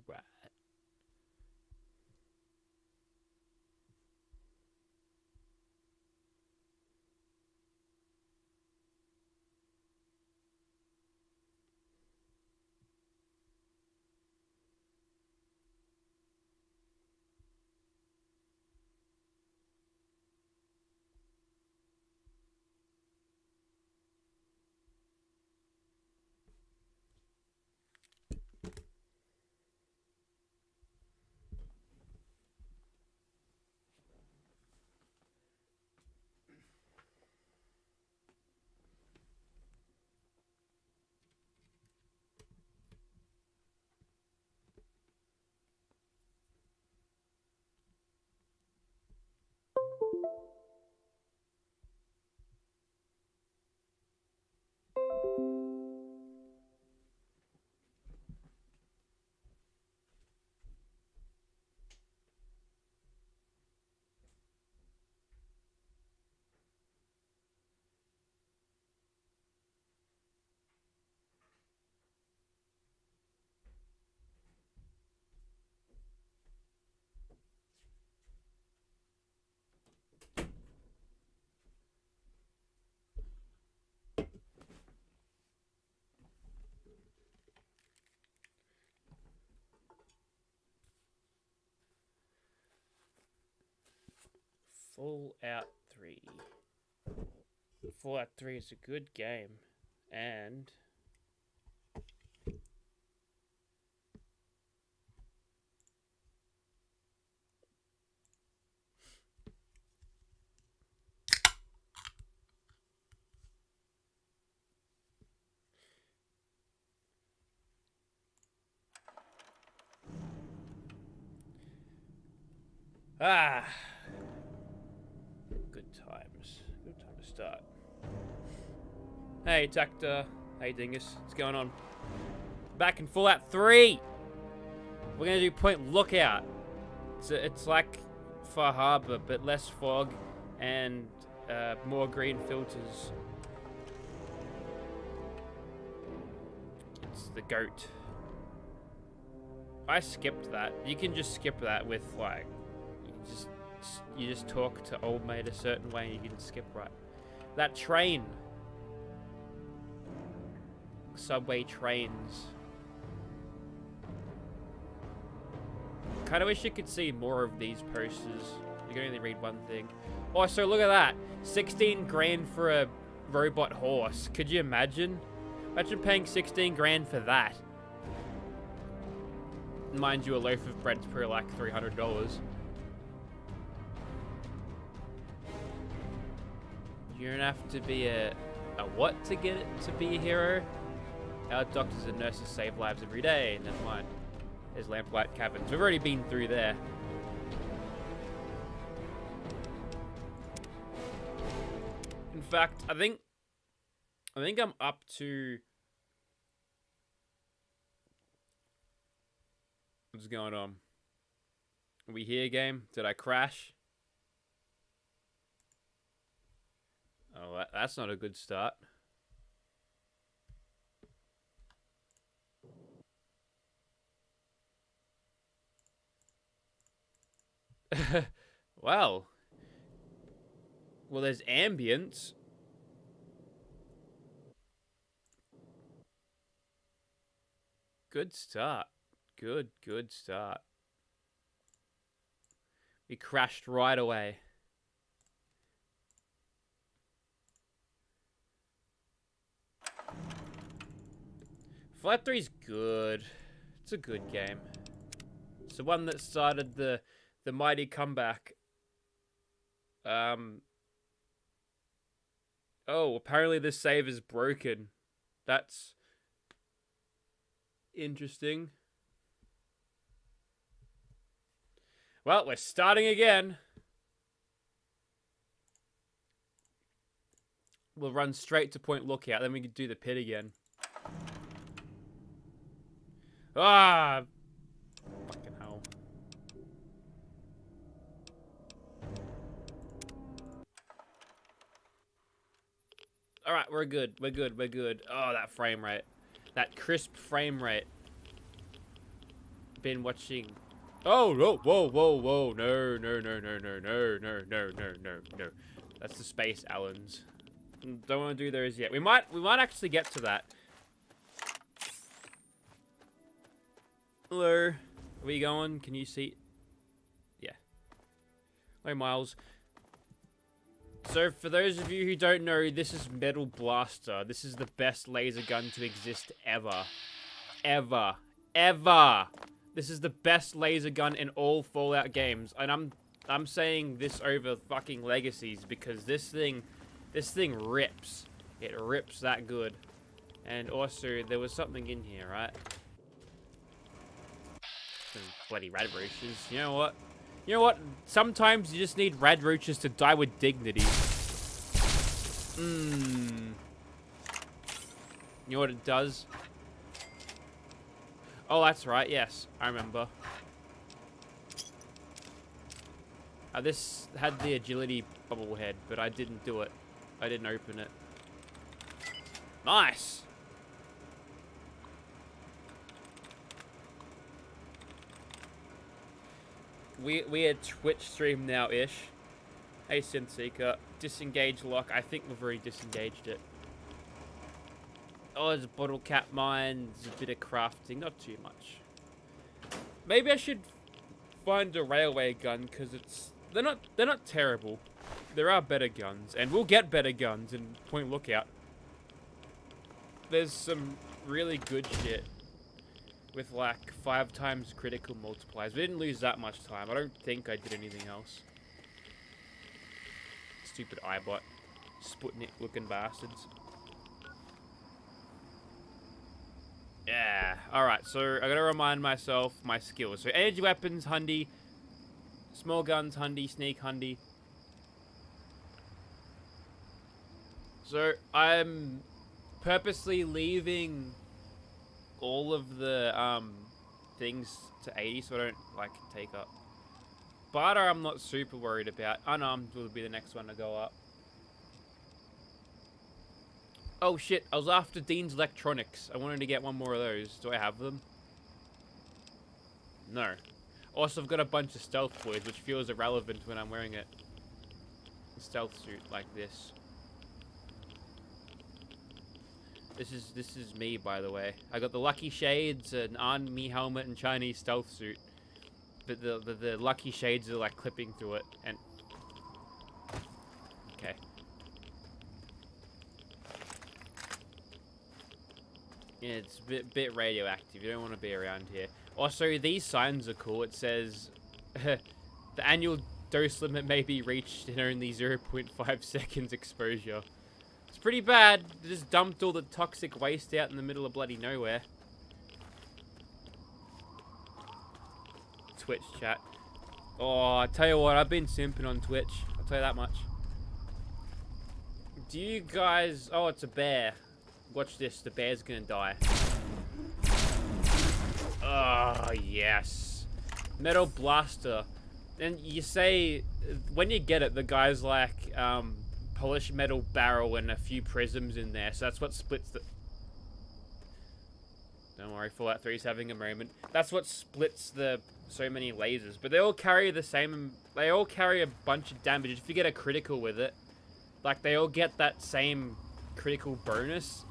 Right. Fallout 3. Fallout 3 is a good game. And good times. Good time to start. Hey, Tactor. Hey, Dingus. What's going on? Back in Fallout 3! We're gonna do Point Lookout. It's like Far Harbor, but less fog and more green filters. It's the goat. I skipped that. You can just skip that with like, you just talk to old mate a certain way and you can skip right. That train. Subway trains. Kind of wish you could see more of these posters. You can only read one thing. Oh, so look at that. 16 grand for a robot horse. Could you imagine? Imagine paying 16 grand for that. Mind you, a loaf of bread's probably like $300. You don't have to be a what to get it to be a hero? Our doctors and nurses save lives every day. Never mind. There's lamplight cabins. We've already been through there. In fact, I think I'm up to. What's going on? Are we here, game? Did I crash? Oh, that's not a good start. Well, there's ambience. Good start. Good start. We crashed right away. Fallout 3's good. It's a good game. It's the one that started the mighty comeback. Oh, apparently this save is broken. That's interesting. Well, we're starting again. We'll run straight to Point Lookout, then we can do the pit again. Ah! Fucking hell. Alright, we're good. We're good. Oh, that frame rate. That crisp frame rate. been watching. Oh, no, whoa, whoa, whoa. No, no, no, no, no, no, no, no, no, no, no. That's the space Allens. Don't want to do those yet. We might actually get to that. Hello. Are we going? Can you see? Yeah. Hello, Miles. So, for those of you who don't know, this is Metal Blaster. This is the best laser gun to exist ever. Ever. Ever. This is the best laser gun in all Fallout games. And I'm saying this over fucking Legacies because this thing rips. It rips that good. And also, there was something in here, right? Some bloody rad roaches. You know what? You know what? Sometimes you just need rad roaches to die with dignity. You know what it does? Oh, that's right. Yes, I remember. This had the agility bubble head, but I didn't do it. I didn't open it. Nice! We had Twitch stream now-ish. Hey, Synthseeker. Disengage lock. I think we've already disengaged it. Oh, there's a bottle cap mine. There's a bit of crafting. Not too much. Maybe I should find a railway gun, because it's... They're not terrible. There are better guns, and we'll get better guns in Point Lookout. There's some really good shit with like 5 times critical multipliers. We didn't lose that much time. I don't think I did anything else. Stupid iBot. Sputnik looking bastards. Yeah. Alright, so I gotta remind myself my skills. So energy weapons, Hundy. Small guns, Hundy. Sneak, Hundy. So I'm purposely leaving all of the things to 80 so I don't like take up. Barter I'm not super worried about. Unarmed will be the next one to go up. Oh shit, I was after Dean's Electronics. I wanted to get one more of those. Do I have them? No. Also, I've got a bunch of stealth boys, which feels irrelevant when I'm wearing a stealth suit like this. This is me, by the way. I got the lucky shades, an army helmet, and Chinese stealth suit. But the lucky shades are like clipping through it, and okay. Yeah, it's a bit radioactive. You don't want to be around here. Also, these signs are cool. It says the annual dose limit may be reached in only 0.5 seconds exposure. It's pretty bad. They just dumped all the toxic waste out in the middle of bloody nowhere. Twitch chat. Oh, I tell you what, I've been simping on Twitch. I'll tell you that much. Do you guys... Oh, it's a bear. Watch this. The bear's gonna die. Oh, yes. Metal Blaster. And you say... When you get it, the guy's like... polished metal barrel and a few prisms in there. So that's what splits the... Don't worry, Fallout 3's having a moment. That's what splits the so many lasers. But they all carry the same... They all carry a bunch of damage. If you get a critical with it, like, they all get that same critical bonus.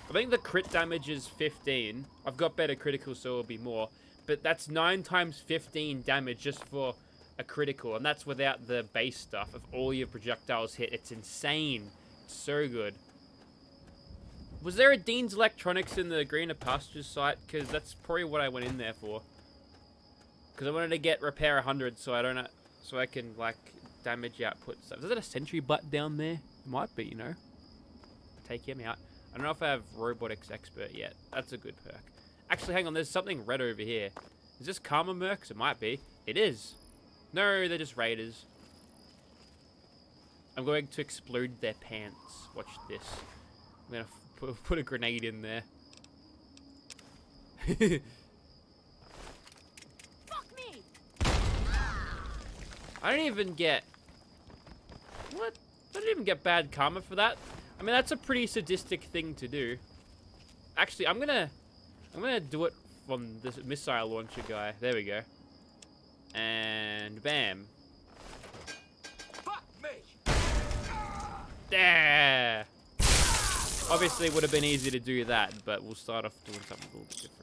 I think the crit damage is 15. I've got better critical, so it'll be more. But that's 9 times 15 damage just for a critical. And that's without the base stuff. If all your projectiles hit, it's insane. It's so good. Was there a Dean's Electronics in the Greener Pastures site? Because that's probably what I went in there for. Because I wanted to get repair 100 so I don't... So I can, like, damage output stuff. Is that a sentry butt down there? It might be, you know. Take him out. I don't know if I have Robotics Expert yet. That's a good perk. Actually, hang on. There's something red over here. Is this Karma Mercs? It might be. It is. No, they're just raiders. I'm going to explode their pants. Watch this. I'm going to put a grenade in there. Fuck me! I don't even get... What? I didn't even get bad karma for that. I mean, that's a pretty sadistic thing to do. Actually, I'm gonna do it on this missile launcher guy. There we go. And bam. Fuck me. There. Obviously, it would have been easy to do that, but we'll start off doing something a little bit different.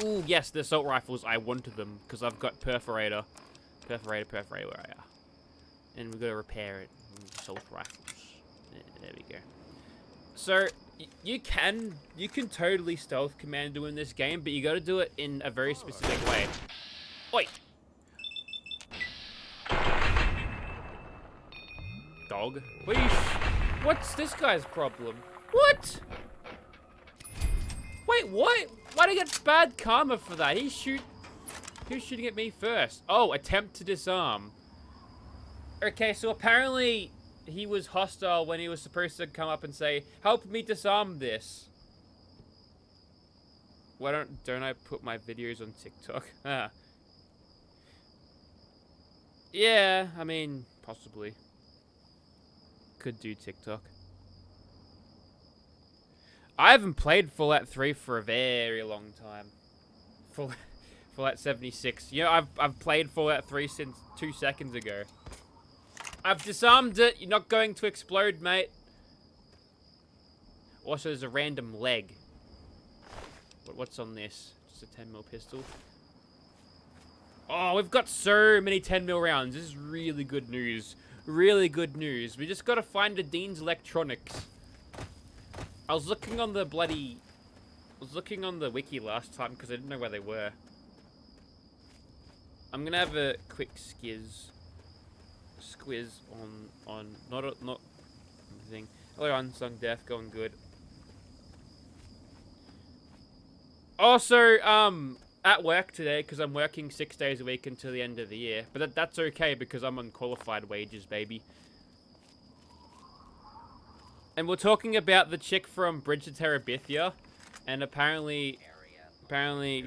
Ooh, yes, the assault rifles. I wanted them because I've got perforator. Perforator where I are. And we've got to repair it. Assault rifles. There we go. So, you can totally stealth commando in this game, but you got to do it in a very specific way. Oi! Dog. What's this guy's problem? What? Wait, what? Why'd I get bad karma for that? Who's shooting at me first? Oh, attempt to disarm. Okay, so apparently he was hostile when he was supposed to come up and say, "Help me disarm this." Why don't I put my videos on TikTok? Ah. Yeah, I mean, possibly. Could do TikTok. I haven't played Fallout 3 for a very long time. Fallout 76. You know, I've played Fallout 3 since 2 seconds ago. I've disarmed it. You're not going to explode, mate. Also, there's a random leg. What's on this? Just a 10mm pistol. Oh, we've got so many 10mm rounds. This is really good news. Really good news. We just got to find the Dean's Electronics. I was looking on the wiki last time because I didn't know where they were. I'm gonna have a quick squiz on not anything. Hello, Unsung Death, going good. Also, at work today, because I'm working 6 days a week until the end of the year, but that's okay because I'm on qualified wages, baby. And we're talking about the chick from Bridge to Terabithia, and apparently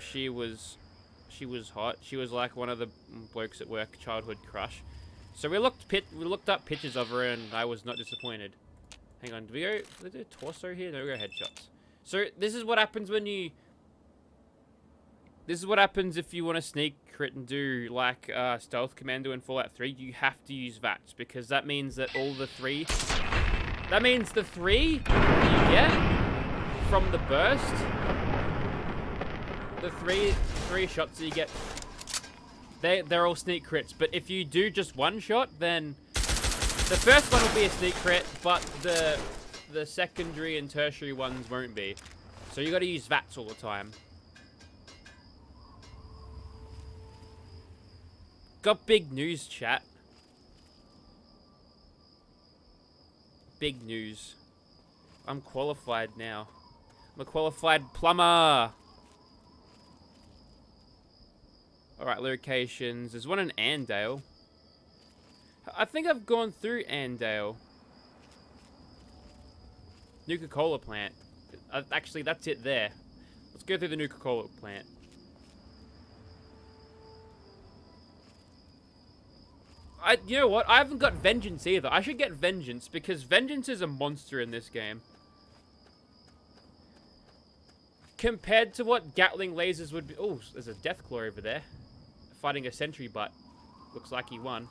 she was hot. She was like one of the blokes at work, childhood crush. So we looked up pictures of her, and I was not disappointed. Hang on, do we do torso here? No, we go headshots. So this is what happens when you. This is what happens if you want to sneak crit and do like stealth commando in Fallout 3. You have to use VATS because that means that all the three. That means the three you get from the burst. The three shots that you get. They're all sneak crits, but if you do just one shot, then the first one will be a sneak crit, but the secondary and tertiary ones won't be. So you got to use VATS all the time. Got big news, chat. Big news. I'm qualified now. I'm a qualified plumber. Alright, locations. There's one in Andale. I think I've gone through Andale. Nuka-Cola plant. Actually, that's it there. Let's go through the Nuka-Cola plant. You know what? I haven't got Vengeance either. I should get Vengeance because Vengeance is a monster in this game. Compared to what Gatling lasers would be. Oh, there's a Deathclaw over there. Fighting a sentry butt. Looks like he won.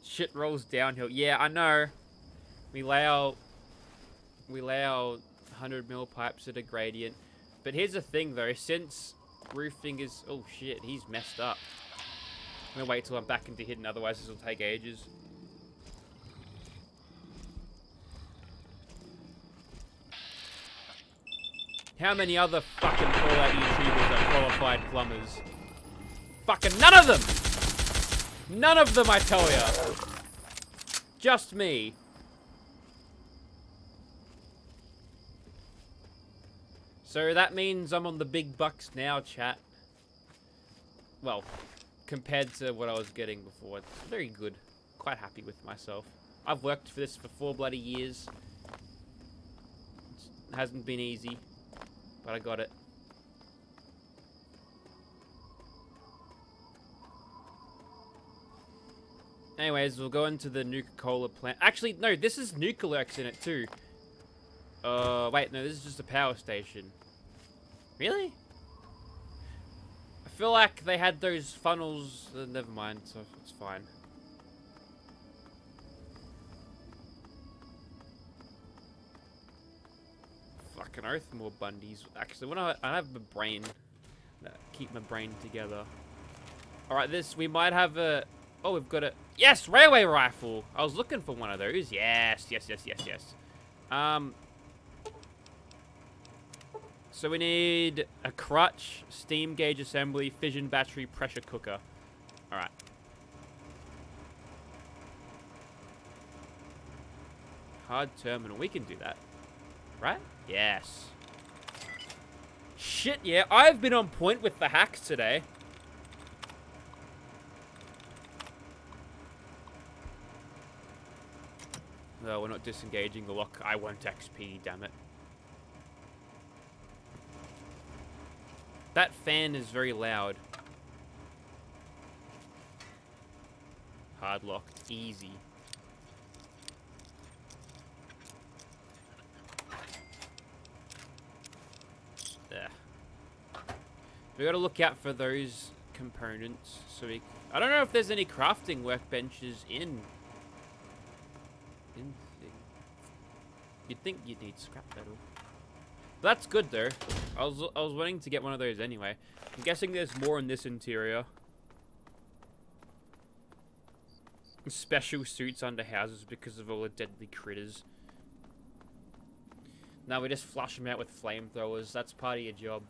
Shit rolls downhill. Yeah, I know. We lay our 100mm pipes at a gradient. But here's the thing though, since roofing is... Oh shit, he's messed up. I'm gonna wait till I'm back into hidden, otherwise this will take ages. How many other fucking Fallout YouTubers are qualified plumbers? Fucking none of them! None of them, I tell ya! Just me. So that means I'm on the big bucks now, chat. Well, compared to what I was getting before, it's very good. Quite happy with myself. I've worked for this for 4 bloody years. It hasn't been easy, but I got it. Anyways, we'll go into the Nuka-Cola plant. Actually, no, this is Nucalex in it too. Wait, no, this is just a power station. Really? I feel like they had those funnels. Never mind, so it's fine. Fucking oath, more Bundys. Actually, when I have my brain, keep my brain together. All right, we might have a. Oh, we've got a. Yes, railway rifle. I was looking for one of those. Yes. So we need a crutch, steam gauge assembly, fission battery, pressure cooker. All right. Hard terminal. We can do that. Right? Yes. Shit, yeah. I've been on point with the hacks today. No, we're not disengaging the lock. I want XP, damn it. That fan is very loud. Hard lock. Easy. There. We gotta look out for those components. So I don't know if there's any crafting workbenches in thing. You'd think you'd need scrap metal. But that's good though. I was wanting to get one of those anyway. I'm guessing there's more in this interior. Special suits under houses because of all the deadly critters. Now we just flush them out with flamethrowers. That's part of your job.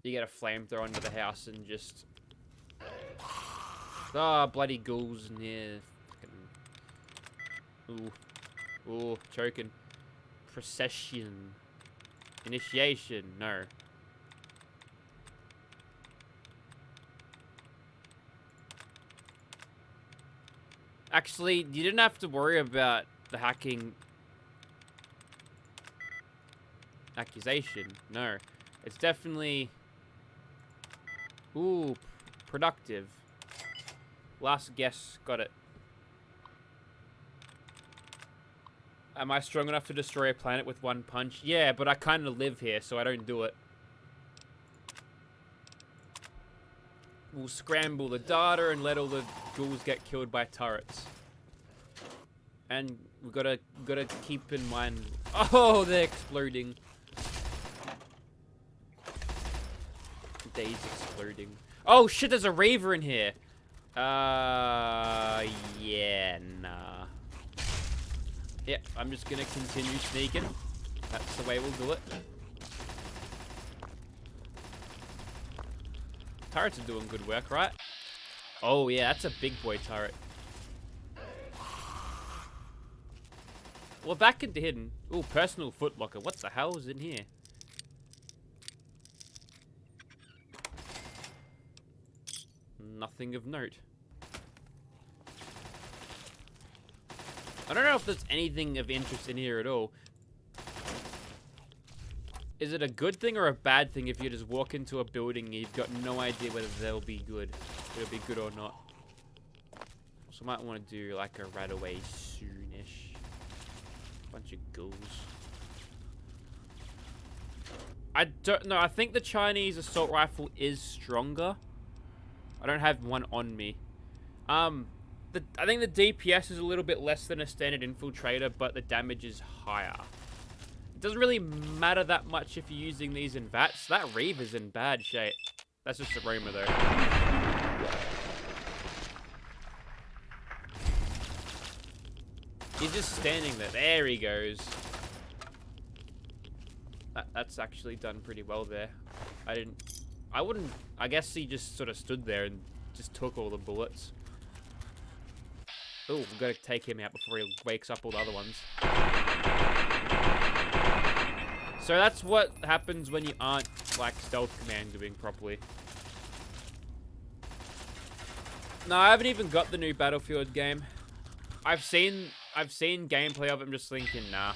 You get a flamethrower under the house and just... Ah, bloody ghouls in here. Ooh. Ooh, choking. Procession. Initiation. No. Actually, you didn't have to worry about the hacking accusation. No. It's definitely... Ooh, productive. Last guess got it. Am I strong enough to destroy a planet with one punch? Yeah, but I kind of live here, so I don't do it. We'll scramble the data and let all the ghouls get killed by turrets. And we've gotta keep in mind... Oh, they're exploding. Days exploding. Oh shit, there's a Reaver in here. Yeah, nah. Yeah, I'm just gonna continue sneaking. That's the way we'll do it. Turrets are doing good work, right? Oh yeah, that's a big boy turret. Well, back into hidden. Ooh, personal footlocker. What the hell is in here? Nothing of note. I don't know if there's anything of interest in here at all. Is it a good thing or a bad thing if you just walk into a building and you've got no idea whether they'll be good? It'll be good or not. So I might want to do like a right away soonish. Bunch of ghouls. I don't know. I think the Chinese assault rifle is stronger. I don't have one on me. I think the DPS is a little bit less than a standard infiltrator, but the damage is higher. It doesn't really matter that much if you're using these in VATS. That Reaver's in bad shape. That's just a rumor, though. He's just standing there. There he goes. That's actually done pretty well there. I guess he just sort of stood there and just took all the bullets. Oh, we've got to take him out before he wakes up all the other ones. So that's what happens when you aren't, like, stealth commandoing properly. No, I haven't even got the new Battlefield game. I've seen gameplay of it, I'm just thinking, nah.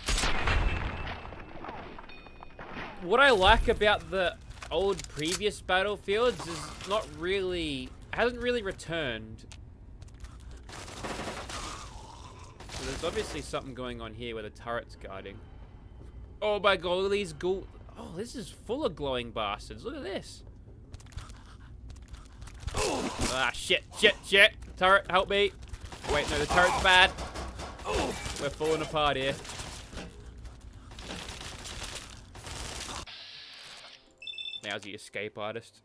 What I like about the old previous Battlefields is hasn't really returned. there's obviously something going on here where the turret's guarding. Oh my god, look at these ghoul... Oh, this is full of glowing bastards. Look at this. Ah, shit. Turret, help me. Wait, no, the turret's bad. We're falling apart here. Now's the escape artist.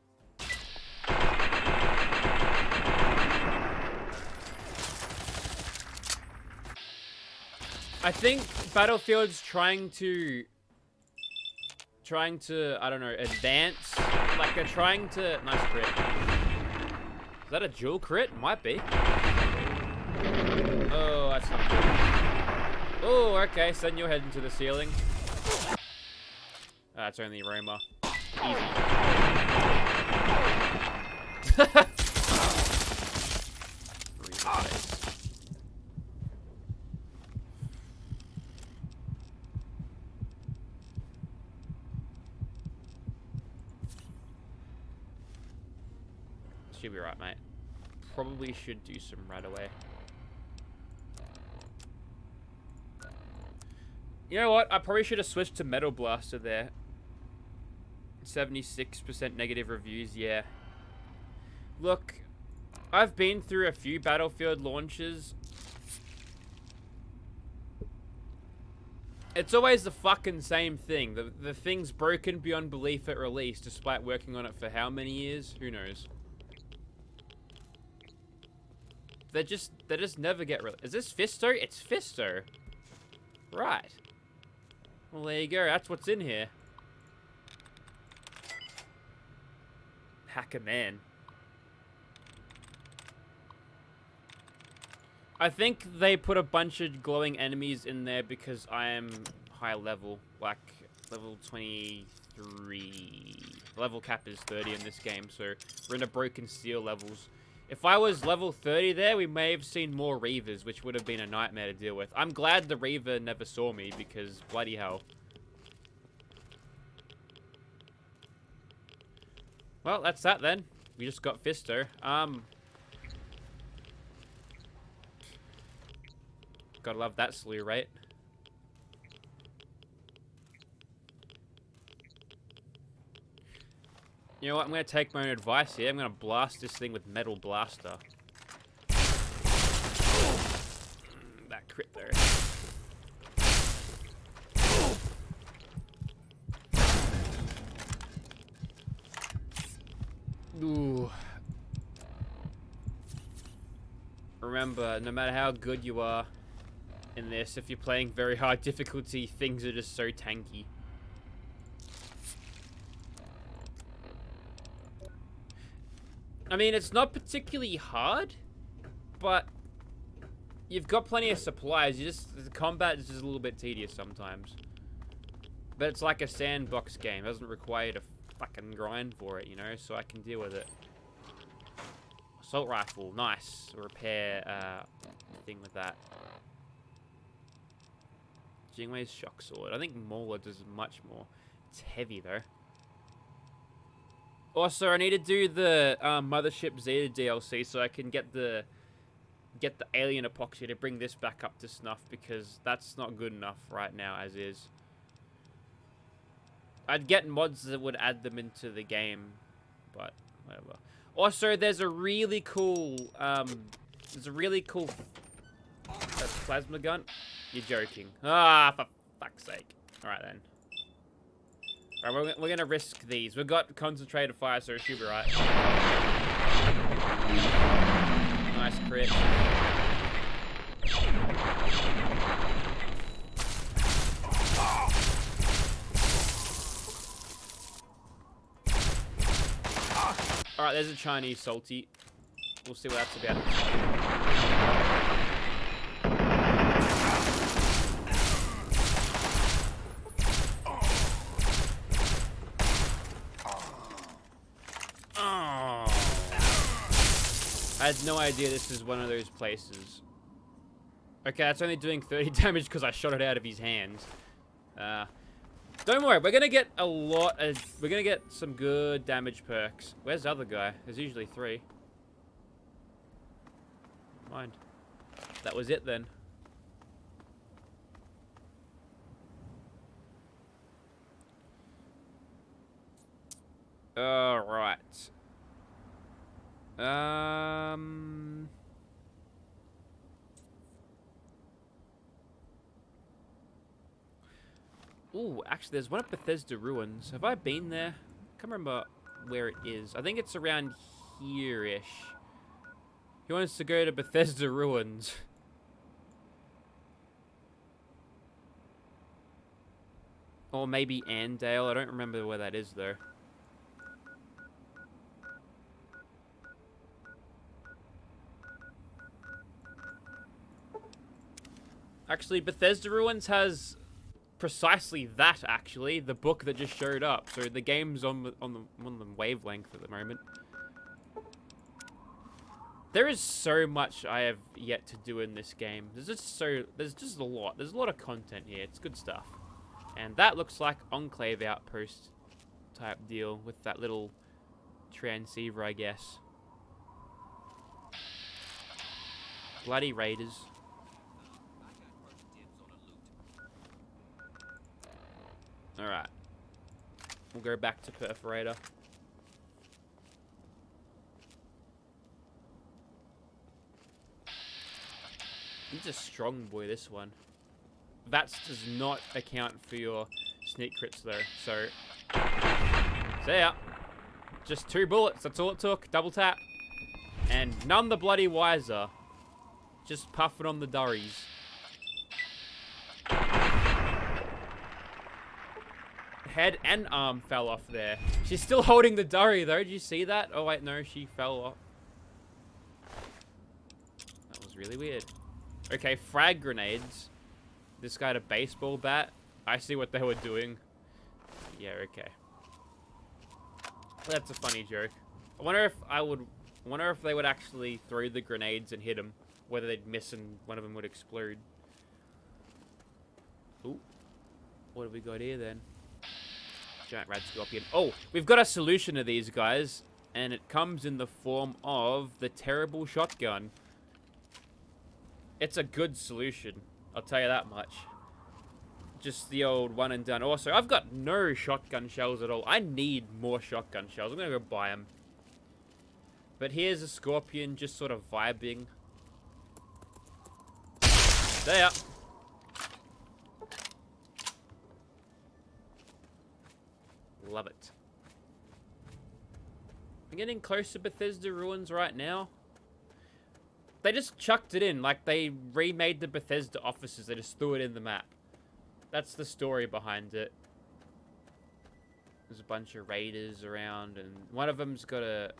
I think Battlefield's trying to, I don't know, advance. Like they're trying to, nice crit. Is that a dual crit? Might be. Oh, that's not good. Oh, okay, send your head into the ceiling. That's only Roma. Easy. Should be right, mate. Probably should do some right away. You know what? I probably should have switched to Metal Blaster there. 76% negative reviews, yeah. Look, I've been through a few Battlefield launches. It's always the fucking same thing. The thing's broken beyond belief at release, despite working on it for how many years? Who knows? They just never get rid. Is this Fisto? It's Fisto. Right. Well, there you go. That's what's in here. Hacker man. I think they put a bunch of glowing enemies in there because I am high level, like level 23. Level cap is 30 in this game, so we're in the broken steel levels. If I was level 30 there, we may have seen more Reavers, which would have been a nightmare to deal with. I'm glad the Reaver never saw me, because bloody hell. Well, that's that then. We just got Fisto. Gotta love that slew rate. You know what? I'm gonna take my own advice here. I'm gonna blast this thing with Metal Blaster. That crit there. Ooh. Remember, no matter how good you are in this, if you're playing very hard difficulty, things are just so tanky. I mean, it's not particularly hard, but you've got plenty of supplies. The combat is just a little bit tedious sometimes. But it's like a sandbox game. It doesn't require you to fucking grind for it, you know, so I can deal with it. Assault rifle, nice. Repair thing with that. Jingwei's shock sword. I think Mauler does much more. It's heavy though. Also, I need to do the Mothership Zeta DLC so I can get the alien epoxy to bring this back up to snuff, because that's not good enough right now as is. I'd get mods that would add them into the game, but whatever. Also, there's a really cool plasma gun. You're joking. Ah, for fuck's sake. All right then. All right, we're gonna risk these. We've got concentrated fire, so it should be right. Nice crit. All right, there's a Chinese salty. We'll see what that's about. I had no idea this is one of those places. Okay, that's only doing 30 damage because I shot it out of his hands. Don't worry, we're gonna get a lot of... We're gonna get some good damage perks. Where's the other guy? There's usually 3. Mind. That was it then. Alright. Ooh, actually, there's one at Bethesda Ruins. Have I been there? I can't remember where it is. I think it's around here-ish. He wants to go to Bethesda Ruins. Or maybe Andale. I don't remember where that is, though. Actually, Bethesda Ruins has precisely that, actually. The book that just showed up. So the game's on the wavelength at the moment. There is so much I have yet to do in this game. There's just a lot. There's a lot of content here. It's good stuff. And that looks like Enclave Outpost type deal with that little transceiver, I guess. Bloody Raiders. Alright. We'll go back to Perforator. He's a strong boy, this one. That does not account for your sneak crits, though. So, see ya. Just 2 bullets. That's all it took. Double tap. And none the bloody wiser. Just puffing on the durries. Head and arm fell off there. She's still holding the durry, though. Did you see that? Oh, wait, no. She fell off. That was really weird. Okay, frag grenades. This guy had a baseball bat. I see what they were doing. Yeah, okay. That's a funny joke. I wonder if they would actually throw the grenades and hit them. Whether they'd miss and one of them would explode. Ooh. What have we got here then? Giant rad scorpion. Oh, we've got a solution to these guys. And it comes in the form of the terrible shotgun. It's a good solution. I'll tell you that much. Just the old one and done. Also, I've got no shotgun shells at all. I need more shotgun shells. I'm going to go buy them. But here's a scorpion just sort of vibing. There. Love it. I'm getting close to Bethesda Ruins right now. They just chucked it in, like they remade the Bethesda offices. They just threw it in the map. That's the story behind it. There's a bunch of raiders around, and one of them's got a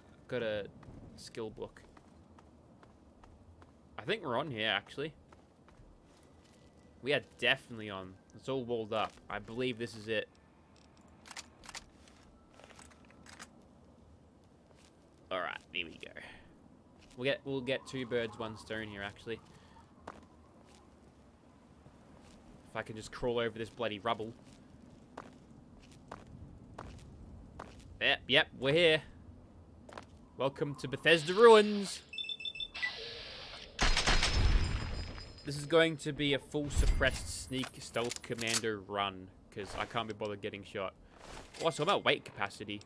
skill book. I think we're on here, actually. We are definitely on. It's all walled up. I believe this is it. All right, here we go. We'll get 2 birds, 1 stone here, actually. If I can just crawl over this bloody rubble. Yep, we're here. Welcome to Bethesda Ruins. This is going to be a full suppressed sneak stealth commando run, because I can't be bothered getting shot. Also, I'm at weight capacity.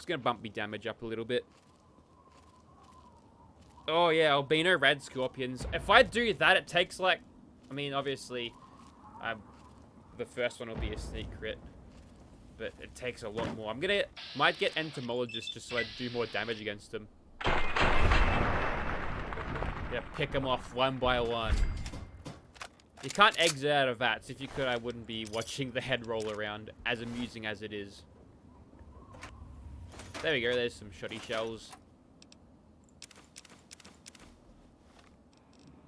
Gonna bump me damage up a little bit. Oh yeah, albino rad scorpions. If I do that, it takes like, I mean, obviously, the first one will be a sneak crit, but it takes a lot more. Might get entomologist just so I do more damage against them. Yeah, pick them off one by one. You can't exit out of that. So if you could, I wouldn't be watching the head roll around, as amusing as it is. There we go, there's some shoddy shells.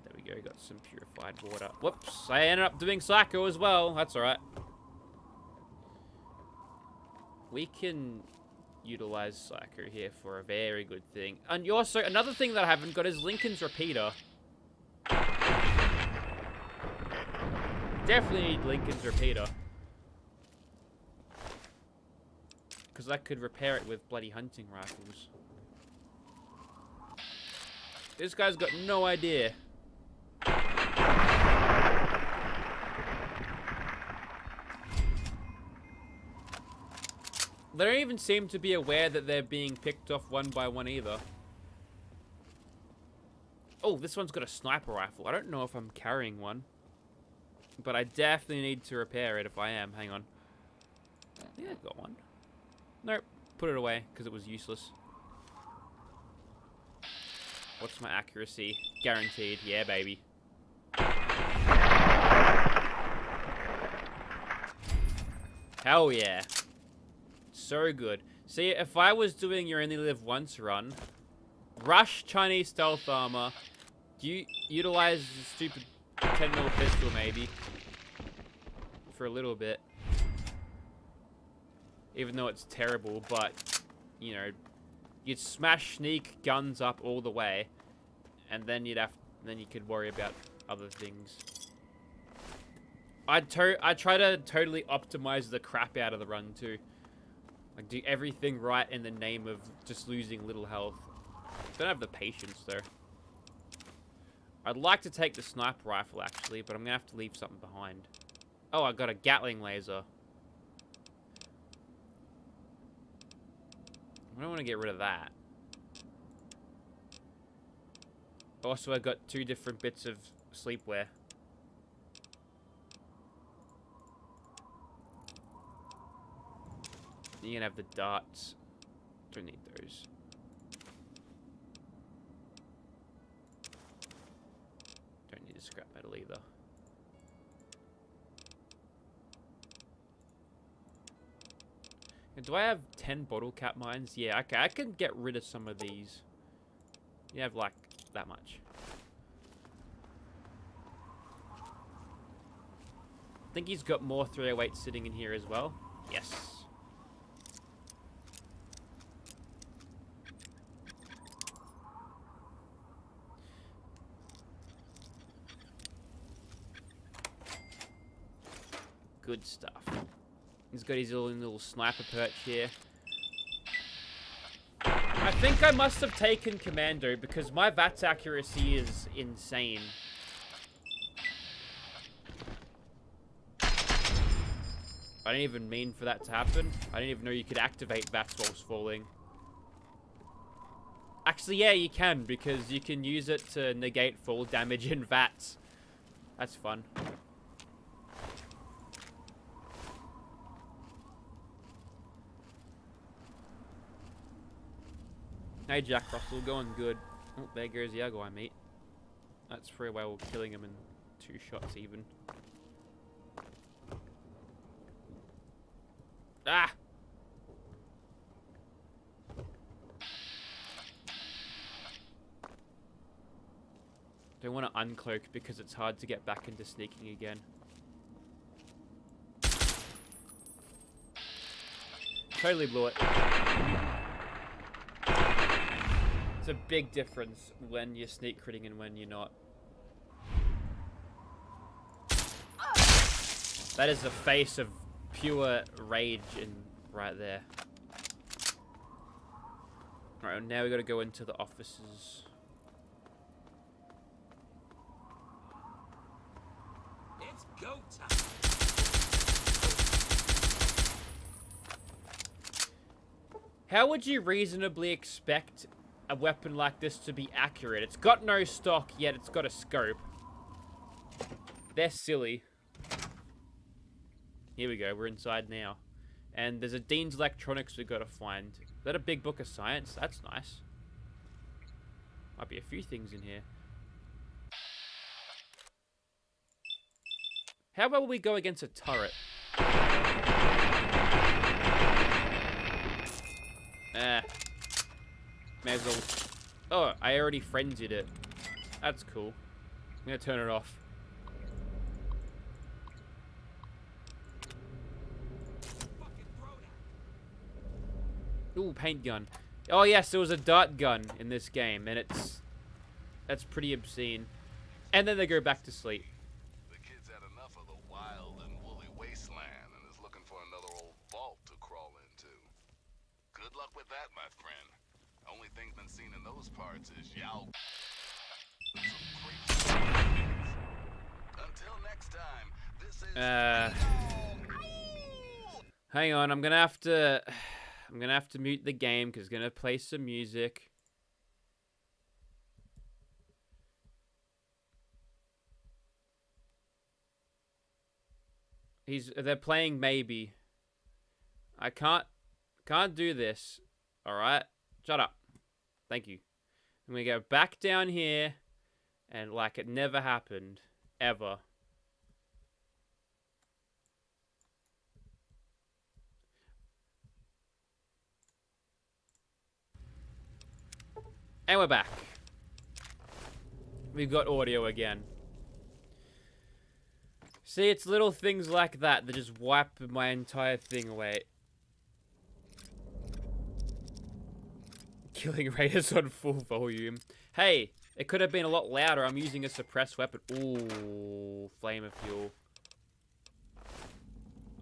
There we go, got some purified water. Whoops, I ended up doing psycho as well. That's alright. We can utilize psycho here for a very good thing. And also, another thing that I haven't got is Lincoln's repeater. Definitely need Lincoln's repeater. Because I could repair it with bloody hunting rifles. This guy's got no idea. They don't even seem to be aware that they're being picked off one by one either. Oh, this one's got a sniper rifle. I don't know if I'm carrying one. But I definitely need to repair it if I am. Hang on. Yeah, I've got one. Nope. Put it away because it was useless. What's my accuracy? Guaranteed. Yeah, baby. Hell yeah. So good. See, if I was doing your only live once run, rush Chinese stealth armor, utilize the stupid 10mm pistol maybe for a little bit. Even though it's terrible, but, you know, you'd smash sneak guns up all the way, and then then you could worry about other things. I try to totally optimize the crap out of the run too. Like do everything right in the name of just losing little health. Don't have the patience though. I'd like to take the sniper rifle actually, but I'm gonna have to leave something behind. Oh, I got a Gatling laser. I don't want to get rid of that. Also, I got 2 different bits of sleepwear. You can have the darts. Don't need those. Don't need a scrap metal either. And do I have 10 bottle cap mines? Yeah, okay, I can get rid of some of these. You have like that much. I think he's got more 308 sitting in here as well. Yes. Good stuff. He's got his little sniper perch here. I think I must have taken Commando because my VATS accuracy is insane. I didn't even mean for that to happen. I didn't even know you could activate VATS whilst falling. Actually, yeah, you can because you can use it to negate fall damage in VATS. That's fun. Hey Jack Russell, going good. Oh, there goes the other guy, mate. That's pretty well killing him in 2 shots even. Ah! Don't want to uncloak because it's hard to get back into sneaking again. Totally blew it. It's a big difference when you're sneak critting and when you're not. That is the face of pure rage in right there. Alright, now we gotta go into the offices. It's go time. How would you reasonably expect a weapon like this to be accurate? It's got no stock, yet it's got a scope. They're silly. Here we go, we're inside now. And there's a Dean's Electronics we gotta find. Is that a big book of science? That's nice. Might be a few things in here. How about we go against a turret? May as well. Oh, I already frenzied it. That's cool. I'm gonna turn it off. Ooh, paint gun. Oh yes, there was a dart gun in this game, and that's pretty obscene. And then they go back to sleep. The kid's had enough of the wild and woolly wasteland and is looking for another old vault to crawl into. Good luck with that, my friend. Only thing been seen in those parts is Yao. Until next time, this is Hang on, I'm gonna have to I'm gonna have to mute the game because it's gonna play some music. They're playing Maybe. I can't do this. Alright? Shut up. Thank you. I'm gonna go back down here and like it never happened. Ever. And we're back. We've got audio again. See, it's little things like that that just wipe my entire thing away. Killing raiders on full volume. Hey, it could have been a lot louder. I'm using a suppressed weapon. Ooh, flame of fuel.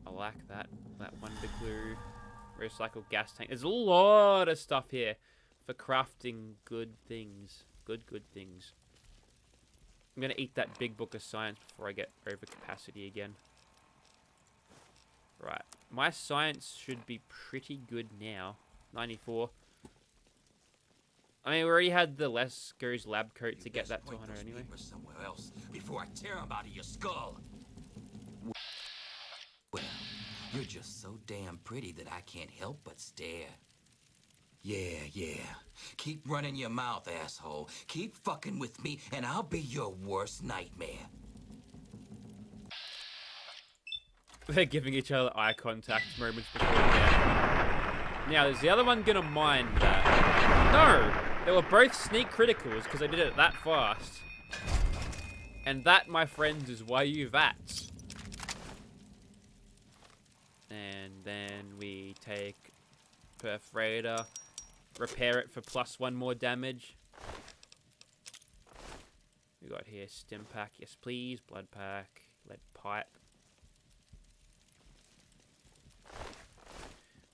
I like that. That wonder glue. Recycled gas tank. There's a lot of stuff here for crafting good things. Good things. I'm gonna eat that big book of science before I get over capacity again. Right. My science should be pretty good now. 94. I mean, we already had the Lesko's lab coat to get that to 100 anyway. Somewhere else before I tear them out of your skull. Well, you're just so damn pretty that I can't help but stare. Yeah. Keep running your mouth, asshole. Keep fucking with me, and I'll be your worst nightmare. They're giving each other eye contact moments before death. Now, is the other one gonna mind that? No! They were both sneak criticals because I did it that fast. And that, my friends, is why you VATS. And then we take Perforator, repair it for +1 more damage. We got here Stim Pack, yes please, Blood Pack, Lead Pipe.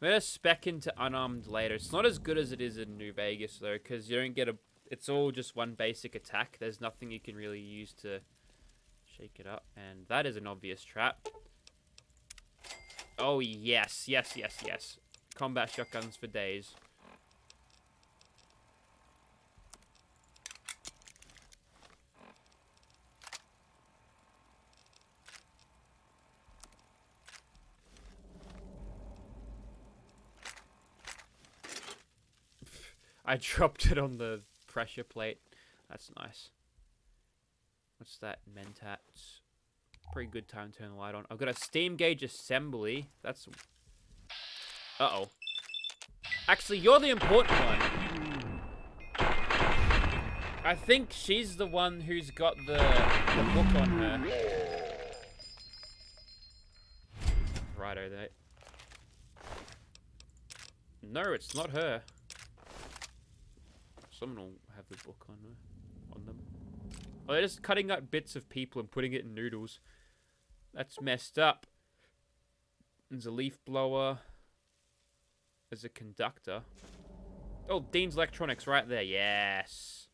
I'm gonna spec into Unarmed later. It's not as good as it is in New Vegas though, because you don't get a... It's all just one basic attack. There's nothing you can really use to shake it up. And that is an obvious trap. Oh yes. Combat shotguns for days. I dropped it on the pressure plate. That's nice. What's that? Mentats. Pretty good time to turn the light on. I've got a steam gauge assembly. That's... Uh-oh. Actually, you're the important one. I think she's the one who's got the book on her. Righto, there. No, it's not her. Someone will have the book on them. Oh, they're just cutting out bits of people and putting it in noodles. That's messed up. There's a leaf blower. There's a conductor. Oh, Dean's Electronics right there. Yes.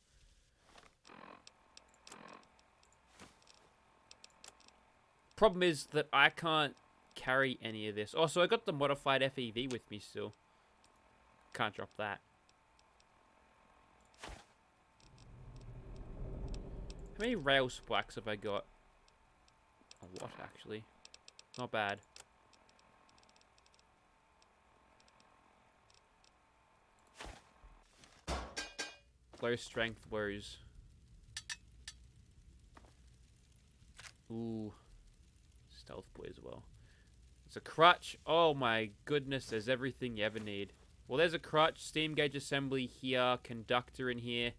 Problem is that I can't carry any of this. Oh, so I got the modified FEV with me still. Can't drop that. How many rail spikes have I got? A lot, actually. Not bad. Low strength woes. Ooh. Stealth boy as well. It's a crutch. Oh my goodness, there's everything you ever need. Well, there's a crutch, steam gauge assembly here, conductor in here.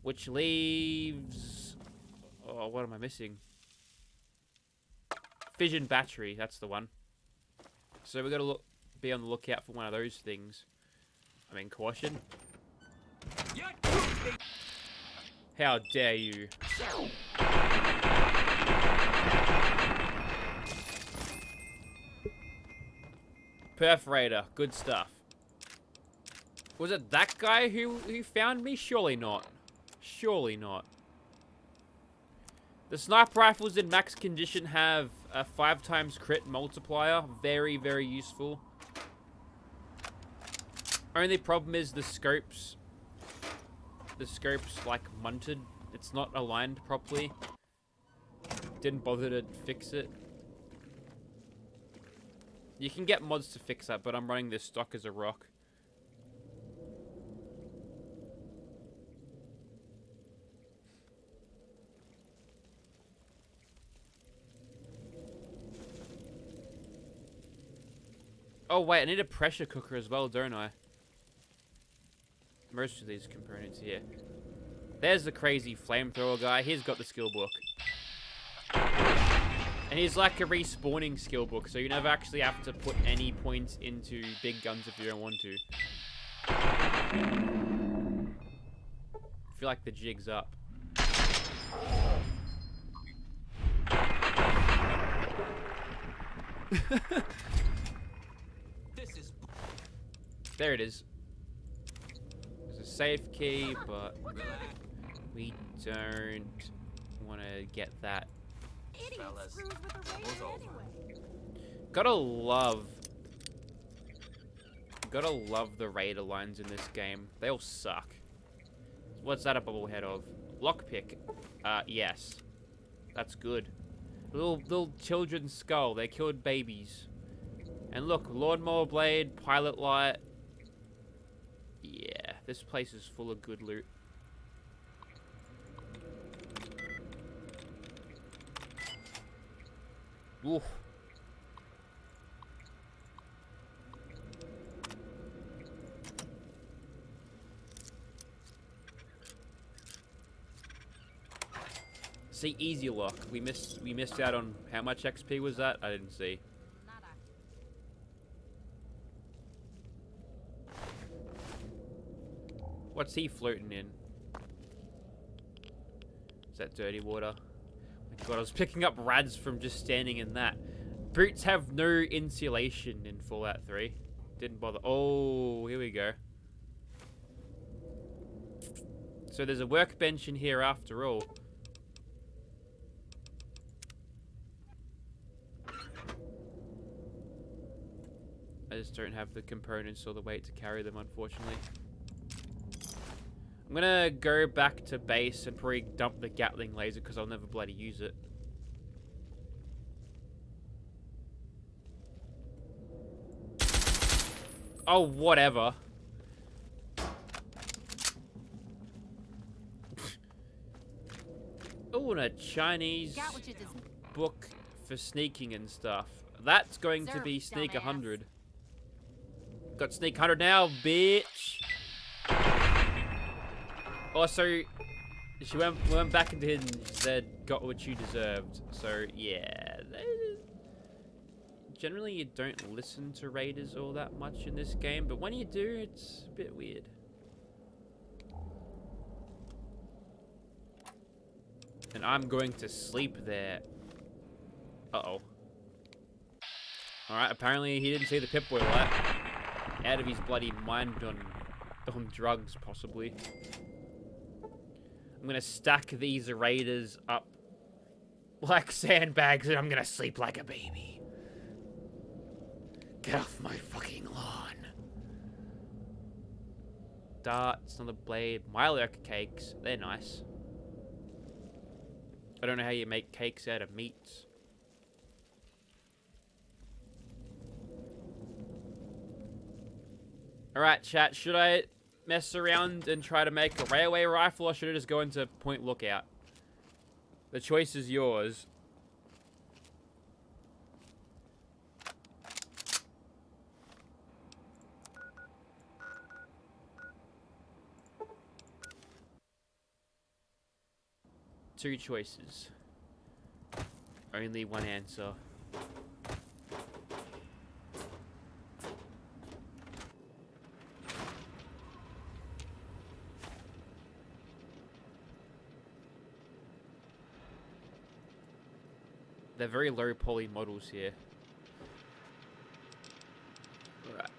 Which leaves... Oh, what am I missing? Fission battery, that's the one. So we gotta be on the lookout for one of those things. I mean, caution. How dare you? Perforator, good stuff. Was it that guy who found me? Surely not. Surely not. The sniper rifles in max condition have a 5x crit multiplier. Very, very useful. Only problem is the scopes. The scope's like munted. It's not aligned properly. Didn't bother to fix it. You can get mods to fix that, but I'm running this stock as a rock. Oh wait, I need a pressure cooker as well, don't I? Most of these components here. There's the crazy flamethrower guy. He's got the skill book. And he's like a respawning skill book, so you never actually have to put any points into big guns if you don't want to. I feel like the jig's up. There it is. There's a safe key, but we don't want to get that. Gotta love the raider lines in this game. They all suck. What's that a bobblehead of? Lockpick. Yes. That's good. Little children's skull. They killed babies. And look, lawnmower blade, pilot light. Yeah, this place is full of good loot. Oof. See, easy lock. We missed out on how much XP was that? I didn't see. What's he floating in? Is that dirty water? Oh my god, I was picking up rads from just standing in that. Boots have no insulation in Fallout 3. Didn't bother. Oh, here we go. So there's a workbench in here after all. I just don't have the components or the weight to carry them, unfortunately. I'm gonna go back to base and probably dump the Gatling laser because I'll never bloody use it. Oh, whatever. Oh, and a Chinese book for sneaking and stuff. That's going to be Sneak 100. Got Sneak 100 now, bitch. Also, she went back into hidden and said, got what you deserved. So, yeah. Generally, you don't listen to raiders all that much in this game, but when you do, it's a bit weird. And I'm going to sleep there. Uh-oh. Alright, apparently he didn't see the Pip-Boy light. Out of his bloody mind on drugs, possibly. I'm gonna stack these raiders up like sandbags and I'm gonna sleep like a baby. Get off my fucking lawn. Darts, another blade. Mylark cakes, they're nice. I don't know how you make cakes out of meats. Alright, chat, should I mess around and try to make a railway rifle, or should I just go into point lookout? The choice is yours. Two choices. Only one answer. They're very low poly models here. Right.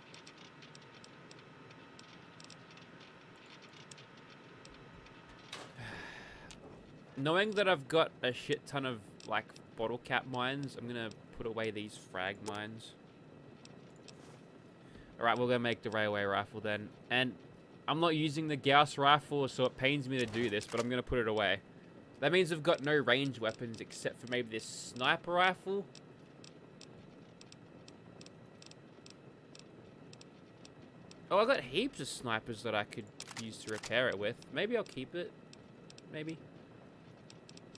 Knowing that I've got a shit ton of, like, bottle cap mines, I'm gonna put away these frag mines. Alright, we're gonna make the railway rifle then. And I'm not using the Gauss rifle, so it pains me to do this, but I'm gonna put it away. That means I've got no ranged weapons except for maybe this sniper rifle. Oh, I got heaps of snipers that I could use to repair it with. Maybe I'll keep it. Maybe.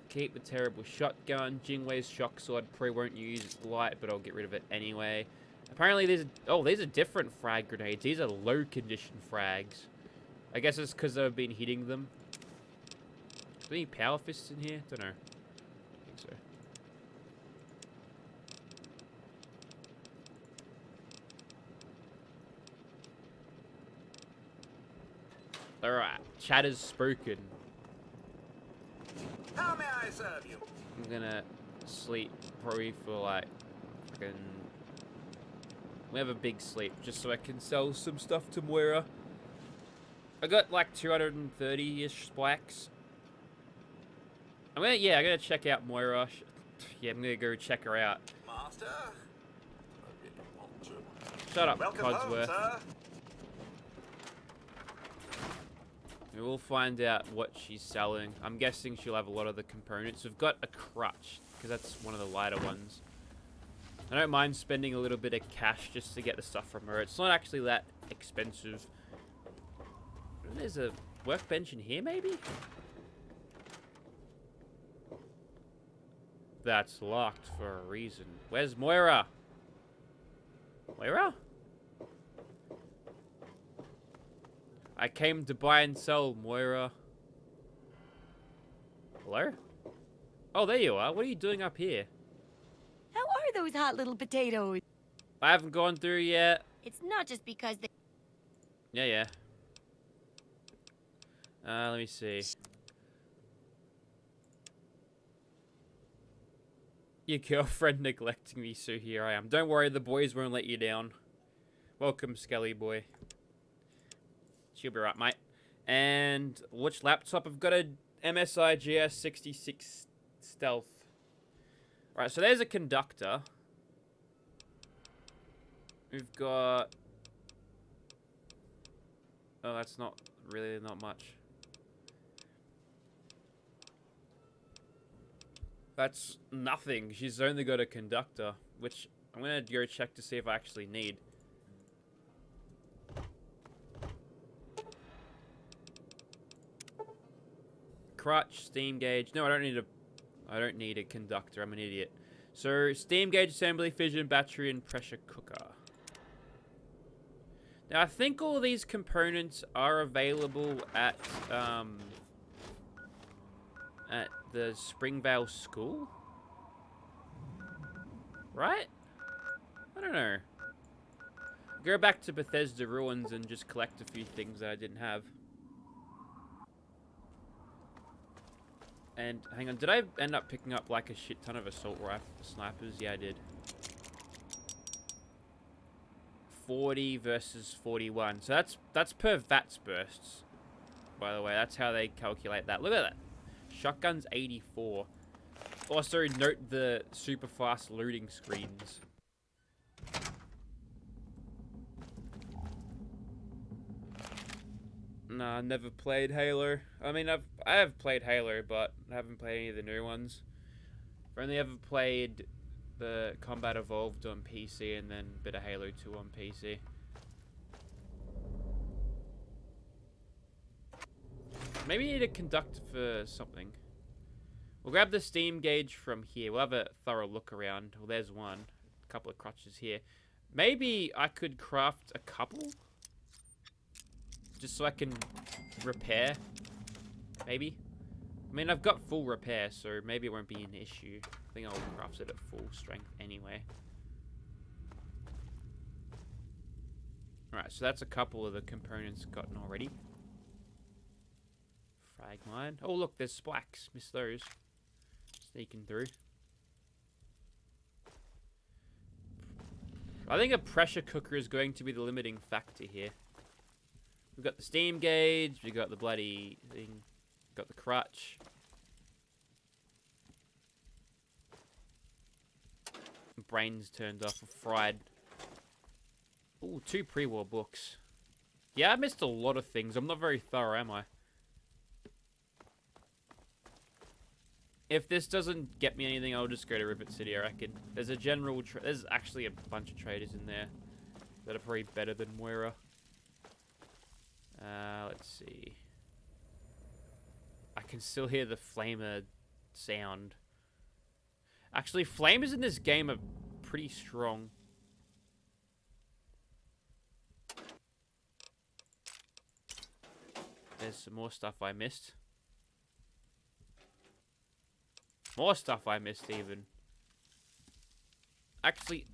Keep the terrible shotgun. Jingwei's shock sword probably won't use. It's light, but I'll get rid of it anyway. Apparently these are... Oh, these are different frag grenades. These are low condition frags. I guess it's because I've been hitting them. Is there any power fists in here? Don't know. I think so. Alright, chat has spoken. How may I serve you? I'm gonna sleep probably for like fucking... We have a big sleep just so I can sell some stuff to Moira. I got like 230-ish spikes. I'm gonna check out Moira. Yeah, I'm gonna go check her out. Master? I really want to. Shut up, Welcome Codsworth. home, sir. We will find out what she's selling. I'm guessing she'll have a lot of the components. We've got a crutch, because that's one of the lighter ones. I don't mind spending a little bit of cash just to get the stuff from her. It's not actually that expensive. There's a workbench in here, maybe? That's locked for a reason. Where's Moira? Moira? I came to buy and sell, Moira. Hello? Oh, there you are. What are you doing up here? How are those hot little potatoes? I haven't gone through yet. It's not just because they... Yeah. Let me see. Your girlfriend neglecting me, so here I am. Don't worry, the boys won't let you down. Welcome, Skelly boy. She'll be right, mate. And which laptop? I've got a MSI GS66 Stealth. Right, so there's a conductor. We've got... Oh, that's not much. That's nothing. She's only got a conductor, which I'm gonna go check to see if I actually need. Crutch, steam gauge. No, I don't need a conductor. I'm an idiot. So, steam gauge, assembly, fission, battery, and pressure cooker. Now, I think all these components are available at the Springvale School? Right? I don't know. Go back to Bethesda Ruins and just collect a few things that I didn't have. And, hang on, did I end up picking up like a shit ton of assault rifle snipers? Yeah, I did. 40 versus 41. So that's per VATS bursts. By the way, that's how they calculate that. Look at that. Shotgun's 84. Also, note the super fast looting screens. Nah, never played Halo. I mean, I have played Halo, but I haven't played any of the new ones. I've only ever played the Combat Evolved on PC and then a bit of Halo 2 on PC. Maybe you need a conductor for something. We'll grab the steam gauge from here. We'll have a thorough look around. Well, there's one. A couple of crutches here. Maybe I could craft a couple? Just so I can repair. Maybe. I mean, I've got full repair, so maybe it won't be an issue. I think I'll craft it at full strength anyway. Alright, so that's a couple of the components gotten already. Frag mine. Oh, look, there's spikes. Missed those. Sneaking through. I think a pressure cooker is going to be the limiting factor here. We've got the steam gauge, we got the bloody thing, got the crutch. Brains turned off, fried. Ooh, Ooh, 2 pre-war books. Yeah, I missed a lot of things. I'm not very thorough, am I? If this doesn't get me anything, I'll just go to Rivet City, I reckon. There's a general... There's actually a bunch of traders in there that are probably better than Moira. Let's see. I can still hear the flamer sound. Actually, flamers in this game are pretty strong. There's some more stuff I missed. More stuff I missed, even. Actually,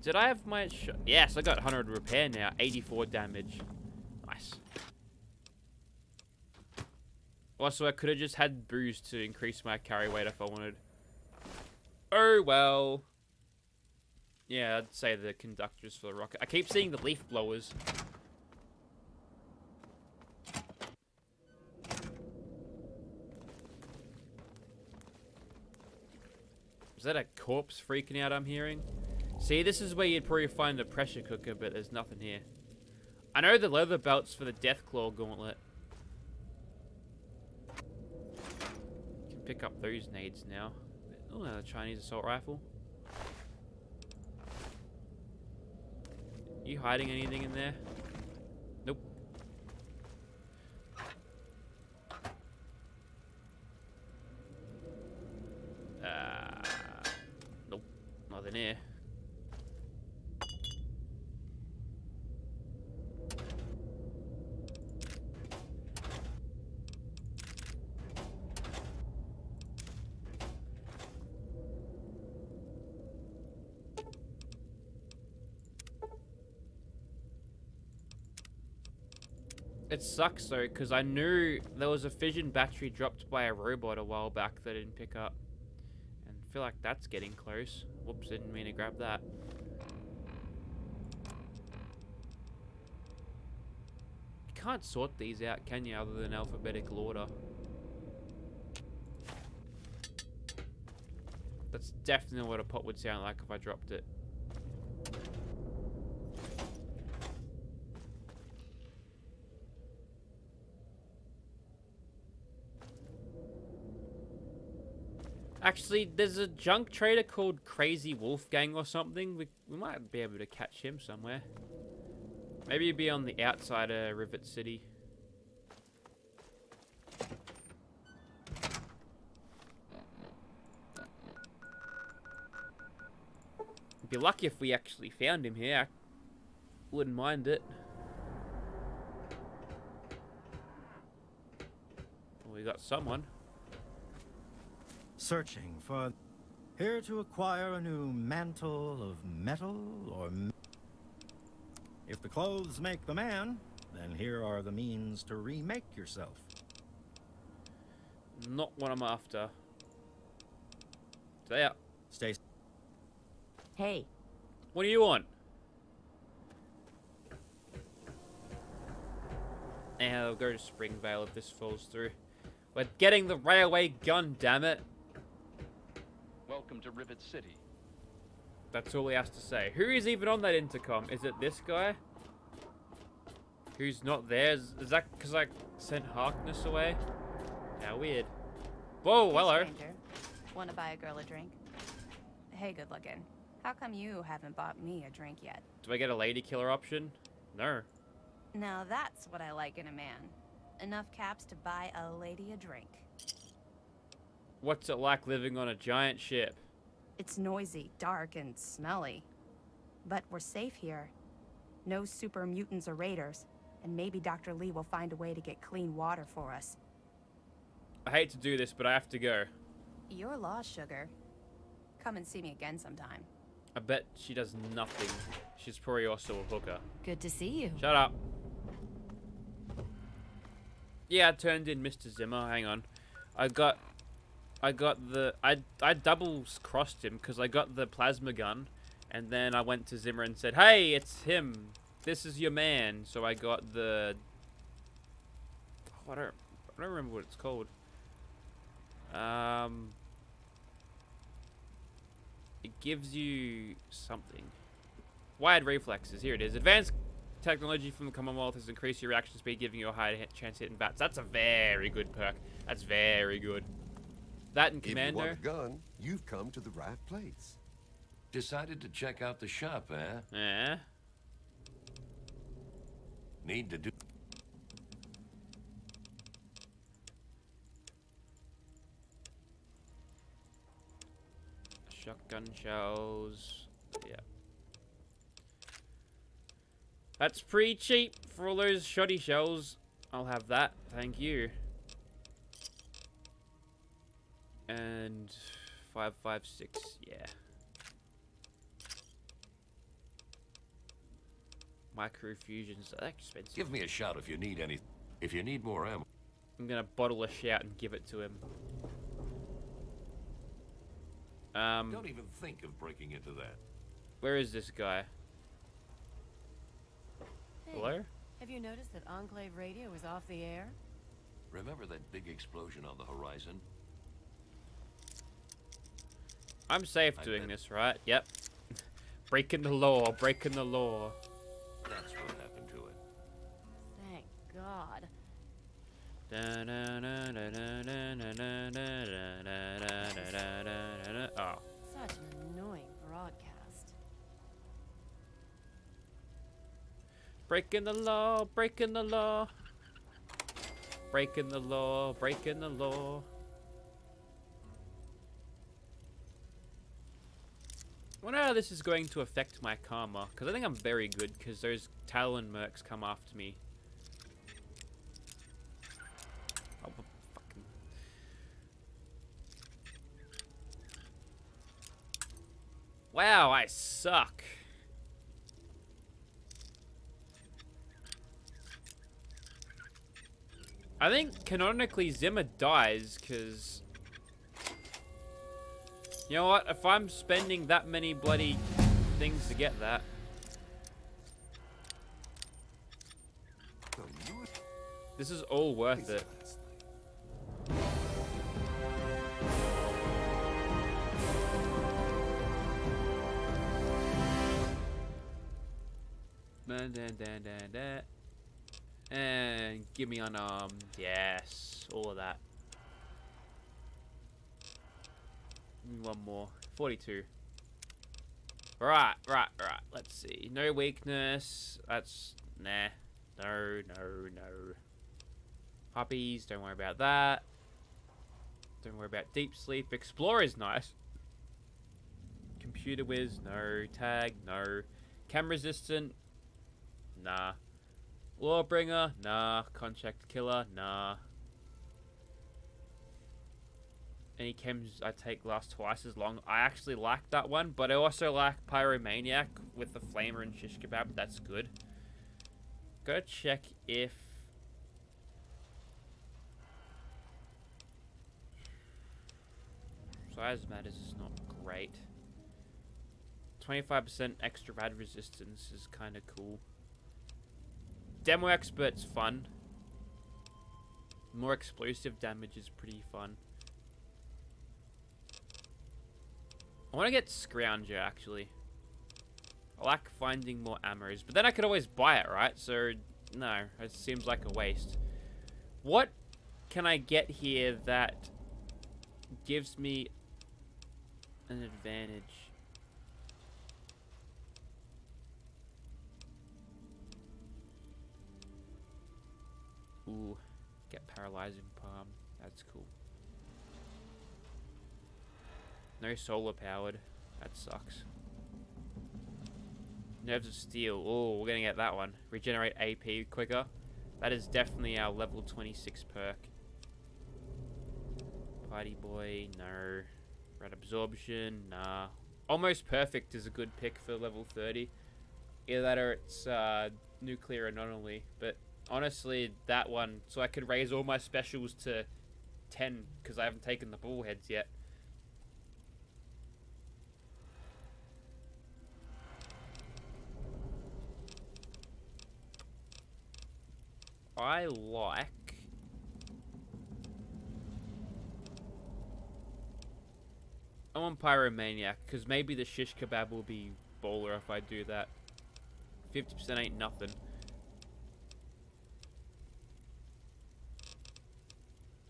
did I have my... Yes, I got 100 repair now. 84 damage. Nice. Also, I could have just had booze to increase my carry weight if I wanted. Oh, well. Yeah, I'd say the conductors for the rocket. I keep seeing the leaf blowers. Is that a corpse freaking out I'm hearing? See, this is where you'd probably find a pressure cooker, but there's nothing here. I know the leather belt's for the Deathclaw gauntlet. Can pick up those nades now. Oh, a Chinese assault rifle. You hiding anything in there? Nope. Nope. Nothing here. It sucks though, because I knew there was a fission battery dropped by a robot a while back that I didn't pick up. And I feel like that's getting close. Whoops, didn't mean to grab that. You can't sort these out, can you, other than alphabetical order? That's definitely what a pot would sound like if I dropped it. Actually, there's a junk trader called Crazy Wolfgang or something. We might be able to catch him somewhere. Maybe he'd be on the outside of Rivet City. Be lucky if we actually found him here. I wouldn't mind it. Well, we got someone. Searching for... Here to acquire a new mantle of metal or... If the clothes make the man, then here are the means to remake yourself. Not what I'm after. Stay up. Stay... Hey. What do you want? And I'll go to Springvale if this falls through. We're getting the railway gun, damn it. Welcome to Rivet City. That's all he has to say. Who is even on that intercom? Is it this guy? Who's not there? Is that because I sent Harkness away? How weird. Whoa, hello. Stranger. Want to buy a girl a drink? Hey, good looking. How come you haven't bought me a drink yet? Do I get a lady killer option? No. Now that's what I like in a man. Enough caps to buy a lady a drink. What's it like living on a giant ship? It's noisy, dark, and smelly. But we're safe here. No super mutants or raiders. And maybe Dr. Lee will find a way to get clean water for us. I hate to do this, but I have to go. You're lost, sugar. Come and see me again sometime. I bet she does nothing. She's probably also a hooker. Good to see you. Shut up. Yeah, I turned in Mr. Zimmer. Hang on. I double crossed him because I got the plasma gun, and then I went to Zimmer and said, "Hey, it's him. This is your man." So I got the... Oh, I don't remember what it's called. It gives you something. Wired reflexes. Here it is. Advanced technology from the Commonwealth has increased your reaction speed, giving you a higher chance of hitting bats. That's a very good perk. That's very good. That and If you want Commander. a gun, you've come to the right place. Decided to check out the shop, eh? Yeah. Need to do... Shotgun shells. Yeah. That's pretty cheap for all those shoddy shells. I'll have that. Thank you. And 5.56. Yeah. Microfusions are expensive. Give me a shout if you need any... If you need more ammo. I'm gonna bottle a shout and give it to him. Don't even think of breaking into that. Where is this guy? Hey, Hello? have you noticed that Enclave radio is off the air? Remember that big explosion on the horizon? I'm safe I doing bet. this, right? Yep. Breaking the law, breaking the law. That's what happened to it. Thank God. Oh. Such an annoying broadcast. Breaking the law, breaking the law. Breaking the law, breaking the law. I wonder how this is going to affect my karma, because I think I'm very good, because those Talon mercs come after me. Oh, fucking... Wow, I suck. I think canonically Zimmer dies, because... You know what? If I'm spending that many bloody things to get that... So you This is all worth it. And give me unarmed. Yes, all of that. One more. 42. Right. Let's see. No weakness. That's... Nah. No. Puppies, don't worry about that. Don't worry about deep sleep. Explorer is nice. Computer whiz, no. Tag, no. Cam resistant, nah. Lawbringer, nah. Contract killer, nah. Any chems I take last twice as long. I actually like that one, but I also like Pyromaniac with the flamer and shish kebab. That's good. Go check if... Size matters is not great. 25% extra rad resistance is kind of cool. Demo expert's fun. More explosive damage is pretty fun. I want to get Scrounger, actually. I like finding more ammos, but then I could always buy it, right? So, no, it seems like a waste. What can I get here that gives me an advantage? Ooh, get Paralyzing Palm. That's cool. No solar powered. That sucks. Nerves of Steel. Oh, we're gonna get that one. Regenerate AP quicker. That is definitely our level 26 perk. Party Boy, no. Red Absorption, nah. Almost Perfect is a good pick for level 30. Either that or it's Nuclear Anomaly. But honestly, that one, so I could raise all my specials to 10 because I haven't taken the Bullheads yet. I like... I want Pyromaniac, because maybe the Shish Kebab will be baller if I do that. 50% ain't nothing.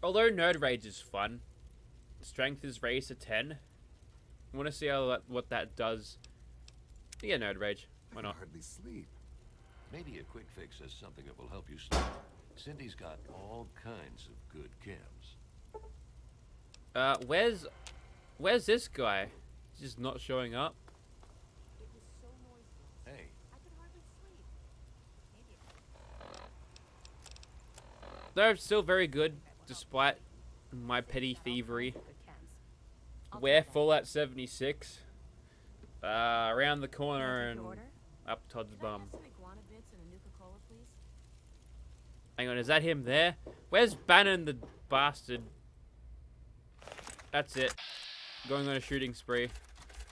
Although Nerd Rage is fun, strength is raised to 10. I want to see how what that does. Yeah, Nerd Rage. Why not? Hardly sleep. Maybe a quick fix is something that will help you sleep. Cindy's got all kinds of good chems. Where's this guy? He's just not showing up. Hey, They're still very good, despite my petty thievery. We're full at 76. Around the corner and up Todd's bum. Hang on, is that him there? Where's Bannon the bastard? That's it. Going on a shooting spree.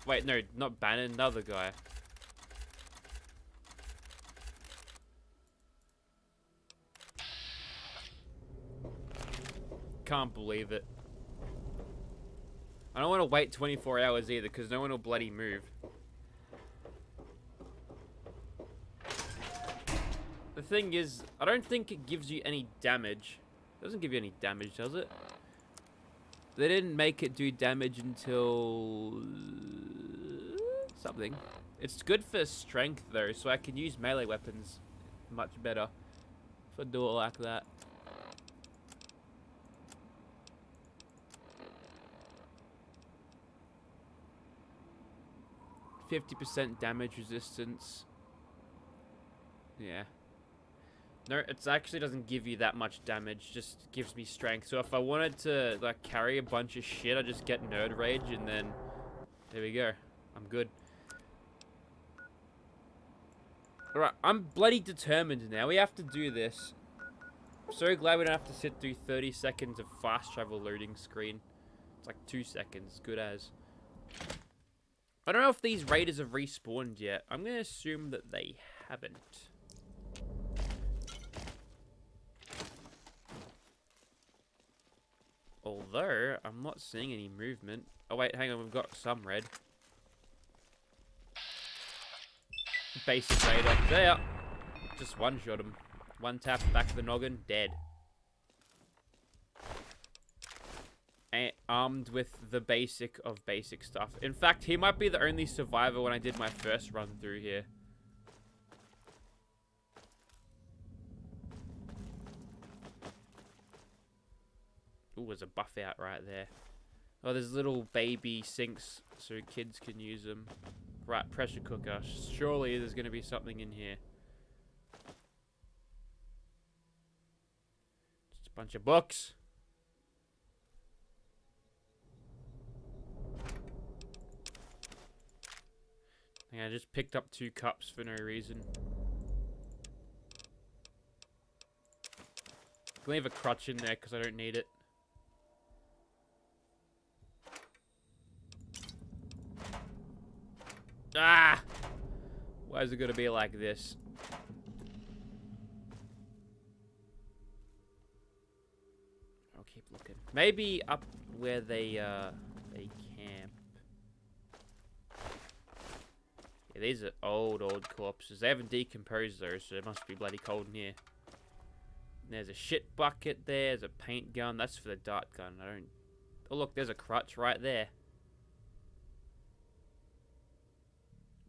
Wait, no, not Bannon, another guy. Can't believe it. I don't want to wait 24 hours either, because no one will bloody move. The thing is, I don't think it gives you any damage. It doesn't give you any damage, does it? They didn't make it do damage until something. It's good for strength though, so I can use melee weapons much better if I do it like that. %50 damage resistance. Yeah. No, it actually doesn't give you that much damage, just gives me strength. So if I wanted to like carry a bunch of shit, I just get Nerd Rage and then there we go. I'm good. Alright, I'm bloody determined now. We have to do this. I'm so glad we don't have to sit through 30 seconds of fast travel loading screen. It's like 2 seconds, good as. I don't know if these raiders have respawned yet. I'm going to assume that they haven't. Although, I'm not seeing any movement. Oh wait, hang on, we've got some red. Basic raider. There. Just one-shot him. One tap, back of the noggin, dead. And armed with the basic of basic stuff. In fact, he might be the only survivor when I did my first run through here. Ooh, there's a buff out right there. Oh, there's little baby sinks so kids can use them. Right, pressure cooker. Surely there's going to be something in here. Just a bunch of books. I just picked up 2 cups for no reason. I'll leave a crutch in there because I don't need it. Ah! Why is it going to be like this? I'll keep looking. Maybe up where they camp. Yeah, these are old corpses. They haven't decomposed though, so it must be bloody cold in here. And there's a shit bucket there. There's a paint gun. That's for the dart gun. I don't... Oh, look, there's a crutch right there.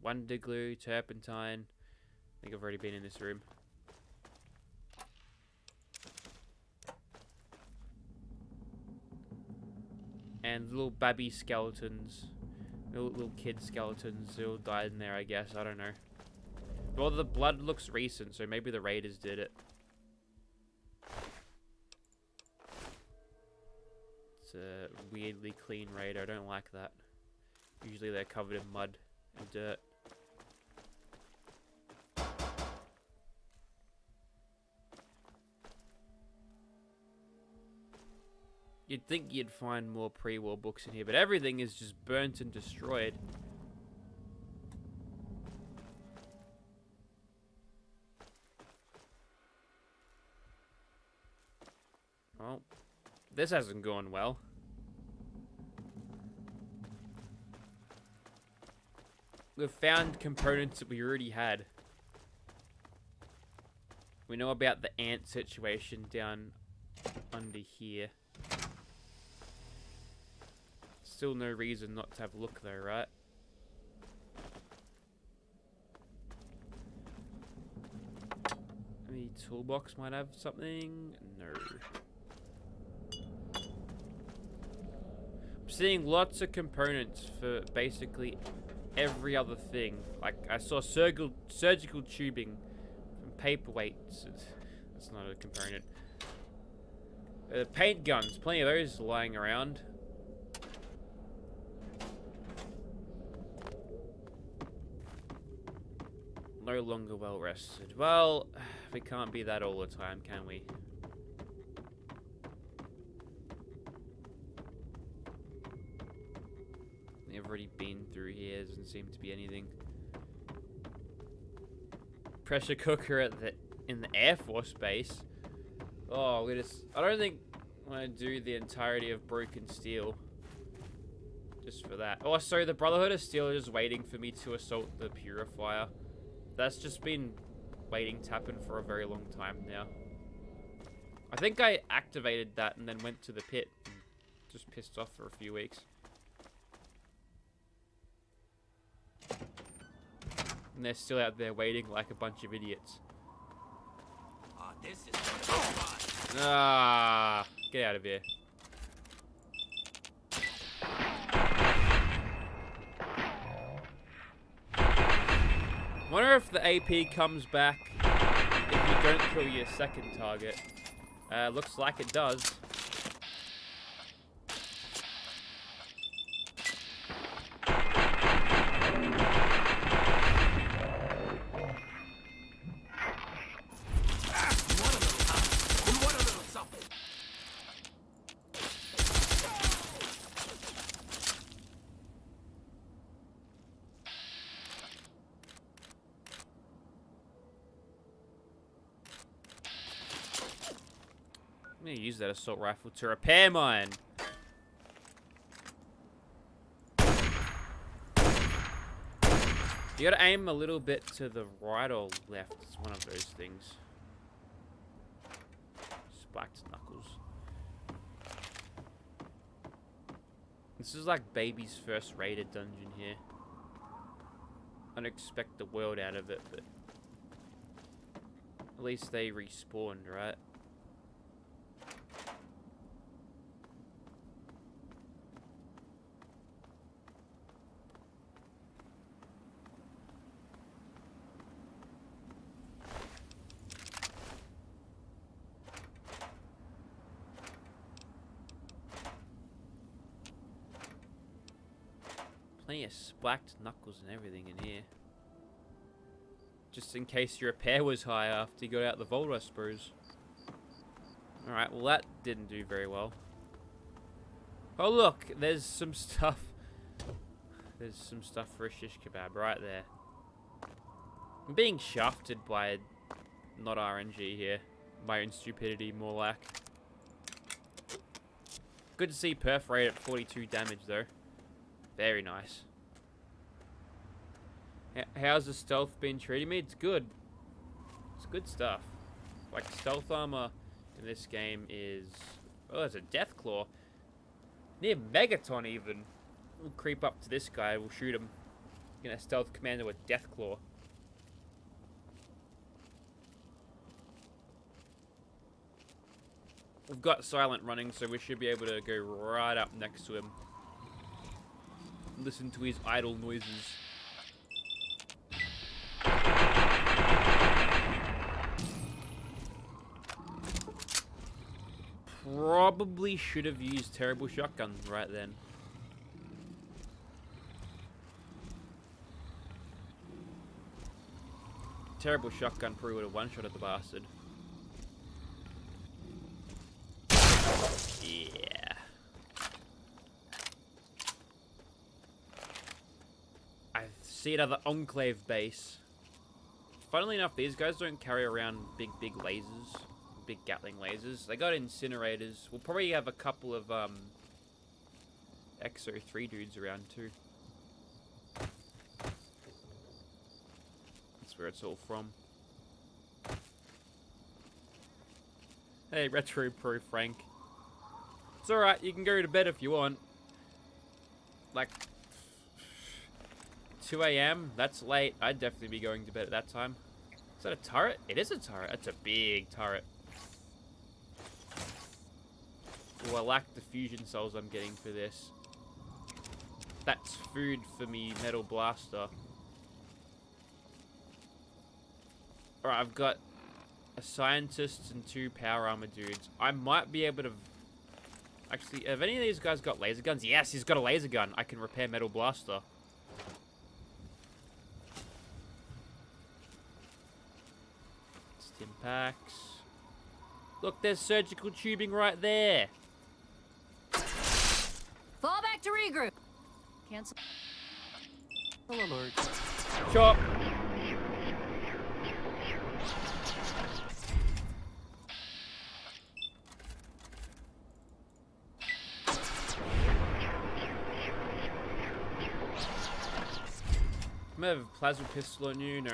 Wonder glue, turpentine. I think I've already been in this room. And little babby skeletons. Little kid skeletons. They all died in there, I guess. I don't know. Well, the blood looks recent, so maybe the raiders did it. It's a weirdly clean raid. I don't like that. Usually they're covered in mud and dirt. You'd think you'd find more pre-war books in here, but everything is just burnt and destroyed. Well, this hasn't gone well. We've found components that we already had. We know about the ant situation down under here. Still no reason not to have a look though, right? Maybe toolbox might have something? No. I'm seeing lots of components for basically every other thing. Like I saw surgical tubing from paperweights. That's not a component. Paint guns, plenty of those lying around. No longer well rested. Well, we can't be that all the time, can we? I've already been through here. Doesn't seem to be anything. Pressure cooker in the Air Force Base. Oh, I don't think I'm gonna do the entirety of Broken Steel. Just for that. Oh, sorry, the Brotherhood of Steel is just waiting for me to assault the Purifier. That's just been waiting to happen for a very long time now. I think I activated that and then went to the pit and just pissed off for a few weeks. And they're still out there waiting like a bunch of idiots. This is gonna be fun. Ah, get out of here. Wonder if the AP comes back if you don't kill your second target. Looks like it does. I'm gonna use that assault rifle to repair mine. You gotta aim a little bit to the right or left. It's one of those things. Spiked knuckles. This is like baby's first raided dungeon here. I don't expect the world out of it, but at least they respawned, right? Plenty of spiked knuckles and everything in here. Just in case your repair was high after you got out the vault, I suppose. Alright, well that didn't do very well. Oh look, there's some stuff. There's some stuff for a shish kebab right there. I'm being shafted by not RNG here. My own stupidity, more like. Good to see perforate at 42 damage though. Very nice. How's the stealth been treating me? It's good. It's good stuff. Like, stealth armor in this game is... Oh, there's a death claw. Near Megaton, even. We'll creep up to this guy. We'll shoot him. Gonna stealth commando with death claw. We've got silent running, so we should be able to go right up next to him. Listen to his idle noises. Probably should have used terrible shotguns right then. Terrible shotgun probably would have one-shotted the bastard. Yeah. I see another Enclave base. Funnily enough, these guys don't carry around big lasers. Big Gatling lasers. They got incinerators. We'll probably have a couple of XO3 dudes around too. That's where it's all from. Hey, retro pro Frank. It's alright, you can go to bed if you want. Like 2 a.m. That's late. I'd definitely be going to bed at that time. Is that a turret? It is a turret. That's a big turret. Oh, I like the fusion cells I'm getting for this. That's food for me, metal blaster. Alright, I've got a scientist and 2 power armor dudes. I might be able to... Actually, have any of these guys got laser guns? Yes, he's got a laser gun. I can repair metal blaster. Stim packs. Look, there's surgical tubing right there. Fall back to regroup. Cancel. Alert. Chop. I have a plasma pistol on you. No.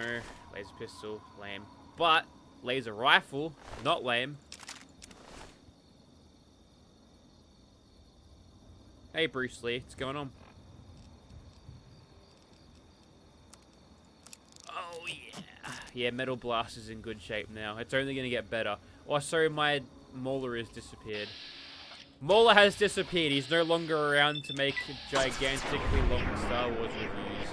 Laser pistol. Lame. But, laser rifle. Not lame. Hey, Bruce Lee. What's going on? Oh, yeah. Yeah, Metal Blast is in good shape now. It's only going to get better. Also, my Mauler has disappeared. Mauler has disappeared. He's no longer around to make gigantically long Star Wars reviews.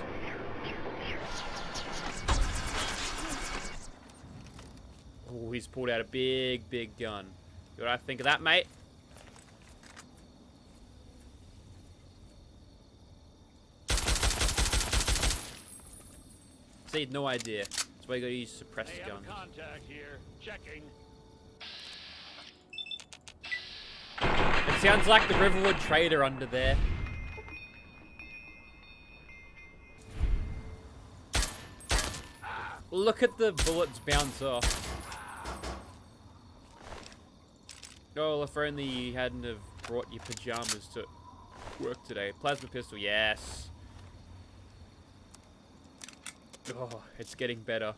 Oh, he's pulled out a big, big gun. What do I think of that, mate? See, no idea. That's why you gotta use suppressed guns. Contact here. Checking. It sounds like the Riverwood Trader under there. Look at the bullets bounce off. Oh, if only you hadn't have brought your pajamas to work today. Plasma pistol, yes. Oh, it's getting better.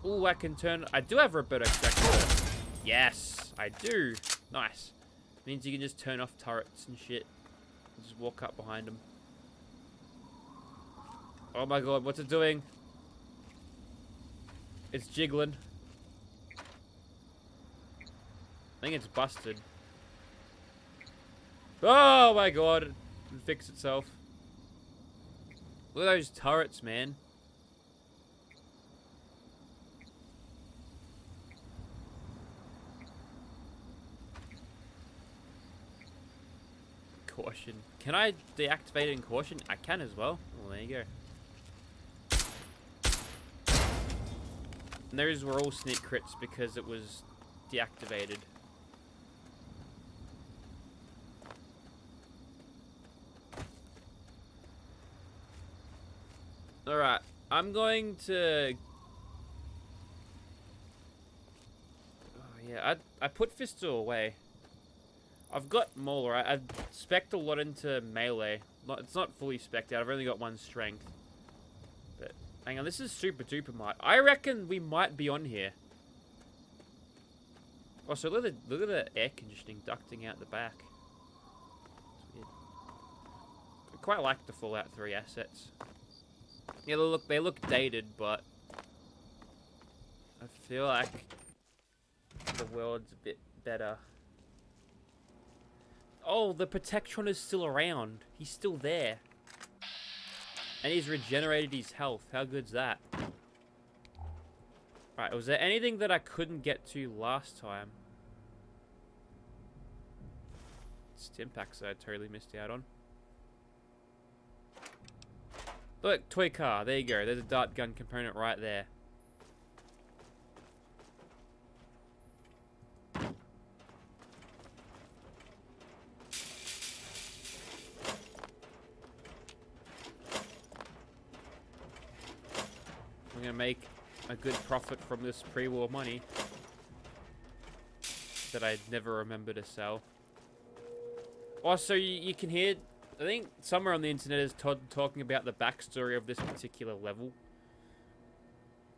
Ooh, I can turn... I do have a better extractor. Yes, I do. Nice. Means you can just turn off turrets and shit. Just walk up behind them. Oh my god, what's it doing? It's jiggling. I think it's busted. Oh my god, it fixed itself. Look at those turrets, man. Caution. Can I deactivate it in caution? I can as well. Well, there you go. And those were all sneak crits because it was deactivated. Alright, I'm going to... Oh, yeah, I put Fistal away. I've got Mauler. I've spec'd a lot into melee. It's not fully spec'd out. I've only got 1 strength. But, hang on, this is super duper might. I reckon we might be on here. Also, look at the air conditioning ducting out the back. It's weird. I quite like the Fallout 3 assets. Yeah, they look dated, but I feel like the world's a bit better. Oh, the Protectron is still around. He's still there. And he's regenerated his health. How good's that? Right, was there anything that I couldn't get to last time? Stim packs that I totally missed out on. Look, toy car. There you go. There's a dart gun component right there. I'm gonna make a good profit from this pre-war money that I'd never remember to sell. Also, you can hear, I think somewhere on the internet is Todd talking about the backstory of this particular level.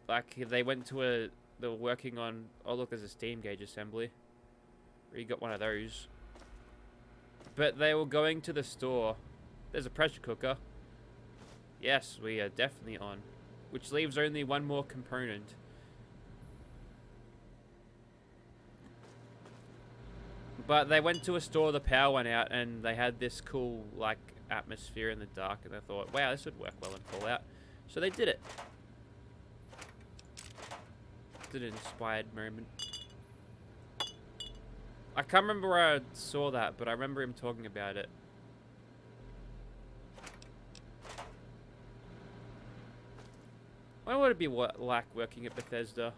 Like they went to they were working on. Oh look, there's a steam gauge assembly. We got one of those. But they were going to the store. There's a pressure cooker. Yes, we are definitely on. Which leaves only one more component. But they went to a store, the power went out, and they had this cool, like, atmosphere in the dark, and they thought, wow, this would work well in Fallout. So they did it. It's an inspired moment. I can't remember where I saw that, but I remember him talking about it. I wonder what it'd be like working at Bethesda.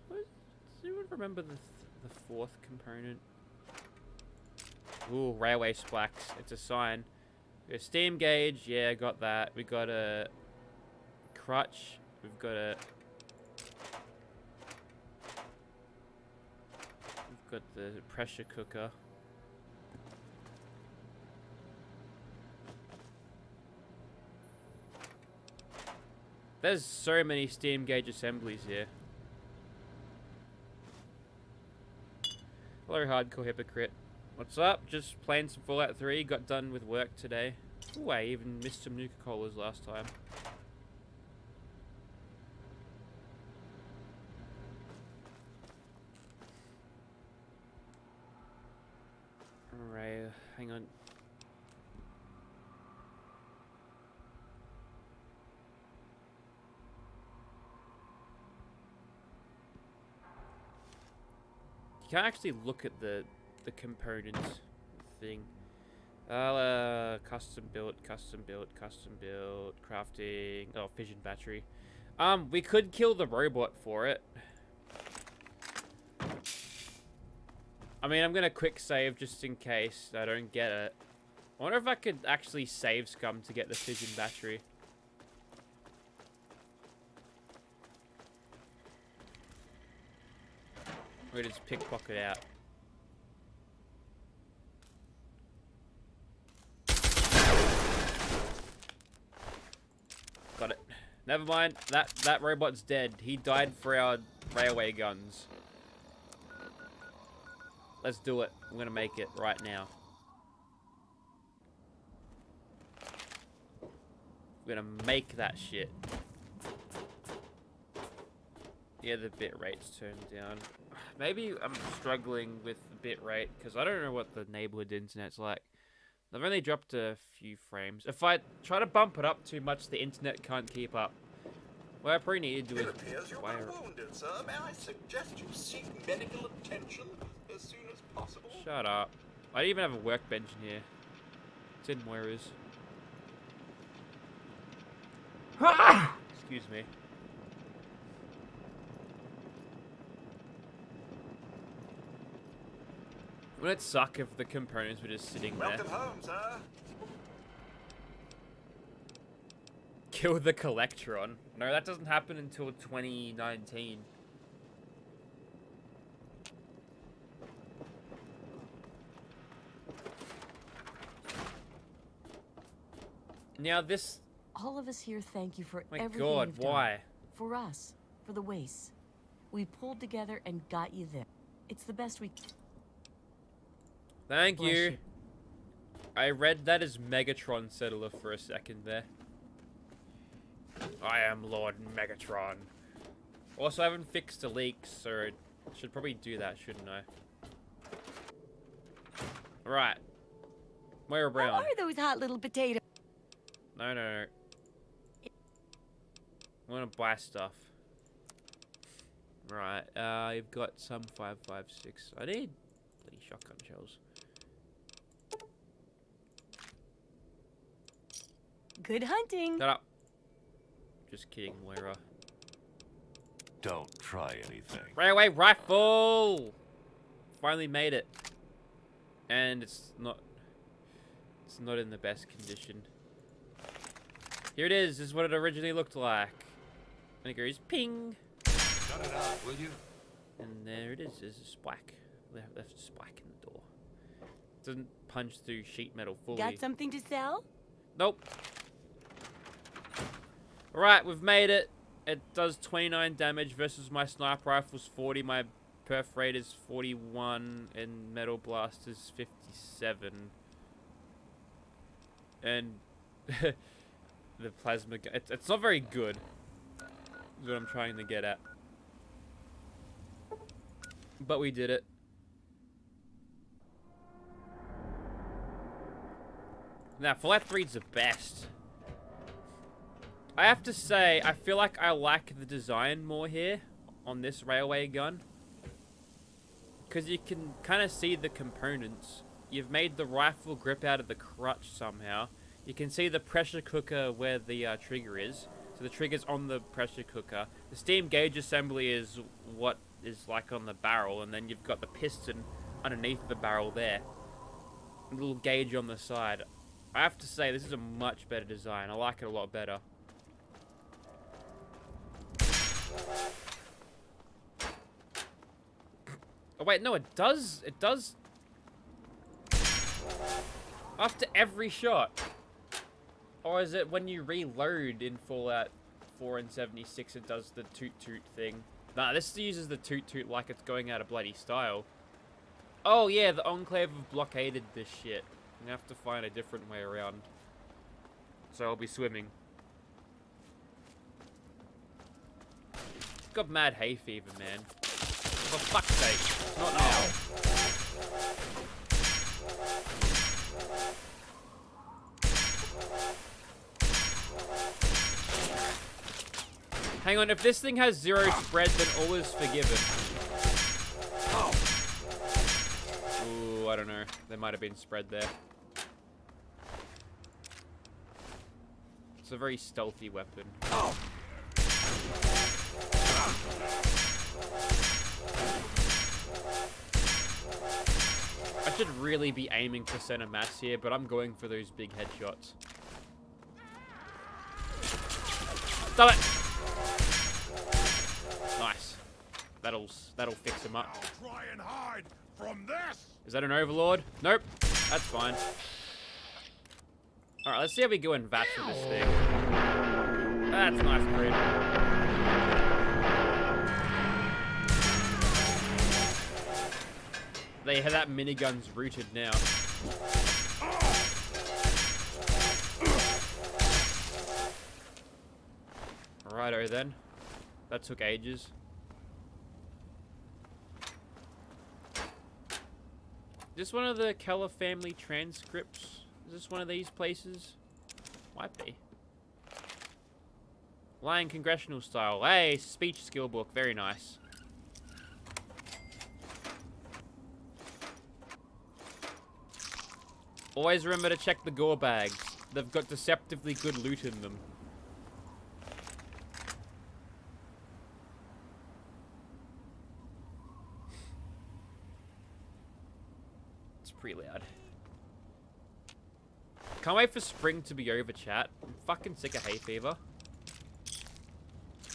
Does anyone remember the fourth component? Ooh, railway splacks. It's a sign. We got a steam gauge. Yeah, got that. We got a crutch. We've got the pressure cooker. There's so many steam gauge assemblies here. Hello, hardcore hypocrite. What's up? Just playing some Fallout 3. Got done with work today. Ooh, I even missed some Nuka-Colas last time. Alright, hang on. You can't actually look at the components thing. Custom built, crafting. Oh, fission battery. We could kill the robot for it. I mean, I'm gonna quick save just in case I don't get it. I wonder if I could actually save scum to get the fission battery. Or just pickpocket out. Got it. Never mind. That robot's dead. He died for our railway guns. Let's do it. I'm gonna make it right now. We're gonna make that shit. Yeah, the bit rate's turned down. Maybe I'm struggling with the bit rate because I don't know what the neighborhood internet's like. I've only dropped a few frames. If I try to bump it up too much, the internet can't keep up. What I probably need to do is wire it. Wounded, sir. May I suggest you seek medical attention as soon as possible? Shut up. I don't even have a workbench in here. It's in Moira's. Excuse me. Wouldn't it suck if the components were just sitting there? Welcome home, sir. Kill the Collectron. No, that doesn't happen until 2019. Now this... All of us here thank you for My everything God, you've done. why? For us. For the wastes. We pulled together and got you there. It's the best we... Thank Bless you. you. I read that as Megatron Settler for a second there. I am Lord Megatron. Also, I haven't fixed the leaks, so I should probably do that, shouldn't I? Right. Moira Brown. What are those hot little potatoes? No, no, no. I want to buy stuff. Right, you've got some 5.56. I need bloody shotgun shells. Good hunting. Shut up. Just kidding, Moira. Don't try anything. Railway rifle! Finally made it. And it's not in the best condition. Here it is. This is what it originally looked like. And it goes ping. Shut it out, will you? And there it is. There's a splack. Left a splack in the door. Doesn't punch through sheet metal fully. Got something to sell? Nope. Alright, we've made it. It does 29 damage versus my sniper rifle's 40. My perforate is 41 and metal blast is 57. And the plasma gun, it's not very good. Is what I'm trying to get at. But we did it. Now, Fallout 3 is the best. I have to say, I feel like I like the design more here on this railway gun. Because you can kind of see the components. You've made the rifle grip out of the crutch somehow. You can see the pressure cooker where the trigger is. So the trigger's on the pressure cooker. The steam gauge assembly is what is like on the barrel. And then you've got the piston underneath the barrel there. A little gauge on the side. I have to say, this is a much better design. I like it a lot better. Oh wait, no, it does. It does. After every shot. Or is it when you reload in Fallout 4 and 76, it does the toot-toot thing? Nah, this uses the toot-toot like it's going out of bloody style. Oh yeah, the Enclave have blockaded this shit. I'm gonna have to find a different way around. So I'll be swimming. Got mad hay fever, man. For fuck's sake. Not now. Hang on, if this thing has 0 spread, then all is forgiven. Ooh, I don't know. There might have been spread there. It's a very stealthy weapon. I should really be aiming for center mass here, but I'm going for those big headshots. Stop it! Nice. That'll fix him up. I'll try and hide from this. Is that an overlord? Nope. That's fine. Alright, let's see how we go in VATS with this thing. That's nice, Creed. They have that minigun's rooted now. Righto then. That took ages. Is this one of the Keller family transcripts? Is this one of these places? Might be. Lying congressional style. Hey, speech skill book. Very nice. Always remember to check the gore bags. They've got deceptively good loot in them. It's pretty loud. Can't wait for spring to be over, chat. I'm fucking sick of hay fever.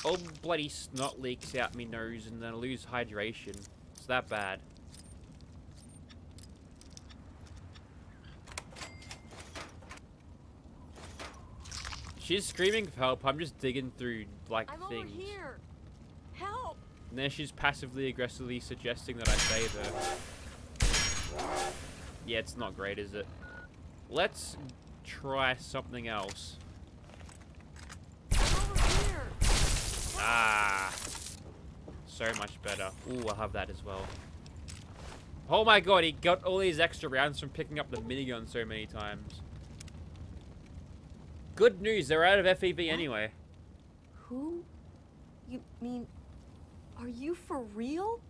All bloody snot leaks out me nose and then I lose hydration. It's that bad. She's screaming for help. I'm just digging through, like, things. Over here. Help! And then she's passively aggressively suggesting that I save her. Yeah, it's not great, is it? Let's try something else. Over here. Ah. So much better. Ooh, I'll have that as well. Oh my god, he got all these extra rounds from picking up the minigun so many times. Good news, they're out of FEV anyway. Who? You mean... Are you for real?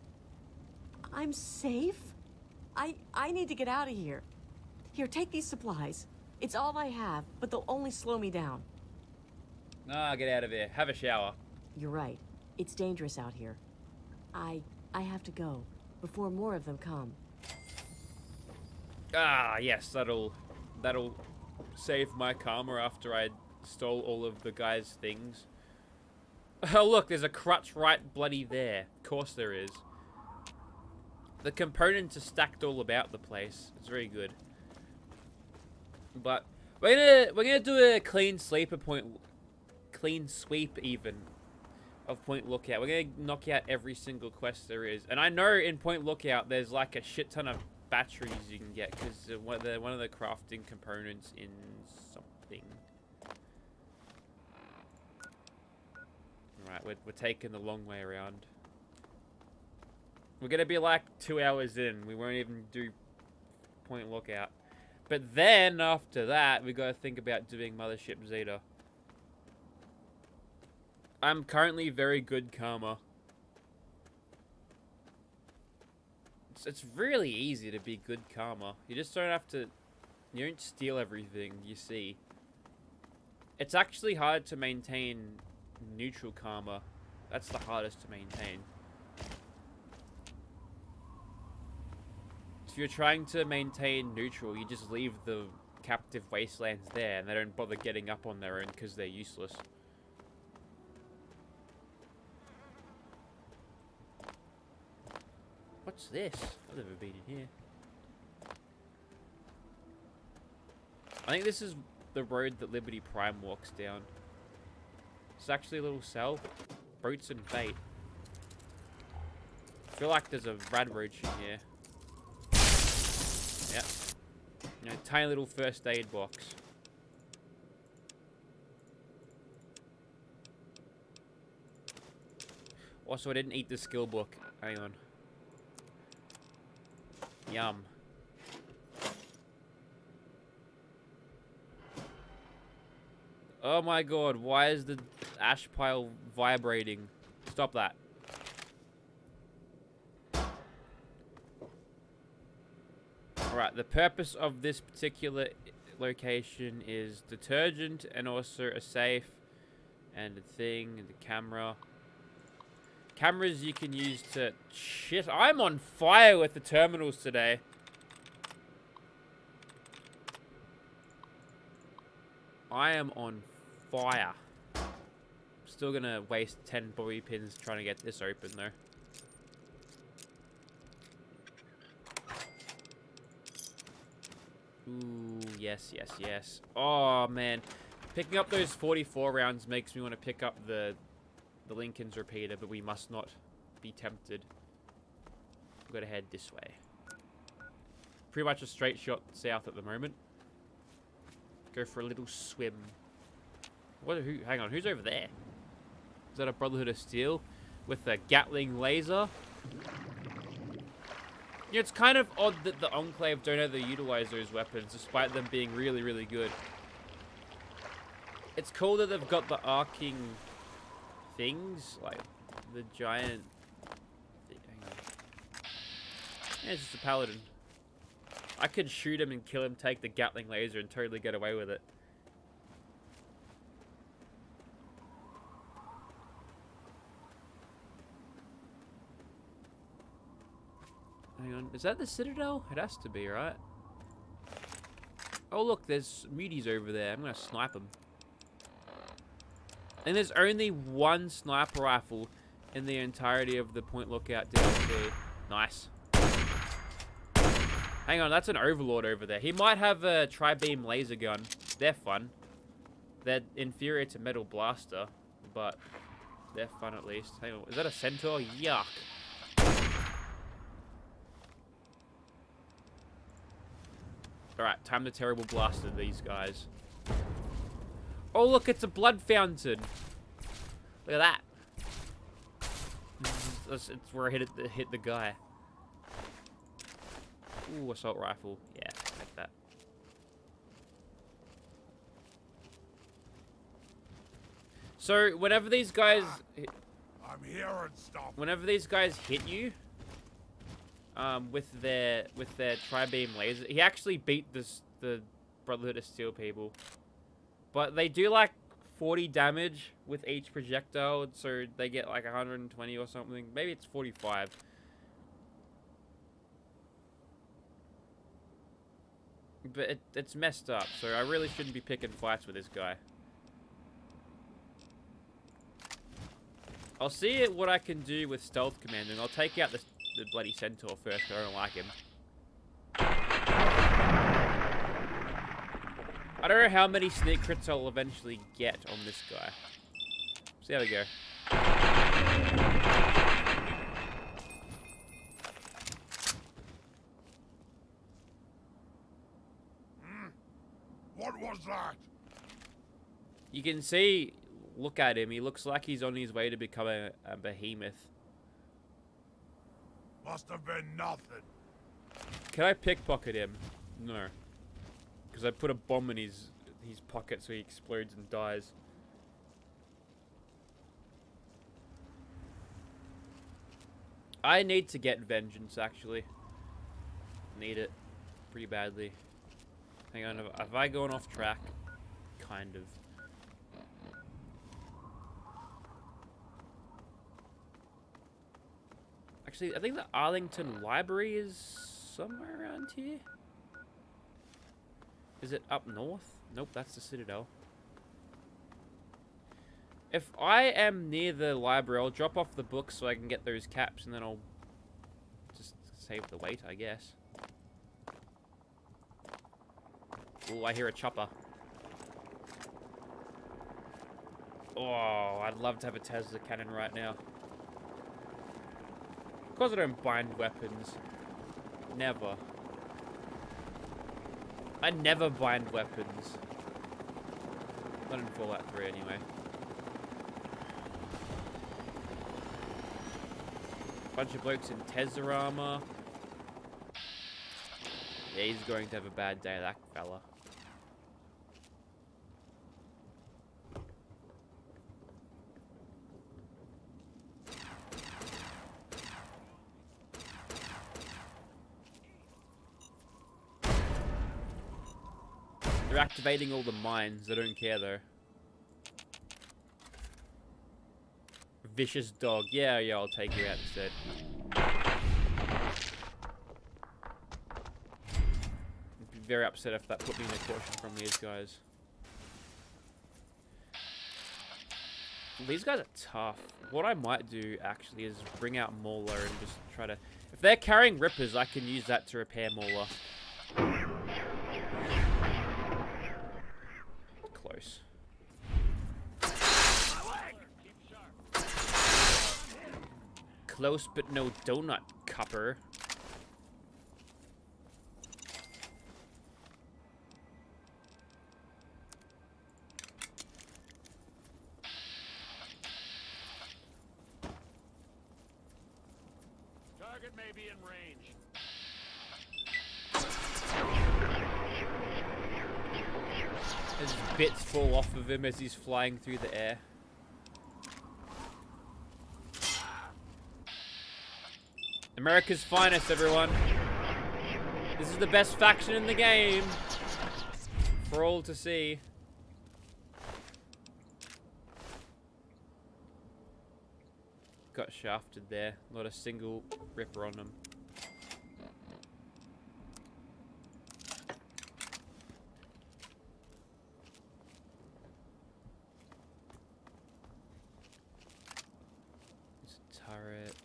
I'm safe? I need to get out of here. Here, take these supplies. It's all I have, but they'll only slow me down. Ah, get out of here. Have a shower. You're right. It's dangerous out here. I have to go before more of them come. Ah, yes, that'll save my karma after I stole all of the guy's things. Oh, look, there's a crutch right bloody there. Of course there is. The components are stacked all about the place. It's very good. But we're gonna do a clean sweep even of Point Lookout. We're gonna knock out every single quest there is. And I know in Point Lookout there's like a shit ton of batteries you can get because they're one of the crafting components in something. Alright, we're taking the long way around. We're gonna be like 2 hours in. We won't even do Point Lookout. But then after that, we gotta think about doing Mothership Zeta. I'm currently very good karma. It's really easy to be good karma. You just don't have to... You don't steal everything you see. It's actually hard to maintain neutral karma. That's the hardest to maintain. If you're trying to maintain neutral, you just leave the captive wastelands there and they don't bother getting up on their own because they're useless. What's this? I've never been in here. I think this is the road that Liberty Prime walks down. It's actually a little cell. Boats and bait. I feel like there's a rad roach in here. Yep. You know, tiny little first aid box. Also, I didn't eat the skill book. Hang on. Yum. Oh my god, why is the ash pile vibrating? Stop that. Alright, the purpose of this particular location is detergent and also a safe and a thing and a camera. Cameras you can use to... Shit, I'm on fire with the terminals today. I am on fire. Still gonna waste 10 bobby pins trying to get this open though. Ooh, yes, yes, yes. Oh, man. Picking up those 44 rounds makes me want to pick up the Lincoln's repeater, but we must not be tempted. We've got to head this way. Pretty much a straight shot south at the moment. Go for a little swim. Hang on, who's over there? Is that a Brotherhood of Steel with a Gatling laser? Yeah, it's kind of odd that the Enclave don't ever utilize those weapons, despite them being really, really good. It's cool that they've got the arcing things, like the giant... Hang on. Yeah, it's just a paladin. I could shoot him and kill him, take the Gatling laser, and totally get away with it. Hang on, is that the Citadel? It has to be, right? Oh look, there's muties over there. I'm gonna snipe them. And there's only one sniper rifle in the entirety of the Point Lookout DLC. Nice. Hang on, that's an Overlord over there. He might have a tri-beam laser gun. They're fun. They're inferior to Metal Blaster, but they're fun at least. Hang on, is that a Centaur? Yuck. Alright, time to terrible blaster these guys. Oh look, it's a blood fountain. Look at that. It's where I hit the guy. Ooh, assault rifle. Yeah, like that. So whenever these guys, I'm here and stop. whenever these guys hit you, with their tri-beam laser, he actually beat the Brotherhood of Steel people. But they do like 40 damage with each projectile, so they get like 120 or something. Maybe it's 45. But it's messed up, so I really shouldn't be picking fights with this guy. I'll see what I can do with stealth commanding. I'll take out the the bloody centaur first, but I don't like him. I don't know how many sneak crits I'll eventually get on this guy. So there we go. What was that? You can see, look at him, he looks like he's on his way to become a behemoth. Must have been nothing. Can I pickpocket him? No. Because I put a bomb in his pocket so he explodes and dies. I need to get vengeance, actually. Need it. Pretty badly. Hang on, have I gone off track? Kind of. Actually, I think the Arlington Library is somewhere around here. Is it up north? Nope, that's the Citadel. If I am near the library, I'll drop off the books so I can get those caps, and then I'll just save the wait, I guess. Oh, I hear a chopper. Oh, I'd love to have a Tesla cannon right now. Of course I don't bind weapons. Never. I never bind weapons. Not in Fallout 3 anyway. Bunch of blokes in Tesla armor. Yeah, he's going to have a bad day, that fella. They're activating all the mines. I don't care though. Vicious dog. Yeah, I'll take you out instead. I'd be very upset if that put me in a caution from these guys. These guys are tough. What I might do actually is bring out Mauler and just try to... If they're carrying Rippers, I can use that to repair Mauler. Close. Close but no donut, copper. Target may be in range. His bits fall off of him as he's flying through the air. America's finest, everyone. This is the best faction in the game. For all to see. Got shafted there. Not a single ripper on him. It's a turret.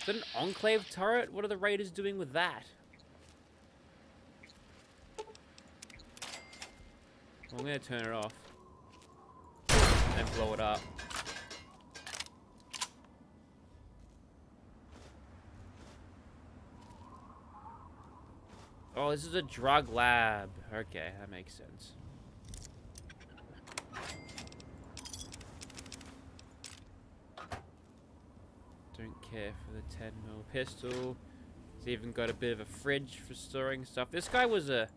Is that an Enclave turret? What are the raiders doing with that? Well, I'm gonna turn it off. And blow it up. Oh, this is a drug lab. Okay, that makes sense. Don't care for the 10mm pistol. He's even got a bit of a fridge for storing stuff. This guy was a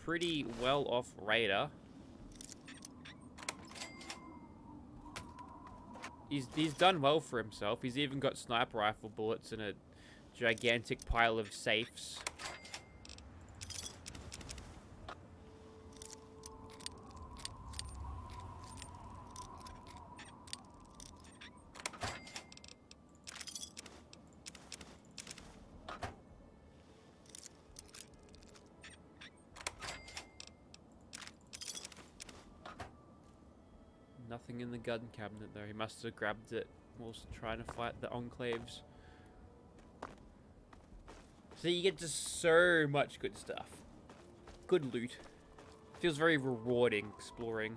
pretty well-off raider. He's done well for himself. He's even got sniper rifle bullets and a gigantic pile of safes. Nothing in the gun cabinet though. He must have grabbed it whilst trying to fight the Enclaves. So you get just so much good stuff. Good loot. Feels very rewarding exploring.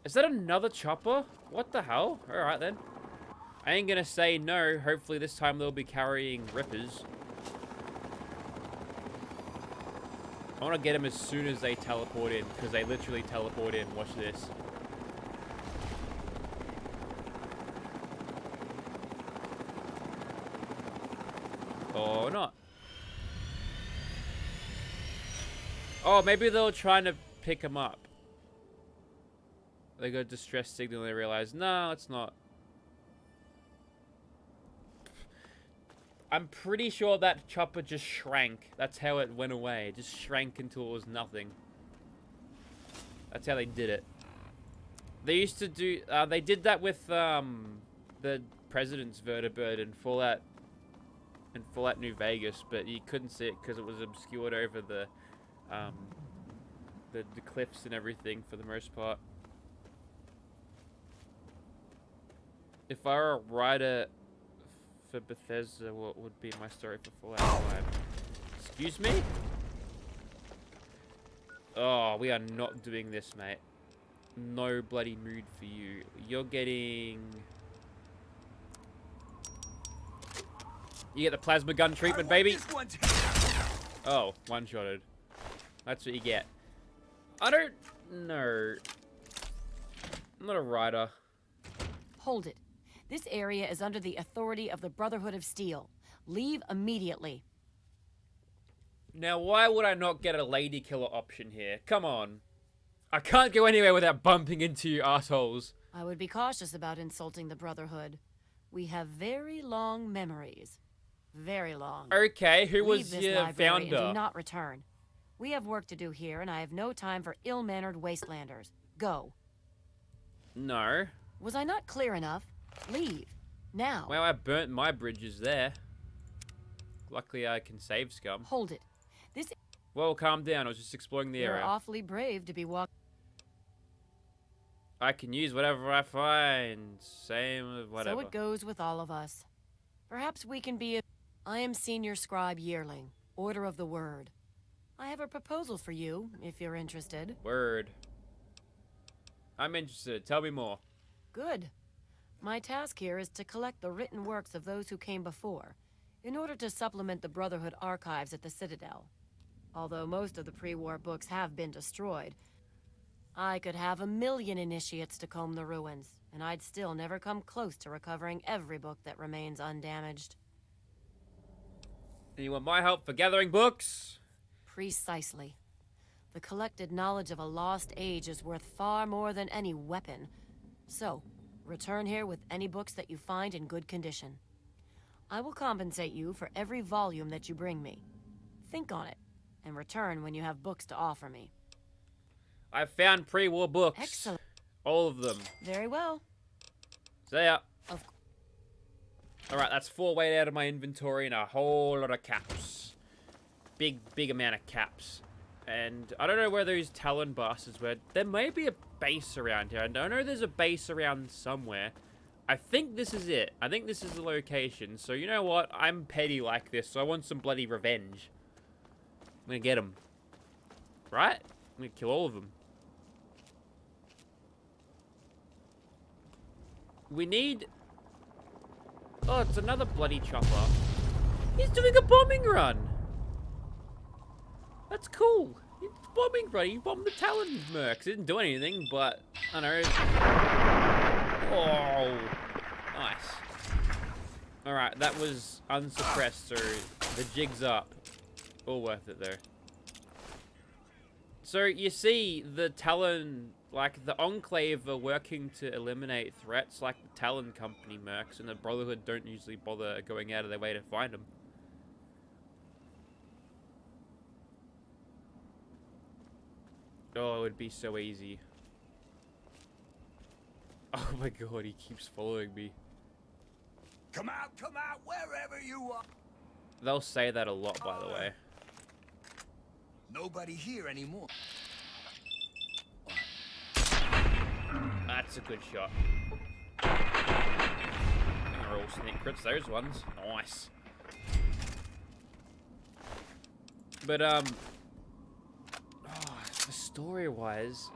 Is that another chopper? What the hell? Alright then. I ain't gonna say no. Hopefully this time they'll be carrying rippers. I want to get them as soon as they teleport in, because they literally teleport in. Watch this. Or not. Oh, maybe they were trying to pick him up. They got a distress signal and they realize, no, it's not. I'm pretty sure that chopper just shrank. That's how it went away. It just shrank until it was nothing. That's how they did it. They used to do... they did that with the President's vertibird in Fallout New Vegas, but you couldn't see it because it was obscured over the cliffs and everything for the most part. If I were a writer for Bethesda, what would be my story for Fallout 5? Excuse me? Oh, we are not doing this, mate. No bloody mood for you. You're getting... You get the plasma gun treatment, baby. Oh, one-shotted. That's what you get. I don't know. I'm not a writer. Hold it. This area is under the authority of the Brotherhood of Steel. Leave immediately. Now, why would I not get a lady killer option here? Come on. I can't go anywhere without bumping into you assholes. I would be cautious about insulting the Brotherhood. We have very long memories. Very long. Okay, who Leave was this your library founder? And do not return. We have work to do here, and I have no time for ill-mannered wastelanders. Go. No. Was I not clear enough? Leave. Now. Well, I burnt my bridges there. Luckily, I can save scum. Hold it. This... Well, calm down. I was just exploring the You're area. awfully brave to be walking... I can use whatever I find. Same with whatever. So it goes with all of us. Perhaps we can be a... I am Senior Scribe Yearling, Order of the Word. I have a proposal for you, if you're interested. Word. I'm interested. Tell me more. Good. My task here is to collect the written works of those who came before, in order to supplement the Brotherhood archives at the Citadel. Although most of the pre-war books have been destroyed, I could have 1,000,000 initiates to comb the ruins, and I'd still never come close to recovering every book that remains undamaged. And you want my help for gathering books? Precisely. The collected knowledge of a lost age is worth far more than any weapon. So, return here with any books that you find in good condition. I will compensate you for every volume that you bring me. Think on it, and return when you have books to offer me. I found pre-war books. Excellent. All of them. Very well. See ya. Alright, that's 4 weight out of my inventory and a whole lot of caps. Big amount of caps. And I don't know where those Talon bastards were. There may be a base around here. I know there's a base around somewhere. I think this is it. I think this is the location. So you know what? I'm petty like this, so I want some bloody revenge. I'm gonna get them. Right? I'm gonna kill all of them. We need... Oh, it's another bloody chopper. He's doing a bombing run. That's cool. He's bombing run. He bombed the Talon mercs. He didn't do anything, but I don't know. Oh, nice. All right, that was unsuppressed, so the jig's up. All worth it though. So you see, the Talon, like the Enclave, are working to eliminate threats like the Talon Company mercs, and the Brotherhood don't usually bother going out of their way to find them. Oh, it would be so easy. Oh my god, he keeps following me. Come out, wherever you are. They'll say that a lot, by the way. Nobody here anymore. That's a good shot. are all sneak crits, those ones. Nice. But, for story-wise,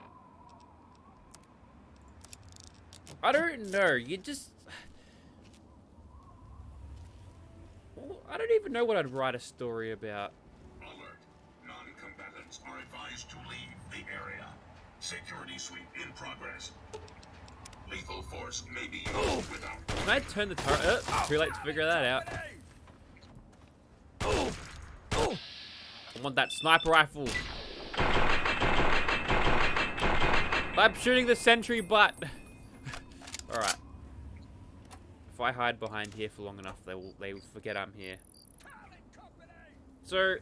I don't know. You just... I don't even know what I'd write a story about. Alert. Non-combatants are advised to leave the area. Security sweep in progress. Lethal force may be used without... Can I turn the turret? Too late to figure that out. I want that sniper rifle. I'm shooting the sentry butt. Alright. If I hide behind here for long enough, they will forget I'm here. So...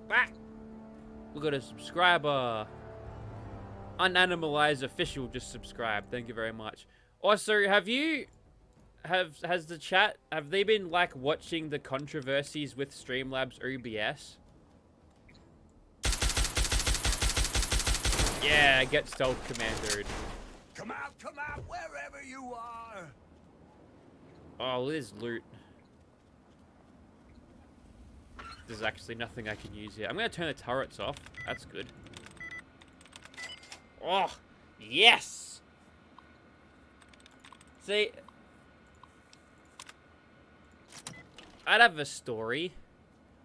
back. We got a subscriber. Unanimalized official just subscribed. Thank you very much. Also, has the chat, have they been like watching the controversies with Streamlabs OBS? Yeah, get stealth commandered. Come out, wherever you are. Oh, there's loot. There's actually nothing I can use here. I'm gonna turn the turrets off. That's good. Oh, yes! See, I'd have a story.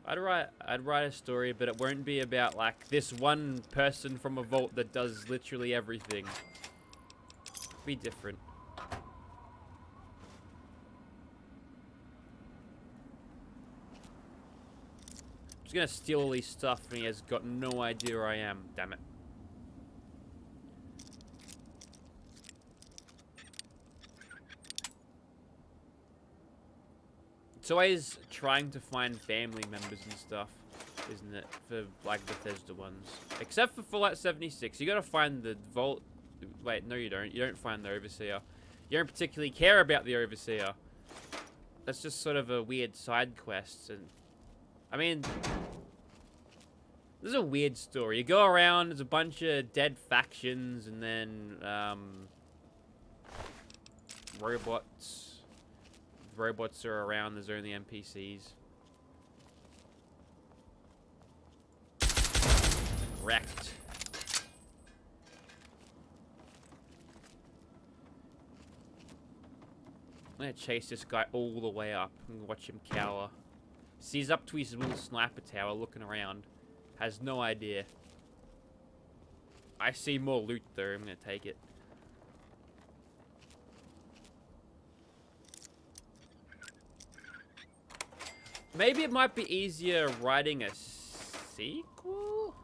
I'd write a story, but it won't be about like this one person from a vault that does literally everything. Be different. I'm just gonna steal all these stuff and he has got no idea where I am. Damn it. It's always trying to find family members and stuff, isn't it? For, like, Bethesda ones. Except for Fallout 76. You gotta find the vault... Wait, no you don't. You don't find the Overseer. You don't particularly care about the Overseer. That's just sort of a weird side quest. And I mean... this is a weird story. You go around, there's a bunch of dead factions, and then, robots... robots are around, there's only NPCs. Wrecked. I'm gonna chase this guy all the way up and watch him cower. See, he's up to his little sniper tower looking around. Has no idea. I see more loot though, I'm gonna take it. Maybe it might be easier writing a sequel?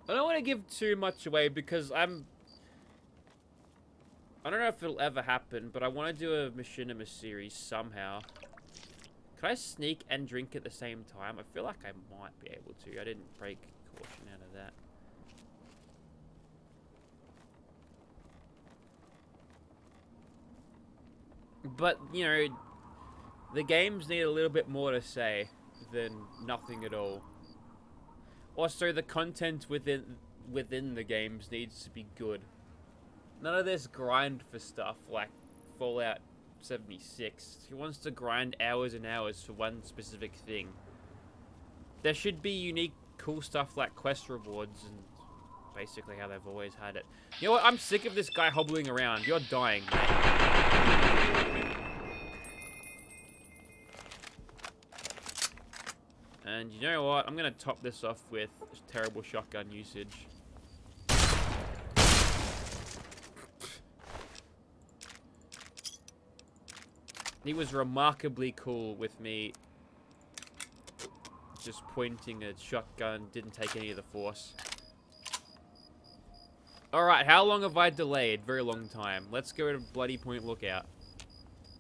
I don't want to give too much away because I don't know if it'll ever happen, but I want to do a machinima series somehow. Can I sneak and drink at the same time? I feel like I might be able to. I didn't break caution out of that. But, you know... the games need a little bit more to say than nothing at all. Also, the content within the games needs to be good. None of this grind for stuff like Fallout 76. Who wants to grind hours and hours for one specific thing? There should be unique, cool stuff like quest rewards and basically how they've always had it. You know what? I'm sick of this guy hobbling around. You're dying, mate. And you know what? I'm going to top this off with terrible shotgun usage. He was remarkably cool with me just pointing a shotgun, didn't take any of the force. Alright, how long have I delayed? Very long time. Let's go to bloody Point Lookout.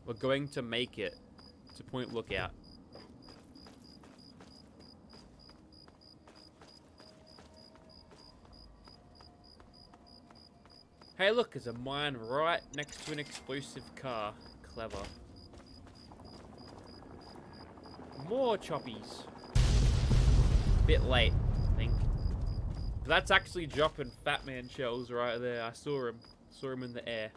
We're going to make it to Point Lookout. Hey look, there's a mine right next to an explosive car. Clever. More choppies. Bit late, I think. That's actually dropping Fat Man shells right there. I saw him. Saw him in the air.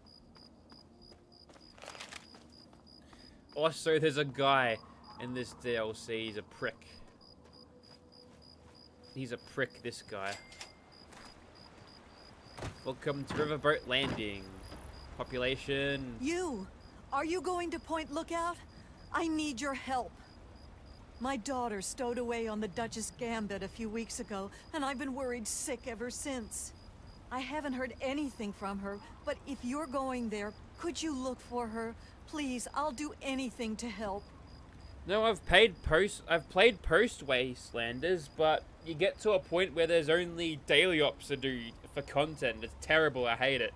Also, there's a guy in this DLC. He's a prick. He's a prick, this guy. Welcome to Riverboat Landing. Population. You! Are you going to Point Lookout? I need your help. My daughter stowed away on the Duchess Gambit a few weeks ago, and I've been worried sick ever since. I haven't heard anything from her, but if you're going there, could you look for her? Please, I'll do anything to help. No, I've played post Wastelanders, but you get to a point where there's only daily ops to do for content. It's terrible. I hate it.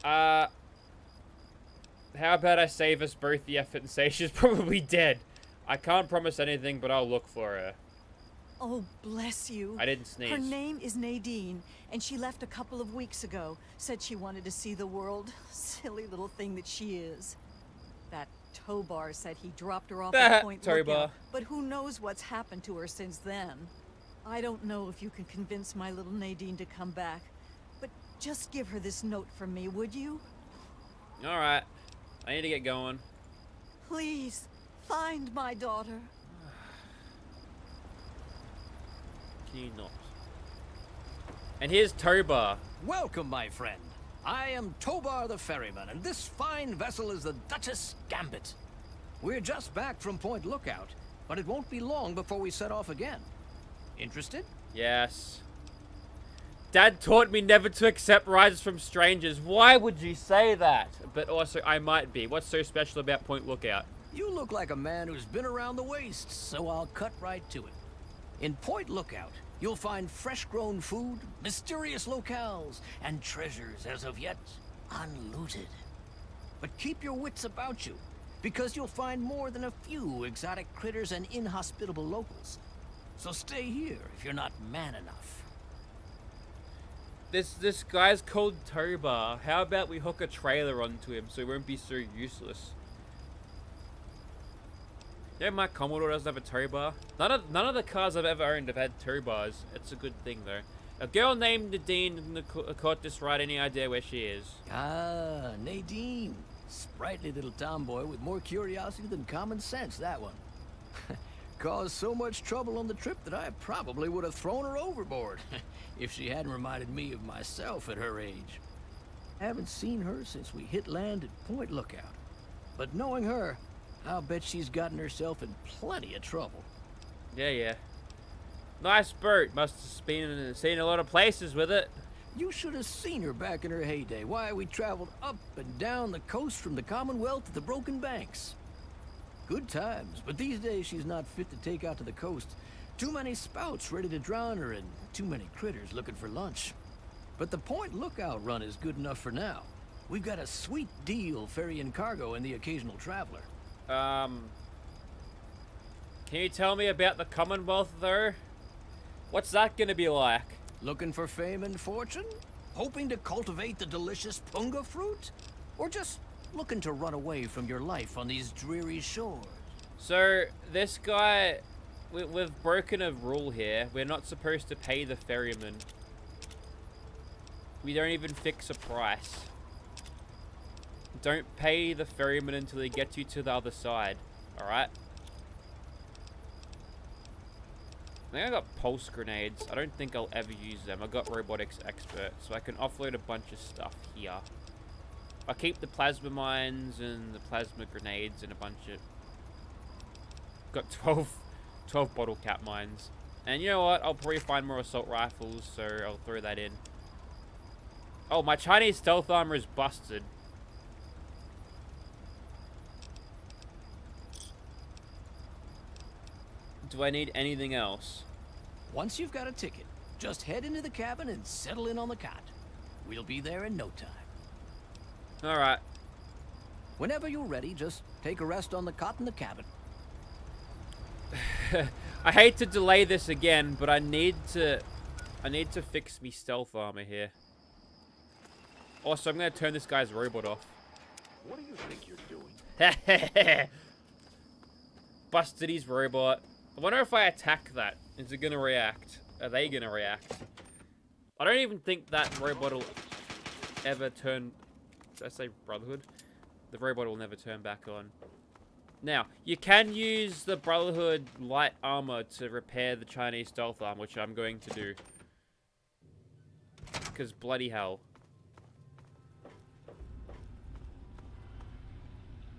How about I save us both the effort and say she's probably dead? I can't promise anything, but I'll look for her. Oh, bless you. I didn't sneeze. Her name is Nadine, and she left a couple of weeks ago. Said she wanted to see the world. Silly little thing that she is. That Tobar said he dropped her off at Point Lookout, but who knows what's happened to her since then. I don't know if you can convince my little Nadine to come back, but just give her this note from me, would you? Alright. I need to get going. Please, find my daughter. Can you not? And here's Tobar. Welcome, my friend. I am Tobar the ferryman, and this fine vessel is the Duchess Gambit. We're just back from Point Lookout, but it won't be long before we set off again. Interested? Yes. Dad taught me never to accept rides from strangers. Why would you say that? But also, I might be. What's so special about Point Lookout? You look like a man who's been around the wastes, so I'll cut right to it. In Point Lookout, you'll find fresh-grown food, mysterious locales, and treasures as of yet unlooted. But keep your wits about you, because you'll find more than a few exotic critters and inhospitable locals. So stay here if you're not man enough. This guy's called Tobar. How about we hook a trailer onto him so he won't be so useless? Yeah, my Commodore doesn't have a tow bar. None of the cars I've ever owned have had tow bars. It's a good thing, though. A girl named Nadine caught this ride. Any idea where she is? Ah, Nadine. Sprightly little tomboy with more curiosity than common sense, that one. Caused so much trouble on the trip that I probably would have thrown her overboard if she hadn't reminded me of myself at her age. Haven't seen her since we hit land at Point Lookout. But knowing her, I'll bet she's gotten herself in plenty of trouble. Yeah. Nice boat. Must have seen a lot of places with it. You should have seen her back in her heyday. Why, we traveled up and down the coast from the Commonwealth to the Broken Banks. Good times, but these days she's not fit to take out to the coast. Too many spouts ready to drown her and too many critters looking for lunch. But the Point Lookout run is good enough for now. We've got a sweet deal ferrying cargo and the occasional traveler. Can you tell me about the Commonwealth, though? What's that gonna be like? Looking for fame and fortune? Hoping to cultivate the delicious punga fruit? Or just looking to run away from your life on these dreary shores? So, this guy... We've broken a rule here. We're not supposed to pay the ferryman. We don't even fix a price. Don't pay the ferryman until he gets you to the other side. Alright? I think I got pulse grenades. I don't think I'll ever use them. I got robotics expert, so I can offload a bunch of stuff here. I'll keep the plasma mines and the plasma grenades and a bunch of... Got 12 bottle cap mines. And you know what? I'll probably find more assault rifles, so I'll throw that in. Oh, my Chinese stealth armor is busted. Do I need anything else? Once you've got a ticket, just head into the cabin and settle in on the cot. We'll be there in no time. Alright. Whenever you're ready, just take a rest on the cot in the cabin. I hate to delay this again, but I need to fix me stealth armor here. Also, I'm gonna turn this guy's robot off. What do you think you're doing? Busted his robot. I wonder if I attack that, is it gonna react? are they gonna react? I don't even think that robot will ever turn... Did I say Brotherhood? The robot will never turn back on. Now, you can use the Brotherhood light armor to repair the Chinese stealth arm, which I'm going to do. Because bloody hell.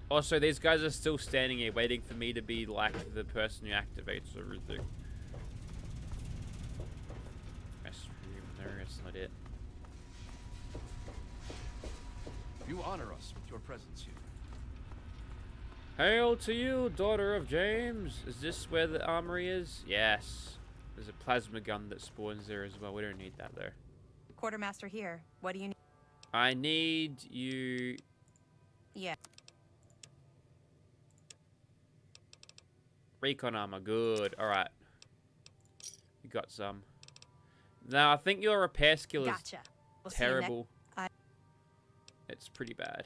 Also, these guys are still standing here waiting for me to be like the person who activates everything. No, that's not it. You honor us with your presence here. Hail to you, daughter of James. Is this where the armory is? Yes. There's a plasma gun that spawns there as well. We don't need that though. Quartermaster here. What do you need? I need you... Yeah. Recon armor. Good. Alright. You got some. Now, I think your repair skill is terrible. It's pretty bad.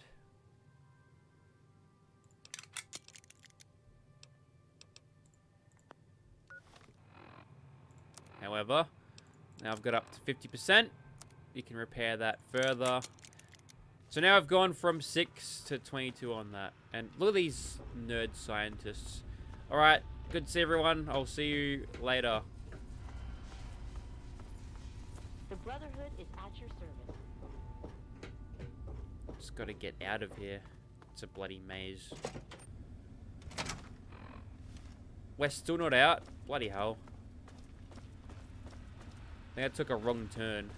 However, now I've got up to 50%. You can repair that further. So now I've gone from 6 to 22 on that. And look at these nerd scientists. Alright, good to see everyone. I'll see you later. The Brotherhood is at your service. Just gotta get out of here. It's a bloody maze. We're still not out? Bloody hell. I think I took a wrong turn.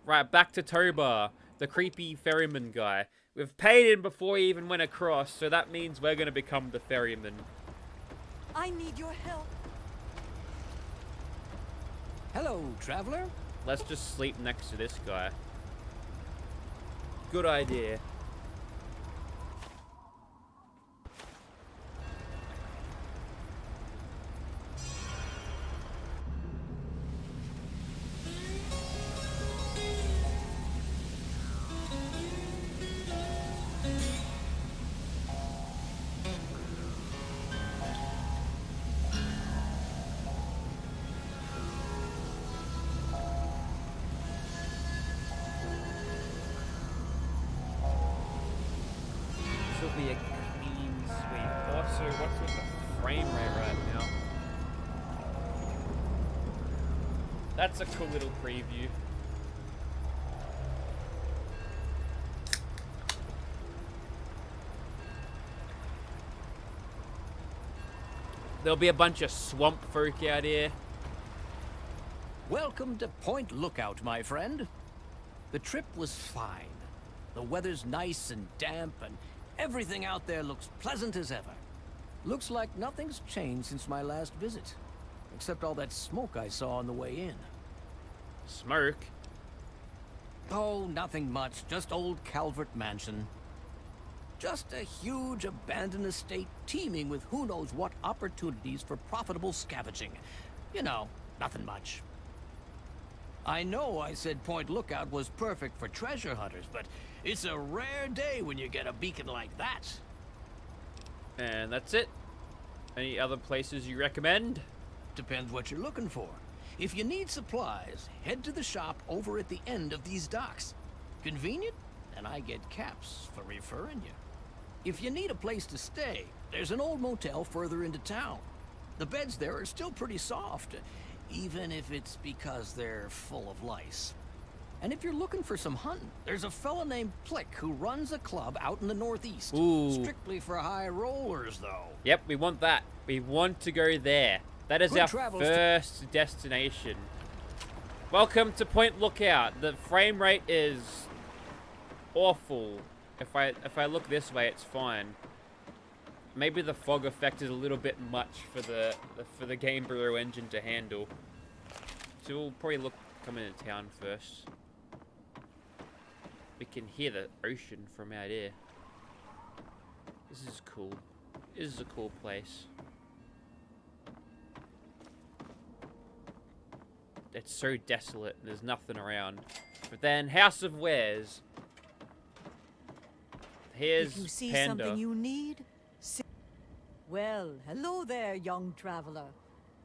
Right, back to Toba, the creepy ferryman guy. We've paid him before he even went across, so that means we're gonna become the ferryman. I need your help. Hello, traveler. Let's just sleep next to this guy. Good idea. Be a clean sweep. Also, what's with the frame rate right now? That's a cool little preview. There'll be a bunch of swamp folk out here. Welcome to Point Lookout, my friend. The trip was fine. The weather's nice and damp, and everything out there looks pleasant as ever. Looks like nothing's changed since my last visit. Except all that smoke I saw on the way in. Smoke? Oh, nothing much. Just old Calvert Mansion. Just a huge abandoned estate teeming with who knows what opportunities for profitable scavenging. You know, nothing much. I know I said Point Lookout was perfect for treasure hunters, but it's a rare day when you get a beacon like that. And that's it? Any other places you recommend? Depends what you're looking for. If you need supplies, head to the shop over at the end of these docks. Convenient? And I get caps for referring you. If you need a place to stay, there's an old motel further into town. The beds there are still pretty soft, even if it's because they're full of lice. And if you're looking for some hunting, there's a fella named Plick who runs a club out in the northeast. Ooh. Strictly for high rollers, though. Yep, we want that. We want to go there. That is Good our first destination. Welcome to Point Lookout. The frame rate is awful. If I look this way, it's fine. Maybe the fog effect is a little bit much for the Game Bureau engine to handle. So we'll probably come into town first. We can hear the ocean from out here. This is cool. This is a cool place. It's so desolate and there's nothing around. But then House of Wares. Here's If you see Panda. something you need, well, hello there, young traveler.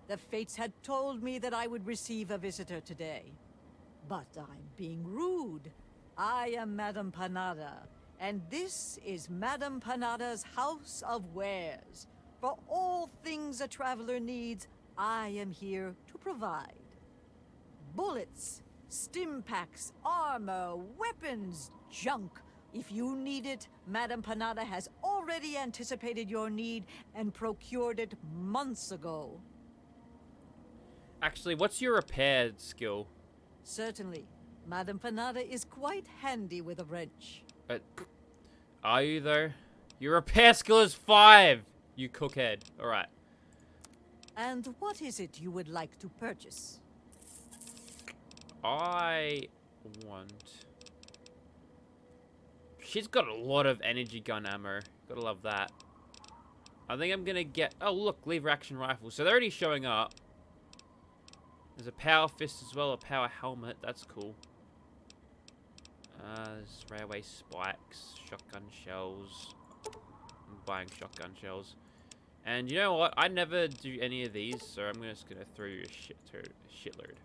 The fates had told me that I would receive a visitor today. But I'm being rude. I am Madame Panada, and this is Madame Panada's House of Wares. For all things a traveler needs, I am here to provide. Bullets, stim packs, armor, weapons, junk. If you need it, Madame Panada has already anticipated your need and procured it months ago. Actually, what's your repair skill? Certainly. Madame Panada is quite handy with a wrench. Are you, though? Your repair skill is 5! You cookhead. Alright. And what is it you would like to purchase? I want... She's got a lot of energy gun ammo. Gotta love that. I think I'm gonna get... Oh, look, lever action rifle. So they're already showing up. There's a power fist as well, a power helmet. That's cool. There's railway spikes, shotgun shells. I'm buying shotgun shells. And you know what? I never do any of these, so I'm just gonna throw you a shitload.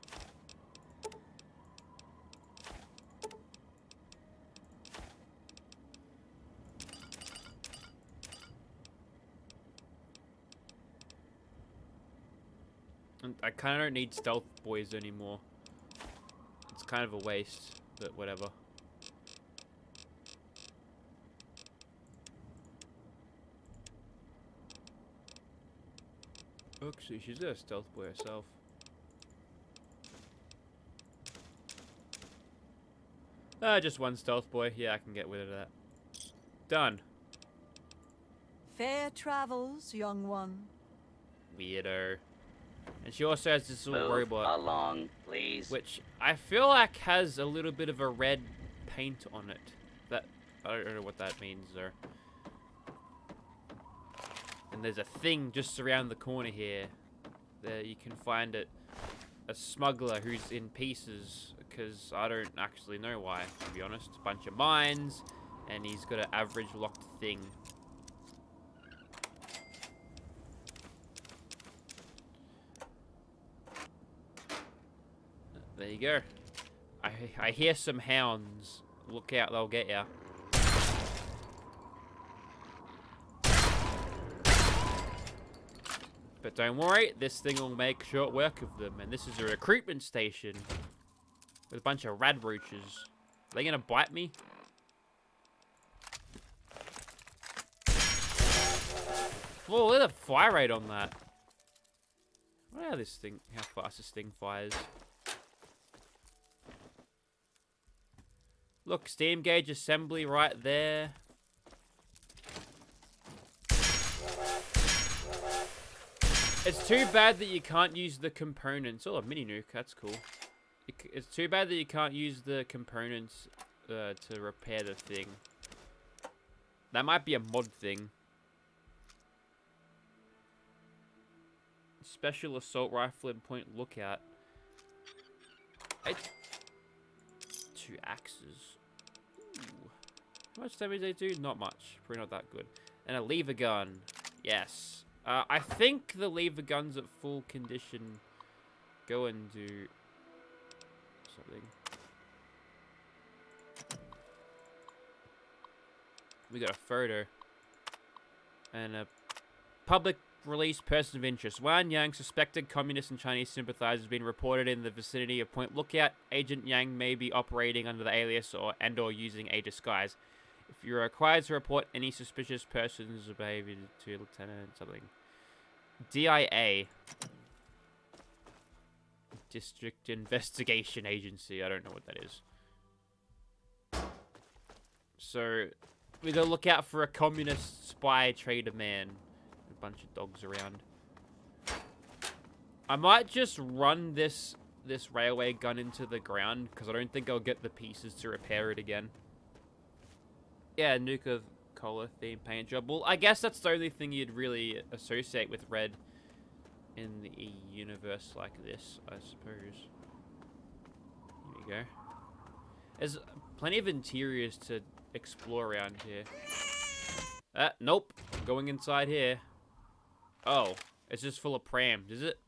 And I kind of don't need stealth boys anymore. It's kind of a waste, but whatever. Actually, she's got a stealth boy herself. Just one stealth boy. Yeah, I can get rid of that. Done. Fair travels, young one. Weirdo. And she also has this little robot. Along, please. Which I feel like has a little bit of a red paint on it. That I don't know what that means though. And there's a thing just around the corner here. There you can find it. A smuggler who's in pieces, because I don't actually know why, to be honest. A bunch of mines, and he's got an average locked thing. There you go. I hear some hounds. Look out, they'll get ya. But don't worry, this thing will make short work of them. And this is a recruitment station with a bunch of rad roaches. Are they gonna bite me? Whoa, look at the fire rate on that. I wonder how fast this thing fires. Look, steam gauge assembly right there. It's too bad that you can't use the components. Oh, a mini nuke, that's cool. It's too bad that you can't use the components to repair the thing. That might be a mod thing. Special assault rifle and point lookout. 2 axes. Ooh. How much damage they do? Not much. Probably not that good. And a lever gun. Yes. I think the lever guns at full condition go and do something. We got a photo. And a public release person of interest. Wan Yang, suspected communist and Chinese sympathizer, has been reported in the vicinity of Point Lookout. Agent Yang may be operating under the alias and/or using a disguise. If you're required to report any suspicious persons or behavior to Lieutenant something. DIA. District Investigation Agency. I don't know what that is. So, we gotta look out for a communist spy trader man. A bunch of dogs around. I might just run this railway gun into the ground, because I don't think I'll get the pieces to repair it again. Yeah, nuka cola theme paint job. Well, I guess that's the only thing you'd really associate with red in the universe like this, I suppose. Here we go. There's plenty of interiors to explore around here. Nope. Going inside here. Oh, it's just full of prams, is it?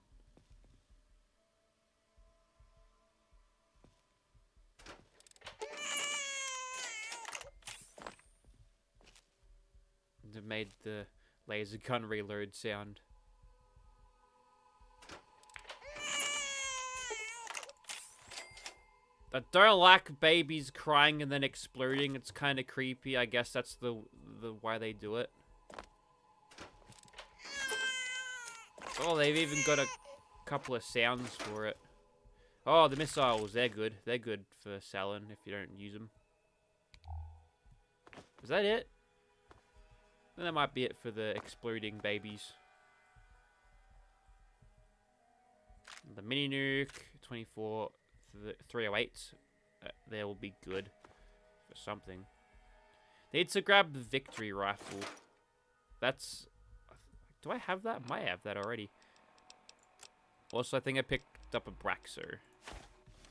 It made the laser gun reload sound. I don't like babies crying and then exploding. It's kind of creepy. I guess that's the why they do it. Oh, they've even got a couple of sounds for it. Oh, the missiles, they're good. They're good for selling if you don't use them. Is that it? Then that might be it for the exploding babies. The mini nuke, 24, 308. They will be good for something. Need to grab the victory rifle. That's... Do I have that? Might have that already. Also, I think I picked up a Braxo.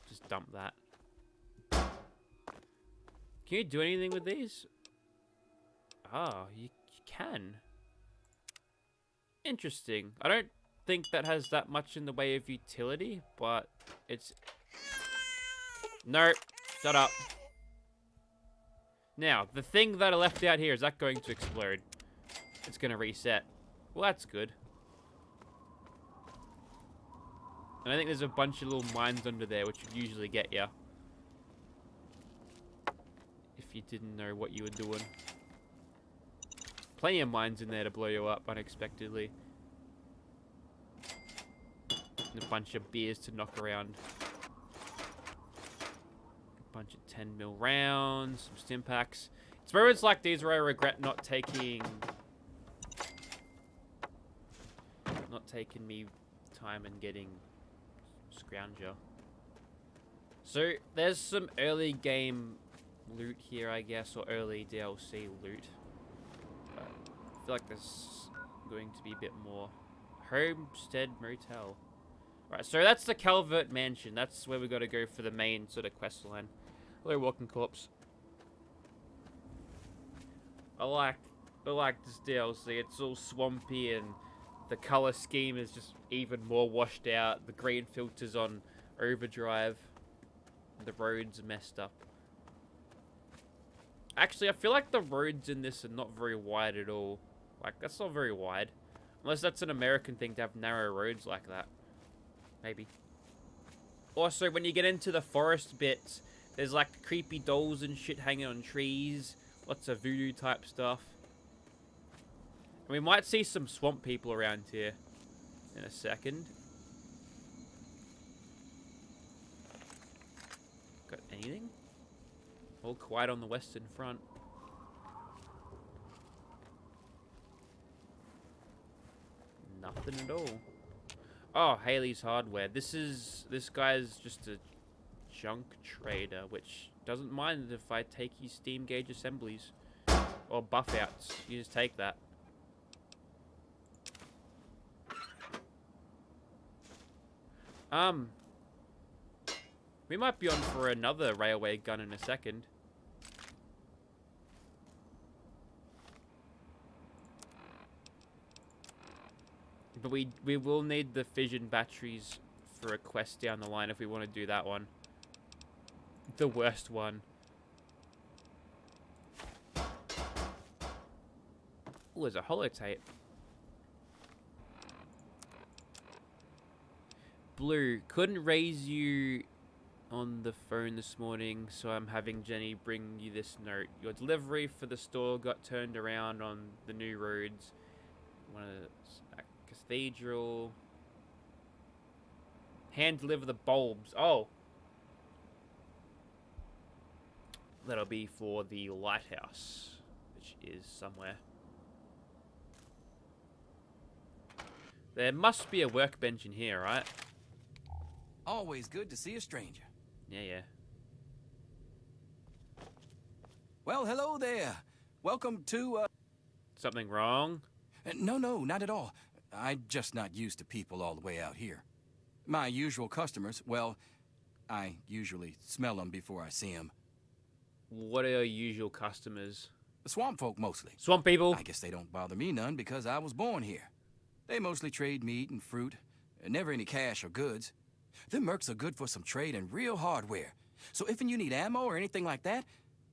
Just dump that. Can you do anything with these? Oh, you can. Interesting. I don't think that has that much in the way of utility, but it's... No, shut up. Now, the thing that I left out here, is that going to explode? It's going to reset. Well, that's good. And I think there's a bunch of little mines under there, which would usually get you. If you didn't know what you were doing. Plenty of mines in there to blow you up unexpectedly. And a bunch of beers to knock around. A bunch of 10mm rounds, some stim packs. It's moments like these where I regret not taking me time and getting Scrounger. So there's some early game loot here, I guess, or early DLC loot. But I feel like there's going to be a bit more. Homestead Motel. Right, so that's the Calvert Mansion. That's where we got to go for the main sort of quest line. Hello, Walking Corpse. I like this DLC. It's all swampy and the color scheme is just even more washed out. The green filters on overdrive. The roads are messed up. Actually, I feel like the roads in this are not very wide at all. Like, that's not very wide. Unless that's an American thing to have narrow roads like that. Maybe. Also, when you get into the forest bits, there's like creepy dolls and shit hanging on trees. Lots of voodoo type stuff. And we might see some swamp people around here in a second. Got anything? All quiet on the western front. Nothing at all. Oh, Haley's Hardware. This guy's just a junk trader, which doesn't mind if I take his steam gauge assemblies or buff outs. You just take that. We might be on for another railway gun in a second. But we will need the fission batteries for a quest down the line if we want to do that one. The worst one. Oh, there's a holotape. Blue, couldn't raise you on the phone this morning, so I'm having Jenny bring you this note. Your delivery for the store got turned around on the new roads. One of the cathedral. Hand deliver the bulbs. Oh. That'll be for the lighthouse, which is somewhere. There must be a workbench in here, right? Always good to see a stranger. Yeah. Well, hello there. Welcome to, Something wrong? No, not at all. I'm just not used to people all the way out here. My usual customers, well, I usually smell them before I see them. What are your usual customers? The swamp folk, mostly. Swamp people? I guess they don't bother me none because I was born here. They mostly trade meat and fruit, never any cash or goods. Them mercs are good for some trade and real hardware. So if you need ammo or anything like that,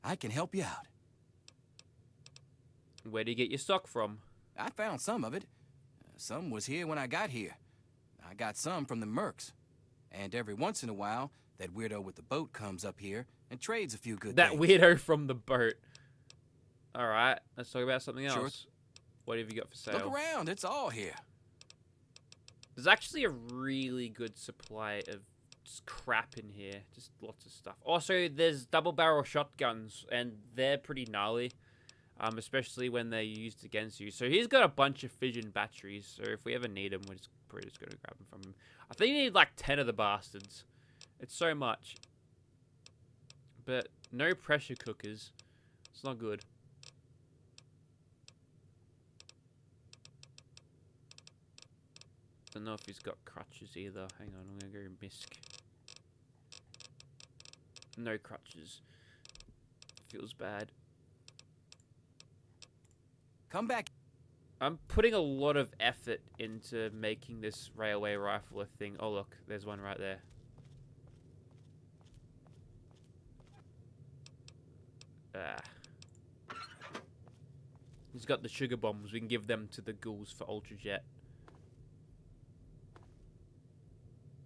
I can help you out. Where do you get your stock from? I found some of it. Some was here when I got here. I got some from the mercs. And every once in a while, that weirdo with the boat comes up here and trades a few good That things. weirdo from the boat. Alright, let's talk about something else. Sure. What have you got for sale? Look around, it's all here. There's actually a really good supply of just crap in here. Just lots of stuff. Also, there's double barrel shotguns, and they're pretty gnarly. Especially when they're used against you. So he's got a bunch of fission batteries. So if we ever need them, we're probably just going to grab them from him. I think you need like 10 of the bastards. It's so much. But no pressure cookers. It's not good. Don't know if he's got crutches either. Hang on, I'm going to go misc. No crutches. Feels bad. Come back. I'm putting a lot of effort into making this railway rifle a thing. Oh look, there's one right there. He's got the sugar bombs. We can give them to the ghouls for Ultrajet.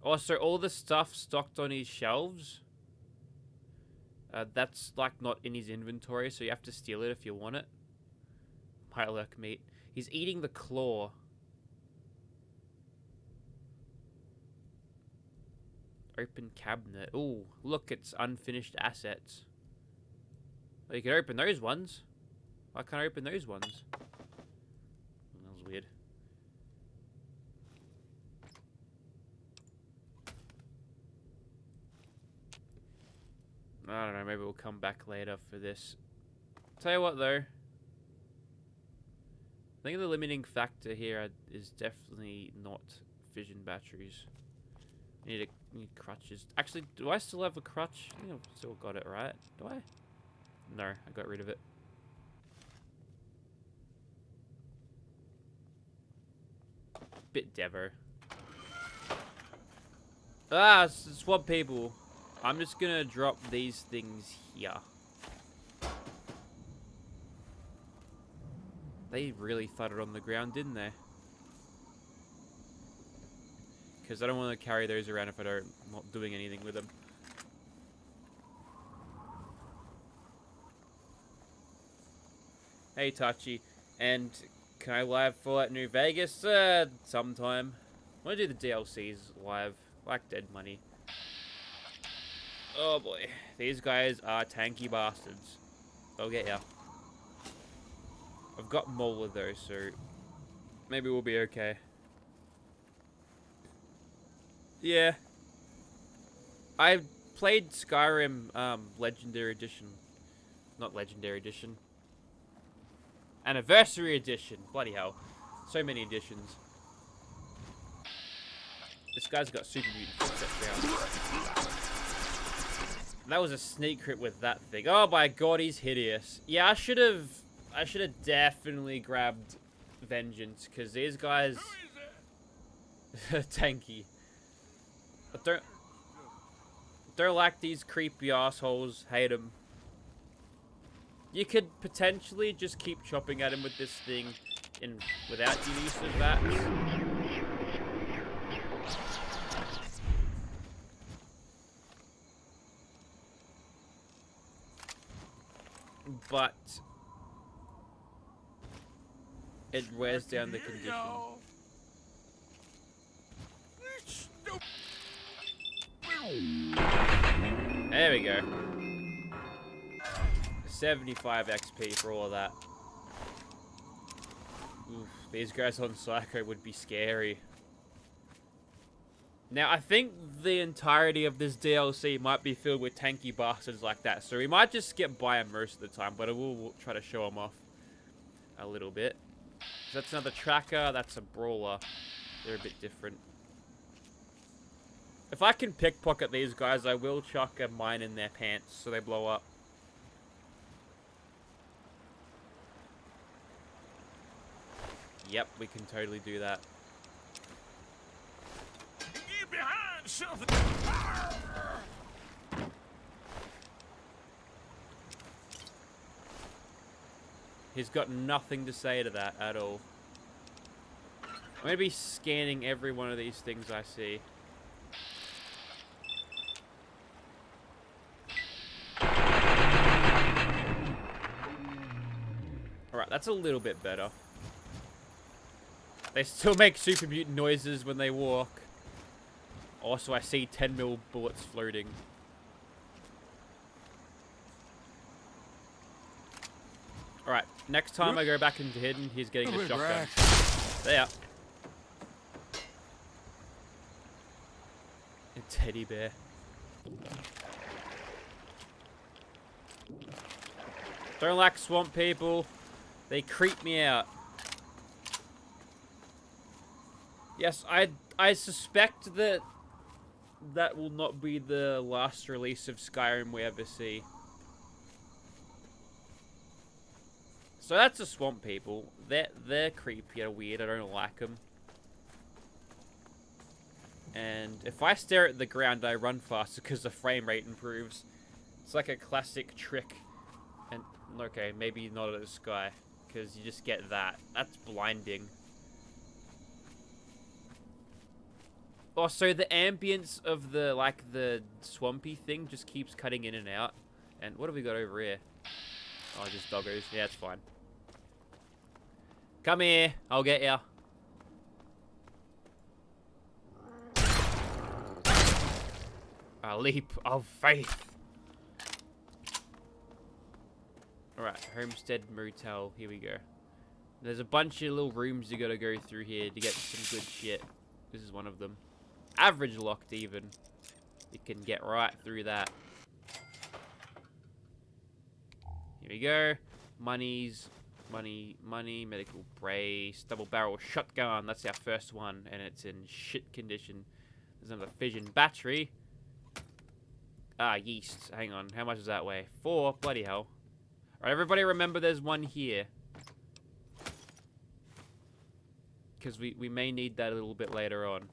Also, all the stuff stocked on his shelves, that's like not in his inventory, so you have to steal it if you want it. Pilek meat. He's eating the claw. Open cabinet. Ooh, look, it's unfinished assets. Oh, you can open those ones. Why can't I open those ones? That was weird. I don't know, maybe we'll come back later for this. Tell you what though. I think the limiting factor here is definitely not fission batteries. Need crutches. Actually, do I still have a crutch? I think I've still got it, right? Do I? No, I got rid of it. Bit Devo. Ah, swap people. I'm just gonna drop these things here. They really thudded on the ground, didn't they? Because I don't want to carry those around if I'm not doing anything with them. Hey, Tachi. And can I live Fallout New Vegas? Sometime. I want to do the DLCs live. Like Dead Money. Oh boy. These guys are tanky bastards. I'll get ya. I've got Mola though, so maybe we'll be okay. Yeah. I played Skyrim Legendary Edition. Not Legendary Edition. Anniversary Edition. Bloody hell. So many editions. This guy's got super mutant footsteps down. That was a sneak crit with that thing. Oh my god, he's hideous. Yeah, I should have definitely grabbed Vengeance, because these guys tanky. I don't like these creepy assholes. Hate them. You could potentially just keep chopping at him with this thing without the use of that. But it wears down the condition. There we go. 75 XP for all of that. Oof, these guys on Psycho would be scary. Now, I think the entirety of this DLC might be filled with tanky bastards like that, so we might just skip by them most of the time, but I will try to show them off a little bit. So that's another tracker, that's a brawler. They're a bit different. If I can pickpocket these guys, I will chuck a mine in their pants so they blow up. Yep, we can totally do that. Get behind something. He's got nothing to say to that at all. I'm going to be scanning every one of these things I see. Alright, that's a little bit better. They still make super mutant noises when they walk. Also, I see 10 mil bullets floating. Alright, next time I go back into hidden, he's getting a shotgun. There. A teddy bear. Don't like swamp people. They creep me out. Yes, I suspect that that will not be the last release of Skyrim we ever see. So that's the swamp people. They're creepy and weird. I don't like them. And if I stare at the ground, I run faster because the frame rate improves. It's like a classic trick. And okay, maybe not at the sky, because you just get that. That's blinding. Also, the ambience of the swampy thing just keeps cutting in and out. And what have we got over here? Oh, just doggos. Yeah, it's fine. Come here. I'll get ya. A leap of faith. Alright, Homestead Motel. Here we go. There's a bunch of little rooms you gotta go through here to get some good shit. This is one of them. Average locked even. You can get right through that. Here we go. Monies. Money. Medical brace. Double barrel shotgun. That's our first one. And it's in shit condition. There's another fission battery. Ah, yeast. Hang on. How much does that weigh? 4. Bloody hell. Alright, everybody remember there's one here. Because we may need that a little bit later on.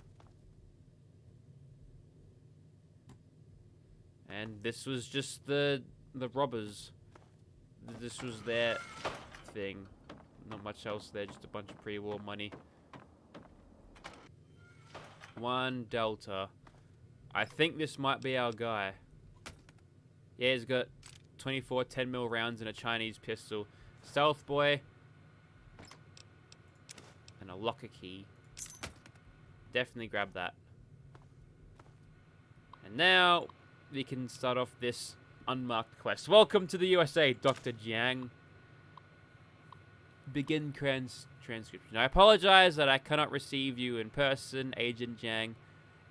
And this was just the robbers. This was their thing. Not much else there, just a bunch of pre-war money. 1 Delta. I think this might be our guy. Yeah, he's got 24 10mm rounds and a Chinese pistol. Stealth boy. And a locker key. Definitely grab that. And now we can start off this unmarked quest. Welcome to the USA, Dr. Jiang. Begin transcription. I apologize that I cannot receive you in person, Agent Jiang.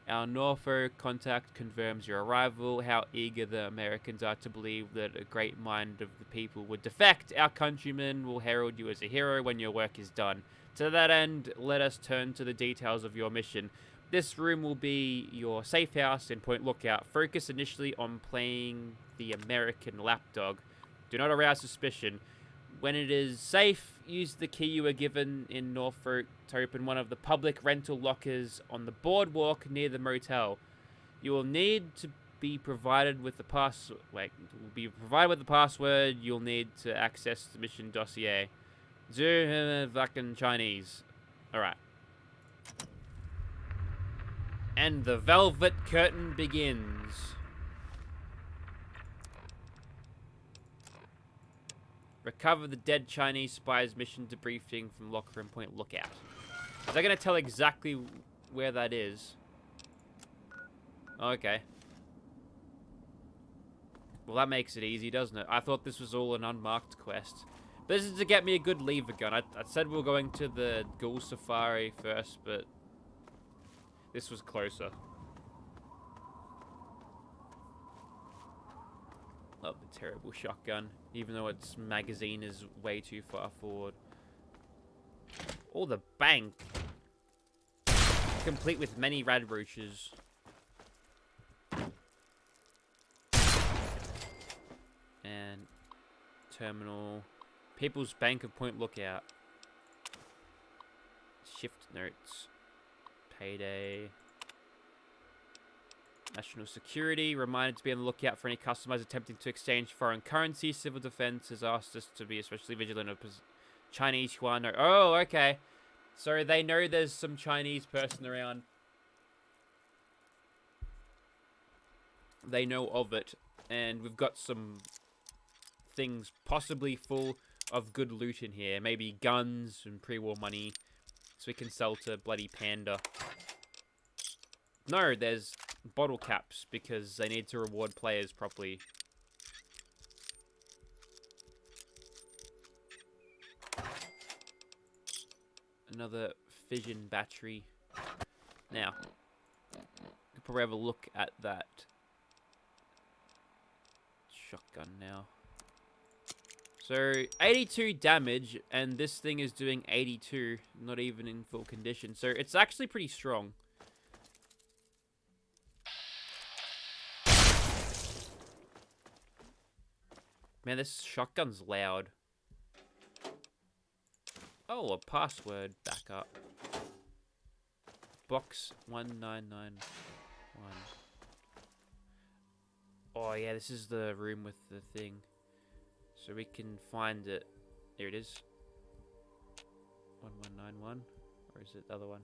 Our Norfolk contact confirms your arrival. How eager the Americans are to believe that a great mind of the people would defect. Our countrymen will herald you as a hero when your work is done. To that end, let us turn to the details of your mission. This room will be your safe house in Point Lookout. Focus initially on playing the American lapdog. Do not arouse suspicion. When it is safe, use the key you were given in Norfolk to open one of the public rental lockers on the boardwalk near the motel. You will need to be provided with the password you'll need to access the mission dossier. Fucking Chinese. Alright. And the velvet curtain begins. Recover the dead Chinese spy's mission debriefing from locker and Point Lookout. Is that going to tell exactly where that is? Okay. Well, that makes it easy, doesn't it? I thought this was all an unmarked quest. This is to get me a good lever gun. I said we were going to the Ghoul Safari first, but this was closer. Love the terrible shotgun, even though its magazine is way too far forward. Oh, the bank. Complete with many rad roaches. And terminal. People's Bank of Point Lookout. Shift notes. Payday. National security, reminded to be on the lookout for any customers attempting to exchange foreign currency. Civil defense has asked us to be especially vigilant of Chinese yuan. Oh, okay. So they know there's some Chinese person around. They know of it. And we've got some things possibly full of good loot in here. Maybe guns and pre-war money. So we can sell to bloody Panda. No, there's bottle caps because they need to reward players properly. Another fission battery. Now, could probably have a look at that shotgun now. So 82 damage, and this thing is doing 82, not even in full condition. So it's actually pretty strong. Man, this shotgun's loud. Oh, a password backup. Box 1991. Oh yeah, this is the room with the thing. So we can find it. Here it is. 1191. Or is it the other one?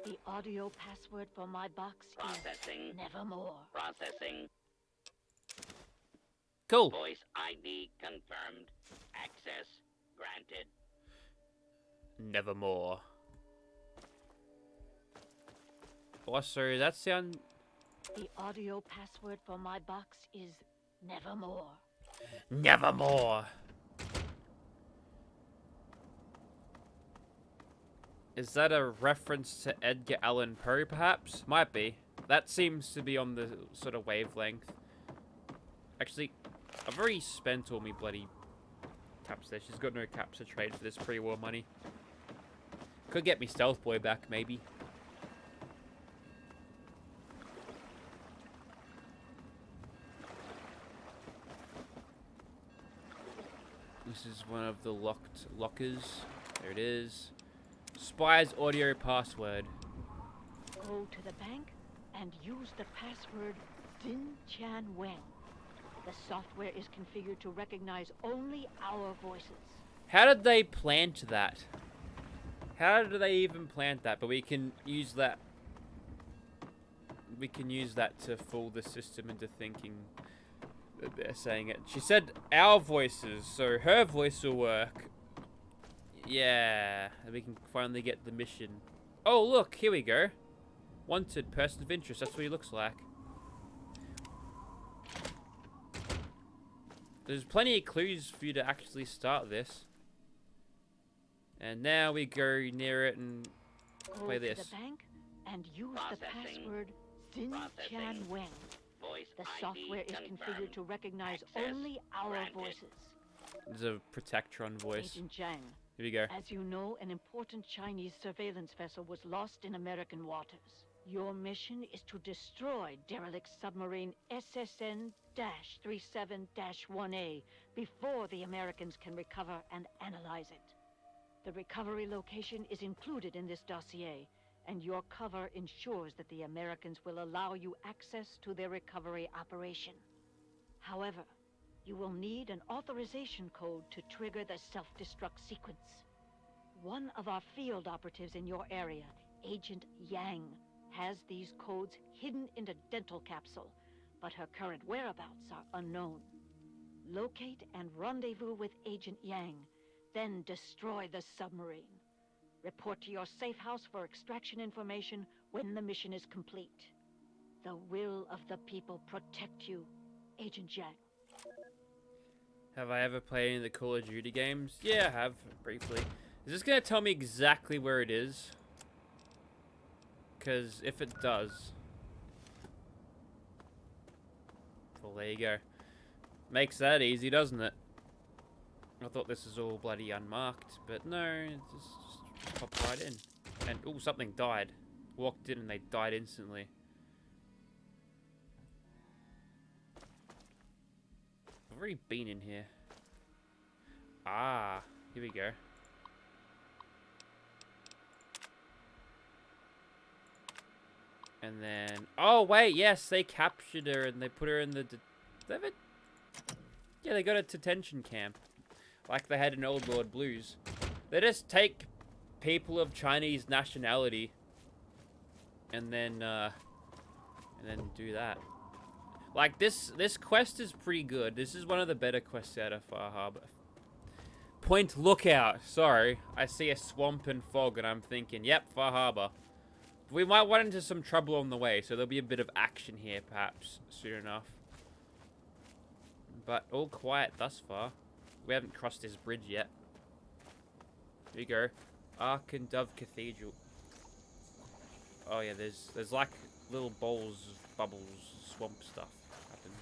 The audio password for my box Processing. is Nevermore. Processing. Cool. Voice ID confirmed. Access granted. Nevermore. Also, that sound... The audio password for my box is Nevermore. Nevermore. Is that a reference to Edgar Allan Poe, perhaps? Might be. That seems to be on the sort of wavelength. Actually, I've already spent all my bloody caps there. She's got no caps to trade for this pre-war money. Could get me Stealth Boy back, maybe. This is one of the locked lockers. There it is. Spy's audio password. Go to the bank and use the password Din Chan Wen. The software is configured to recognize only our voices. How did they plant that? How did they even plant that? But we can use that. We can use that to fool the system into thinking that they're saying it. She said our voices, so her voice will work. Yeah, and we can finally get the mission. Oh, look, here we go. Wanted person of interest. That's what he looks like. There's plenty of clues for you to actually start this. And now we go near it and play this. Go to the bank and use the password Din Chan Wen. The software is configured to recognize only our voices. There's a Protectron voice. Agent Zhang. Here we go. As you know, an important Chinese surveillance vessel was lost in American waters. Your mission is to destroy derelict submarine SSN-37-1A before the Americans can recover and analyze it. The recovery location is included in this dossier, and your cover ensures that the Americans will allow you access to their recovery operation. However, you will need an authorization code to trigger the self-destruct sequence. One of our field operatives in your area, Agent Yang, has these codes hidden in a dental capsule, but her current whereabouts are unknown. Locate and rendezvous with Agent Yang, then destroy the submarine. Report to your safe house for extraction information when the mission is complete. The will of the people protect you, Agent Yang. Have I ever played any of the Call of Duty games? Yeah, I have, briefly. Is this going to tell me exactly where it is? Because if it does... Well, there you go. Makes that easy, doesn't it? I thought this was all bloody unmarked, but no, it just popped right in. And, oh, something died. Walked in and they died instantly. I've already been in here. Ah, here we go. And then, oh wait, yes, they captured her and they put her in the. Yeah, they got a detention camp, like they had in Old Lord Blues. They just take people of Chinese nationality, and then do that. Like this quest is pretty good. This is one of the better quests out of Far Harbor. Point Lookout. Sorry, I see a swamp and fog, and I'm thinking, yep, Far Harbor. We might run into some trouble on the way, so there'll be a bit of action here, perhaps, soon enough. But all quiet thus far. We haven't crossed this bridge yet. Here you go. Ark and Dove Cathedral. Oh yeah, there's like little bowls of bubbles, swamp stuff happens.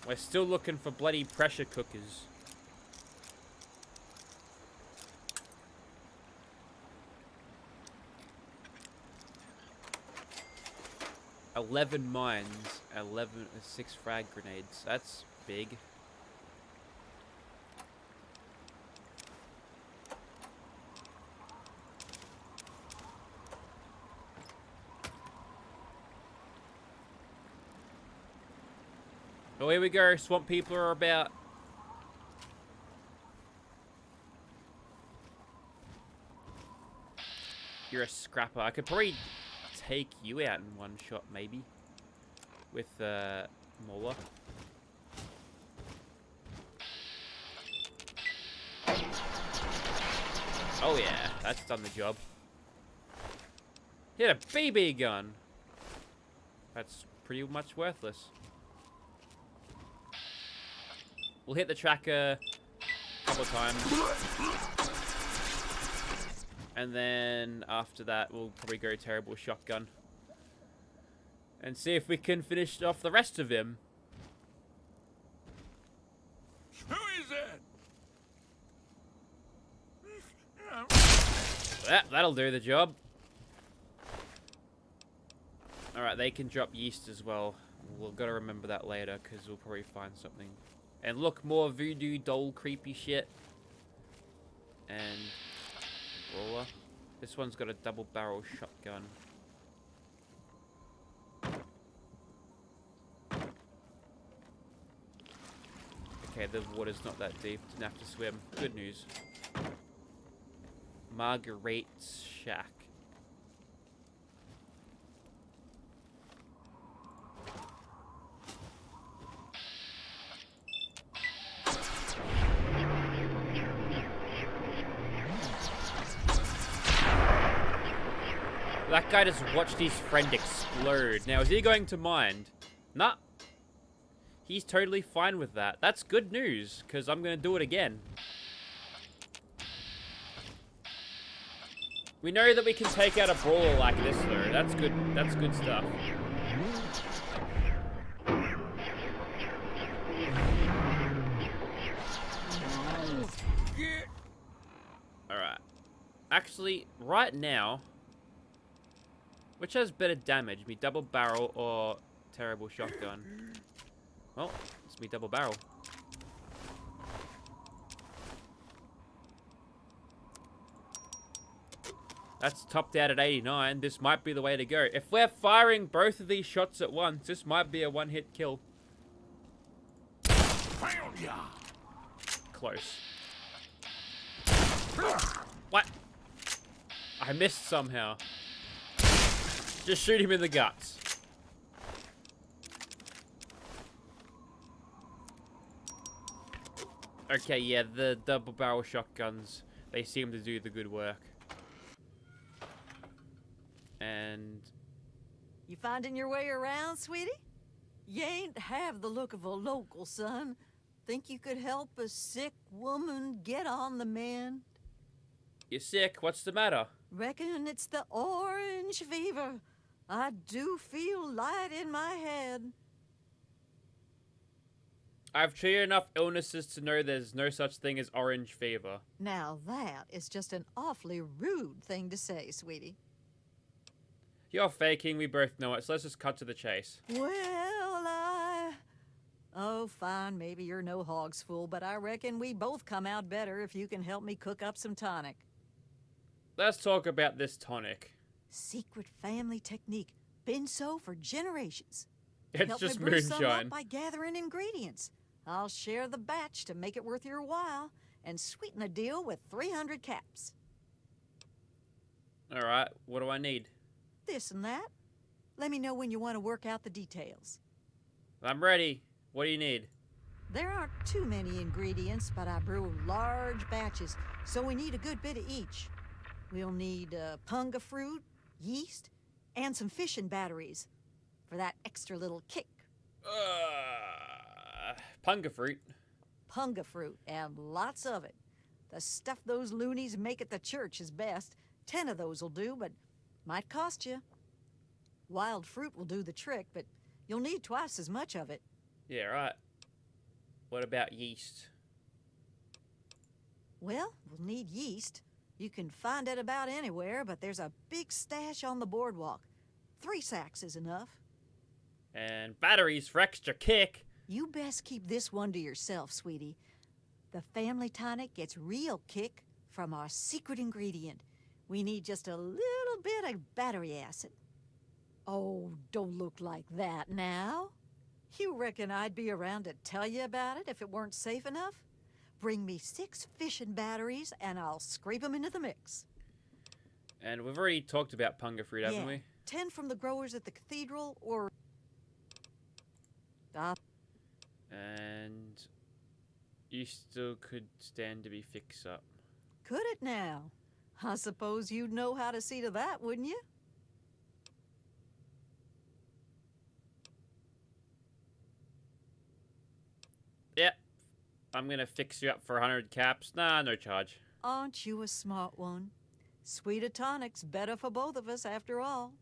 We're still looking for bloody pressure cookers. $11 mines, 6 frag grenades. That's big. Oh, here we go. Swamp people are about. You're a scrapper. I could probably take you out in one shot, maybe. With Mauler. Oh yeah, that's done the job. Hit a BB gun. That's pretty much worthless. We'll hit the tracker a couple of times. And then after that, we'll probably go terrible shotgun. And see if we can finish off the rest of him. Who is it? That'll do the job. Alright, they can drop yeast as well. We've got to remember that later, because we'll probably find something. And look, more voodoo doll creepy shit. And brawler. This one's got a double barrel shotgun. Okay, the water's not that deep. Didn't have to swim. Good news. Marguerite's shack. That guy just watched his friend explode. Now, is he going to mind? Nah. He's totally fine with that. That's good news, because I'm going to do it again. We know that we can take out a brawler like this, though. That's good. That's good stuff. Alright. Actually, right now... Which has better damage, me double barrel or terrible shotgun? Well, it's me double barrel. That's topped out at 89. This might be the way to go. If we're firing both of these shots at once, this might be a one-hit kill. Found ya. Close. What? I missed somehow. Just shoot him in the guts. Okay, yeah, the double barrel shotguns, they seem to do the good work. And... You finding your way around, sweetie? You ain't have the look of a local, son. Think you could help a sick woman get on the mend? You're sick? What's the matter? Reckon it's the orange fever. I do feel light in my head. I've treated enough illnesses to know there's no such thing as orange fever. Now that is just an awfully rude thing to say, sweetie. You're faking, we both know it, so let's just cut to the chase. Oh, fine, maybe you're no hog's fool, but I reckon we both come out better if you can help me cook up some tonic. Let's talk about this tonic. Secret family technique. Been so for generations. It's help just me brew some moonshine. up by gathering ingredients. I'll share the batch to make it worth your while and sweeten the deal with 300 caps. Alright, what do I need? This and that. Let me know when you want to work out the details. I'm ready. What do you need? There aren't too many ingredients, but I brew large batches, so we need a good bit of each. We'll need punga fruit, yeast, and some fishing batteries for that extra little kick. Punga fruit. Punga fruit, and lots of it. The stuff those loonies make at the church is best. 10 of those will do, but might cost you. Wild fruit will do the trick, but you'll need twice as much of it. Yeah, right. What about yeast? Well, we'll need yeast. You can find it about anywhere, but there's a big stash on the boardwalk. 3 sacks is enough. And batteries for extra kick. You best keep this one to yourself, sweetie. The family tonic gets real kick from our secret ingredient. We need just a little bit of battery acid. Oh, don't look like that now. You reckon I'd be around to tell you about it if it weren't safe enough? Bring me 6 fishing batteries and I'll scrape them into the mix. And we've already talked about punga fruit, haven't we? 10 from the growers at the cathedral or... And you still could stand to be fixed up. Could it now? I suppose you'd know how to see to that, wouldn't you? Yep. I'm gonna fix you up for 100 caps. Nah, no charge. Aren't you a smart one? Sweeter tonic's better for both of us after all.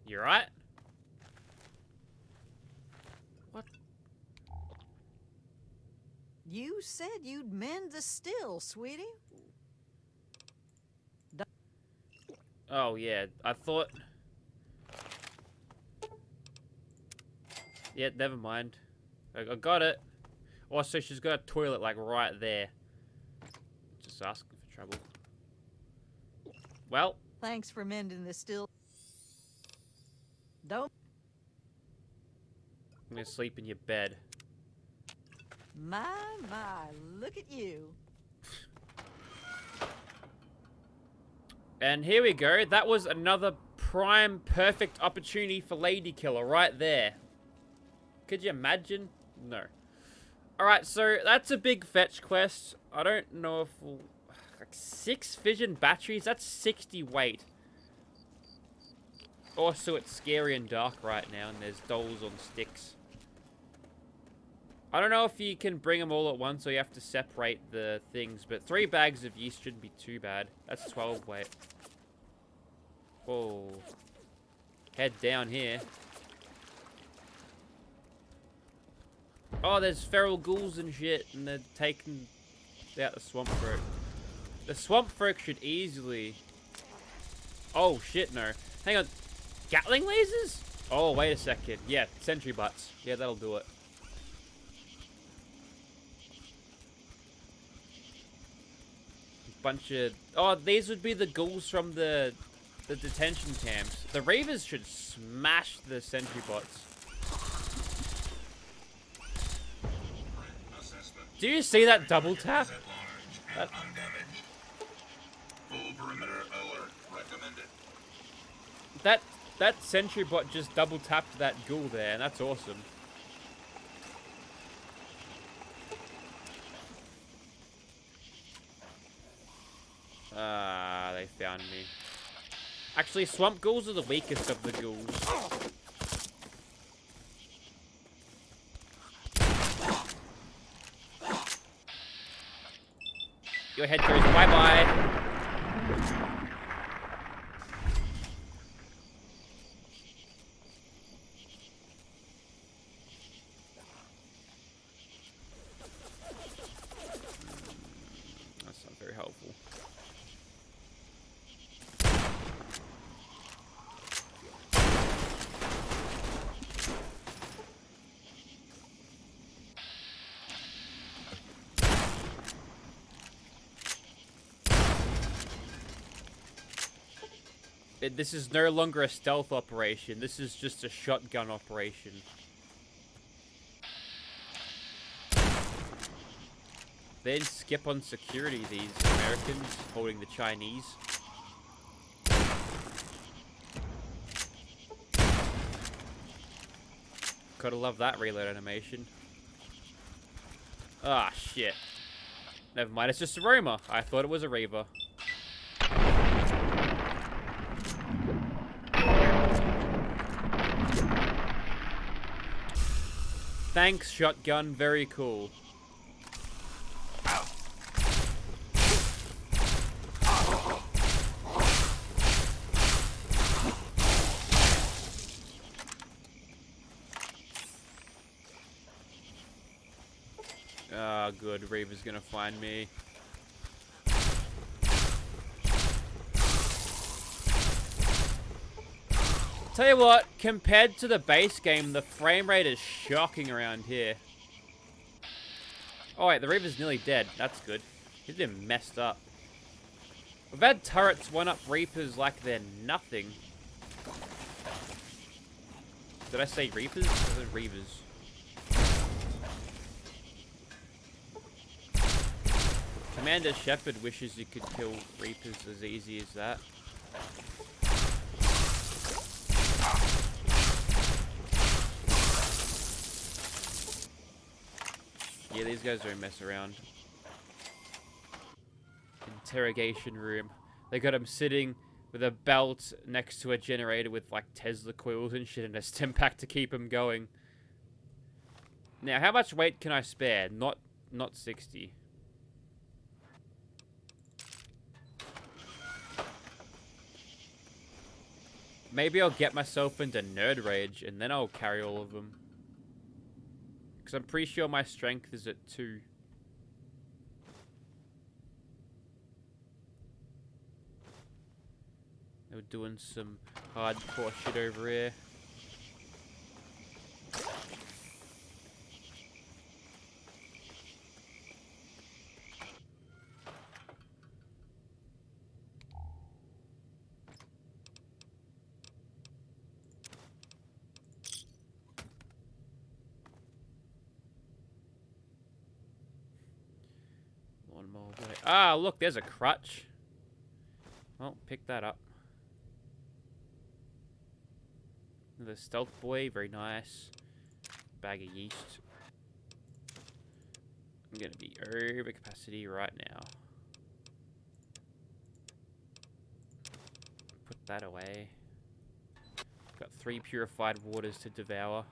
You right? What? You said you'd mend the still, sweetie. Oh, yeah. I thought... Yeah, never mind. I got it. Also, she's got a toilet, like, right there. Just asking for trouble. Well. Thanks for mending the still. Don't. I'm gonna sleep in your bed. My, look at you. And here we go. That was another prime perfect opportunity for Lady Killer right there. Could you imagine? No. Alright, so that's a big fetch quest. I don't know if we'll... Like 6 fission batteries? That's 60 weight. Also, it's scary and dark right now, and there's dolls on sticks. I don't know if you can bring them all at once, or you have to separate the things, but 3 bags of yeast shouldn't be too bad. That's 12 weight. Whoa. Head down here. Oh, there's feral ghouls and shit, and they're taking out the swamp folk. The swamp folk should easily... Oh, shit, no. Hang on. Gatling lasers? Oh, wait a second. Yeah, sentry butts. Yeah, that'll do it. Bunch of... Oh, these would be the ghouls from the detention camps. The Reavers should smash the sentry bots. Do you see that double tap? That sentry bot just double tapped that ghoul there, and that's awesome. They found me. Actually, swamp ghouls are the weakest of the ghouls. Your head goes bye-bye. That's not very helpful. This is no longer a stealth operation. This is just a shotgun operation. They didn't skip on security, these Americans holding the Chinese. Gotta love that reload animation. Ah, shit. Never mind, it's just a Roma. I thought it was a Reaver. Thanks, shotgun. Very cool. Ah, good. Reaver's gonna find me. Tell you what, compared to the base game, the frame rate is shocking around here. Oh wait, the Reaver's nearly dead. That's good. He's been messed up. We've had turrets one-up Reapers like they're nothing. Did I say Reapers? Or the Reavers? Commander Shepard wishes you could kill Reapers as easy as that. Yeah, these guys don't mess around. Interrogation room. They got him sitting with a belt next to a generator with like Tesla coils and shit and a stim pack to keep him going. Now, how much weight can I spare? Not 60. Maybe I'll get myself into nerd rage and then I'll carry all of them. Because I'm pretty sure my strength is at 2. They were doing some hardcore shit over here. One more way. Ah, look, there's a crutch. Well, pick that up. The stealth boy, very nice. Bag of yeast. I'm gonna be over capacity right now. Put that away. Got 3 purified waters to devour.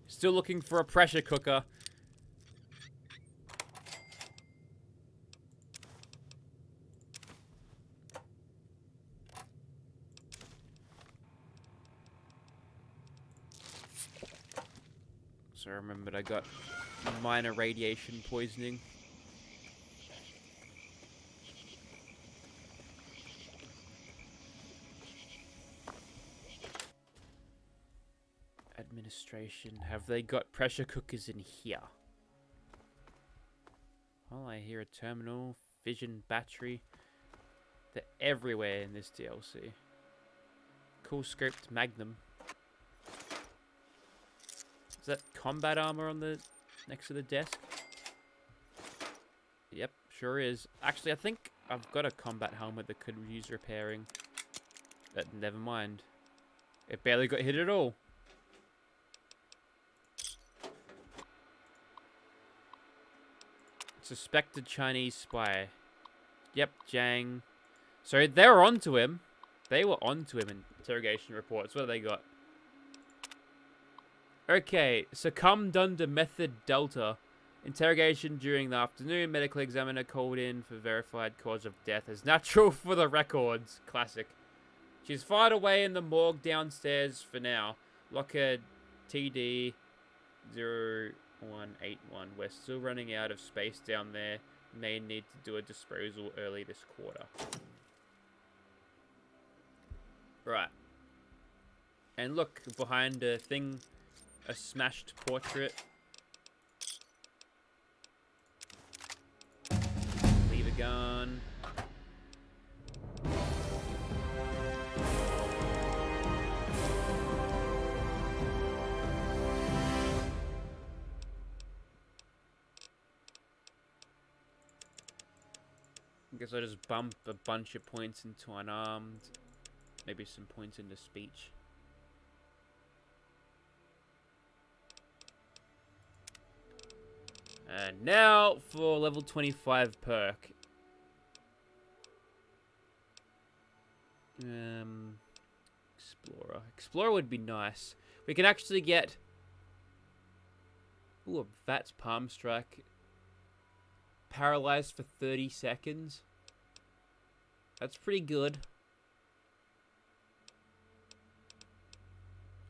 Still looking for a pressure cooker. So I remembered I got minor radiation poisoning. Administration. Have they got pressure cookers in here? Well, I hear a terminal, fission battery. They're everywhere in this DLC. Cool scoped Magnum. Is that combat armor on the next to the desk? Yep, sure is. Actually, I think I've got a combat helmet that could use repairing. But never mind. It barely got hit at all. Suspected Chinese spy. Yep, Jiang. So they were onto him. They were onto him in interrogation reports. What have they got? Okay, succumbed under method Delta. Interrogation during the afternoon. Medical examiner called in for verified cause of death as natural for the records. Classic. She's fired away in the morgue downstairs for now. Locker TD 0181. We're still running out of space down there. May need to do a disposal early this quarter. Right. And look, behind a thing, a smashed portrait. Leave a gun. I guess I'll just bump a bunch of points into unarmed. Maybe some points into speech. And now for level 25 perk. Explorer. Explorer would be nice. We can actually get... Ooh, that's palm strike. Paralyzed for 30 seconds. That's pretty good.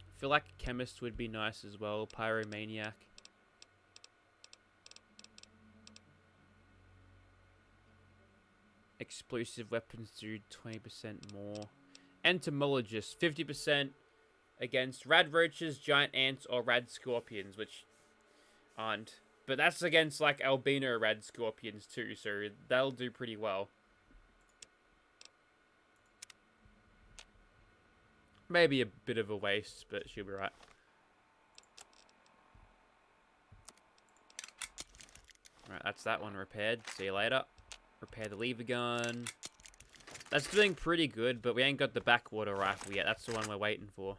I feel like chemist would be nice as well. Pyromaniac. Explosive weapons do 20% more. Entomologist, 50% against rad roaches, giant ants, or rad scorpions, which aren't. But that's against like albino rad scorpions too, so that'll do pretty well. Maybe a bit of a waste, but she'll be right. Alright, that's that one repaired. See you later. Repair the lever gun. That's doing pretty good, but we ain't got the backwater rifle yet. That's the one we're waiting for.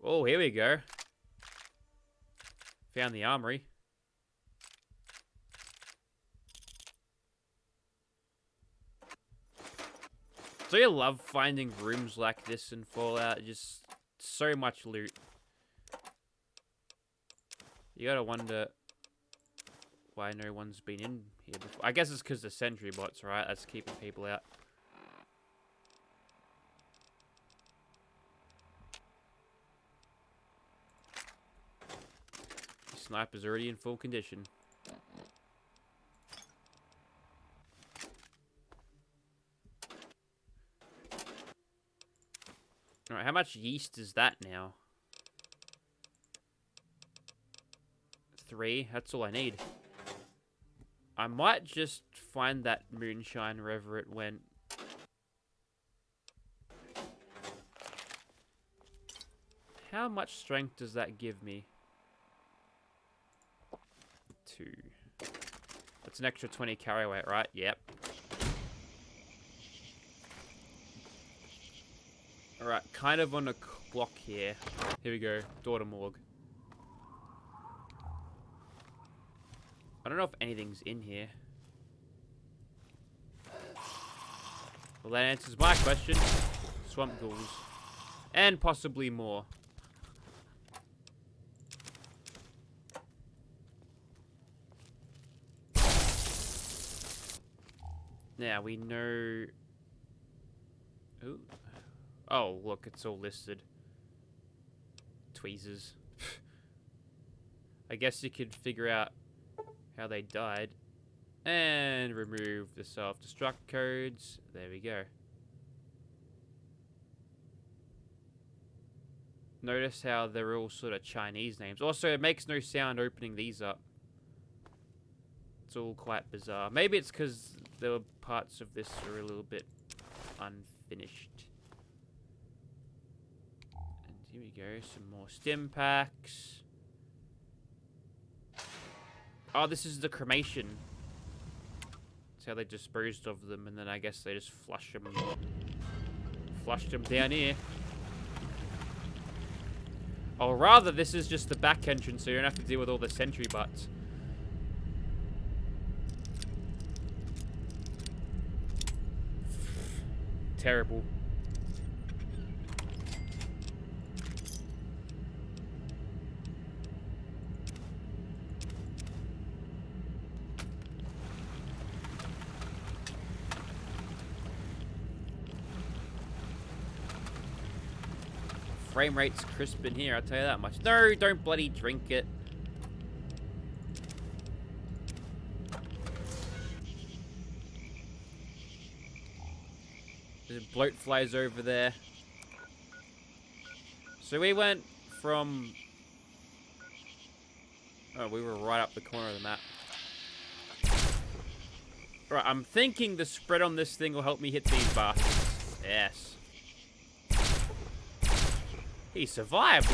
Oh, here we go. Found the armory. So you love finding rooms like this in Fallout. Just so much loot. You gotta wonder why no one's been in here before. I guess it's because the sentry bots, right? That's keeping people out. The sniper's already in full condition. Alright, how much yeast is that now? 3, that's all I need. I might just find that moonshine wherever it went. How much strength does that give me? 2. That's an extra 20 carry weight, right? Yep. Alright, kind of on a clock here. Here we go. Daughter morgue. I don't know if anything's in here. Well, that answers my question. Swamp ghouls. And possibly more. Now, we know... Ooh. Oh, look, it's all listed. Tweezers. I guess you could figure out how they died. And remove the self-destruct codes. There we go. Notice how they're all sort of Chinese names. Also, it makes no sound opening these up. It's all quite bizarre. Maybe it's because there were parts of this are a little bit unfinished. And here we go, some more stim packs. Oh, this is the cremation. That's how they disposed of them, and then I guess they just flushed them down here. Or rather, this is just the back entrance, so you don't have to deal with all the sentry butts. Terrible. Frame rate's crisp in here, I'll tell you that much. No, don't bloody drink it. There's bloat flies over there. So we went from... Oh, we were right up the corner of the map. Right, I'm thinking the spread on this thing will help me hit these bastards. Yes. He survived,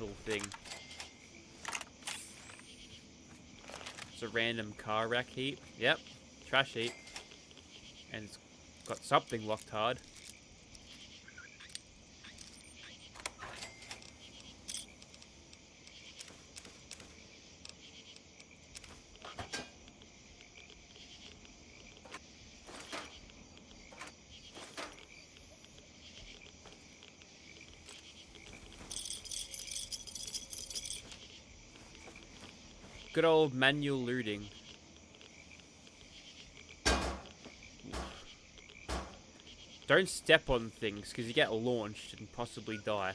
little thing. It's a random car wreck heap. Yep, trash heap. And it's got something locked hard. Good old manual looting. Don't step on things, because you get launched and possibly die.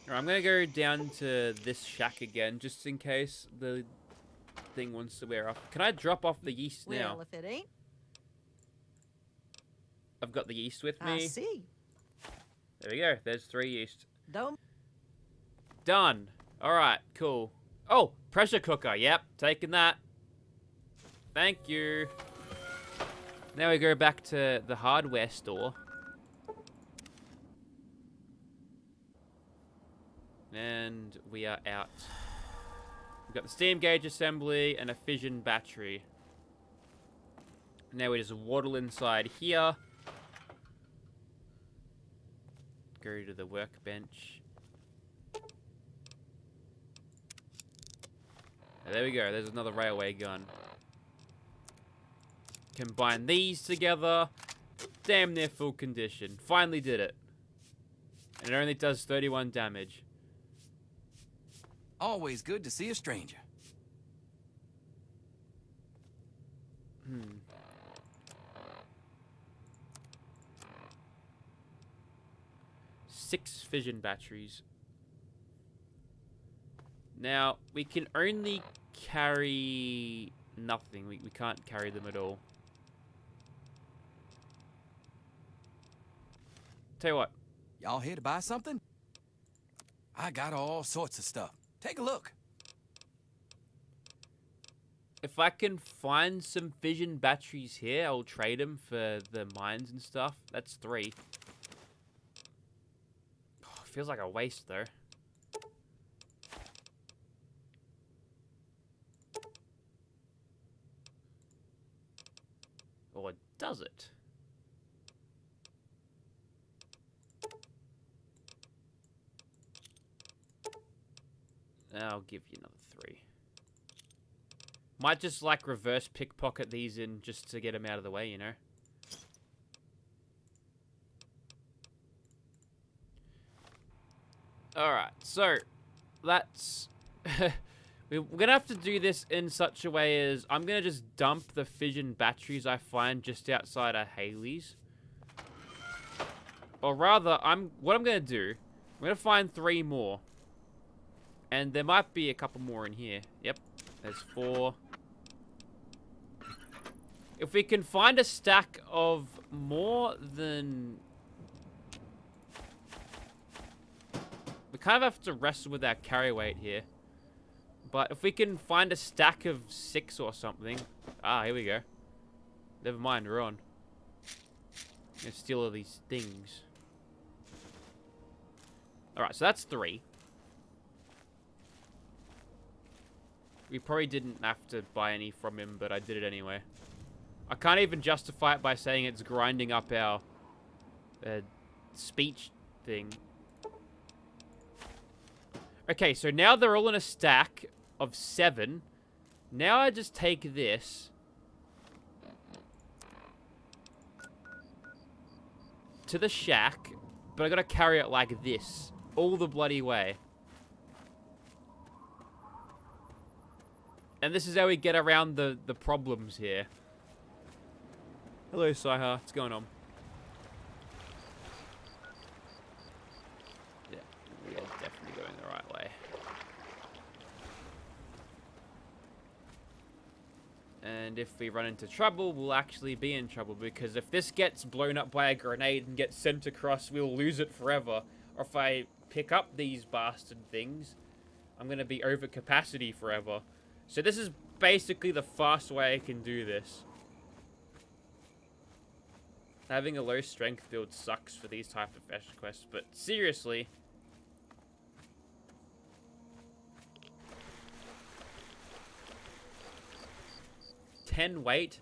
Alright, I'm gonna go down to this shack again, just in case the thing wants to wear off. Can I drop off the yeast now? Well, if it ain't. I've got the yeast with me. I see. There we go. There's 3 yeast. Don't. Done. Alright, cool. Oh, pressure cooker. Yep, taking that. Thank you. Now we go back to the hardware store. And we are out. We've got the steam gauge assembly and a fission battery. Now we just waddle inside here. Go to the workbench. There we go. There's another railway gun. Combine these together. Damn near full condition. Finally did it. And it only does 31 damage. Always good to see a stranger. 6 fission batteries. Now, we can only carry nothing. We can't carry them at all. Tell you what. Y'all here to buy something? I got all sorts of stuff. Take a look. If I can find some fission batteries here, I'll trade them for the mines and stuff. That's 3. Oh, feels like a waste, though. Or does it? I'll give you another 3. Might just, like, reverse pickpocket these in just to get them out of the way, you know? Alright, so, that's... We're gonna have to do this in such a way as I'm gonna just dump the fission batteries I find just outside of Haley's. Or rather, what I'm gonna do, I'm gonna find 3 more. And there might be a couple more in here. Yep, there's 4. If we can find a stack of more than... We kind of have to wrestle with our carry weight here. But if we can find a stack of 6 or something... Ah, here we go. Never mind, we're on. I'm gonna steal all these things. Alright, so that's 3. We probably didn't have to buy any from him, but I did it anyway. I can't even justify it by saying it's grinding up our speech thing. Okay, so now they're all in a stack of 7. Now I just take this. To the shack, but I gotta carry it like this. All the bloody way. And this is how we get around the problems here. Hello, Saiha. What's going on? We are definitely going the right way. And if we run into trouble, we'll actually be in trouble, because if this gets blown up by a grenade and gets sent across, we'll lose it forever. Or if I pick up these bastard things, I'm going to be over capacity forever. So this is basically the fast way I can do this. Having a low strength build sucks for these type of fetch quests, but seriously... 10 weight?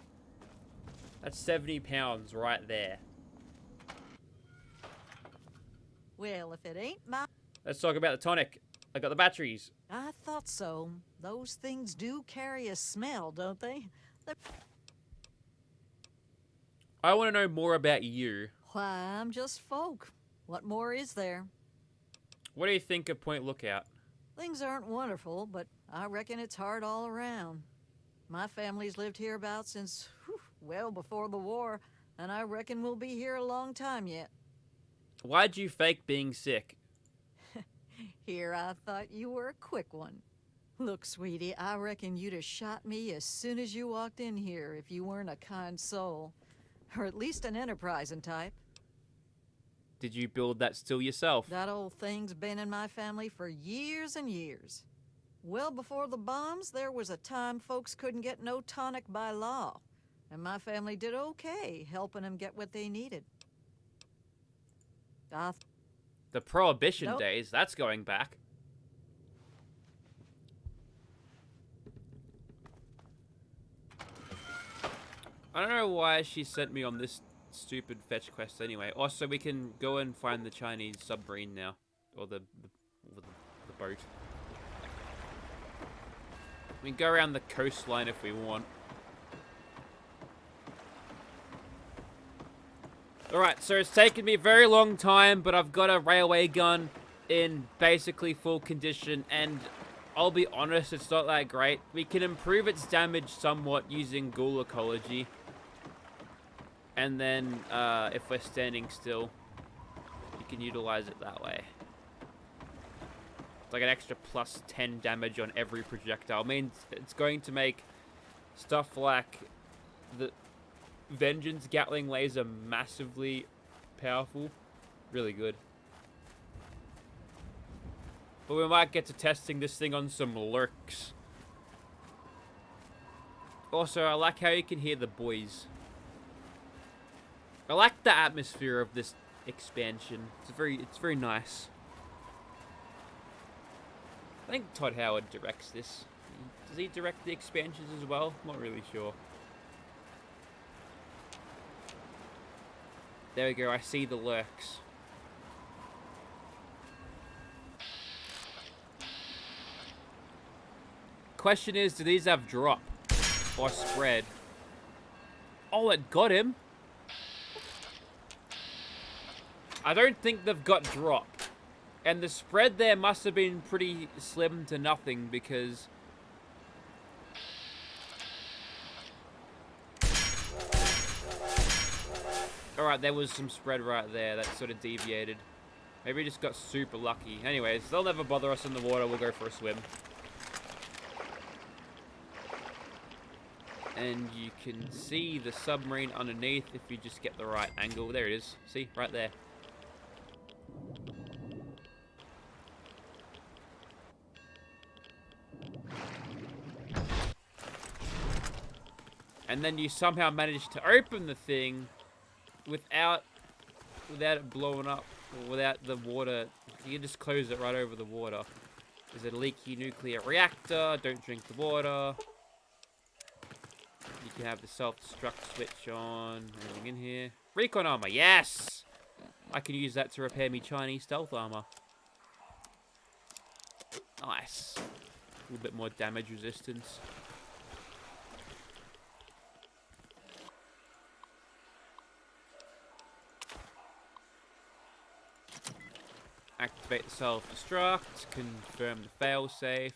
That's 70 pounds right there. Well, if it ain't my... Let's talk about the tonic. I got the batteries. I thought so. Those things do carry a smell, don't they? I want to know more about you. Why, I'm just folk. What more is there? What do you think of Point Lookout? Things aren't wonderful, but I reckon it's hard all around. My family's lived hereabouts since, well, before the war, and I reckon we'll be here a long time yet. Why'd you fake being sick? Here, I thought you were a quick one. Look, sweetie, I reckon you'd have shot me as soon as you walked in here if you weren't a kind soul. Or at least an enterprising type. Did you build that still yourself? That old thing's been in my family for years and years. Well, before the bombs, there was a time folks couldn't get no tonic by law. And my family did okay, helping them get what they needed. The Prohibition days, that's going back. I don't know why she sent me on this stupid fetch quest anyway. Also, we can go and find the Chinese submarine now. Or the boat. We can go around the coastline if we want. Alright, so it's taken me a very long time, but I've got a railway gun in basically full condition, and I'll be honest, it's not that great. We can improve its damage somewhat using ghoul ecology. And then, if we're standing still, you can utilize it that way. It's like an extra plus 10 damage on every projectile. I mean, it's going to make stuff like the Vengeance Gatling laser massively powerful. Really good. But we might get to testing this thing on some lurks. Also, I like how you can hear the boys. I like the atmosphere of this expansion. It's very nice. I think Todd Howard directs this. Does he direct the expansions as well? I'm not really sure. There we go, I see the lurks. Question is, do these have drop? Or spread? Oh, it got him. I don't think they've got drop. And the spread there must have been pretty slim to nothing, because... Alright, there was some spread right there that sort of deviated. Maybe we just got super lucky. Anyways, they'll never bother us in the water. We'll go for a swim. And you can see the submarine underneath if you just get the right angle. There it is. See? Right there. And then you somehow manage to open the thing without it blowing up, or without the water. You can just close it right over the water. There's a leaky nuclear reactor. Don't drink the water. You can have the self-destruct switch on. Anything in here? Recon armor, yes! I can use that to repair me Chinese stealth armor. Nice. A little bit more damage resistance. Activate the self-destruct, confirm the failsafe.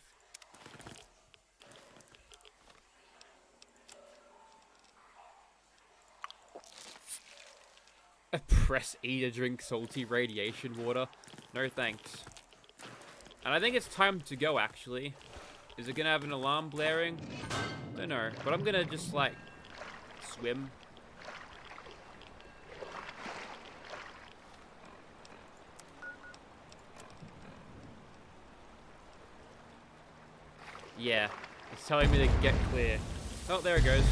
Press E to drink salty radiation water. No thanks. And I think it's time to go, actually. Is it gonna have an alarm blaring? Don't know. But I'm gonna just, like, swim. Yeah. It's telling me to get clear. Oh, there it goes.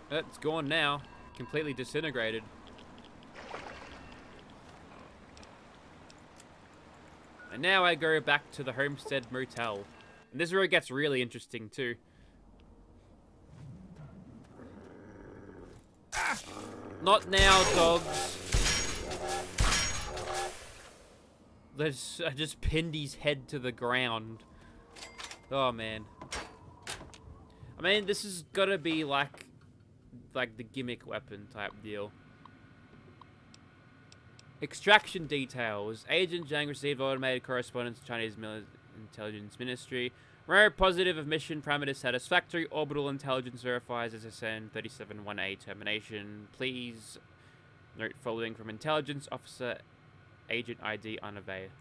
It's gone now. Completely disintegrated. And now I go back to the Homestead Motel. And this is where it gets really interesting, too. Ah! Not now, dogs. I just pinned his head to the ground. Oh, man. I mean, this has got to be like the gimmick weapon type deal. Extraction details. Agent Zhang received automated correspondence to Chinese intelligence ministry. Rare positive of mission parameter satisfactory. Orbital intelligence verifies SSN 371A termination. Please note following from intelligence officer. Agent ID unavailable.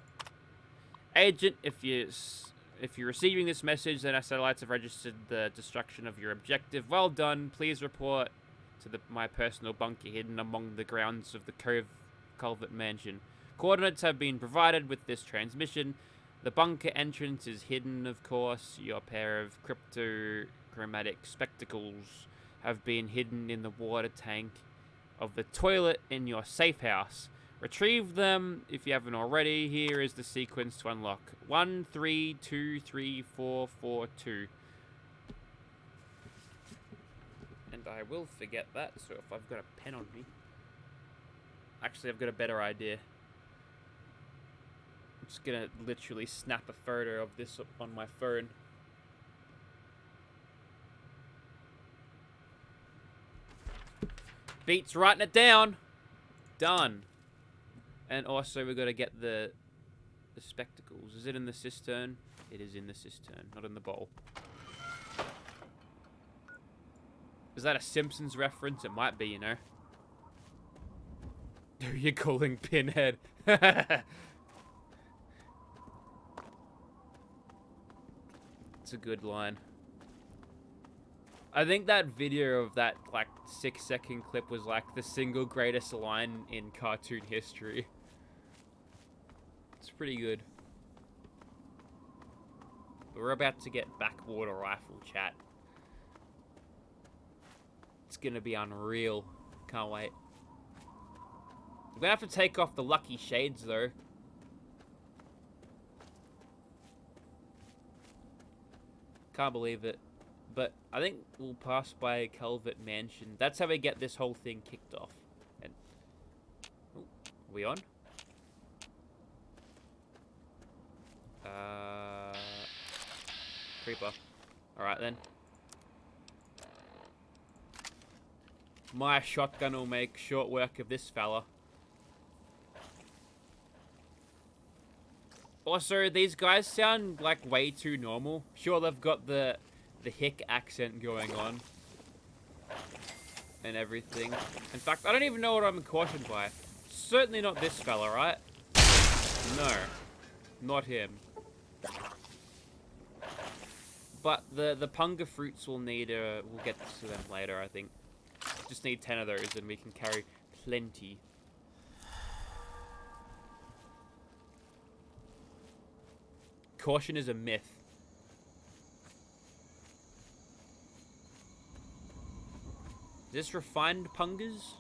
Agent, if you're receiving this message, then our satellites have registered the destruction of your objective. Well done. Please report to my personal bunker hidden among the grounds of the Culvert Mansion. Coordinates have been provided with this transmission. The bunker entrance is hidden, of course. Your pair of cryptochromatic spectacles have been hidden in the water tank of the toilet in your safe house. Retrieve them if you haven't already. Here is the sequence to unlock. 1, 3, 2, 3, 4, 4, 2. And I will forget that, so if I've got a pen on me. Actually, I've got a better idea. I'm just gonna literally snap a photo of this on my phone. Beats writing it down. Done. And also, we've got to get the spectacles. Is it in the cistern? It is in the cistern, not in the bowl. Is that a Simpsons reference? It might be, you know. Who are you calling Pinhead? It's a good line. I think that video of that, like, 6-second clip was, like, the single greatest line in cartoon history. It's pretty good. But we're about to get backwater rifle chat. It's gonna be unreal. Can't wait. We're gonna have to take off the lucky shades, though. Can't believe it. But I think we'll pass by Culvert Mansion. That's how we get this whole thing kicked off. And ooh, are we on? Creeper. Alright then. My shotgun will make short work of this fella. Also, these guys sound like way too normal. Sure, they've got the hick accent going on. And everything. In fact, I don't even know what I'm cautioned by. Certainly not this fella, right? No. Not him. But the punga fruits will need we'll get to them later, I think. Just need 10 of those and we can carry plenty. Caution is a myth. Is this refined pungas?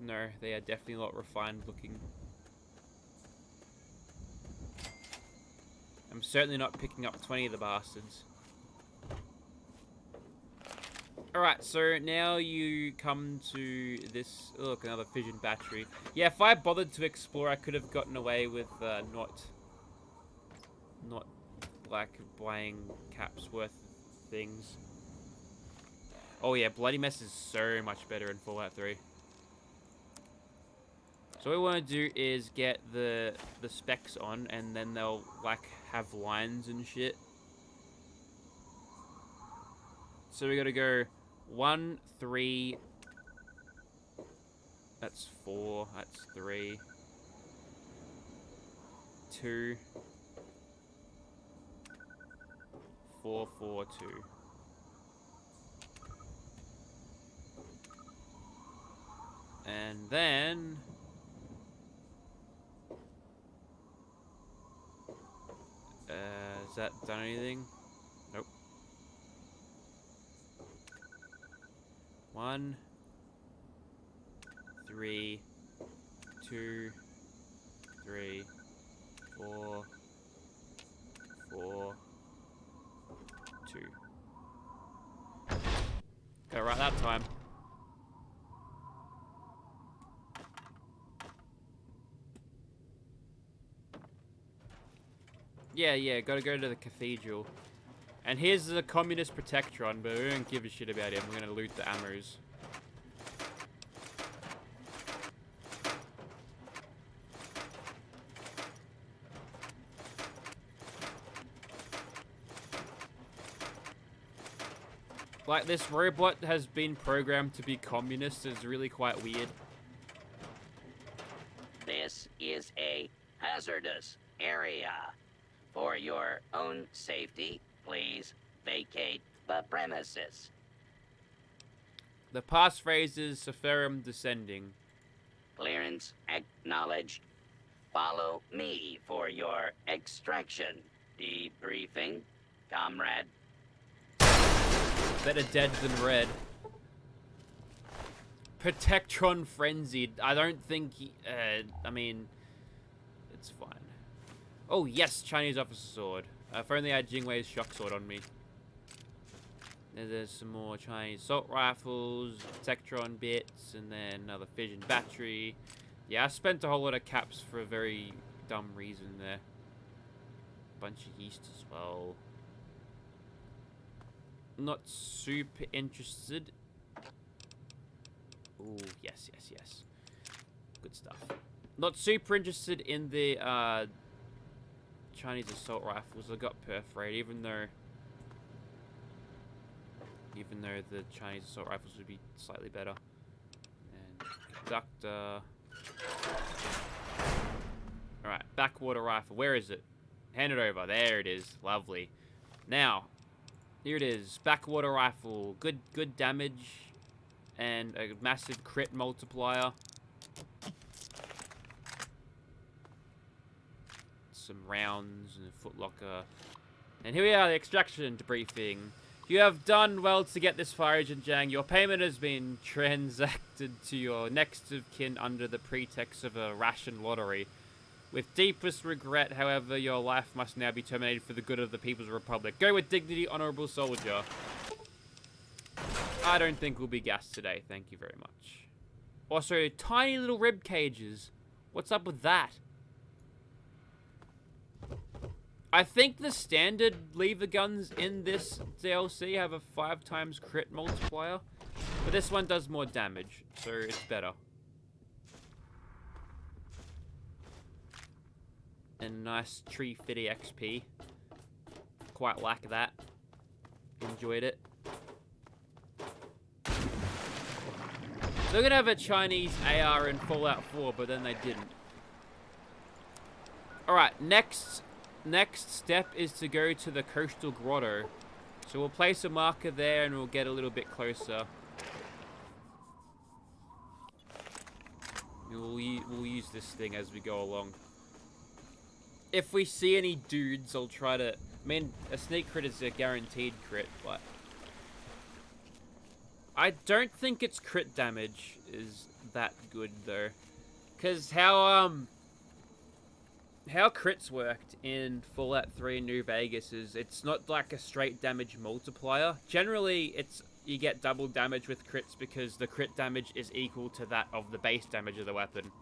No, they are definitely not refined looking. I'm certainly not picking up 20 of the bastards. Alright, so now you come to this... Look, another fission battery. Yeah, if I bothered to explore, I could have gotten away with not like buying caps worth things. Oh yeah, Bloody Mess is so much better in Fallout 3. So what we want to do is get the specs on, and then they'll like have lines and shit. So we gotta go 1, 3, That's 4. That's 3. 2. 4, 4, 2. And then... has that done anything? Nope. 1, 3, 2, 3, 4, 4, 2. Got it right that time. Yeah, gotta go to the cathedral. And here's the communist protectron, but we don't give a shit about him. We're gonna loot the ammos. Like, this robot has been programmed to be communist is really quite weird. This is a hazardous area. For your own safety, please vacate the premises. The passphrase is Seferum descending. Clearance acknowledged. Follow me for your extraction. Debriefing, comrade. Better dead than red. Protectron frenzied. I don't think he, I mean, it's fine. Oh yes, Chinese officer sword. If only I had Jingwei's shock sword on me. There's some more Chinese assault rifles, Protectron bits, and then another fission battery. Yeah, I spent a whole lot of caps for a very dumb reason there. Bunch of yeast as well. Not super interested. Ooh, yes. Good stuff. Not super interested in the Chinese assault rifles. I got perforated, even though the Chinese assault rifles would be slightly better. And conductor. Alright, backwater rifle. Where is it? Hand it over. There it is. Lovely. Now, here it is. Backwater rifle. Good damage. And a massive crit multiplier. Some rounds and a footlocker. And here we are, the extraction debriefing. You have done well to get this far, Agent Zhang. Your payment has been transacted to your next of kin under the pretext of a ration lottery. With deepest regret, however, your life must now be terminated for the good of the People's Republic. Go with dignity, honorable soldier. I don't think we'll be gassed today, thank you very much. Also, tiny little rib cages. What's up with that? I think the standard lever guns in this DLC have a 5 times crit multiplier, but this one does more damage, so it's better. And nice tree fitty XP. Quite like that. Enjoyed it. They're gonna have a Chinese AR in Fallout 4, but then they didn't. Alright, next step is to go to the coastal grotto. So we'll place a marker there and we'll get a little bit closer. We'll use this thing as we go along. If we see any dudes, I'll try to... I mean, a sneak crit is a guaranteed crit, but... I don't think its crit damage is that good, though. Because how crits worked in Fallout 3 and New Vegas is it's not like a straight damage multiplier. Generally, you get double damage with crits because the crit damage is equal to that of the base damage of the weapon.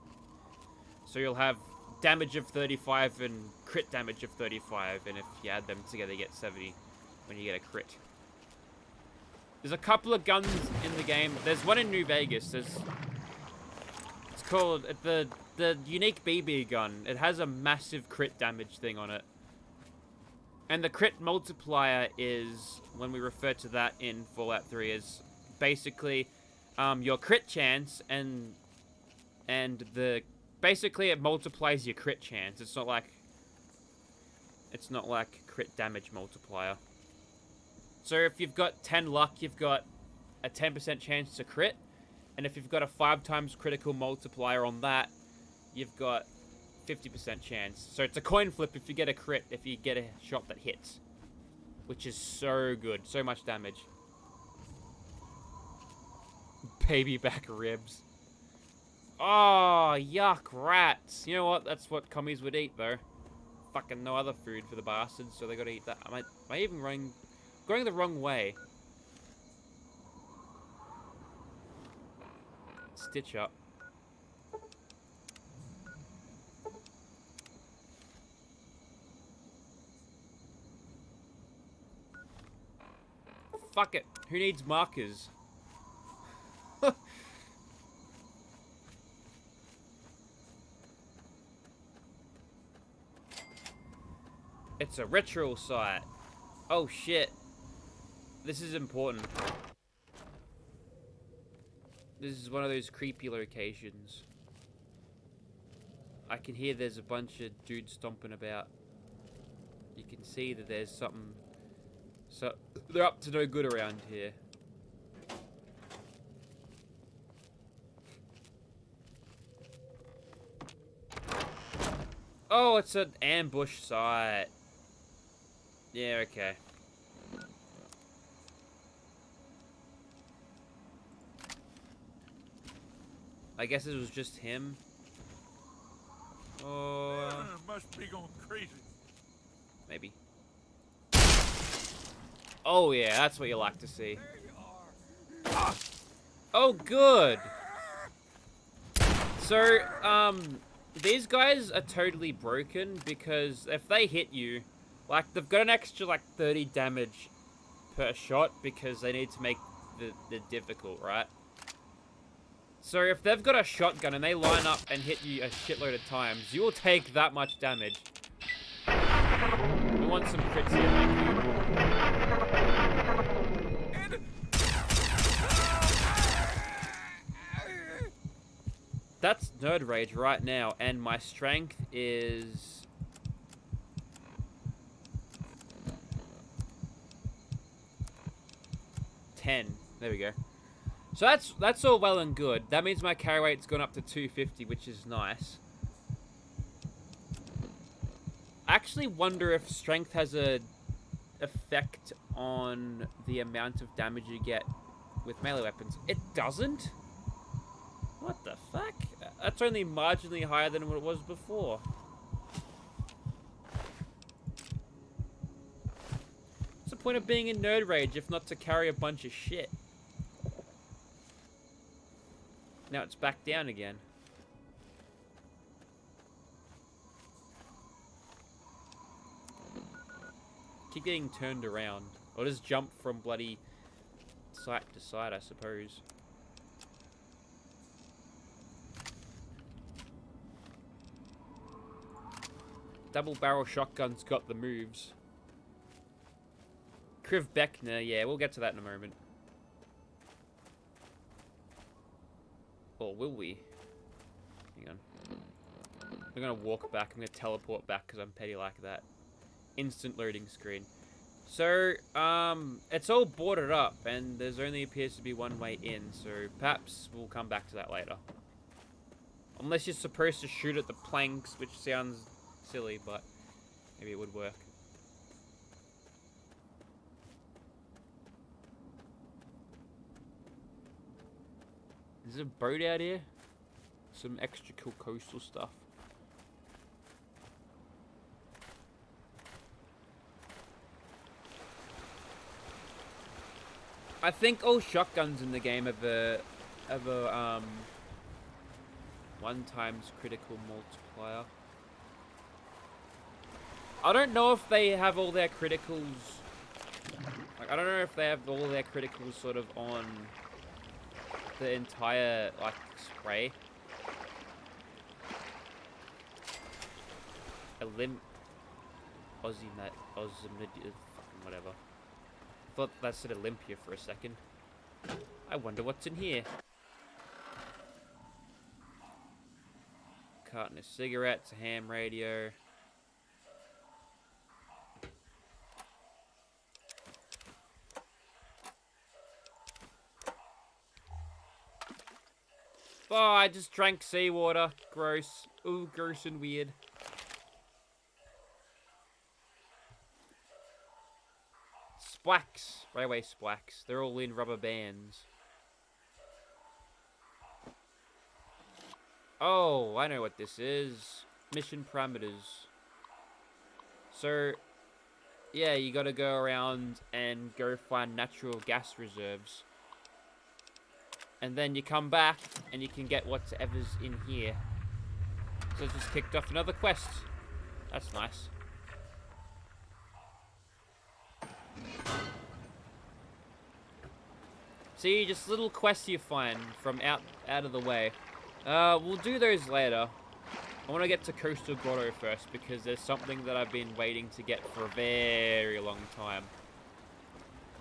So you'll have damage of 35 and crit damage of 35, and if you add them together, you get 70 when you get a crit. There's a couple of guns in the game. There's one in New Vegas. It's called the unique BB gun. It has a massive crit damage thing on it. And the crit multiplier is, when we refer to that in Fallout 3, is basically your crit chance and and basically it multiplies your crit chance. It's not like crit damage multiplier. So if you've got 10 luck, you've got a 10% chance to crit, and if you've got a 5 times critical multiplier on that, you've got 50% chance. So it's a coin flip if you get a crit, if you get a shot that hits, which is so good, so much damage. Baby back ribs. Oh, yuck, rats. You know what? That's what commies would eat, though. Fucking no other food for the bastards, so they gotta eat that. Am I even going the wrong way? Stitch up. Fuck it. Who needs markers? It's a ritual site. Oh shit. This is important. This is one of those creepy locations. I can hear there's a bunch of dudes stomping about. You can see that there's something. So they're up to no good around here. Oh, it's an ambush site. Yeah, okay. I guess it was just him. Oh, must be going crazy. Maybe. Oh yeah, that's what you like to see. Oh, good. So, these guys are totally broken because if they hit you, like, they've got an extra, like, 30 damage per shot because they need to make the difficult, right? So if they've got a shotgun and they line up and hit you a shitload of times, you will take that much damage. We want some crits here, thank you. That's nerd rage right now, and my strength is 10. There we go. So that's all well and good. That means my carry weight's gone up to 250, which is nice. I actually wonder if strength has a effect on the amount of damage you get with melee weapons. It doesn't? What the fuck? That's only marginally higher than what it was before. What's the point of being in nerd rage if not to carry a bunch of shit? Now it's back down again. Keep getting turned around. Or just jump from bloody side to side, I suppose. Double barrel shotgun's got the moves. Kriv Beckner, yeah, we'll get to that in a moment. Or will we? Hang on. I'm gonna walk back. I'm gonna teleport back because I'm petty like that. Instant loading screen. So, it's all boarded up, and there's only appears to be one way in, so perhaps we'll come back to that later. Unless you're supposed to shoot at the planks, which sounds silly, but maybe it would work. There's a boat out here. Some extra cool coastal stuff. I think all shotguns in the game have a 1 times critical multiplier. I don't know if they have all their criticals. Like, I don't know if they have all their criticals sort of on the entire, like, spray. Fucking whatever. Thought that said Olympia for a second. I wonder what's in here. carton of cigarettes, a ham radio. Oh, I just drank seawater. Gross. Ooh, gross and weird. Splacks. Railway splacks. They're all in rubber bands. Oh, I know what this is. Mission parameters. So, yeah, you gotta go around and go find natural gas reserves. And then you come back, and you can get whatever's in here. So it's just kicked off another quest. That's nice. See, just little quests you find from out of the way. We'll do those later. I want to get to Coastal Grotto first, because there's something that I've been waiting to get for a very long time.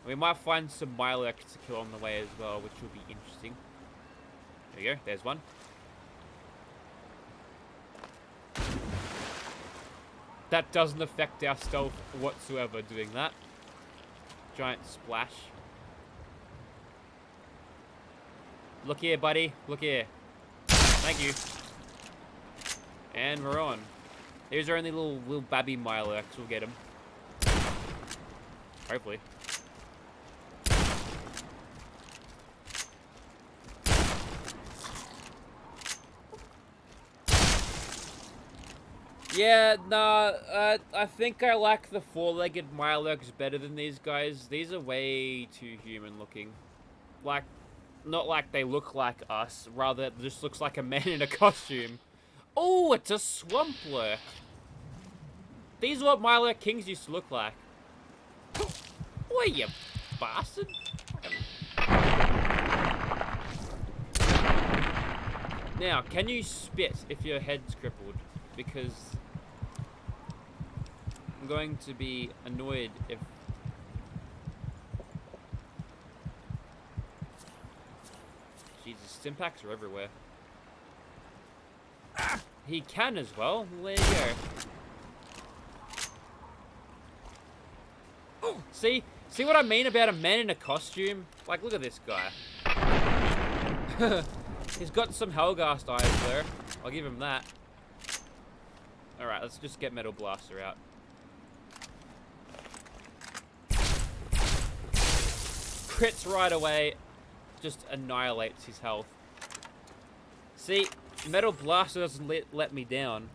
We might find some Mirelurk to kill on the way as well, which will be interesting. There you go, there's one. That doesn't affect our stealth whatsoever doing that. Giant splash. Look here, buddy. Look here. Thank you. And we're on. Here's our only little babby Mirelurks. We'll get him. Hopefully. Yeah, nah, I think I like the four-legged Mirelurks better than these guys. These are way too human looking. Like, not like they look like us, rather it just looks like a man in a costume. Oh, it's a swamp lurk. These are what Mirelurk Kings used to look like. Boy, you bastard. Now, can you spit if your head's crippled? Because I'm going to be annoyed if... Jesus, Stimpaks are everywhere. He can as well. Well, there you go. See what I mean about a man in a costume? Like, look at this guy. He's got some Helghast eyes there. I'll give him that. Alright, let's just get Metal Blaster out. Crits right away. Just annihilates his health. See, Metal Blaster doesn't let me down.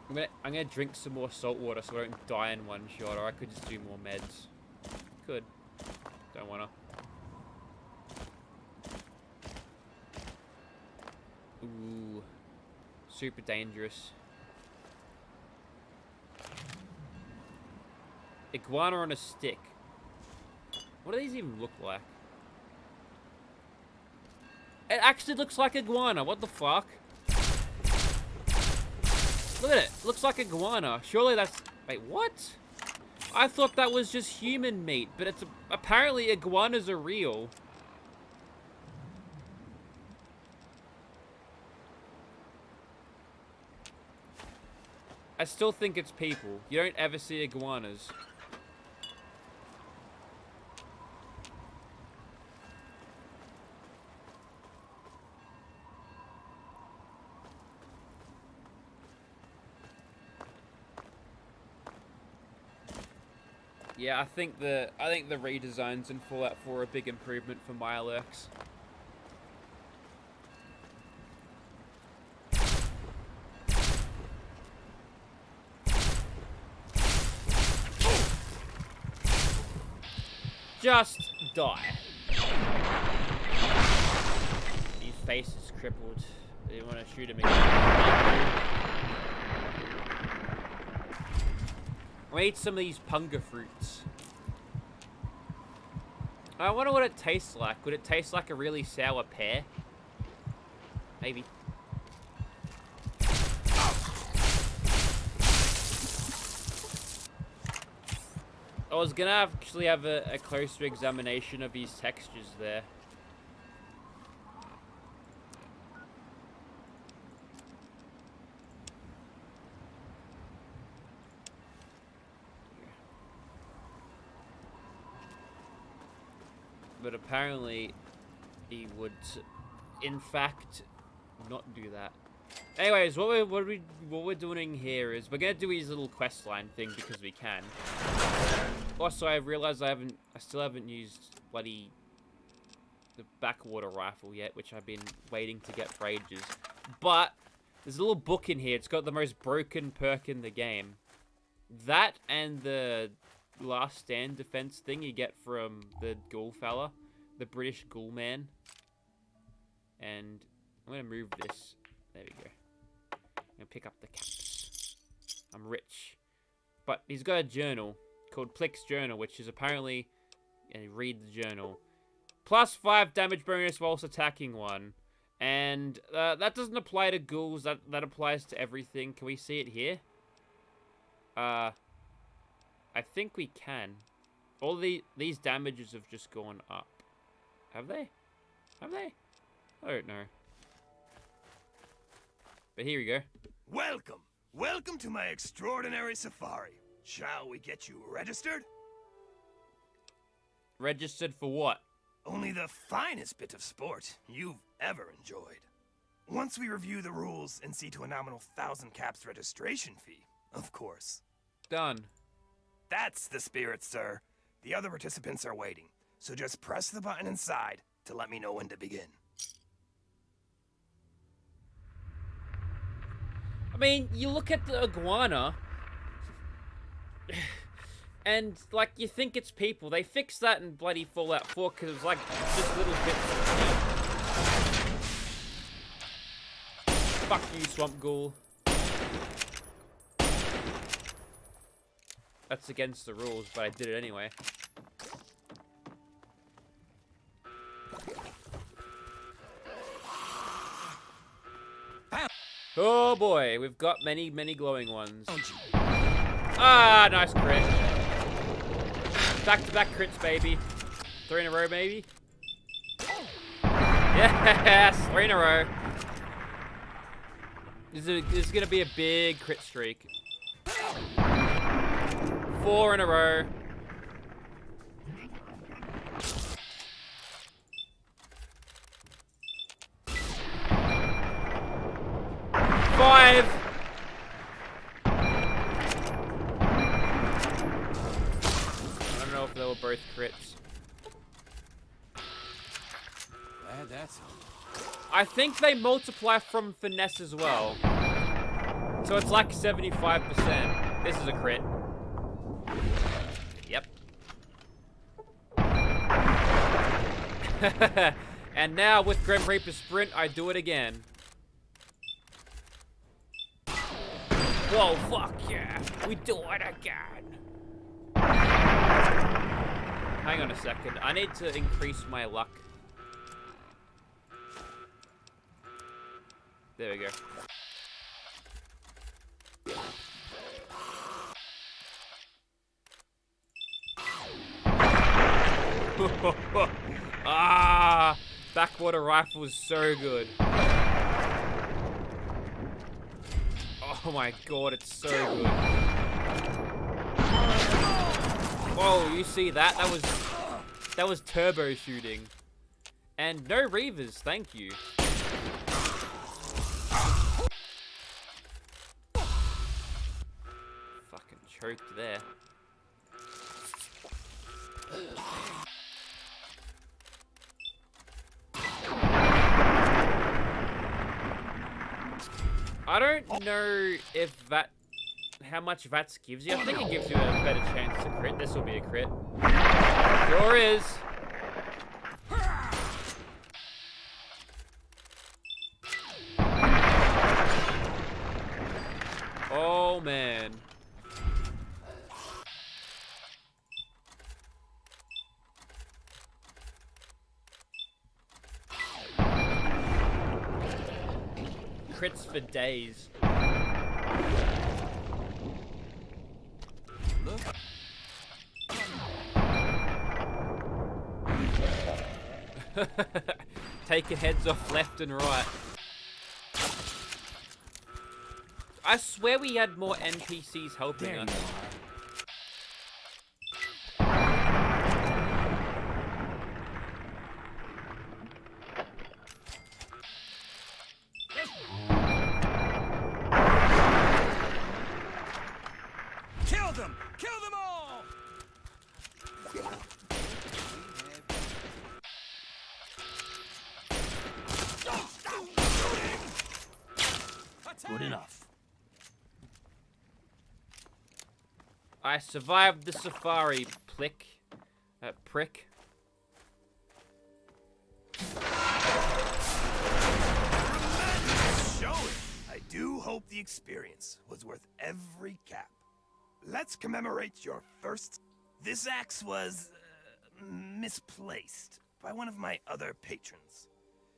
I'm gonna drink some more salt water so I don't die in one shot, or I could just do more meds. Could. Don't wanna. Ooh. Super dangerous. Iguana on a stick. What do these even look like? It actually looks like iguana. What the fuck? Look at it. Looks like iguana. Surely that's... Wait, what? I thought that was just human meat, but it's... Apparently iguanas are real. I still think it's people. You don't ever see iguanas. Yeah, I think the redesigns in Fallout 4 are a big improvement for Mirelurks. Just die. His face is crippled. They want to shoot him again. I'll eat some of these punga fruits. I wonder what it tastes like. Would it taste like a really sour pear? Maybe. was gonna actually have a closer examination of these textures there. But apparently, he would, in fact, not do that. Anyways, what we're doing here is we're gonna do his little quest line thing because we can. Also, I realized I still haven't used the backwater rifle yet, which I've been waiting to get for ages. But there's a little book in here. It's got the most broken perk in the game. That and the last stand defense thing you get from the ghoul fella, the British ghoul man. And I'm gonna move this. There we go. I'm gonna pick up the caps. I'm rich. But he's got a journal called Plick's Journal, which is apparently, and read the journal. +5 damage bonus whilst attacking one. And that doesn't apply to ghouls, that applies to everything. Can we see it here? I think we can. All these damages have just gone up. Have they? Have they? I don't know. But here we go. Welcome! Welcome to my extraordinary safari. Shall we get you registered? Registered for what? Only the finest bit of sport you've ever enjoyed. Once we review the rules and see to a nominal 1,000 caps registration fee, of course. Done. That's the spirit, sir. The other participants are waiting, so just press the button inside to let me know when to begin. I mean, you look at the iguana, and, like, you think it's people. They fixed that in bloody Fallout 4, because it was, like, just little bits of meat. Fuck you, Swamp Ghoul. That's against the rules, but I did it anyway. Oh boy, we've got many, many glowing ones. Ah, nice crit. Back-to-back crits, baby. 3 in a row, maybe? Yes! 3 in a row. This is gonna be a big crit streak. 4 in a row. Five. I don't know if they were both crits. Glad that's... I think they multiply from finesse as well. So it's like 75%. This is a crit. Yep. And now with Grim Reaper Sprint, I do it again. Whoa, fuck yeah. We do it again. Hang on a second. I need to increase my luck. There we go. Ah, backwater rifle is so good. Oh my god, it's so good. Whoa, you see that? That was turbo shooting. And no Reavers, thank you. Fucking choked there. I don't know if how much VATS gives you. I think it gives you a better chance to crit. This will be a crit. Sure is. Oh man. Crits for days. Taking heads off left and right. I swear we had more NPCs helping us. Kill them! Kill them all! Good enough. I survived the safari, prick. Show it! I do hope the experience was worth every cap. Let's commemorate your first. This axe was misplaced by one of my other patrons.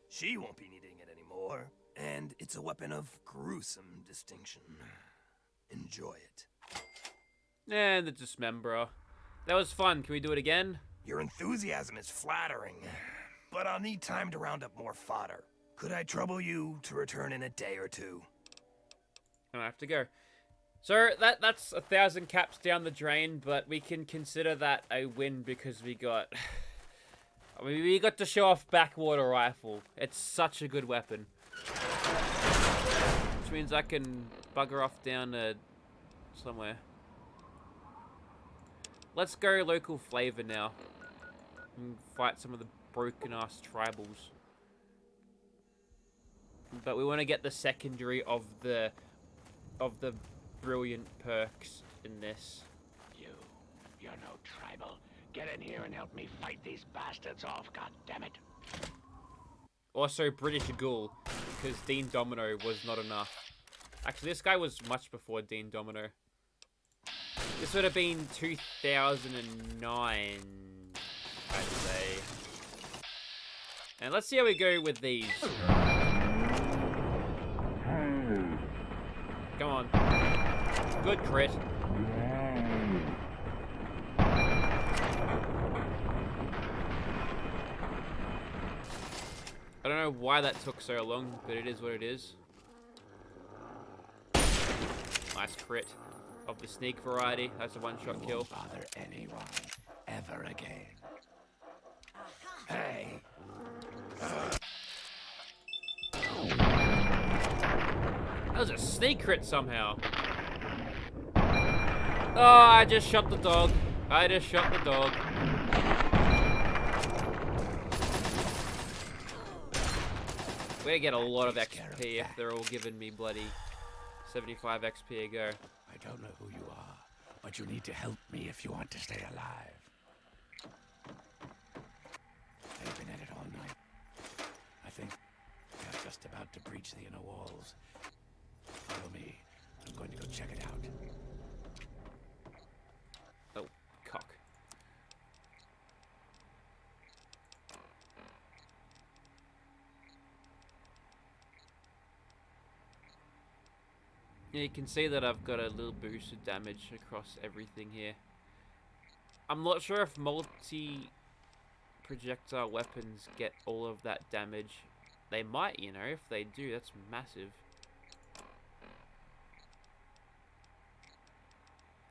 She won't be needing it anymore, and it's a weapon of gruesome distinction. Enjoy it. And the dismemberer. That was fun. Can we do it again? Your enthusiasm is flattering, but I'll need time to round up more fodder. Could I trouble you to return in a day or two? I have to go. So that's 1,000 caps down the drain, but we can consider that a win because we got to show off backwater rifle. It's such a good weapon. Which means I can bugger off down to somewhere. Let's go local flavor now and fight some of the broken ass tribals. But we want to get the secondary of the brilliant perks in this. You're no tribal. Get in here and help me fight these bastards off, goddammit. Also British Ghoul, because Dean Domino was not enough. Actually, this guy was much before Dean Domino. This would have been 2009, I'd say. And let's see how we go with these. Come on. Good crit. I don't know why that took so long, but it is what it is. Nice crit of the sneak variety. That's a one-shot kill. Won't bother anyone ever again. Hey. That was a sneak crit somehow. Oh, I just shot the dog. I just shot the dog. We're gonna get a lot of XP if they're all giving me bloody 75 XP a go. I don't know who you are, but you need to help me if you want to stay alive. They've been at it all night. I think they're just about to breach the inner walls. Follow me. I'm going to go check it out. Oh, cock. Yeah, you can see that I've got a little boost of damage across everything here. I'm not sure if multi-projectile weapons get all of that damage. They might, you know, if they do, that's massive.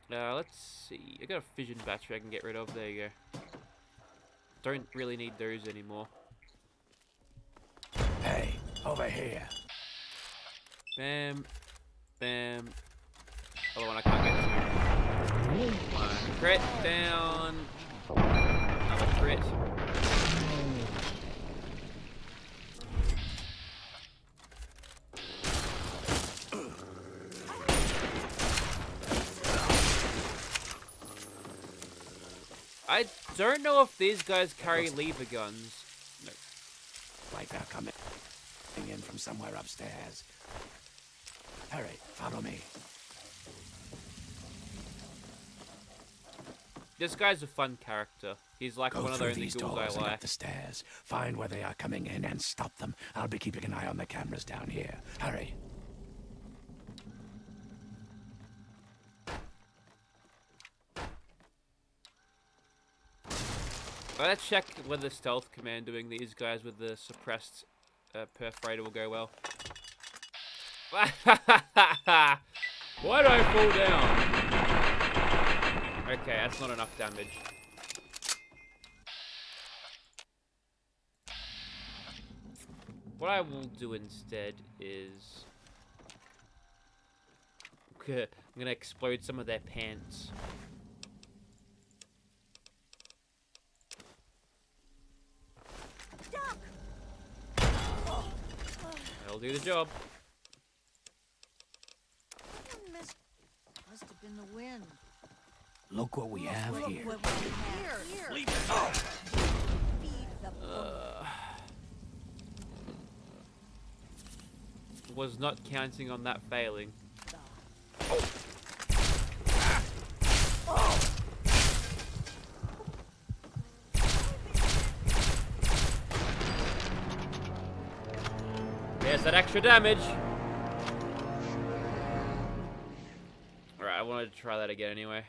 Let's see. I got a fission battery I can get rid of. There you go. Don't really need those anymore. Hey, over here. Bam. Bam. Other one I can't get to. One crit down. Another crit. I don't know if these guys carry lever guns. No. Like they're coming in from somewhere upstairs. Hurry, follow me. This guy's a fun character. He's like one of the only ghouls I and like. up the stairs. Find where they are coming in and stop them. I'll be keeping an eye on the cameras down here. Hurry. Let's check whether stealth command doing these guys with the suppressed perforator will go well. Why do I fall down? Okay, that's not enough damage. What I will do instead is... I'm gonna explode some of their pants. That'll do the job. Must have been the wind. Look what we have here. What we have here. Leave it. Oh. Feed the Was not counting on that failing. There's that extra damage. Alright, I wanted to try that again anyway.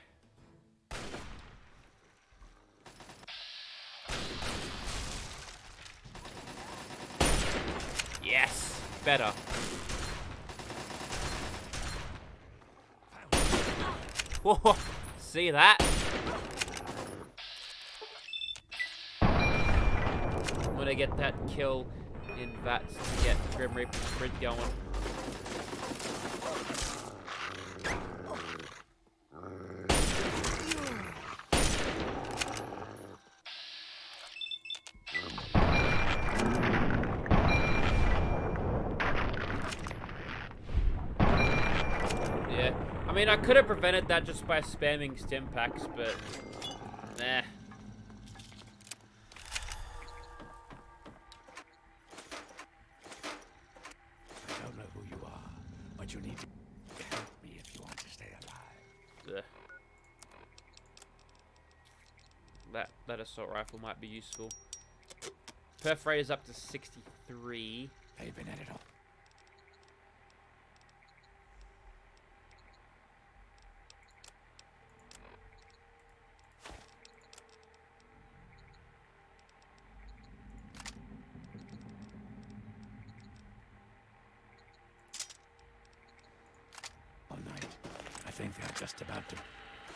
Yes! Better. Whoa! See that? I'm gonna get that kill in VATS to get Grim Reaper sprint going. Yeah, I mean I could have prevented that just by spamming stim packs, but nah. You need to help me if you want to stay alive. That assault rifle might be useful. Perforator's up to 63. They've been at it all. I think they're just about to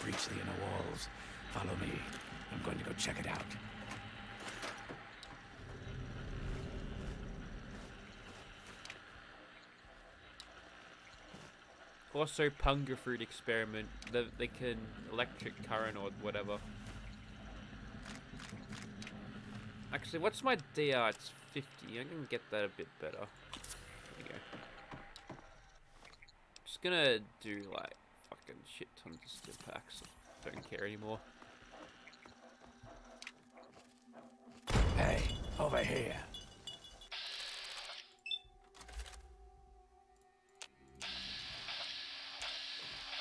breach the inner walls. Follow me. I'm going to go check it out. Also, Punga Fruit experiment. They can electric current or whatever. Actually, what's my DR? It's 50. I can get that a bit better. There we go. Just gonna do like fucking shit tons of stim packs. Don't care anymore. Hey, over here.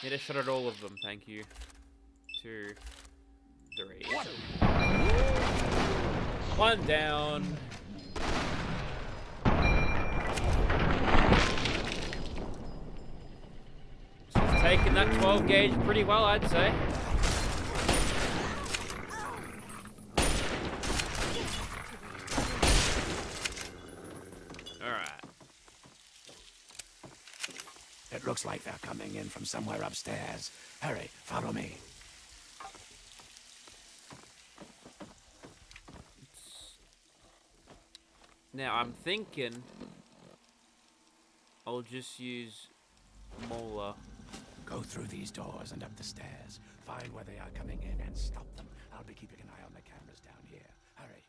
Need a shot at all of them, thank you. 2, 3. One down. She's taking that 12 gauge pretty well, I'd say. It looks like they're coming in from somewhere upstairs. Hurry, follow me. Now, I'm thinking I'll just use Mola. Go through these doors and up the stairs. Find where they are coming in and stop them. I'll be keeping an eye on the cameras down here. Hurry.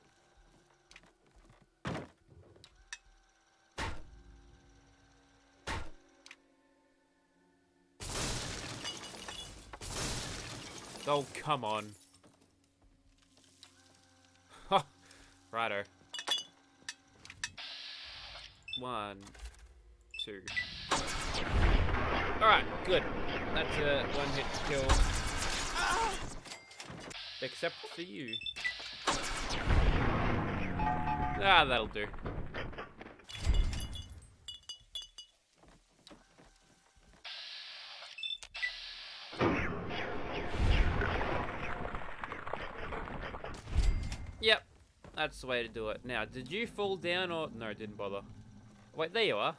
Oh, come on. Ha! Righto. 1, 2. Alright, good. That's a one-hit kill. Except for you. Ah, that'll do. That's the way to do it. Now, did you fall down or... No, it didn't bother. Wait, there you are.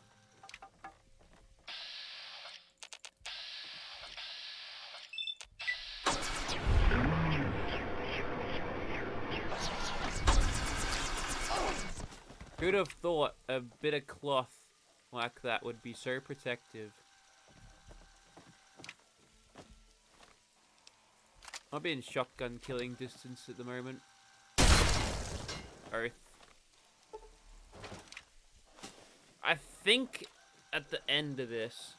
Who'd have thought a bit of cloth like that would be so protective? I'll be in shotgun killing distance at the moment. Oath. I think at the end of this,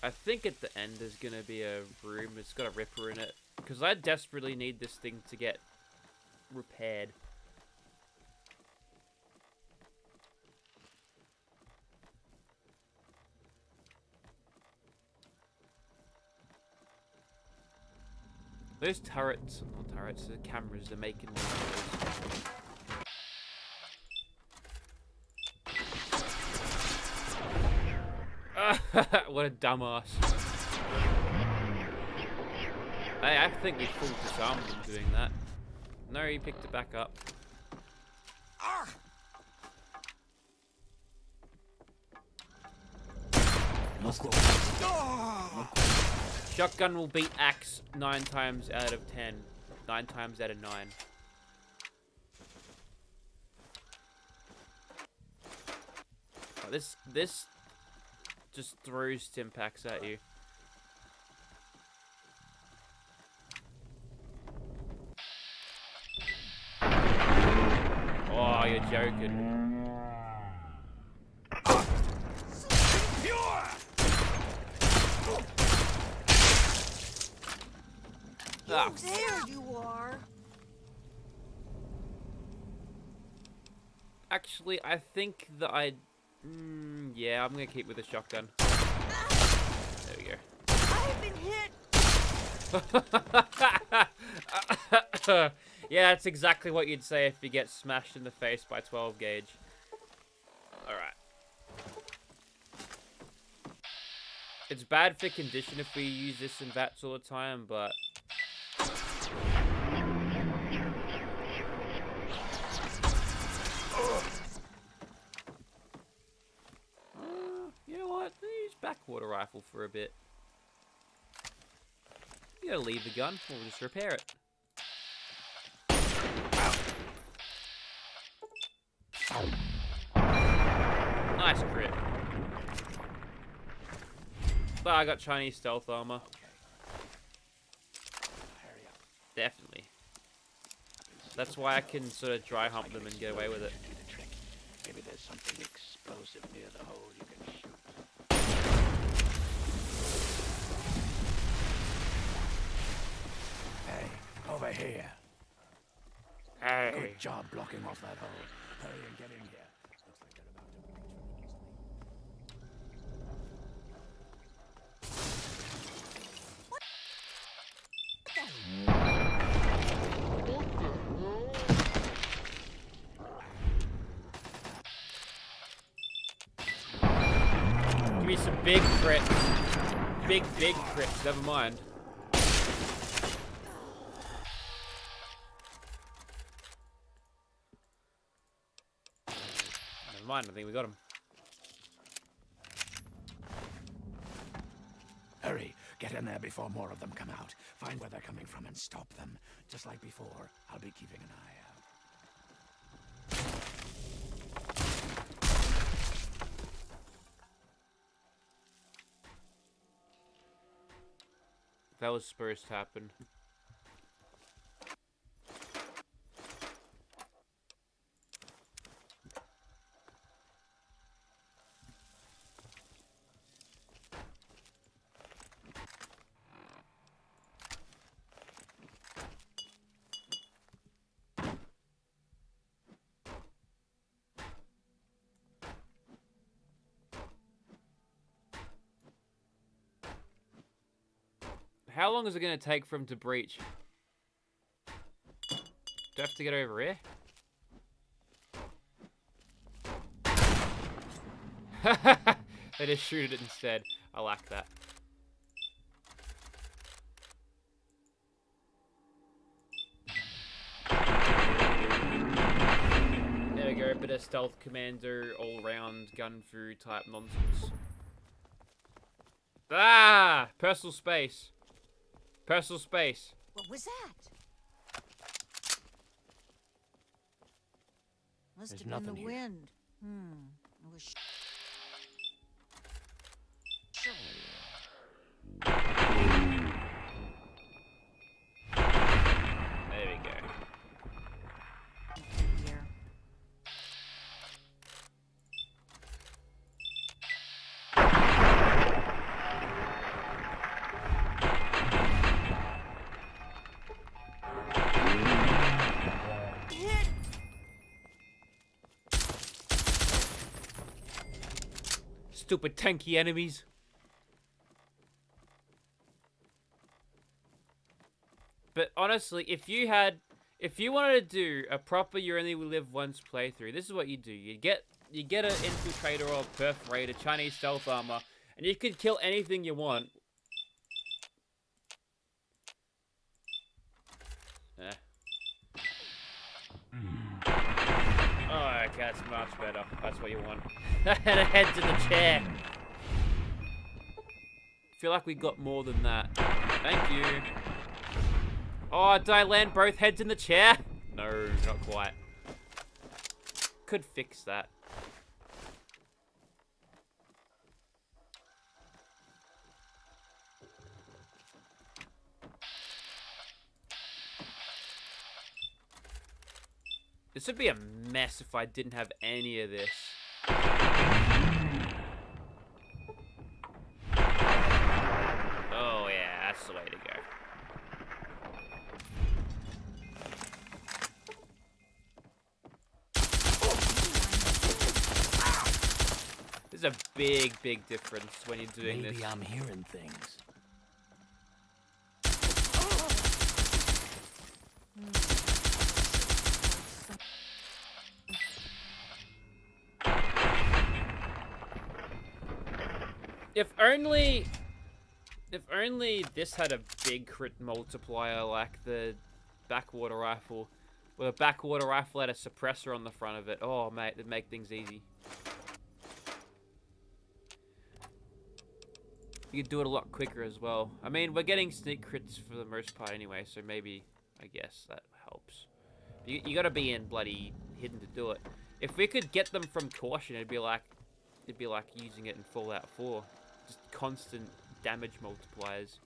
there's gonna be a room that's got a ripper in it. Because I desperately need this thing to get repaired. Those turrets, not turrets, the cameras, they're making noise. What a dumbass. Hey, I think we full disarmed him doing that. No, he picked it back up. Shotgun will beat axe 9 times out of 10. 9 times out of 9. Oh, this just throws Timpaks at you. Oh, you're joking. Oh, there you are. Actually, I think that yeah, I'm gonna keep with the shotgun. There we go. I've been hit. Yeah, that's exactly what you'd say if you get smashed in the face by 12 gauge. Alright. It's bad for condition if we use this in VATS all the time, but... you know what? Use backwater rifle for a bit. You gotta leave the gun, we'll just repair it. Nice crit. But I got Chinese stealth armor. Definitely. That's why I can sort of dry hump them and get away with it. Maybe there's something explosive near the hole you can shoot. Hey, over here. Hey. Good job blocking off that hole. Hurry and get in here. Looks like they're about to breach Give me some big crits. Big crits, never mind. Never mind, I think we got him. Hurry, get in there before more of them come out. Find where they're coming from and stop them. Just like before, I'll be keeping an eye out. That was supposed to happen. How long is it going to take for him to breach? Do I have to get over here? They just shoot it instead. I like that. better stealth commander, all-round gun-fu type nonsense. Ah! Personal space. Personal space. What was that? Must There's have been nothing the here. wind. It was There we go. here. Stupid tanky enemies. But honestly, if you wanted to do a proper You Only Live Once playthrough, this is what you do. You get an infiltrator or perforator, Chinese stealth armor, and you could kill anything you want. Oh, okay, that's much better. That's what you want. And a head to the chair. Feel like we got more than that. Thank you. Oh, did I land both heads in the chair? No, not quite. Could fix that. This would be a mess if I didn't have any of this. Oh yeah, that's the way to go. There's a big difference when you're doing this. Maybe I'm hearing things. If only this had a big crit multiplier like the backwater rifle. With a backwater rifle had a suppressor on the front of it. Oh, mate, it'd make things easy. You could do it a lot quicker as well. I mean, we're getting sneak crits for the most part anyway, so maybe, I guess, that helps. You gotta be in bloody hidden to do it. If we could get them from caution, it'd be like using it in Fallout 4. Just constant damage multipliers.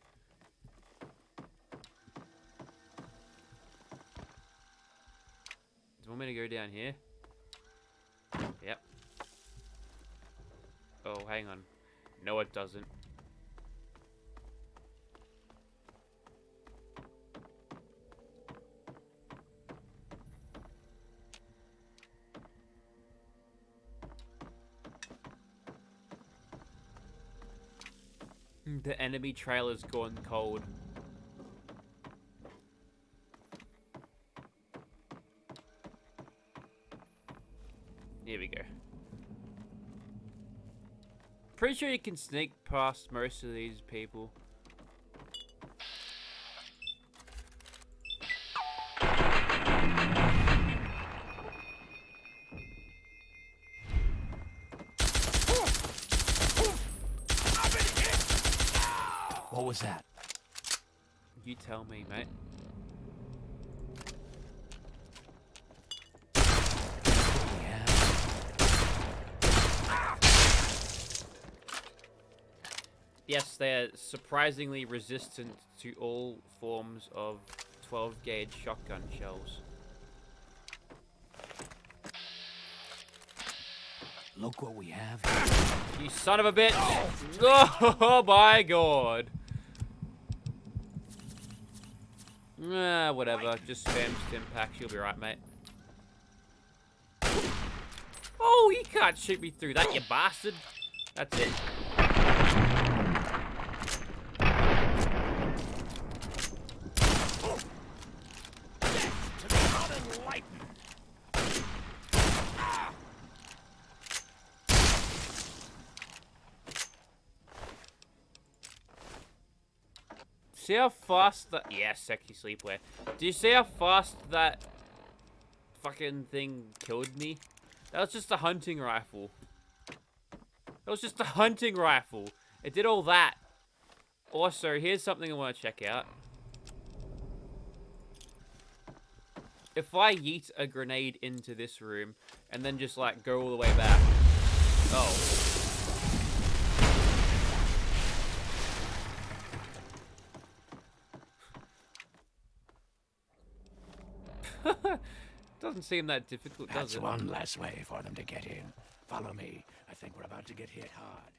Do you want me to go down here? Yep. Oh, hang on. No, it doesn't. The enemy trailer's gone cold. Here we go. Pretty sure you can sneak past most of these people. What was that? You tell me, mate. Yes, they're surprisingly resistant to all forms of 12-gauge shotgun shells. Look what we have. You son of a bitch! Oh my god! Whatever. Just spam stim packs. You'll be right, mate. Oh, you can't shoot me through that, you bastard! That's it. See how fast that... Yeah, sexy sleepwear. Do you see how fast that fucking thing killed me? That was just a hunting rifle. That was just a hunting rifle. It did all that. Also, here's something I want to check out. If I yeet a grenade into this room and then just like go all the way back. Oh. Doesn't seem that difficult, does That's it? one less way for them to get in. Follow me. I think we're about to get hit hard.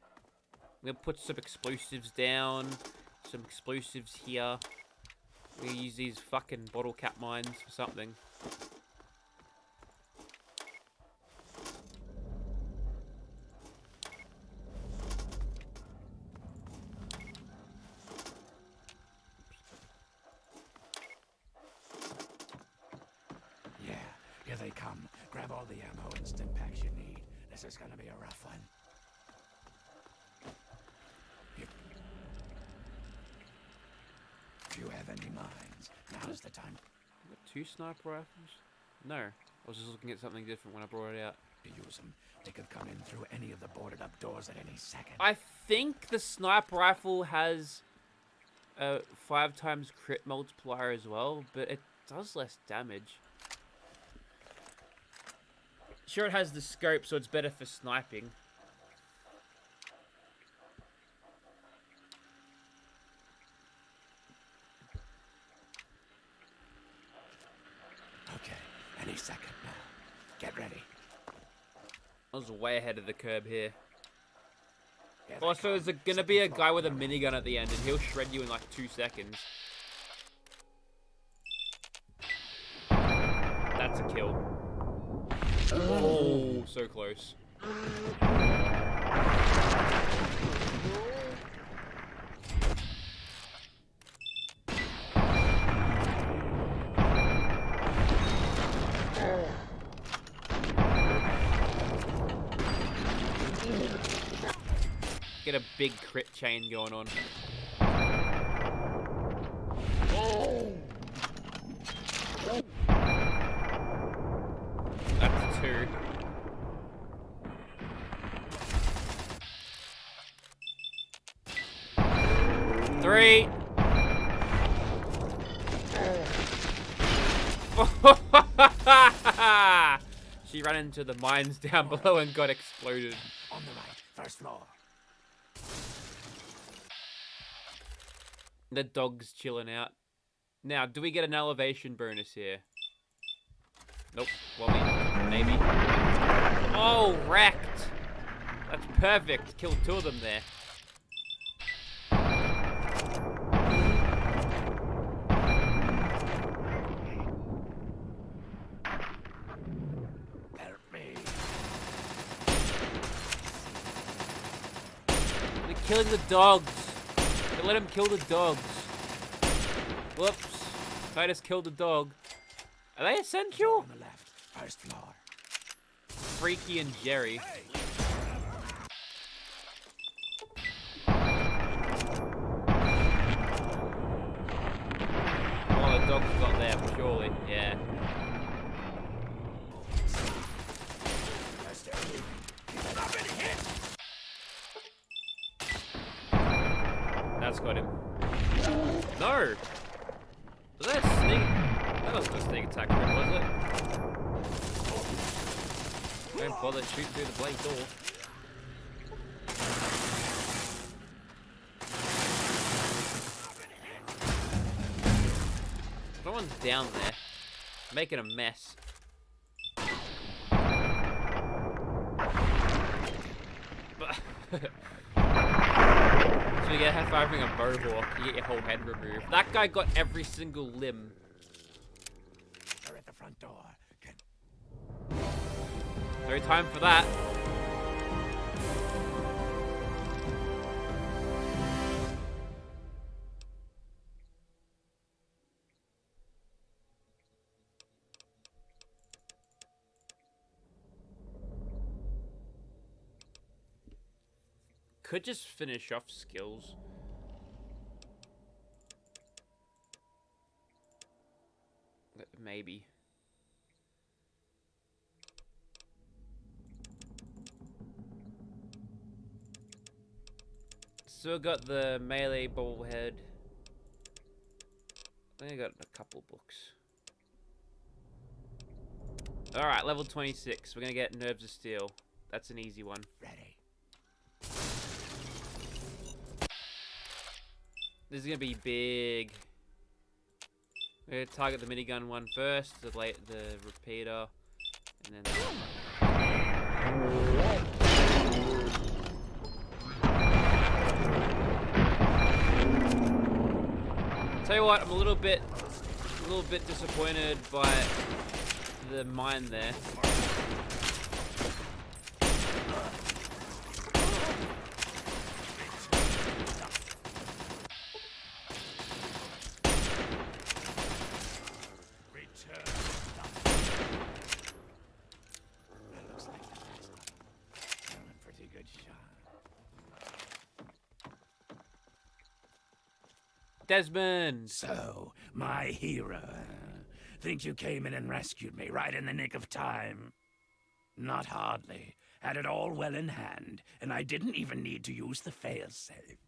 I'm gonna put some explosives down. Some explosives here. We're gonna use these fucking bottle cap mines for something. Yeah, here they come. Grab all the ammo and stim packs you need. This is gonna be a rough one. If you have any mines, now's the time. Got 2 sniper rifles? No. I was just looking at something different when I brought it out. To use them. They could come in through any of the boarded up doors at any second. I think the sniper rifle has a 5 times crit multiplier as well, but it does less damage. Sure, it has the scope, so it's better for sniping. Okay, any second now. Get ready. I was way ahead of the curb here. Also, there's gonna be a guy with a minigun at the end, and he'll shred you in like 2 seconds. That's a kill. Oh, so close. Get a big crit chain going on. That's 2. Three. She ran into the mines down below and got exploded. On the right, first floor. The dog's chilling out. Now, do we get an elevation bonus here? Nope. Well, maybe. Oh, wrecked. That's perfect. Killed 2 of them there. Help me. They're killing the dogs. They let him kill the dogs. Whoops. I just killed the dog. Are they essential? On the left, first floor. Freaky and Jerry. Oh, the dog's got there, surely. Yeah. That's got him. No! Was that a sneak? That wasn't a sneak attack, was it? Don't bother shooting through the blade door. Someone's down there, making a mess. So you get having a mohawk, you get your whole head removed. That guy got every single limb. They're at the front door. No time for that. Could just finish off skills. Maybe. Still got the melee bobblehead. I think I got a couple books. Alright, level 26. We're gonna get Nerves of Steel. That's an easy one. Ready. This is gonna be big. We're gonna target the minigun one first, the repeater, and then tell you what, I'm a little bit disappointed by the mine there. Desmond! So, my hero. Think you came in and rescued me right in the nick of time? Not hardly. Had it all well in hand, and I didn't even need to use the failsafe.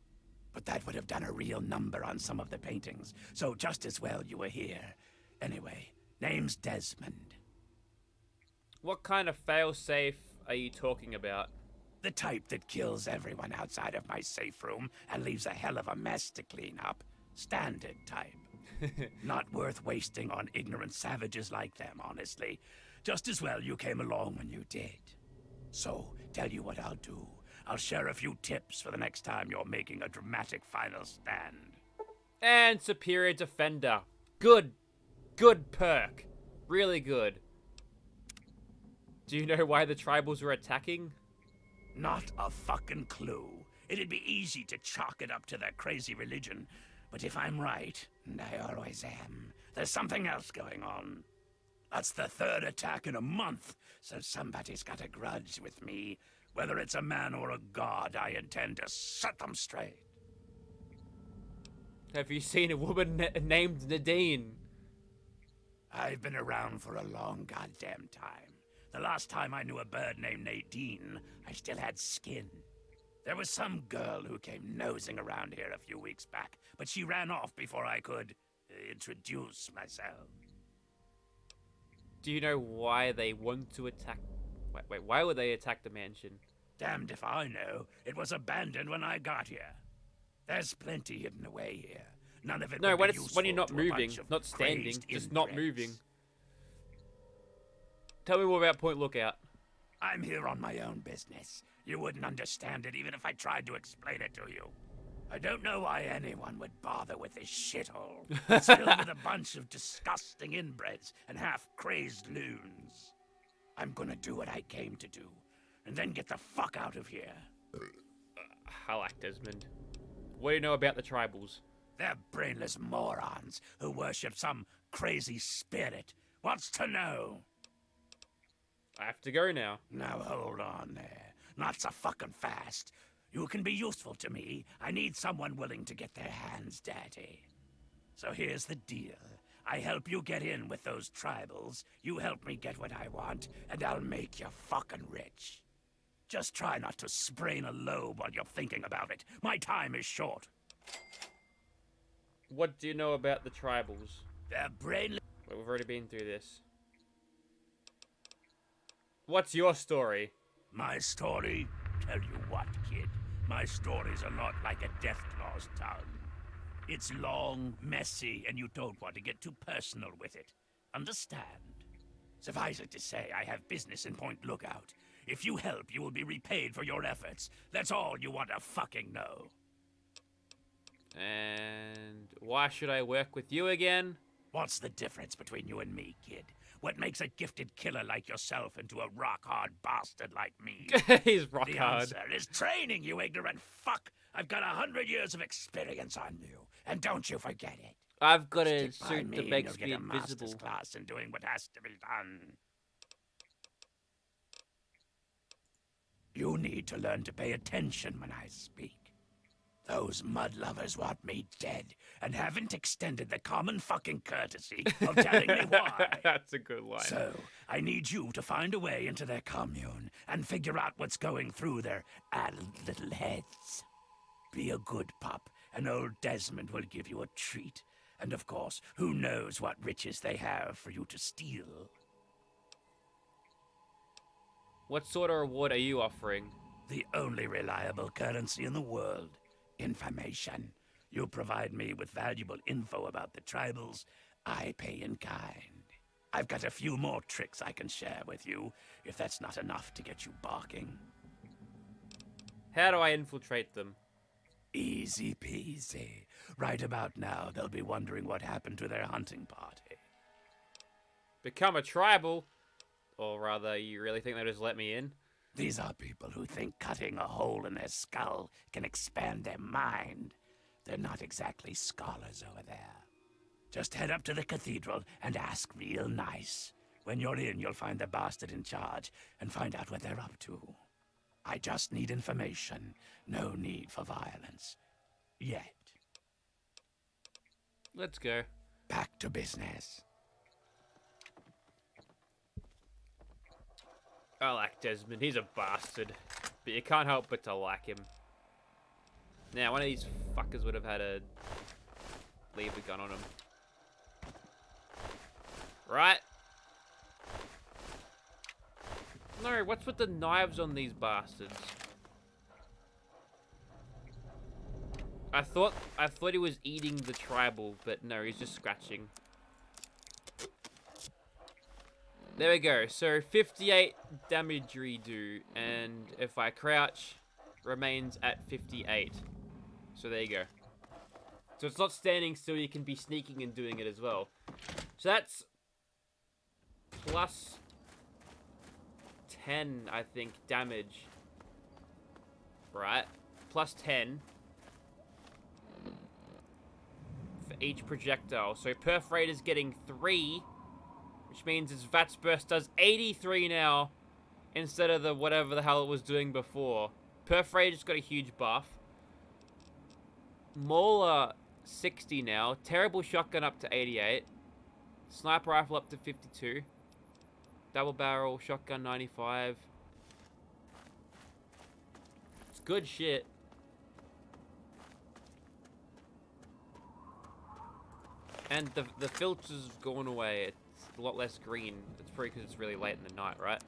But that would have done a real number on some of the paintings, so just as well you were here. Anyway, name's Desmond. What kind of failsafe are you talking about? The type that kills everyone outside of my safe room and leaves a hell of a mess to clean up. Standard type. Not worth wasting on ignorant savages like them, honestly. Just as well you came along when you did. So, tell you what I'll do. I'll share a few tips for the next time you're making a dramatic final stand. And Superior Defender. Good. Good perk. Really good. Do you know why the tribals were attacking? Not a fucking clue. It'd be easy to chalk it up to their crazy religion. But if I'm right, and I always am, there's something else going on. That's the third attack in a month, so somebody's got a grudge with me. Whether it's a man or a god, I intend to set them straight. Have you seen a woman named Nadine? I've been around for a long goddamn time. The last time I knew a bird named Nadine, I still had skin. There was some girl who came nosing around here a few weeks back, but she ran off before I could introduce myself. Do you know why they want to attack? Wait, why would they attack the mansion? Damned if I know. It was abandoned when I got here. There's plenty hidden away here. None of it No, would be when you're not useful to a moving, bunch of not standing, crazed just not inbreds. moving. Tell me more about Point Lookout. I'm here on my own business. You wouldn't understand it even if I tried to explain it to you. I don't know why anyone would bother with this shithole. It's filled with a bunch of disgusting inbreds and half-crazed loons. I'm gonna do what I came to do, and then get the fuck out of here. I like Desmond. What do you know about the tribals? They're brainless morons who worship some crazy spirit. What's to know? I have to go now. Now hold on there. Not so fucking fast. You can be useful to me. I need someone willing to get their hands dirty. So here's the deal. I help you get in with those tribals, you help me get what I want, and I'll make you fucking rich. Just try not to sprain a lobe while you're thinking about it. My time is short. What do you know about the tribals? They're brainless. Well, we've already been through this. What's your story? My story? Tell you what, kid. My story's a lot like a Deathclaw's tongue. It's long, messy, and you don't want to get too personal with it. Understand? Suffice it to say, I have business in Point Lookout. If you help, you will be repaid for your efforts. That's all you want to fucking know. And why should I work with you again? What's the difference between you and me, kid? What makes a gifted killer like yourself into a rock-hard bastard like me? He's rock the hard. answer is training, you ignorant fuck. I've got 100 years of experience on you, and don't you forget it. I've got a Stick by suit me that and makes you'll me get a master's invisible. class in doing what has to be done. You need to learn to pay attention when I speak. Those mud lovers want me dead and haven't extended the common fucking courtesy of telling me why. That's a good line. So, I need you to find a way into their commune and figure out what's going through their addled little heads. Be a good pup, and old Desmond will give you a treat. And of course, who knows what riches they have for you to steal. What sort of reward are you offering? The only reliable currency in the world. Information. You provide me with valuable info about the tribals, I pay in kind. I've got a few more tricks I can share with you, if that's not enough to get you barking. How do I infiltrate them? Easy peasy. Right about now, they'll be wondering what happened to their hunting party. Become a tribal? Or rather, you really think they'll just let me in? These are people who think cutting a hole in their skull can expand their mind. They're not exactly scholars over there. Just head up to the cathedral and ask real nice. When you're in, you'll find the bastard in charge and find out what they're up to. I just need information. No need for violence. Yet. Let's go. Back to business. I like Desmond. He's a bastard. But you can't help but to like him. Now, one of these fuckers would have had to leave the gun on him. Right? No, what's with the knives on these bastards? I thought he was eating the tribal, but no, he's just scratching. There we go. So 58 damage redo, and if I crouch, remains at 58. So there you go. So it's not standing still, you can be sneaking and doing it as well. So that's plus 10, I think, damage. Right? Plus 10 for each projectile. So Perforate is getting 3, which means its VATS burst does 83 now instead of the whatever the hell it was doing before. Perforate just got a huge buff. Mauler 60 now. Terrible Shotgun up to 88. Sniper Rifle up to 52. Double Barrel Shotgun 95. It's good shit. And the filters have gone away. It's a lot less green. It's probably because it's really late in the night, right?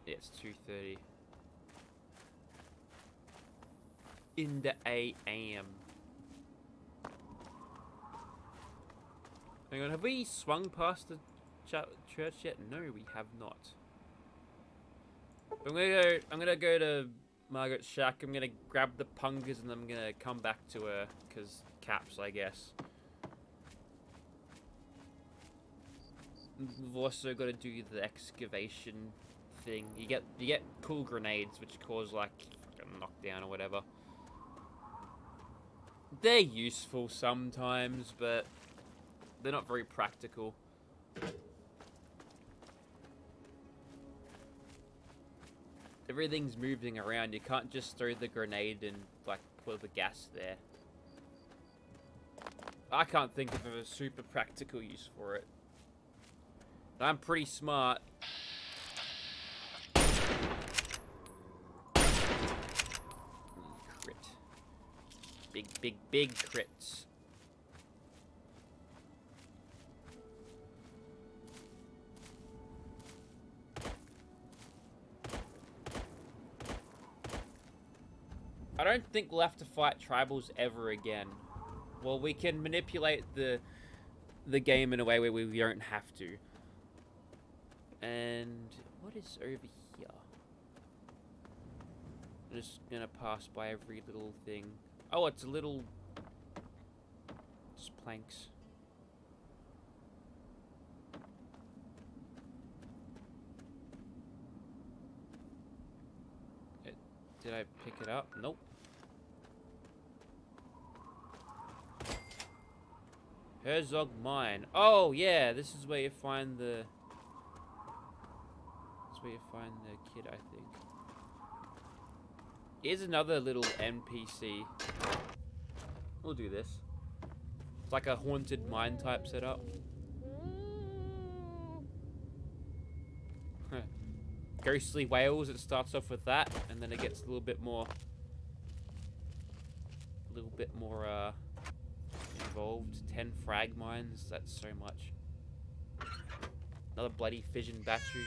Yeah, it's 2:30. In the AM. Hang on, have we swung past the church yet? No, we have not. I'm gonna go to Margaret's shack. I'm gonna grab the pungas and I'm gonna come back to her because caps, I guess. We've also got to do the excavation thing. You get cool grenades which cause like a knockdown or whatever. They're useful sometimes, but they're not very practical. Everything's moving around. You can't just throw the grenade and like put the gas there. I can't think of a super practical use for it. I'm pretty smart. Crit. Big crits. I don't think we'll have to fight tribals ever again. Well, we can manipulate the game in a way where we don't have to. And what is over here? I'm just gonna pass by every little thing. Oh, it's a little just planks. Did I pick it up? Nope. Herzog Mine. Oh yeah, this is where you find the. That's where you find the kid, I think. Here's another little NPC. We'll do this. It's like a haunted mine type setup. Ghostly whales, it starts off with that, and then it gets a little bit more little bit more involved. 10 frag mines, that's so much. Another bloody fission battery.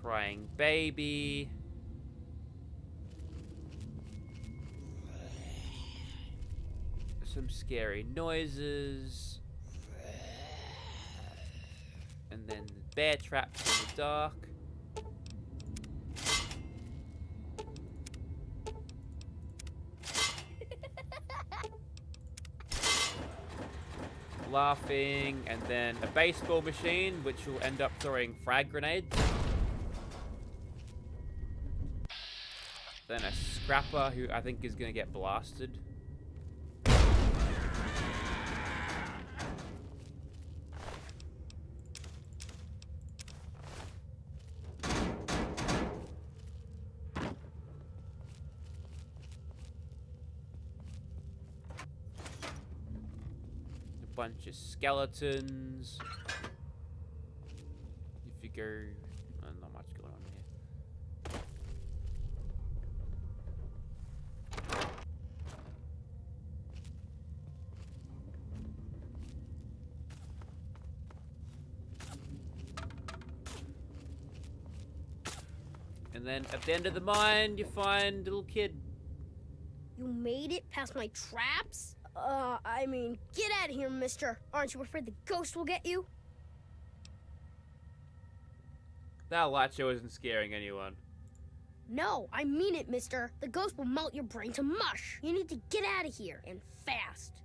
Crying baby. Some scary noises. And then bear traps in the dark. Laughing, and then a baseball machine, which will end up throwing frag grenades. Then a scrapper, who I think is going to get blasted. Bunch of skeletons. If you go, not much going on here. And then at the end of the mine, you find a little kid. You made it past my traps? I mean, get out of here, mister. Aren't you afraid the ghost will get you? That light show isn't scaring anyone. No, I mean it, mister. The ghost will melt your brain to mush. You need to get out of here, and fast.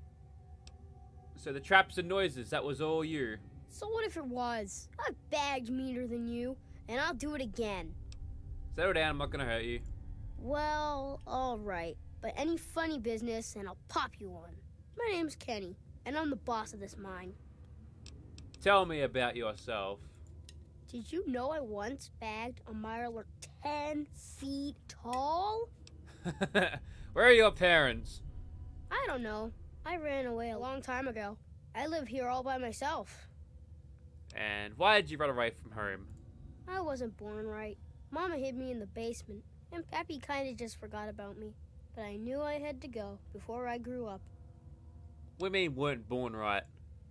So the traps and noises, that was all you? So what if it was? I've bagged meaner than you, and I'll do it again. Settle down, I'm not gonna hurt you. Well, alright. But any funny business, and I'll pop you one. My name's Kenny, and I'm the boss of this mine. Tell me about yourself. Did you know I once bagged a miler 10 feet tall? Where are your parents? I don't know. I ran away a long time ago. I live here all by myself. And why did you run away from home? I wasn't born right. Mama hid me in the basement, and Pappy kinda just forgot about me. But I knew I had to go before I grew up. What do you mean weren't born right?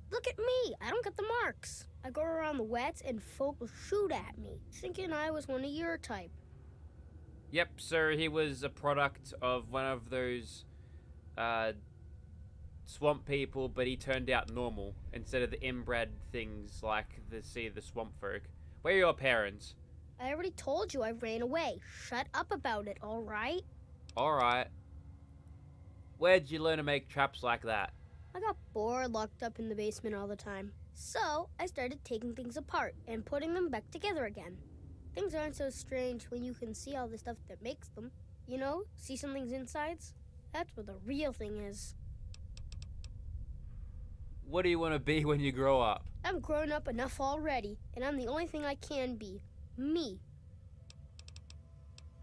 Look at me! I don't get the marks. I go around the wets and folk will shoot at me, thinking I was one of your type. Yep, sir, he was a product of one of those swamp people, but he turned out normal instead of the inbred things like the swamp folk. Where are your parents? I already told you I ran away. Shut up about it, alright? Alright. Where'd you learn to make traps like that? I got bored locked up in the basement all the time. So, I started taking things apart and putting them back together again. Things aren't so strange when you can see all the stuff that makes them. You know, see something's insides? That's what the real thing is. What do you want to be when you grow up? I'm grown up enough already, and I'm the only thing I can be. Me.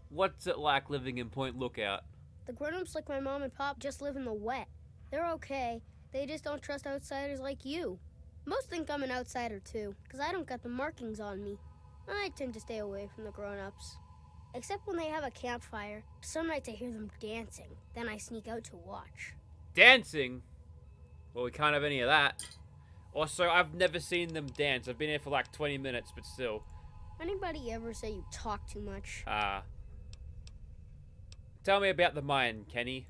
What's it like living in Point Lookout? The grown-ups like my mom and pop just live in the wet. They're okay. They just don't trust outsiders like you. Most think I'm an outsider too, because I don't got the markings on me. I tend to stay away from the grown-ups. Except when they have a campfire. Some nights I hear them dancing. Then I sneak out to watch. Dancing? Well, we can't have any of that. Also, I've never seen them dance. I've been here for like 20 minutes, but still. Anybody ever say you talk too much? Tell me about the mine, Kenny.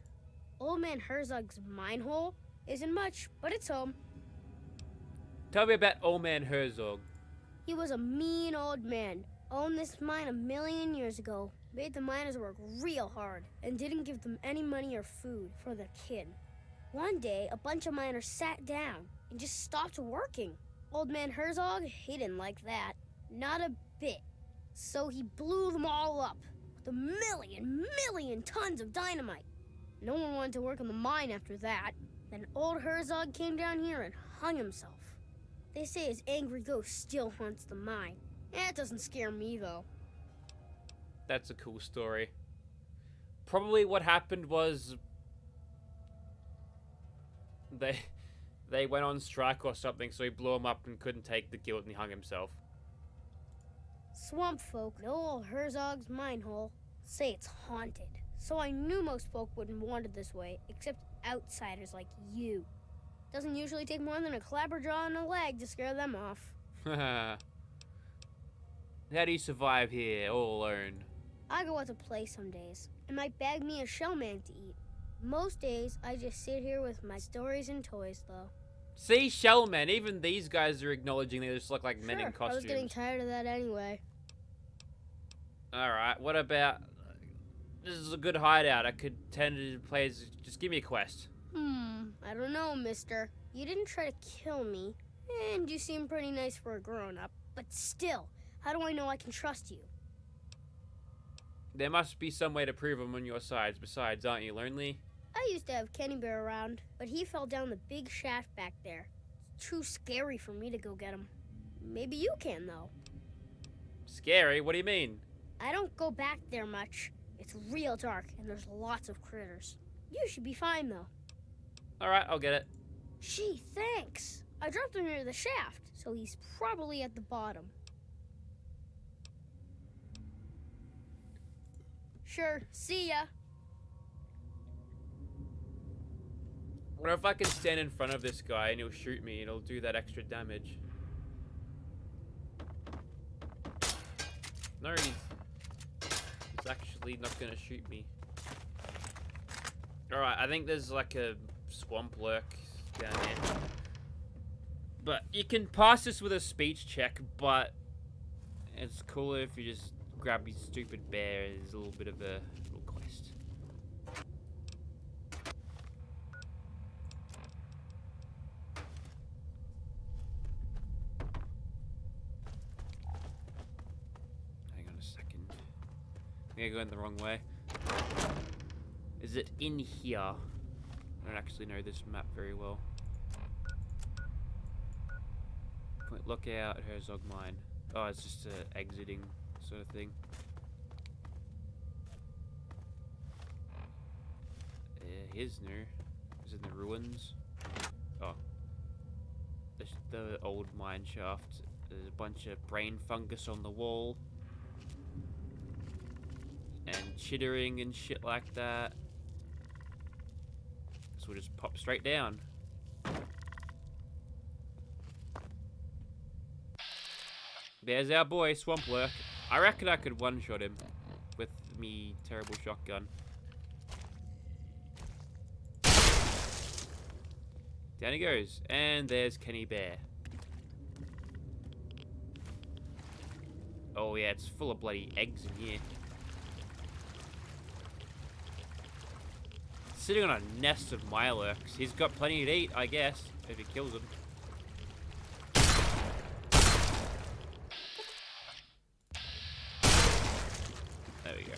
Old Man Herzog's mine hole isn't much, but it's home. Tell me about Old Man Herzog. He was a mean old man. Owned this mine 1,000,000 years ago. Made the miners work real hard and didn't give them any money or food for their kid. One day, a bunch of miners sat down and just stopped working. Old Man Herzog, he didn't like that. Not a bit. So he blew them all up with 1,000,000 tons of dynamite. No one wanted to work in the mine after that. Then old Herzog came down here and hung himself. They say his angry ghost still haunts the mine. It doesn't scare me, though. That's a cool story. Probably what happened was they went on strike or something, so he blew him up and couldn't take the guilt and he hung himself. Swamp folk know old Herzog's mine hole, say it's haunted. So I knew most folk wouldn't want it this way, except outsiders like you. Doesn't usually take more than a clapperjaw and a leg to scare them off. How do you survive here all alone? I go out to play some days, and might bag me a shellman to eat. Most days, I just sit here with my stories and toys, though. See, shellmen, even these guys are acknowledging they just look like men in I costumes. was getting tired of that anyway. Alright, what about... This is a good hideout. I could tend to play as... Just give me a quest. I don't know, mister. You didn't try to kill me, and you seem pretty nice for a grown-up. But still, how do I know I can trust you? There must be some way to prove I'm on your sides. Besides, aren't you lonely? I used to have Kenny Bear around, but he fell down the big shaft back there. It's too scary for me to go get him. Maybe you can, though. Scary? What do you mean? I don't go back there much. It's real dark, and there's lots of critters. You should be fine, though. Alright, I'll get it. Gee, thanks. I dropped him near the shaft, so he's probably at the bottom. Sure, see ya. What if I can stand in front of this guy and he'll shoot me and it'll do that extra damage? No, he's actually not gonna shoot me. Alright, I think there's like a swamp lurk down here. But you can pass this with a speech check, but it's cooler if you just grab his stupid bear. It's a little bit of a little quest. Hang on a second. I'm gonna go in the wrong way. Is it in here? I don't actually know this map very well. Point lookout, Herzog mine. Oh, it's just exiting sort of thing. Here's new. Is it in the ruins? Oh. The old mine shaft. There's a bunch of brain fungus on the wall. And chittering and shit like that. So we'll just pop straight down. There's our boy, Swamp Lurk. I reckon I could one-shot him with me terrible shotgun. Down he goes. And there's Kenny Bear. Oh yeah, it's full of bloody eggs in here. Sitting on a nest of Mirelurks. He's got plenty to eat, I guess, if he kills them. There we go.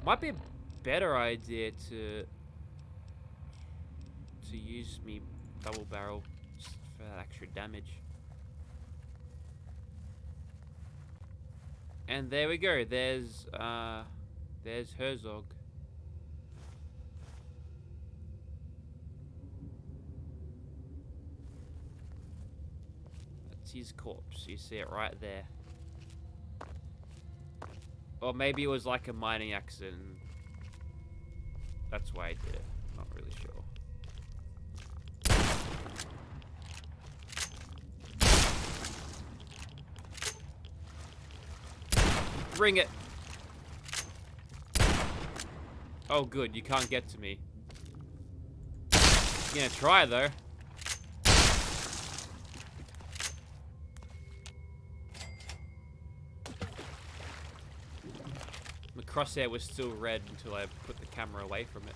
Might be a better idea to use me double barrel just for that extra damage. And there we go. There's Herzog. That's his corpse. You see it right there. Or maybe it was like a mining accident. That's why I did it. Not really sure. Bring it. Oh, good. You can't get to me. You're gonna try, though. My crosshair was still red until I put the camera away from it.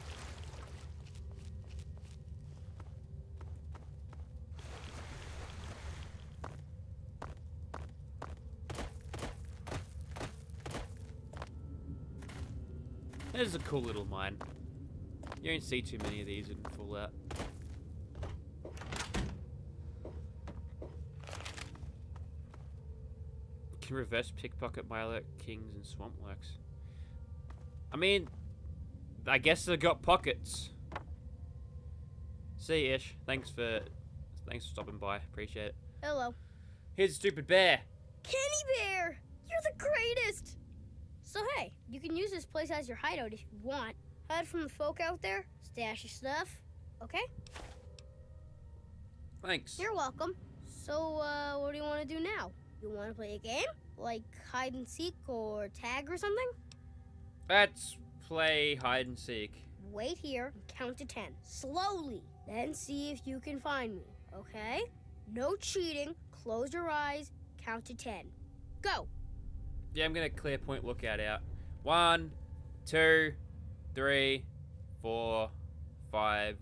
This is a cool little mine. You don't see too many of these in Fallout. Can reverse pickpocket Mirelurk Kings and Swamp Lurks. I mean, I guess they got pockets. See, Ish. Thanks for stopping by. Appreciate it. Hello. Here's a stupid bear. Kenny Bear! You're the greatest! So hey, you can use this place as your hideout if you want. Hide from the folk out there, stash your stuff, okay? Thanks. You're welcome. So, what do you want to do now? You want to play a game? Like hide and seek or tag or something? Let's play hide and seek. Wait here and count to 10. Slowly. Then see if you can find me, okay? No cheating. Close your eyes. Count to 10. Go. Yeah, I'm gonna clear point lookout out. 1, 2, 3, 4, 5,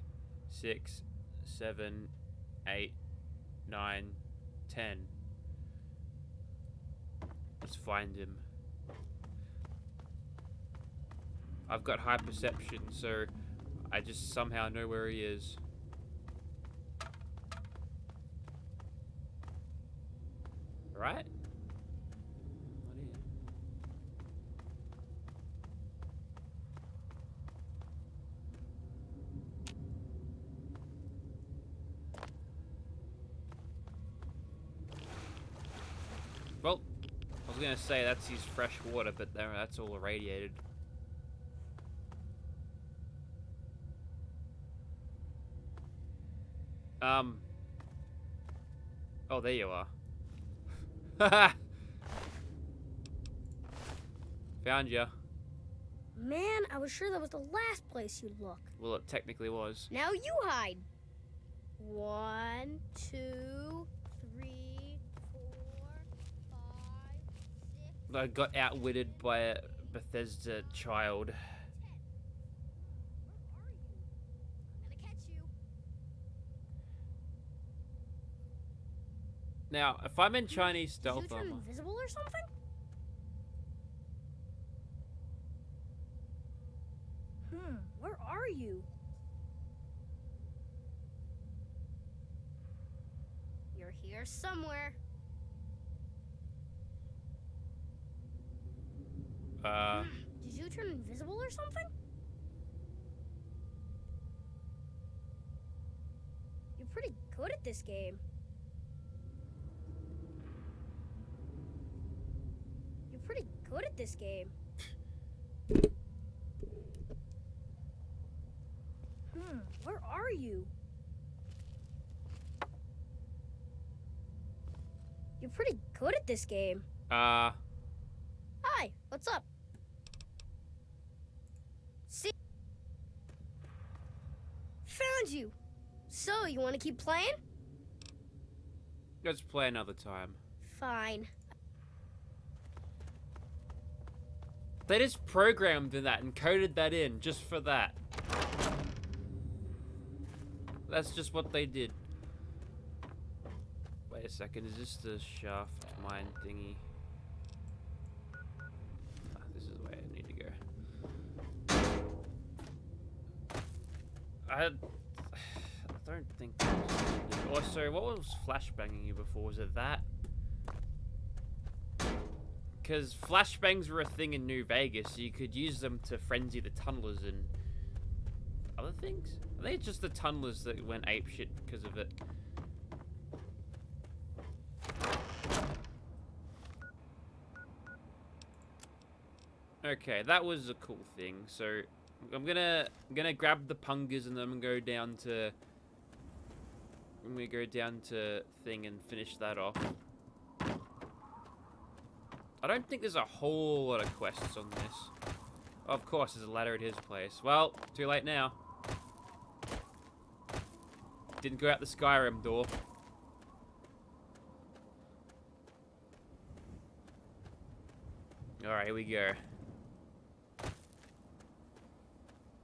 6, 7, 8, 9, 10. Let's find him. I've got high perception, so I just somehow know where he is. Right? Well, I was gonna say that's his fresh water, but that's all irradiated. Oh, there you are. Found ya. Man, I was sure that was the last place you'd look. Well, it technically was. Now you hide. 1, 2, 3, 4, 5, 6. I got outwitted by a Bethesda child. Now, if I'm in Chinese stealth Did you turn armor, invisible or something? Where are you? You're here somewhere. Did you turn invisible or something? You're pretty good at this game. You're pretty good at this game. Where are you? You're pretty good at this game. Hi, what's up? See? Found you. So, you want to keep playing? let's play another time. Fine. They just programmed that and coded that in just for that. That's just what they did. Wait a second, is this the shaft mine thingy? This is the way I need to go. I don't think. Also, what was flashbanging you before? Was it that? Because flashbangs were a thing in New Vegas, so you could use them to frenzy the tunnelers and other things. I think it's just the tunnelers that went apeshit because of it. Okay, that was a cool thing. So I'm gonna grab the pungas and then I'm gonna go down to thing and finish that off. I don't think there's a whole lot of quests on this. Of course, there's a ladder at his place. Well, too late now. Didn't go out the Skyrim door. Alright, here we go.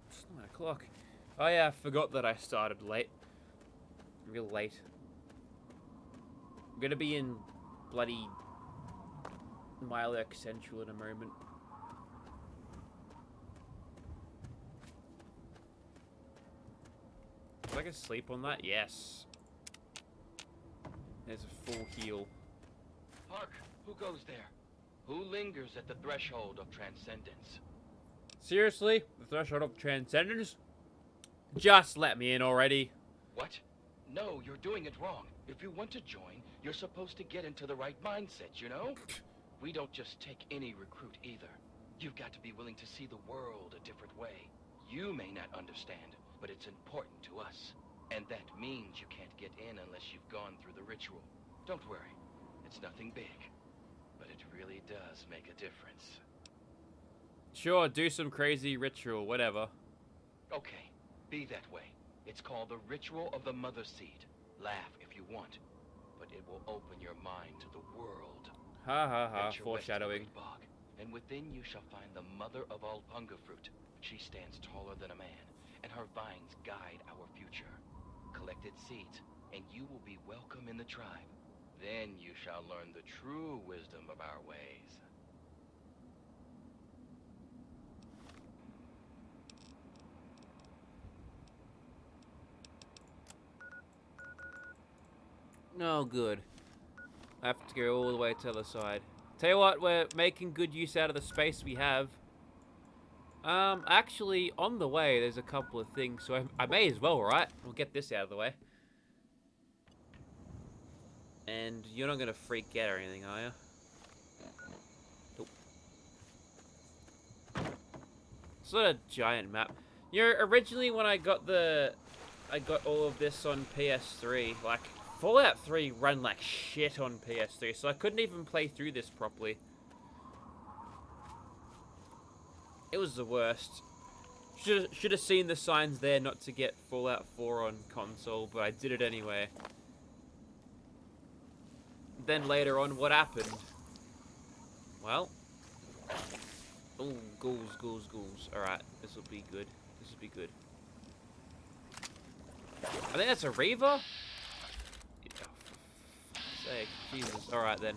It's 9 o'clock. Oh yeah, I forgot that I started late. Real late. I'm gonna be in bloody Milek Central in a moment. If I can sleep on that? Yes. There's a full heal. Hark! Who goes there? Who lingers at the threshold of transcendence? Seriously? The threshold of transcendence? Just let me in already. No, you're doing it wrong. If you want to join, you're supposed to get into the right mindset, you know? We don't just take any recruit either. You've got to be willing to see the world a different way. You may not understand, but it's important to us. And that means you can't get in unless you've gone through the ritual. Don't worry, it's nothing big, but it really does make a difference. Sure, do some crazy ritual, whatever. Okay, be that way. It's called the Ritual of the Mother Seed. Laugh if you want, but it will open your mind to the world. Ha ha ha, Venture foreshadowing. west to the bog, and within you shall find the mother of all punga fruit. She stands taller than a man, and her vines guide our future. Collect its seeds, and you will be welcome in the tribe. Then you shall learn the true wisdom of our ways. Oh, good. I have to go all the way to the other side. Tell you what, we're making good use out of the space we have. Actually, on the way, there's a couple of things, so I may as well, right? We'll get this out of the way. And you're not gonna freak out or anything, are you? Nope. It's not a giant map. You know, originally when I got all of this on PS3, like, Fallout 3 ran like shit on PS3, so I couldn't even play through this properly. It was the worst. Should have seen the signs there not to get Fallout 4 on console, but I did it anyway. Then later on, what happened? Well. Oh, ghouls, ghouls, ghouls. Alright, this will be good. This will be good. I think that's a Reaver? Yeah, for fuck's sake. Jesus. Alright then.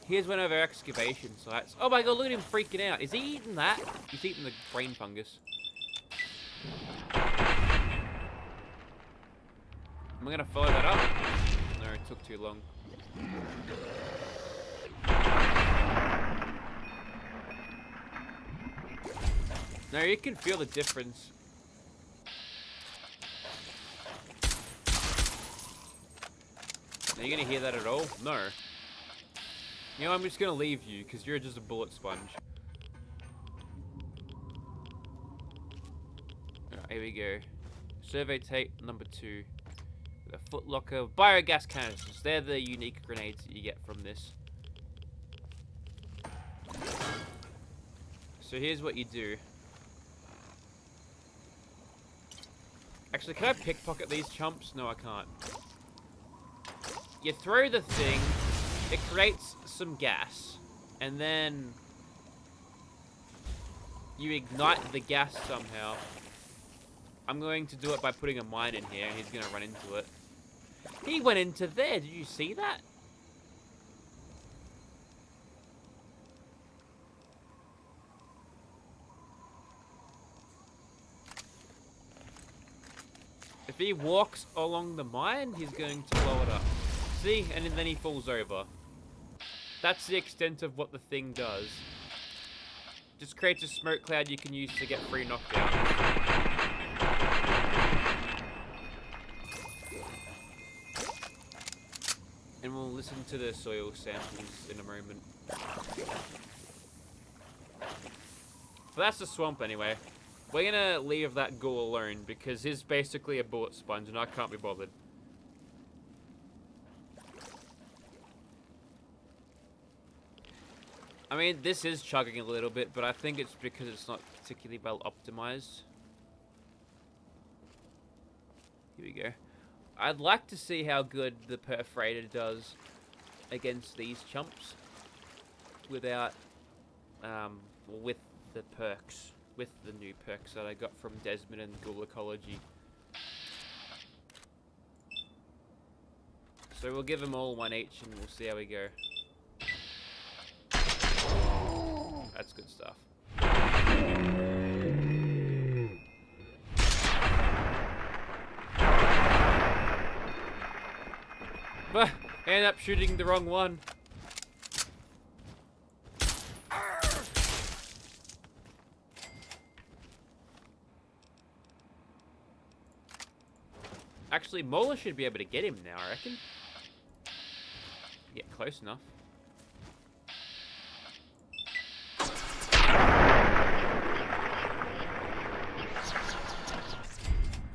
Here's one of our excavation sites. Oh my god, look at him freaking out. Is he eating that? He's eating the brain fungus. Am I gonna follow that up? No, it took too long. No, you can feel the difference. Are you gonna hear that at all? No. You know, I'm just gonna leave you, because you're just a bullet sponge. Alright, here we go. Survey tape number 2. The footlocker biogas canisters. They're the unique grenades that you get from this. So here's what you do. Actually, can I pickpocket these chumps? No, I can't. You throw the thing, it creates some gas, and then you ignite the gas somehow. I'm going to do it by putting a mine in here, and he's going to run into it. He went into there. Did you see that? If he walks along the mine, he's going to blow it up. See? And then he falls over. That's the extent of what the thing does. Just creates a smoke cloud you can use to get free knockdown. And we'll listen to the soil samples in a moment. But that's the swamp anyway. We're gonna leave that ghoul alone because he's basically a bullet sponge and I can't be bothered. I mean, this is chugging a little bit, but I think it's because it's not particularly well optimized. Here we go. I'd like to see how good the perforator does against these chumps without, with the perks, with the new perks that I got from Desmond and Ghoul Ecology. So we'll give them all one each and we'll see how we go. That's good stuff. But I ended up shooting the wrong one. Actually, Mola should be able to get him now, I reckon. Get close enough.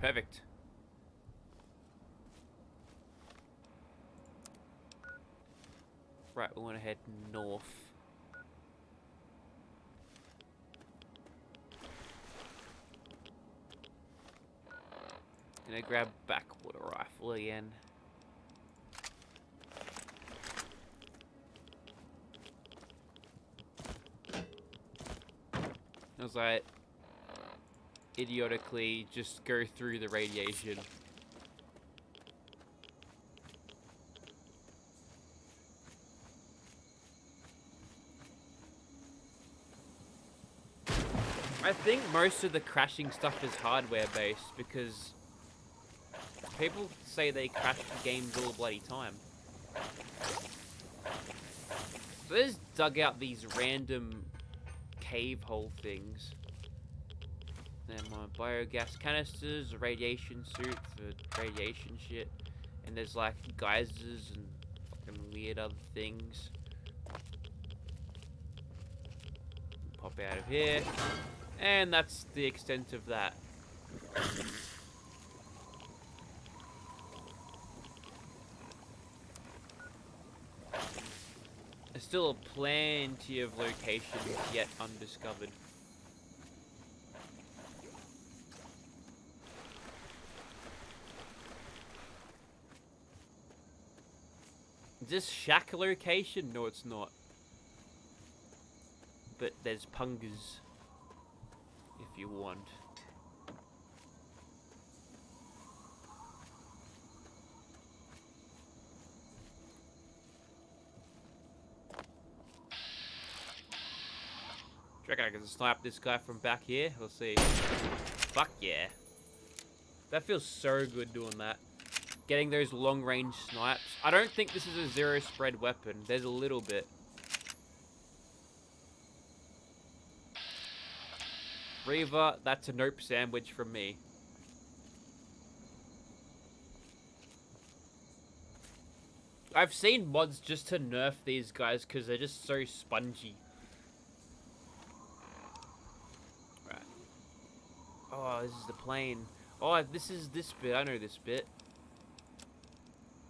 Perfect. Right, we want to head north. Gonna grab backwater rifle again. As I idiotically just go through the radiation. I think most of the crashing stuff is hardware based because people say they crash games all the bloody time. So they just dug out these random cave hole things. Then my biogas canisters, a radiation suit for radiation shit. And there's like geysers and fucking weird other things. Pop out of here. And that's the extent of that. There's still plenty of locations yet undiscovered. Is this shack location? No, it's not. But there's pungas if you want. Do you reckon I can snipe this guy from back here? We'll see. Fuck yeah. That feels so good doing that. Getting those long-range snipes. I don't think this is a zero-spread weapon. There's a little bit. Reaver, that's a nope sandwich from me. I've seen mods just to nerf these guys because they're just so spongy. Right. Oh, this is the plane. Oh, this is this bit. I know this bit.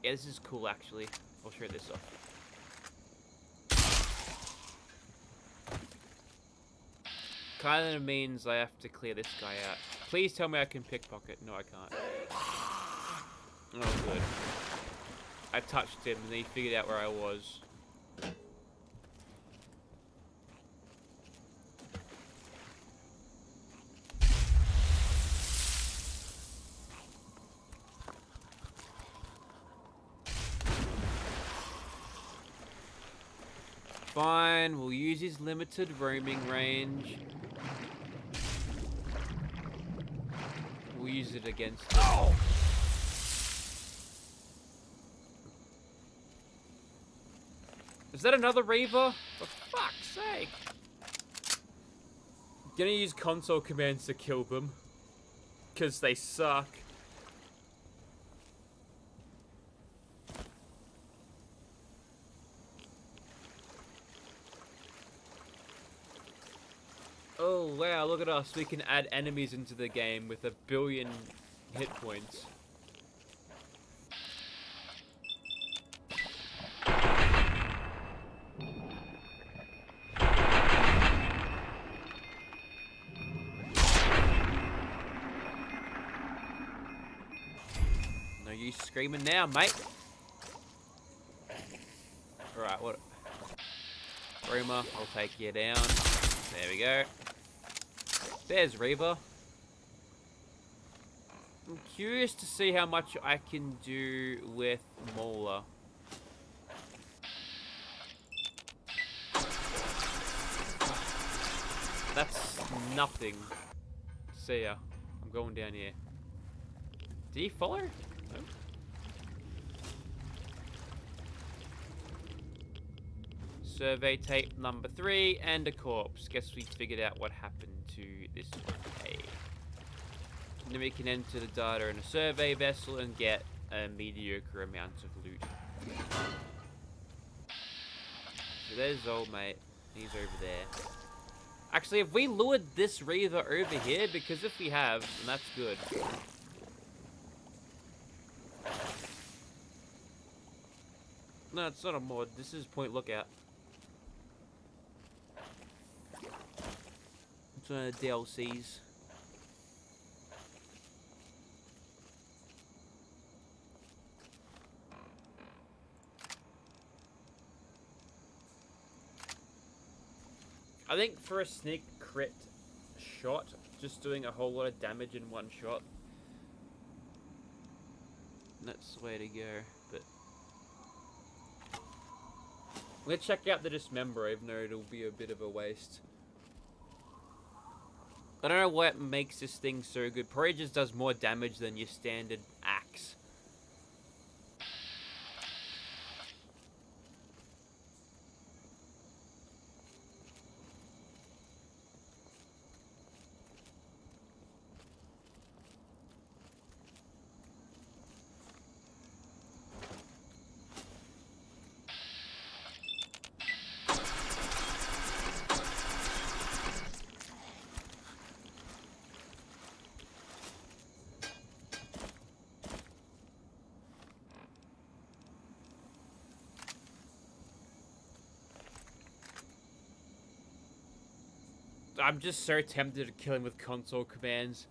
Yeah, this is cool, actually. I'll show this off. Kind of means I have to clear this guy out. Please tell me I can pickpocket. No, I can't. Oh, good. I touched him and he figured out where I was. Fine, we'll use his limited roaming range. We'll use it against him. Oh! Is that another Reaver? For fuck's sake! I'm gonna use console commands to kill them. Because they suck. Oh wow, look at us. We can add enemies into the game with 1 billion hit points. No use screaming now, mate. Alright, what? Roma, I'll take you down. There we go. There's Reaver. I'm curious to see how much I can do with Mola. That's nothing. See ya. I'm going down here. Did he follow? No. Survey tape number 3 and a corpse. Guess we figured out what happened to this guy. And then we can enter the data in a survey vessel and get a mediocre amount of loot. So there's old mate. He's over there. Actually, have we lured this Reaver over here? Because if we have, then that's good. No, it's not a mod. This is Point Lookout. It's one of the DLCs. I think for a sneak crit shot, just doing a whole lot of damage in one shot, that's the way to go. But let's check out the Dismember, even though it'll be a bit of a waste. I don't know what makes this thing so good. Probably just does more damage than your standard axe. I'm just so tempted to kill him with console commands.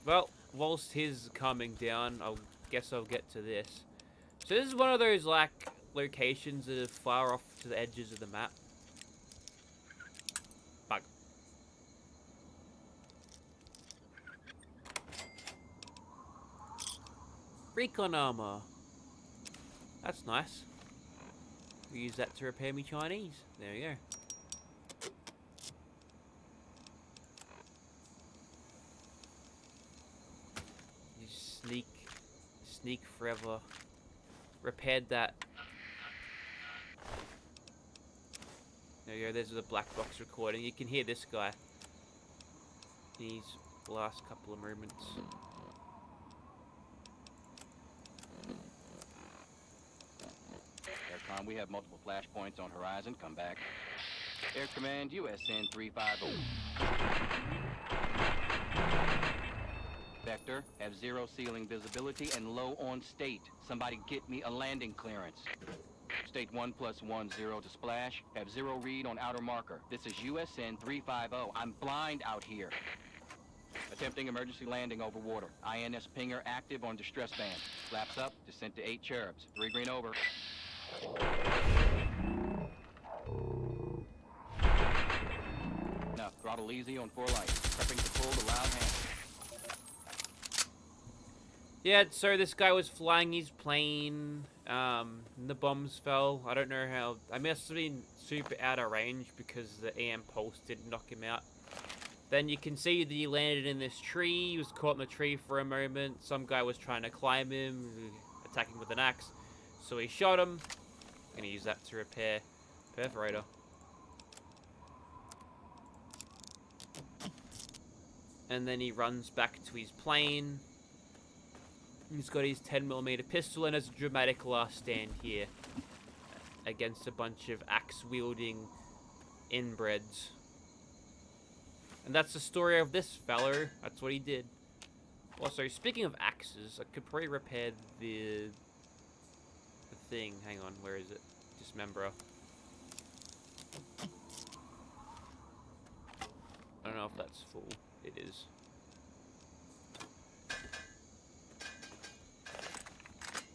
Well, whilst his coming down, I guess I'll get to this. So this is one of those, like, locations that are far off to the edges of the map. Bug. Recon armor. That's nice. We use that to repair me Chinese. There you go. You sneak forever. Repaired that. There you go, there's the black box recording. You can hear this guy. These last couple of moments. Aircom, we have multiple flashpoints on horizon. Come back. Air Command, USN 350. Vector, have 0 ceiling visibility and low on state. Somebody get me a landing clearance. State 1+10 to splash. Have 0 read on outer marker. This is USN 350. I'm blind out here. Attempting emergency landing over water. INS pinger active on distress band. Flaps up, descent to 8 cherubs. 3 green over. Now, throttle easy on 4 light. Prepping to pull the loud hand. Yeah, so this guy was flying his plane, the bombs fell. I don't know how, I must have been super out of range because the EM pulse didn't knock him out. Then you can see that he landed in this tree, he was caught in the tree for a moment. Some guy was trying to climb him, attacking with an axe. So he shot him, gonna use that to repair perforator. And then he runs back to his plane. He's got his 10mm pistol and has a dramatic last stand here against a bunch of axe-wielding inbreds. And that's the story of this fellow. That's what he did. Also, speaking of axes, I could probably repair the thing. Hang on, where is it? Dismember. I don't know if that's full. It is.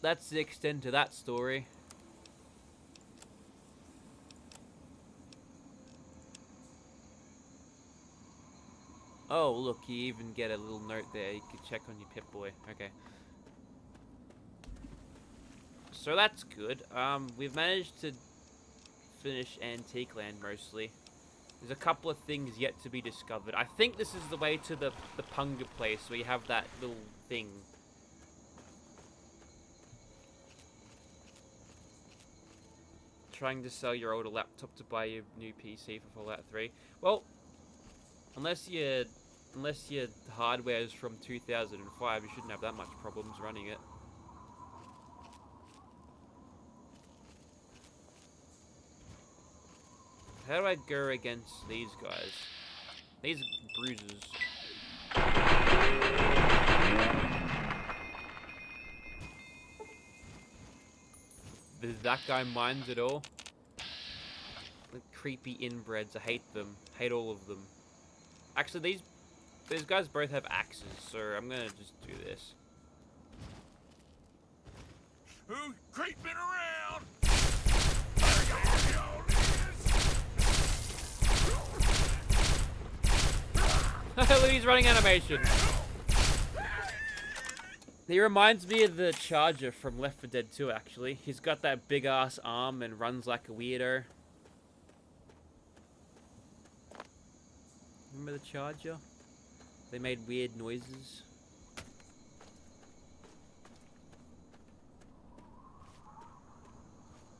That's the extent to that story. Oh, look, you even get a little note there. You can check on your Pip-Boy. Okay. So that's good. We've managed to finish Antique Land mostly. There's a couple of things yet to be discovered. I think this is the way to the Punga place where you have that little thing. Trying to sell your older laptop to buy your new PC for Fallout 3. Well, unless your hardware is from 2005, you shouldn't have that much problems running it. How do I go against these guys? These bruisers. Does that guy mind at all? The creepy inbreds, I hate them. Hate all of them. Actually, these guys both have axes, so I'm gonna just do this. Who's creeping around? Look, he's running animation. He reminds me of the Charger from Left 4 Dead 2, actually. He's got that big-ass arm and runs like a weirdo. Remember the Charger? They made weird noises.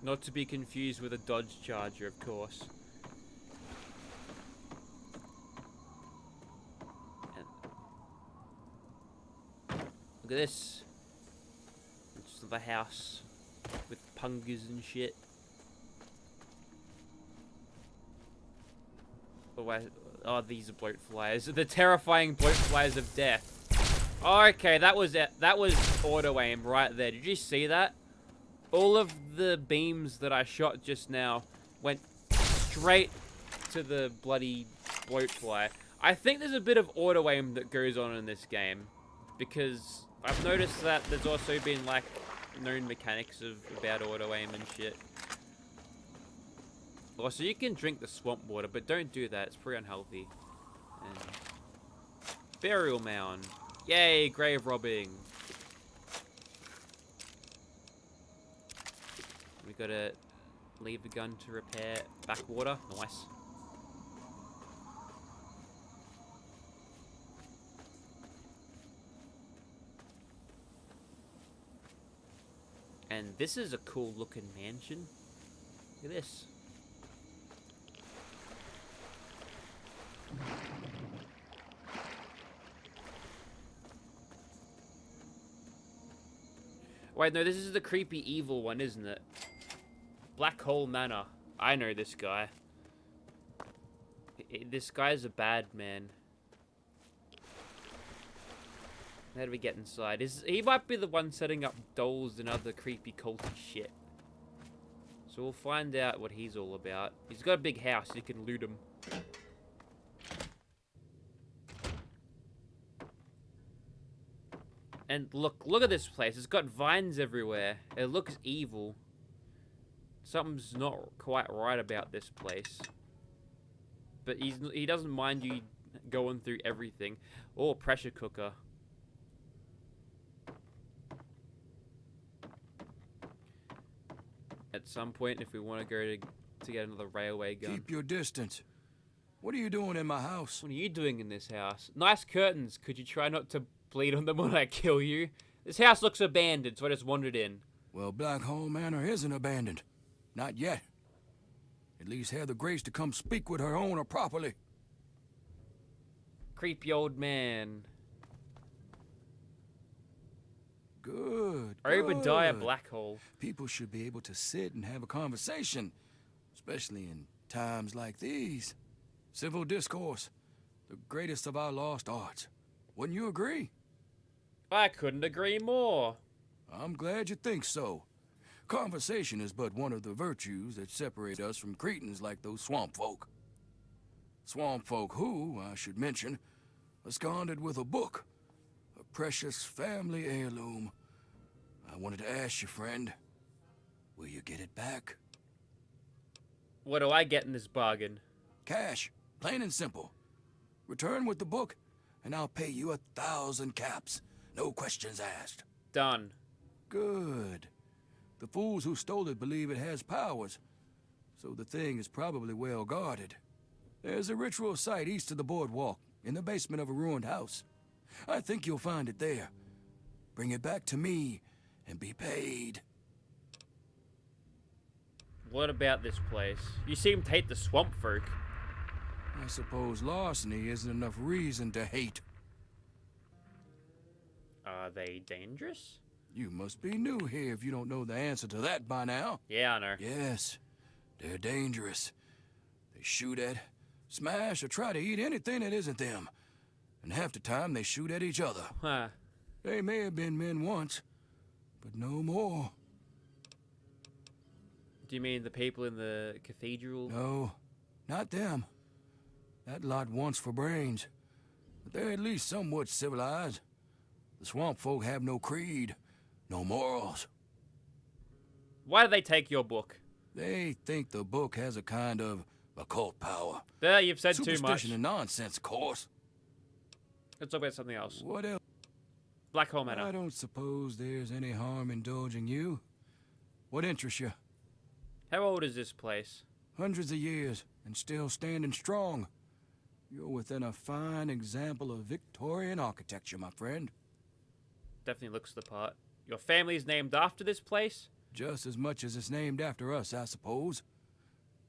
Not to be confused with a Dodge Charger, of course. Look at this. It's the house with pungas and shit. Oh, these are bloat flies. The terrifying bloat flies of death. Oh, okay, that was it. That was auto aim right there. Did you see that? All of the beams that I shot just now went straight to the bloody bloat fly. I think there's a bit of auto aim that goes on in this game, because I've noticed that there's also been like known mechanics about auto aim and shit. Also, you can drink the swamp water, but don't do that. It's pretty unhealthy. And burial mound. Yay, grave robbing. We gotta leave the gun to repair backwater. Nice. And this is a cool looking mansion. Look at this. Wait, no, this is the creepy evil one, isn't it? Black Hole Manor. I know this guy. This guy's a bad man. How do we get inside? He might be the one setting up dolls and other creepy culty shit. So we'll find out what he's all about. He's got a big house, you can loot him. And look at this place. It's got vines everywhere. It looks evil. Something's not quite right about this place. But he doesn't mind you going through everything. Oh, pressure cooker. At some point, if we want to go to get another railway gun. Keep your distance. What are you doing in my house? What are you doing in this house? Nice curtains. Could you try not to bleed on them when I kill you? This house looks abandoned, so I just wandered in. Well, Black Hole Manor isn't abandoned. Not yet. At least have the grace to come speak with her owner properly. Creepy old man. Good. Obadiah Black Hole. People should be able to sit and have a conversation, especially in times like these. Civil discourse, the greatest of our lost arts. Wouldn't you agree? I couldn't agree more. I'm glad you think so. Conversation is but one of the virtues that separate us from cretins like those swamp folk. Swamp folk who, I should mention, absconded with a book, a precious family heirloom. I wanted to ask you, friend, will you get it back? What do I get in this bargain? Cash, plain and simple. Return with the book, and I'll pay you 1,000 caps. No questions asked. Done. Good. The fools who stole it believe it has powers, so the thing is probably well guarded. There's a ritual site east of the boardwalk, in the basement of a ruined house. I think you'll find it there. Bring it back to me, and be paid. What about this place? You seem to hate the swamp folk. I suppose larceny isn't enough reason to hate. Are they dangerous? You must be new here if you don't know the answer to that by now. Yeah, I know. Yes, they're dangerous. They shoot at, smash, or try to eat anything that isn't them. And half the time they shoot at each other. Huh. They may have been men once, but no more. Do you mean the people in the cathedral? No, not them. That lot wants for brains. But they're at least somewhat civilized. The swamp folk have no creed, no morals. Why did they take your book? They think the book has a kind of occult power. There, you've said too much. Superstition and nonsense, of course. Let's talk about something else. What else? Black Hole Manor. I don't suppose there's any harm indulging you. What interests you? How old is this place? Hundreds of years, and still standing strong. You're within a fine example of Victorian architecture, my friend. Definitely looks the part. Your family's named after this place? Just as much as it's named after us, I suppose.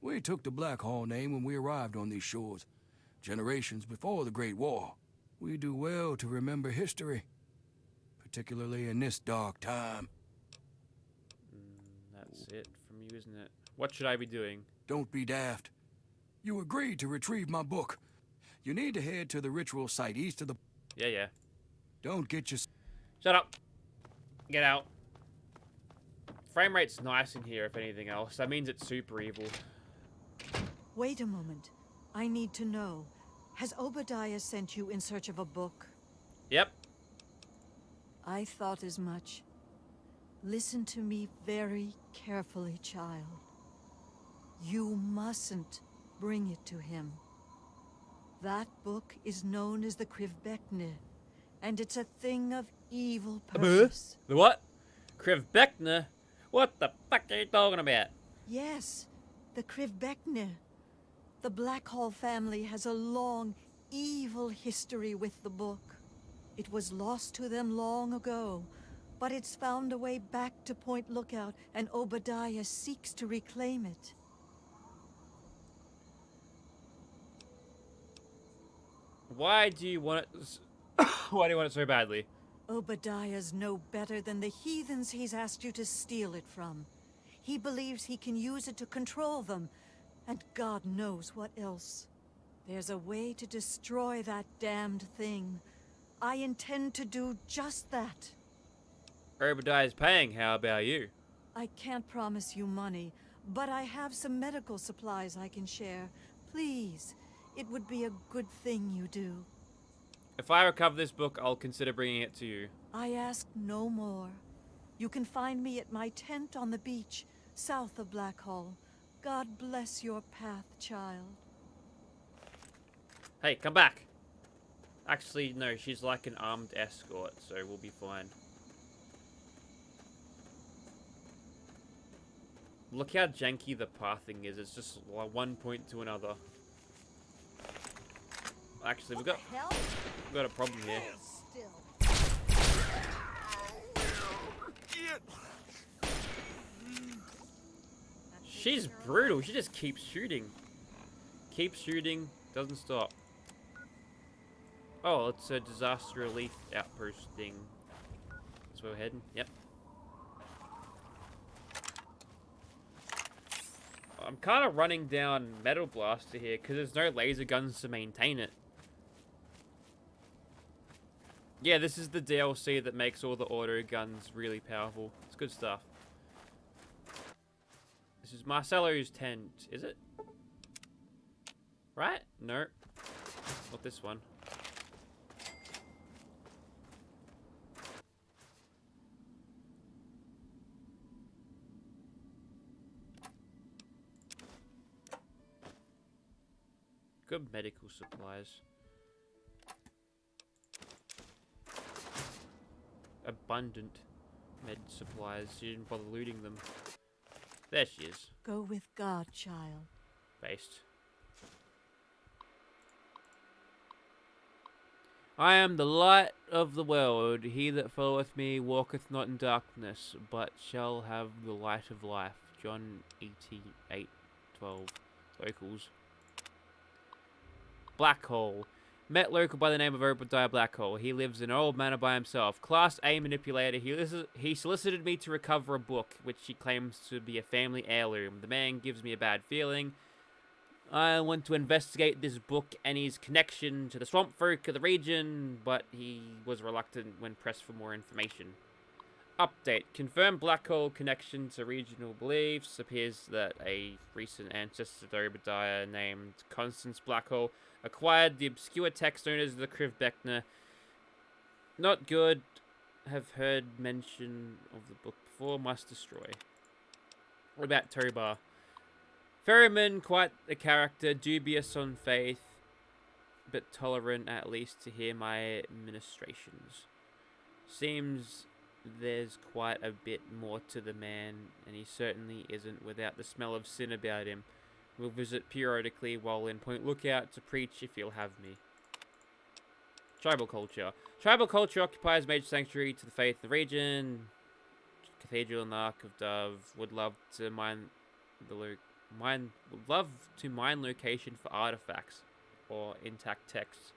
We took the Black Hall name when we arrived on these shores, generations before the Great War. We do well to remember history, particularly in this dark time. That's it from you, isn't it? What should I be doing? Don't be daft. You agreed to retrieve my book. You need to head to the ritual site east of the... Yeah. Don't get your... Shut up. Get out. Frame rate's nice in here, if anything else. That means it's super evil. Wait a moment. I need to know. Has Obadiah sent you in search of a book? Yep. I thought as much. Listen to me very carefully, child. You mustn't bring it to him. That book is known as the Krivbekne, and it's a thing of evil purpose. The what? Krivbekne? What the fuck are you talking about? Yes, the Krivbekne. The Black Hall family has a long, evil history with the book. It was lost to them long ago, but it's found a way back to Point Lookout, and Obadiah seeks to reclaim it. Why do you want it? Why do you want it so badly? Obadiah's no better than the heathens he's asked you to steal it from. He believes he can use it to control them, and God knows what else. There's a way to destroy that damned thing. I intend to do just that. Obadiah's paying. How about you? I can't promise you money, but I have some medical supplies I can share. Please, it would be a good thing you do. If I recover this book, I'll consider bringing it to you. I ask no more. You can find me at my tent on the beach, south of Black Hall. God bless your path, child. Hey, come back. Actually, no, she's like an armed escort, so we'll be fine. Look how janky the pathing is. It's just like one point to another. Actually, we've got a problem here. She's brutal. She just keeps shooting. Keeps shooting. Doesn't stop. Oh, it's a disaster relief outpost thing. That's where we're heading. Yep. I'm kind of running down Metal Blaster here because there's no laser guns to maintain it. Yeah, this is the DLC that makes all the auto guns really powerful. It's good stuff. This is Marcello's tent, is it? Right? No. Not this one. Good medical supplies. Abundant med supplies. She didn't bother looting them. There she is. Go with God, child. Based. I am the light of the world. He that followeth me walketh not in darkness, but shall have the light of life. John 8:12. Locals. Black Hole. Met local by the name of Obadiah Blackhole. He lives in an old manor by himself. Class A manipulator. He solicited me to recover a book, which he claims to be a family heirloom. The man gives me a bad feeling. I want to investigate this book and his connection to the swamp folk of the region, but he was reluctant when pressed for more information. Update. Confirmed black hole connection to regional beliefs. Appears that a recent ancestor to Obadiah named Constance Blackhole acquired the obscure text known as the Kriv Beckner. Not good. Have heard mention of the book before. Must destroy. What about Tobar? Ferryman, quite a character, dubious on faith, but tolerant at least to hear my ministrations. Seems there's quite a bit more to the man, and he certainly isn't without the smell of sin about him. We'll visit periodically while in Point Lookout to preach if you'll have me. Tribal culture. Tribal culture occupies major sanctuary to the faith of the region. Cathedral and the Ark of Dove. Would love to mine location for artifacts or intact texts.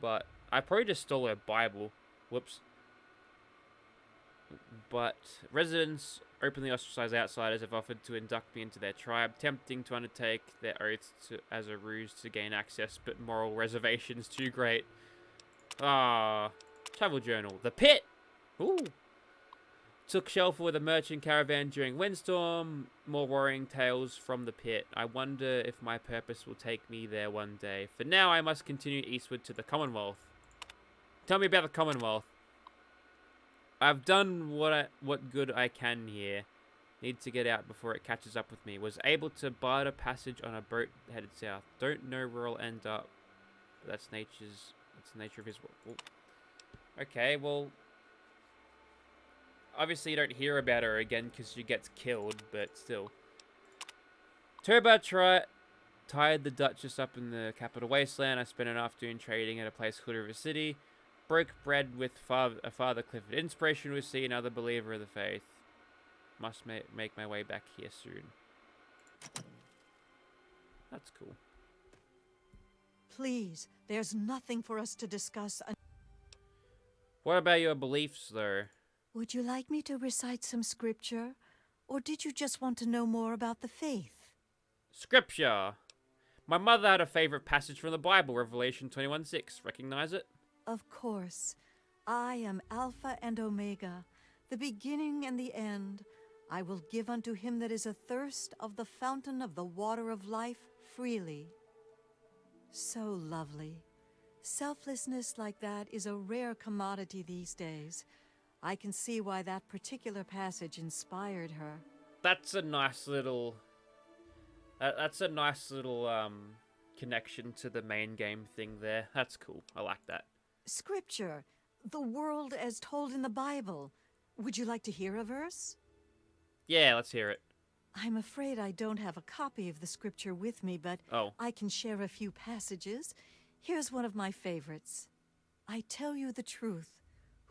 But I probably just stole her Bible. Whoops. But residents, openly ostracized outsiders, have offered to induct me into their tribe, tempting to undertake their oaths as a ruse to gain access, but moral reservations too great. Ah, travel journal. The Pit! Ooh. Took shelter with a merchant caravan during windstorm. More worrying tales from the Pit. I wonder if my purpose will take me there one day. For now, I must continue eastward to the Commonwealth. Tell me about the Commonwealth. I've done what good I can here. Need to get out before it catches up with me. Was able to barter passage on a boat headed south. Don't know where I'll end up. But that's the nature of his work. Okay, well, obviously you don't hear about her again because she gets killed, but still. Turbo tied the Duchess up in the capital wasteland. I spent an afternoon trading at a place called River City. Broke bread with Father Clifford. Inspiration was see another believer of the faith. Must make my way back here soon. That's cool. Please, there's nothing for us to discuss. What about your beliefs, though? Would you like me to recite some scripture? Or did you just want to know more about the faith? Scripture! My mother had a favorite passage from the Bible, Revelation 21:6. Recognize it? Of course. I am Alpha and Omega, the beginning and the end. I will give unto him that is athirst of the fountain of the water of life freely. So lovely. Selflessness like that is a rare commodity these days. I can see why that particular passage inspired her. That's a nice little... connection to the main game thing there. That's cool. I like that. Scripture, the world as told in the Bible. Would you like to hear a verse? Yeah, let's hear it. I'm afraid I don't have a copy of the scripture with me, but I can share a few passages. Here's one of my favorites. I tell you the truth.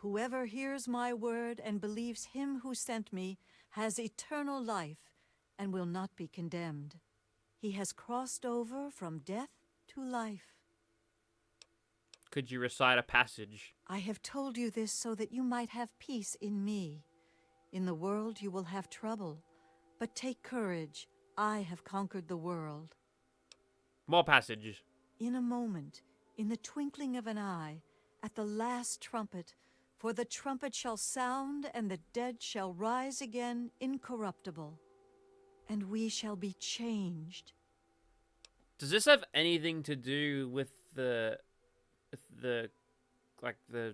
Whoever hears my word and believes him who sent me has eternal life and will not be condemned. He has crossed over from death to life. Could you recite a passage? I have told you this so that you might have peace in me. In the world you will have trouble, but take courage. I have conquered the world. More passage. In a moment, in the twinkling of an eye, at the last trumpet, for the trumpet shall sound, and the dead shall rise again incorruptible, and we shall be changed. Does this have anything to do with the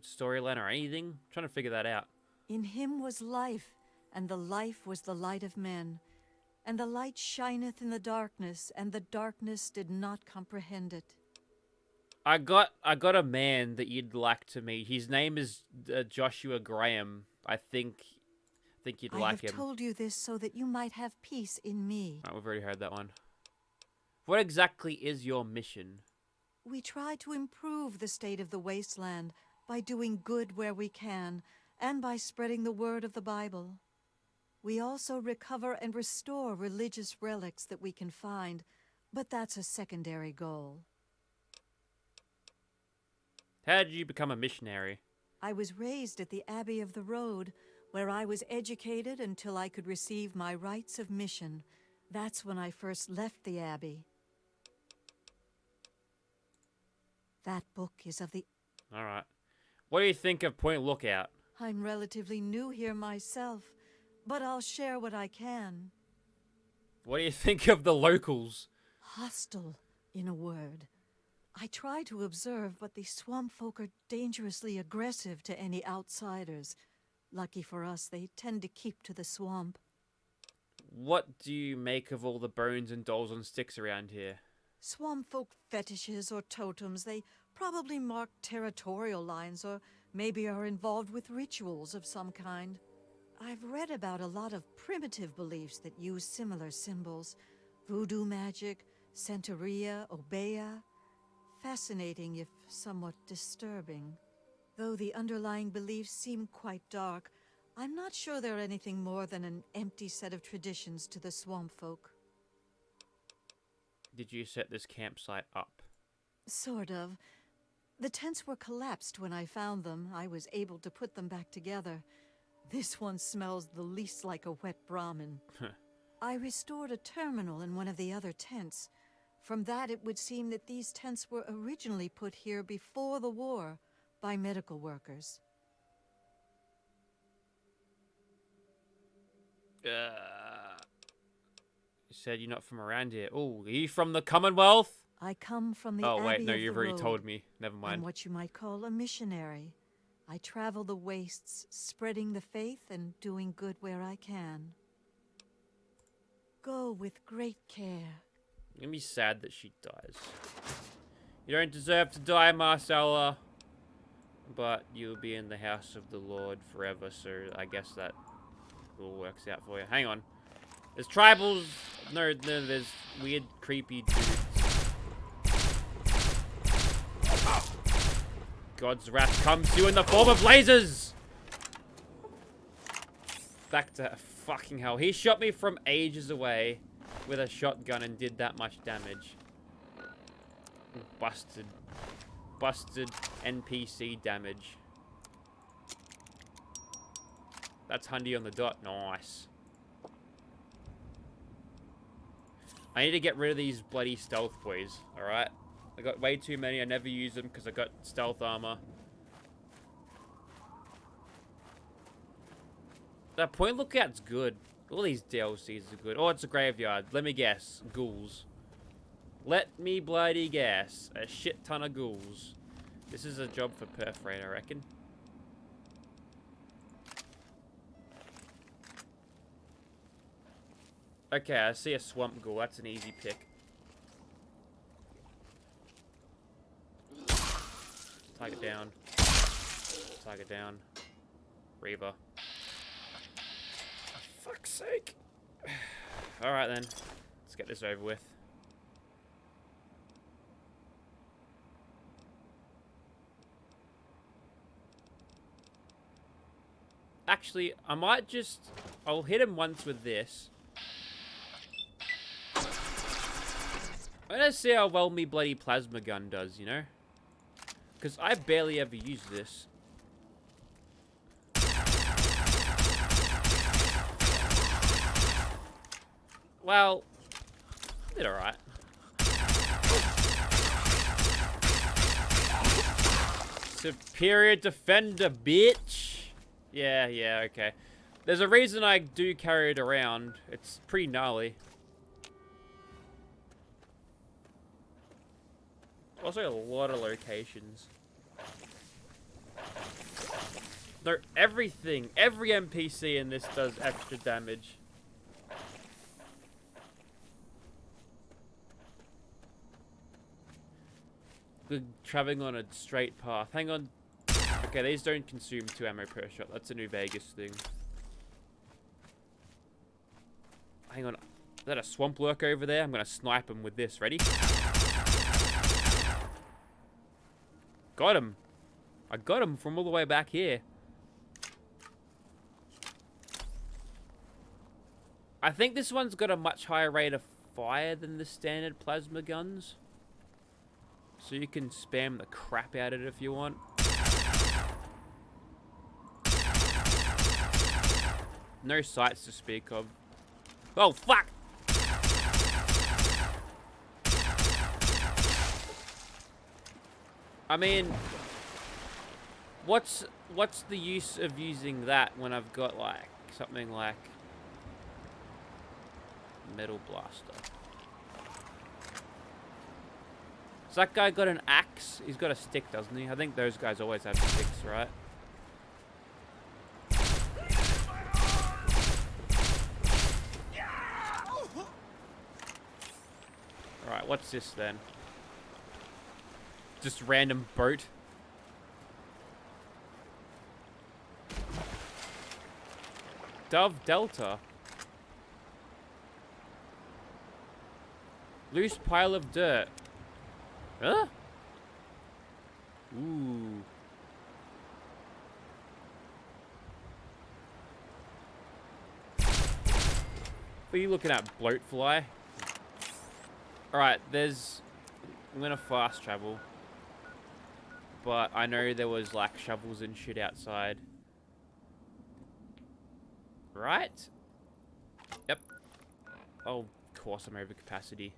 storyline or anything? I'm trying to figure that out. In him was life, and the life was the light of men. And the light shineth in the darkness, and the darkness did not comprehend it. I got a man that you'd like to meet. His name is Joshua Graham. I think you'd like him. I have told you this so that you might have peace in me. Right, we've already heard that one. What exactly is your mission? We try to improve the state of the wasteland by doing good where we can and by spreading the word of the Bible. We also recover and restore religious relics that we can find, but that's a secondary goal. How did you become a missionary? I was raised at the Abbey of the Road, where I was educated until I could receive my rites of mission. That's when I first left the Abbey. That book is of the... Alright. What do you think of Point Lookout? I'm relatively new here myself, but I'll share what I can. What do you think of the locals? Hostile, in a word. I try to observe, but the swamp folk are dangerously aggressive to any outsiders. Lucky for us, they tend to keep to the swamp. What do you make of all the bones and dolls on sticks around here? Swamp folk fetishes or totems, they probably mark territorial lines or maybe are involved with rituals of some kind. I've read about a lot of primitive beliefs that use similar symbols. Voodoo magic, Santeria, Obeah. Fascinating, if somewhat disturbing. Though the underlying beliefs seem quite dark, I'm not sure they're anything more than an empty set of traditions to the swamp folk. Did you set this campsite up? Sort of. The tents were collapsed when I found them. I was able to put them back together. This one smells the least like a wet Brahmin. I restored a terminal in one of the other tents. From that, it would seem that these tents were originally put here before the war by medical workers. You said you're not from around here. Oh, are you from the Commonwealth? I come from the Oh, Abbey wait, no, of you've the already Road. told me. Never mind. I'm what you might call a missionary. I travel the wastes, spreading the faith and doing good where I can. Go with great care. I'm gonna be sad that she dies. You don't deserve to die, Marcella. But you'll be in the house of the Lord forever, so I guess that all works out for you. Hang on. There's tribals. No, there's weird, creepy dudes. God's wrath comes to you in the form of lasers! Back to fucking hell. He shot me from ages away with a shotgun and did that much damage. Busted NPC damage. That's Hundy on the dot. Nice. I need to get rid of these bloody stealth boys, alright? I got way too many. I never use them because I got stealth armor. That Point Lookout's good. All these DLCs are good. Oh, it's a graveyard. Let me guess. Ghouls. Let me bloody guess. A shit ton of ghouls. This is a job for Perforate, I reckon. Okay, I see a swamp ghoul. That's an easy pick. Target down. Target down. Reaver. For fuck's sake. Alright then. Let's get this over with. Actually, I might just... I'll hit him once with this. I'm gonna see how well me bloody plasma gun does, you know? Because I barely ever use this. Well, did alright. Superior defender, bitch. Yeah, okay. There's a reason I do carry it around. It's pretty gnarly. Also, a lot of locations. No, everything, every NPC in this does extra damage. Good, traveling on a straight path. Hang on. Okay, these don't consume 2 ammo per shot. That's a New Vegas thing. Hang on. Is that a swamp lurk over there? I'm gonna snipe him with this. Ready? Got him. I got him from all the way back here. I think this one's got a much higher rate of fire than the standard plasma guns. So you can spam the crap out of it if you want. No sights to speak of. Oh, fuck! I mean, what's the use of using that when I've got like something like metal blaster? So that guy got an axe. He's got a stick, doesn't he? I think those guys always have sticks, right? Alright, what's this then? Just random boat. Dove Delta. Loose pile of dirt. Huh? Ooh. What are you looking at, bloatfly? Alright, I'm gonna fast travel. But I know there was like shovels and shit outside. Right? Yep. Oh, of course I'm over capacity.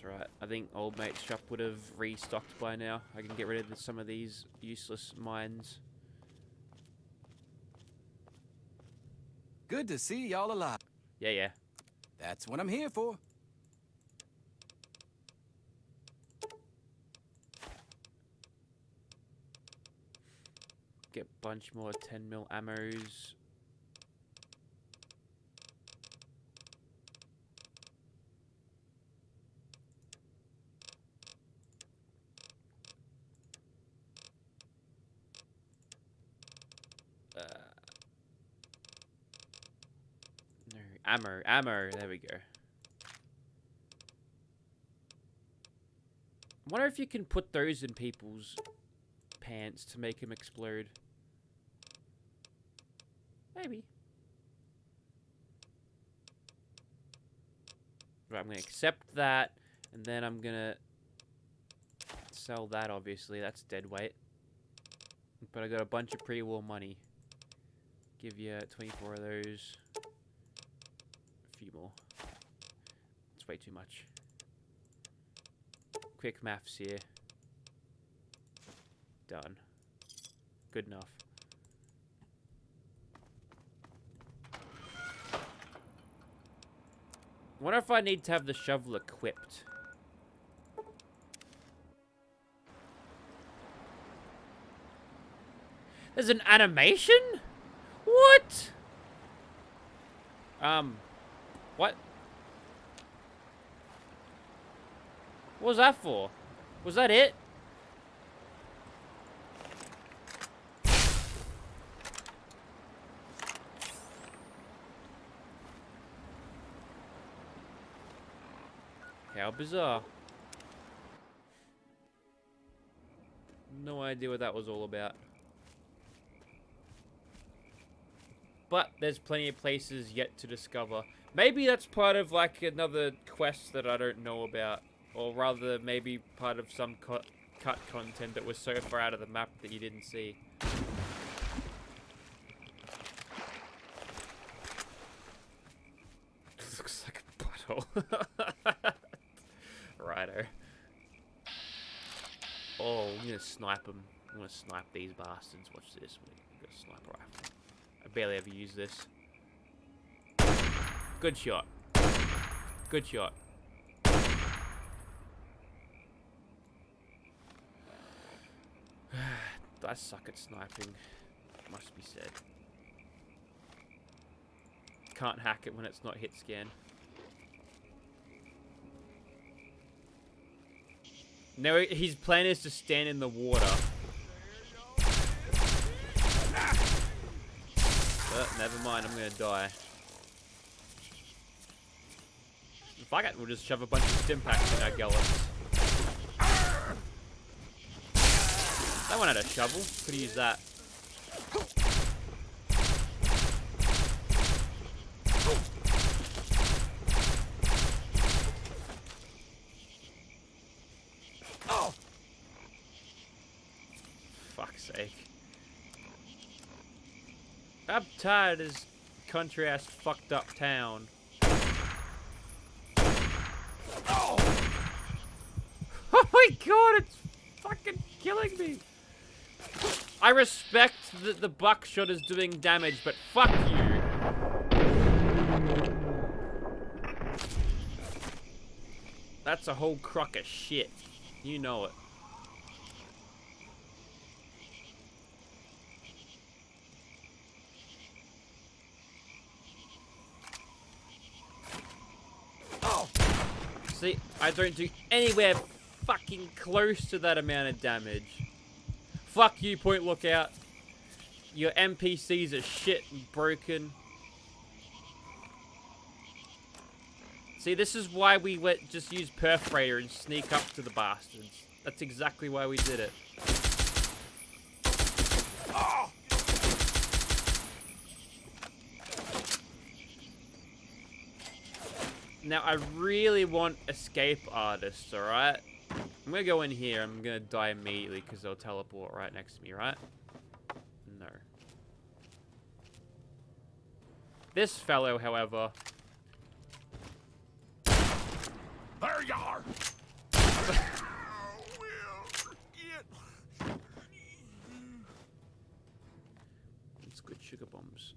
Right. I think old mate's shop would have restocked by now. I can get rid of some of these useless mines. Good to see y'all alive. Yeah, yeah. That's what I'm here for. Get a bunch more 10mm ammos. No, ammo, there we go. I wonder if you can put those in people's pants to make them explode. Maybe. Right, I'm gonna accept that, and then I'm gonna sell that, obviously. That's dead weight. But I got a bunch of pre-war money. Give you 24 of those. A few more. It's way too much. Quick maths here. Done. Good enough. Wonder if I need to have the shovel equipped. There's an animation? What? What? What was that for? Was that it? How bizarre. No idea what that was all about. But there's plenty of places yet to discover. Maybe that's part of like another quest that I don't know about. Or rather, maybe part of some cut content that was so far out of the map that you didn't see. This looks like a butthole. Righto. Oh, I'm gonna snipe them. I'm gonna snipe these bastards. Watch this. I'm gonna sniper rifle. I barely ever use this. Good shot. Good shot. I suck at sniping, must be said. Can't hack it when it's not hit scan. Now his plan is to stand in the water. Never mind, I'm gonna die. Fuck it, we'll just shove a bunch of stim packs in our gullets. That one had a shovel. Could use that. Oh! Fuck's sake. I'm tired of this country ass fucked up town. Oh! Oh my god, it's fucking killing me. I respect that the buckshot is doing damage, but fuck you. That's a whole crock of shit. You know it. Oh! See, I don't do anywhere fucking close to that amount of damage. Fuck you, Point Lookout. Your NPCs are shit and broken. See, this is why we just use Perforator and sneak up to the bastards. That's exactly why we did it. Oh! Now, I really want Escape Artists, alright? I'm gonna go in here. I'm gonna die immediately because they'll teleport right next to me, right? No. This fellow, however... There you are! It's good sugar bombs.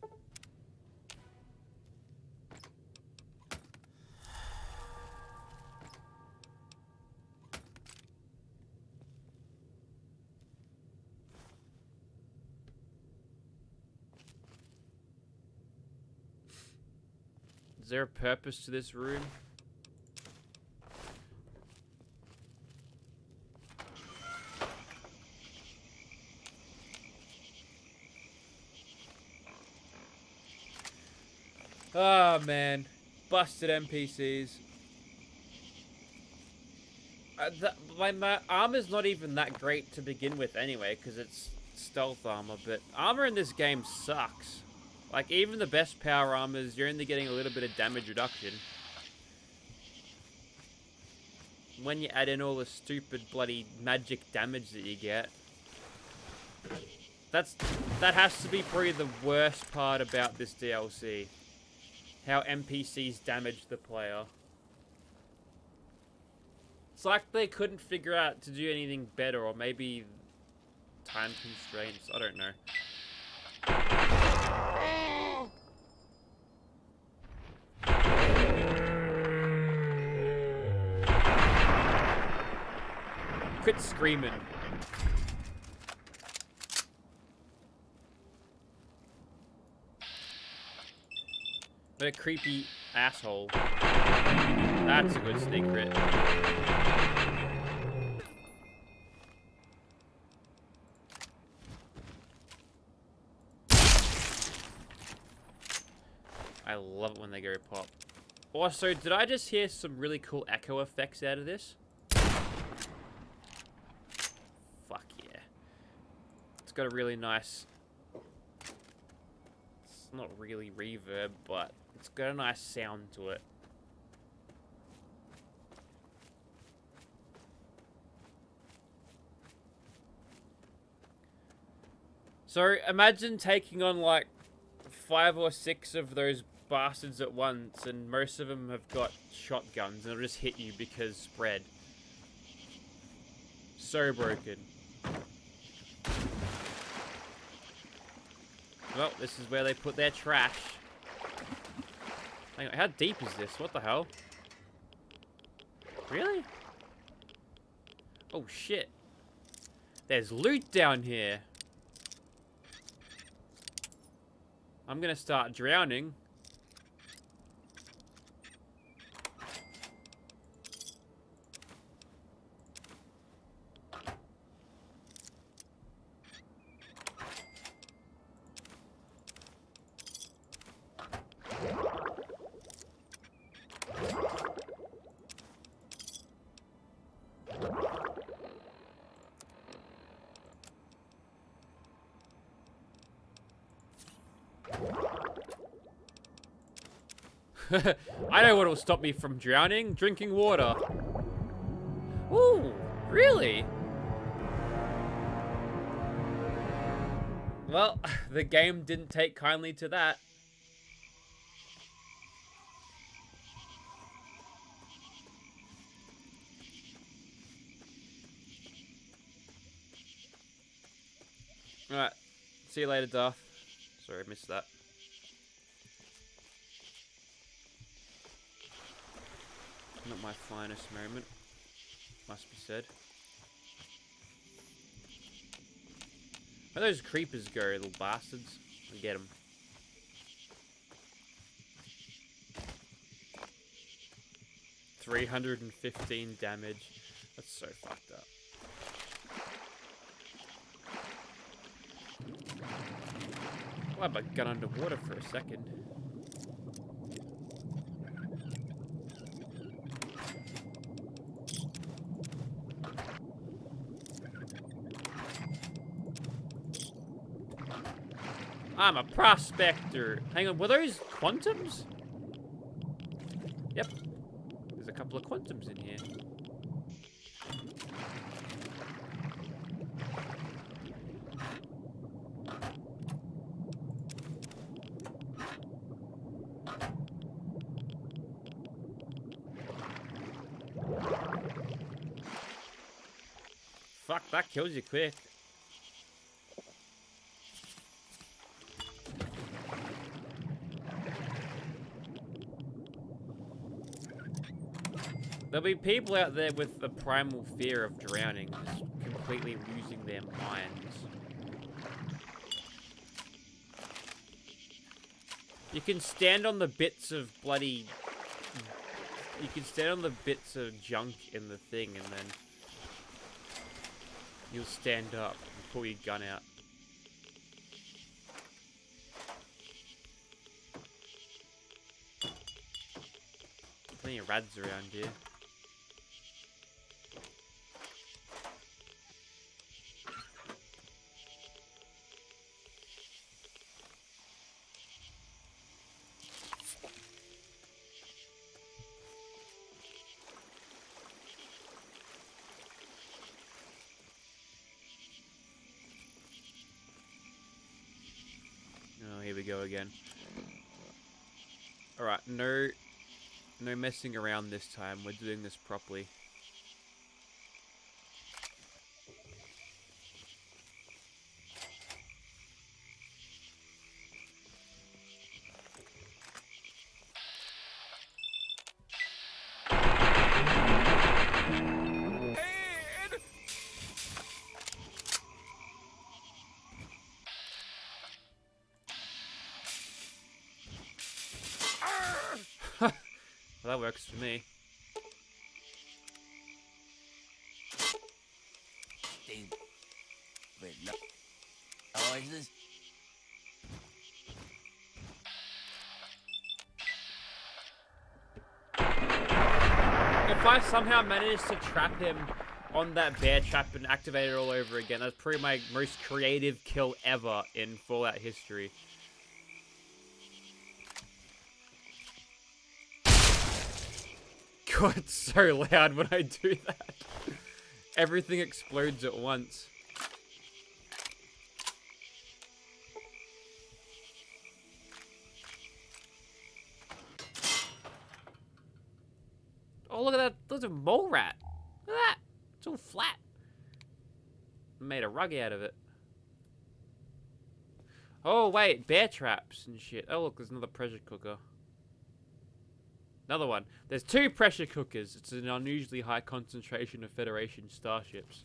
Is there a purpose to this room? Oh man, busted NPCs. My armor's not even that great to begin with anyway, because it's stealth armor, but armor in this game sucks. Like, even the best power armors, you're only getting a little bit of damage reduction. When you add in all the stupid bloody magic damage that you get. That has to be probably the worst part about this DLC. How NPCs damage the player. It's like they couldn't figure out to do anything better, or maybe time constraints, I don't know. Quit screaming. What a creepy asshole. That's a good secret. I love it when they go pop. Also, did I just hear some really cool echo effects out of this? Fuck yeah. It's got a really nice... It's not really reverb, but it's got a nice sound to it. So, imagine taking on like 5 or 6 of those bastards at once, and most of them have got shotguns, and it'll just hit you because spread. So broken. Well, this is where they put their trash. Hang on, how deep is this? What the hell? Really? Oh shit. There's loot down here. I'm gonna start drowning. I know what will stop me from drowning. Drinking water. Ooh, really? Well, the game didn't take kindly to that. Alright. See you later, Darth. Sorry, I missed that. Not my finest moment, must be said. Where those creepers go, little bastards? I get them. $315 damage. That's so fucked up. Well, I got underwater for a second. I'm a prospector. Hang on, were those quantums? Yep. There's a couple of quantums in here. Fuck, that kills you quick. There'll be people out there with the primal fear of drowning, just completely losing their minds. You can stand on the bits of bloody... You can stand on the bits of junk in the thing and then... You'll stand up and pull your gun out. Plenty of rads around here. Oh, here we go again. Alright, no messing around this time. We're doing this properly. Well, that works for me. Noises. If I somehow manage to trap him on that bear trap and activate it all over again, that's probably my most creative kill ever in Fallout history. God, it's so loud when I do that. Everything explodes at once. Oh, look at that. There's a mole rat. Look at that. It's all flat. Made a rug out of it. Oh, wait. Bear traps and shit. Oh, look. There's another pressure cooker. Another one. There's 2 pressure cookers. It's an unusually high concentration of Federation starships.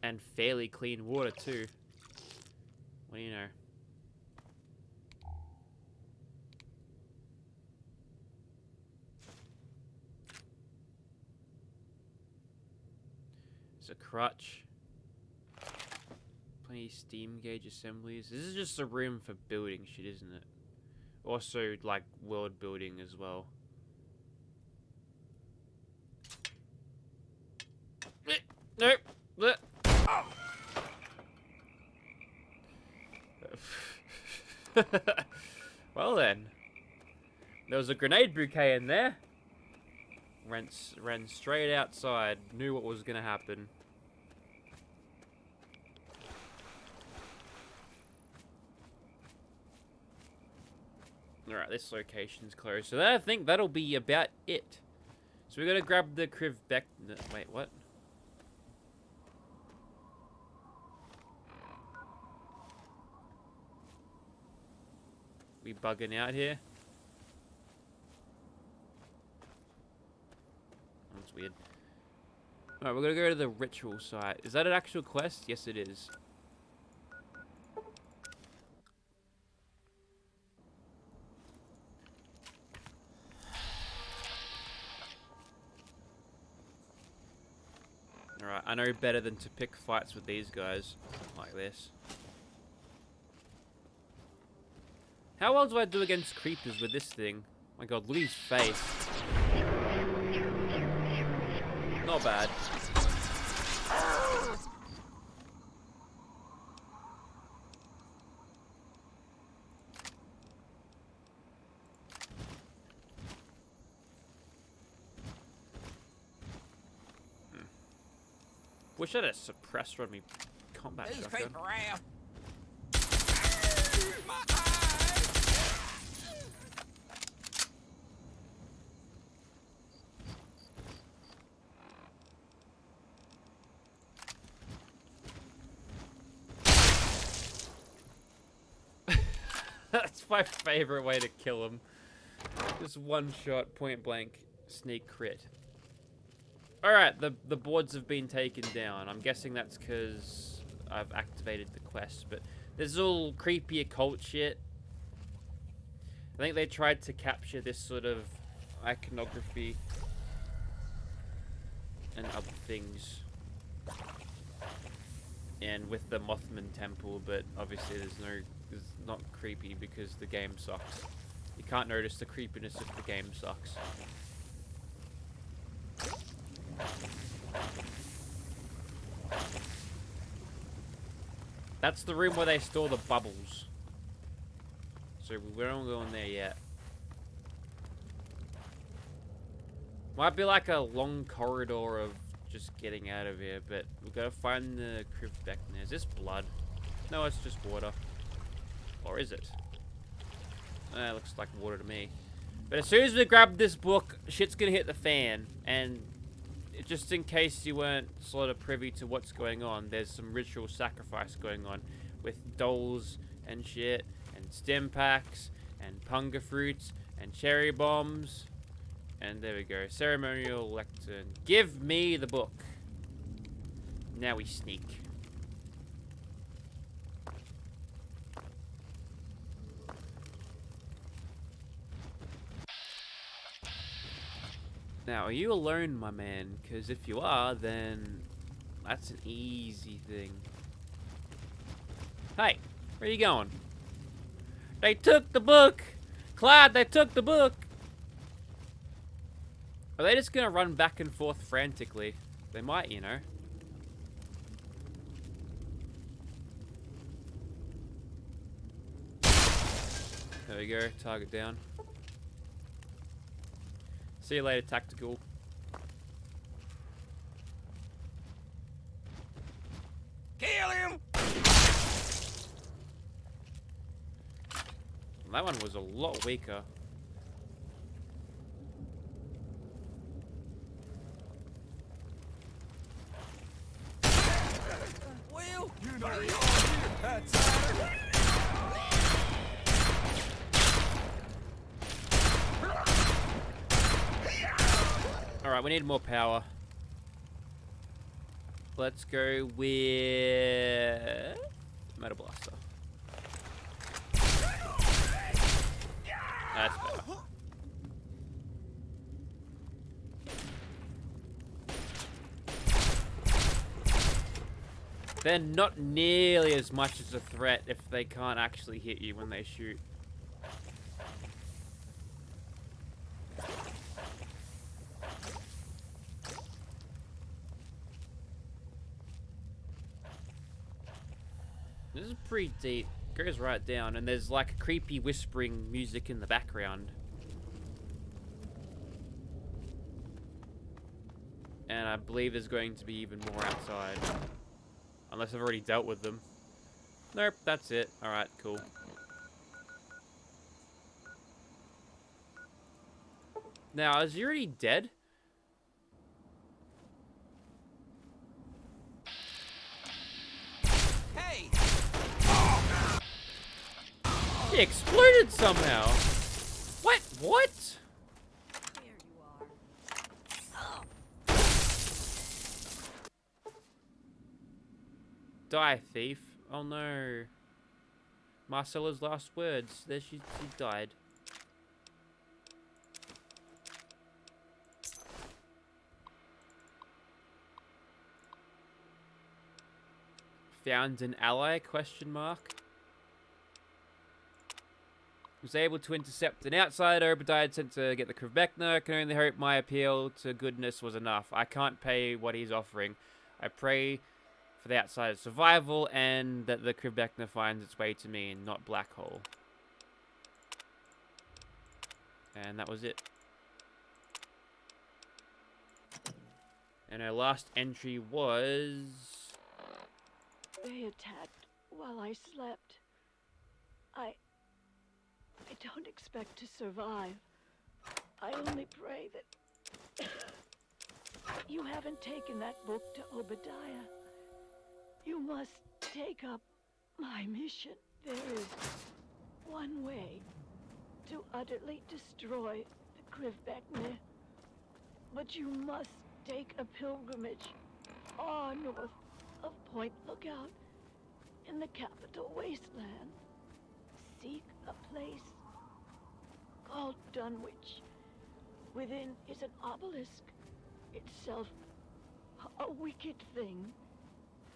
And fairly clean water too. What do you know? It's a crutch. Plenty of steam gauge assemblies. This is just a room for building shit, isn't it? Also, like, world building as well. Nope. Blech. Well then. There was a grenade bouquet in there. Ran straight outside. Knew what was going to happen. Alright, this location's closed. So I think that'll be about it. So we gotta grab the Krivbeck. Wait, what? We bugging out here? That's weird. Alright, we're gonna go to the ritual site. Is that an actual quest? Yes, it is. Alright, I know better than to pick fights with these guys like this. How well do I do against creepers with this thing? My god, look at his face. Not bad. Wish I had a suppressor on me combat shotgun. That's my favorite way to kill him. Just one shot, point blank, sneak crit. Alright, the boards have been taken down. I'm guessing that's because I've activated the quest, but there's all creepy occult shit. I think they tried to capture this sort of iconography and other things. And with the Mothman Temple, but obviously it's not creepy because the game sucks. You can't notice the creepiness if the game sucks. That's the room where they store the bubbles. So we don't go in there yet. Might be like a long corridor of just getting out of here, but we've got to find the Krivbeck. Is this blood? No, it's just water. Or is it? It looks like water to me. But as soon as we grab this book, shit's gonna hit the fan. And just in case you weren't sort of privy to what's going on, there's some ritual sacrifice going on with dolls and shit, and stem packs, and punga fruits, and cherry bombs. And there we go. Ceremonial lectern. Give me the book. Now we sneak. Now, are you alone, my man? Because if you are, then that's an easy thing. Hey, where are you going? They took the book! Clyde, they took the book! Are they just gonna run back and forth frantically? They might, you know. There we go, target down. See you later, tactical. Kill him! That one was a lot weaker. Will, you know you're here, Pat. Alright, we need more power. Let's go with Metal Blaster. That's better. They're not nearly as much as a threat if they can't actually hit you when they shoot. This is pretty deep. Goes right down, and there's like creepy whispering music in the background. And I believe there's going to be even more outside. Unless I've already dealt with them. Nope, that's it. Alright, cool. Now, is he already dead? Hey! He exploded somehow. What? What? Die, thief. Oh no. Marcella's last words. There she died. Found an ally? Question mark. Was able to intercept an outsider. Obadiah sent to get the Krivbekna. Can only hope my appeal to goodness was enough. I can't pay what he's offering. I pray for the outsider's survival and that the Krivbekna finds its way to me and not black hole. And that was it. And our last entry was... They attacked while I slept. I don't expect to survive. I only pray that you haven't taken that book to Obadiah. You must take up my mission. There is one way to utterly destroy the Krivbekna, but you must take a pilgrimage far north of Point Lookout in the capital wasteland. Seek a place called Dunwich. Within is an obelisk, itself a wicked thing.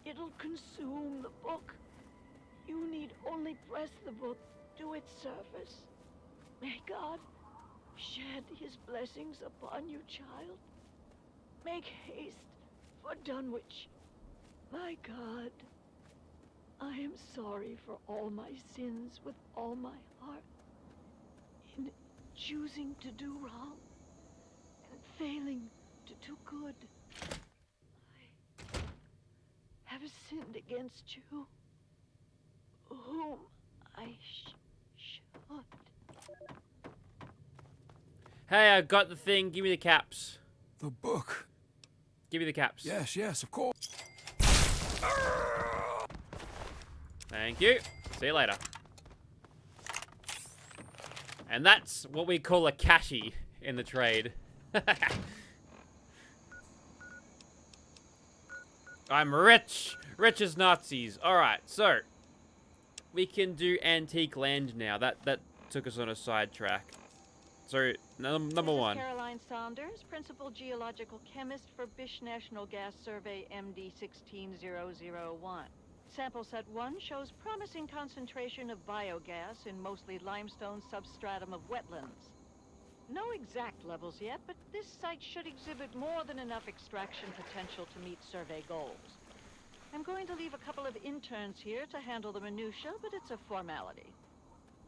It'll consume the book. You need only press the book to its surface. May God shed his blessings upon you, child. Make haste for Dunwich. My God, I am sorry for all my sins with all my heart. In choosing to do wrong and failing to do good. I have sinned against you, whom I should. Hey, I got the thing. Give me the caps. The book. Give me the caps. Yes, yes, of course. Thank you. See you later. And that's what we call a cashy in the trade. I'm rich. Rich as Nazis. Alright, so. We can do Antique Land now. That took us on a sidetrack. So, number one. Caroline Saunders, Principal Geological Chemist for Bish National Gas Survey MD16001. Sample set 1 shows promising concentration of biogas in mostly limestone substratum of wetlands. No exact levels yet, but this site should exhibit more than enough extraction potential to meet survey goals. I'm going to leave a couple of interns here to handle the minutia, but it's a formality.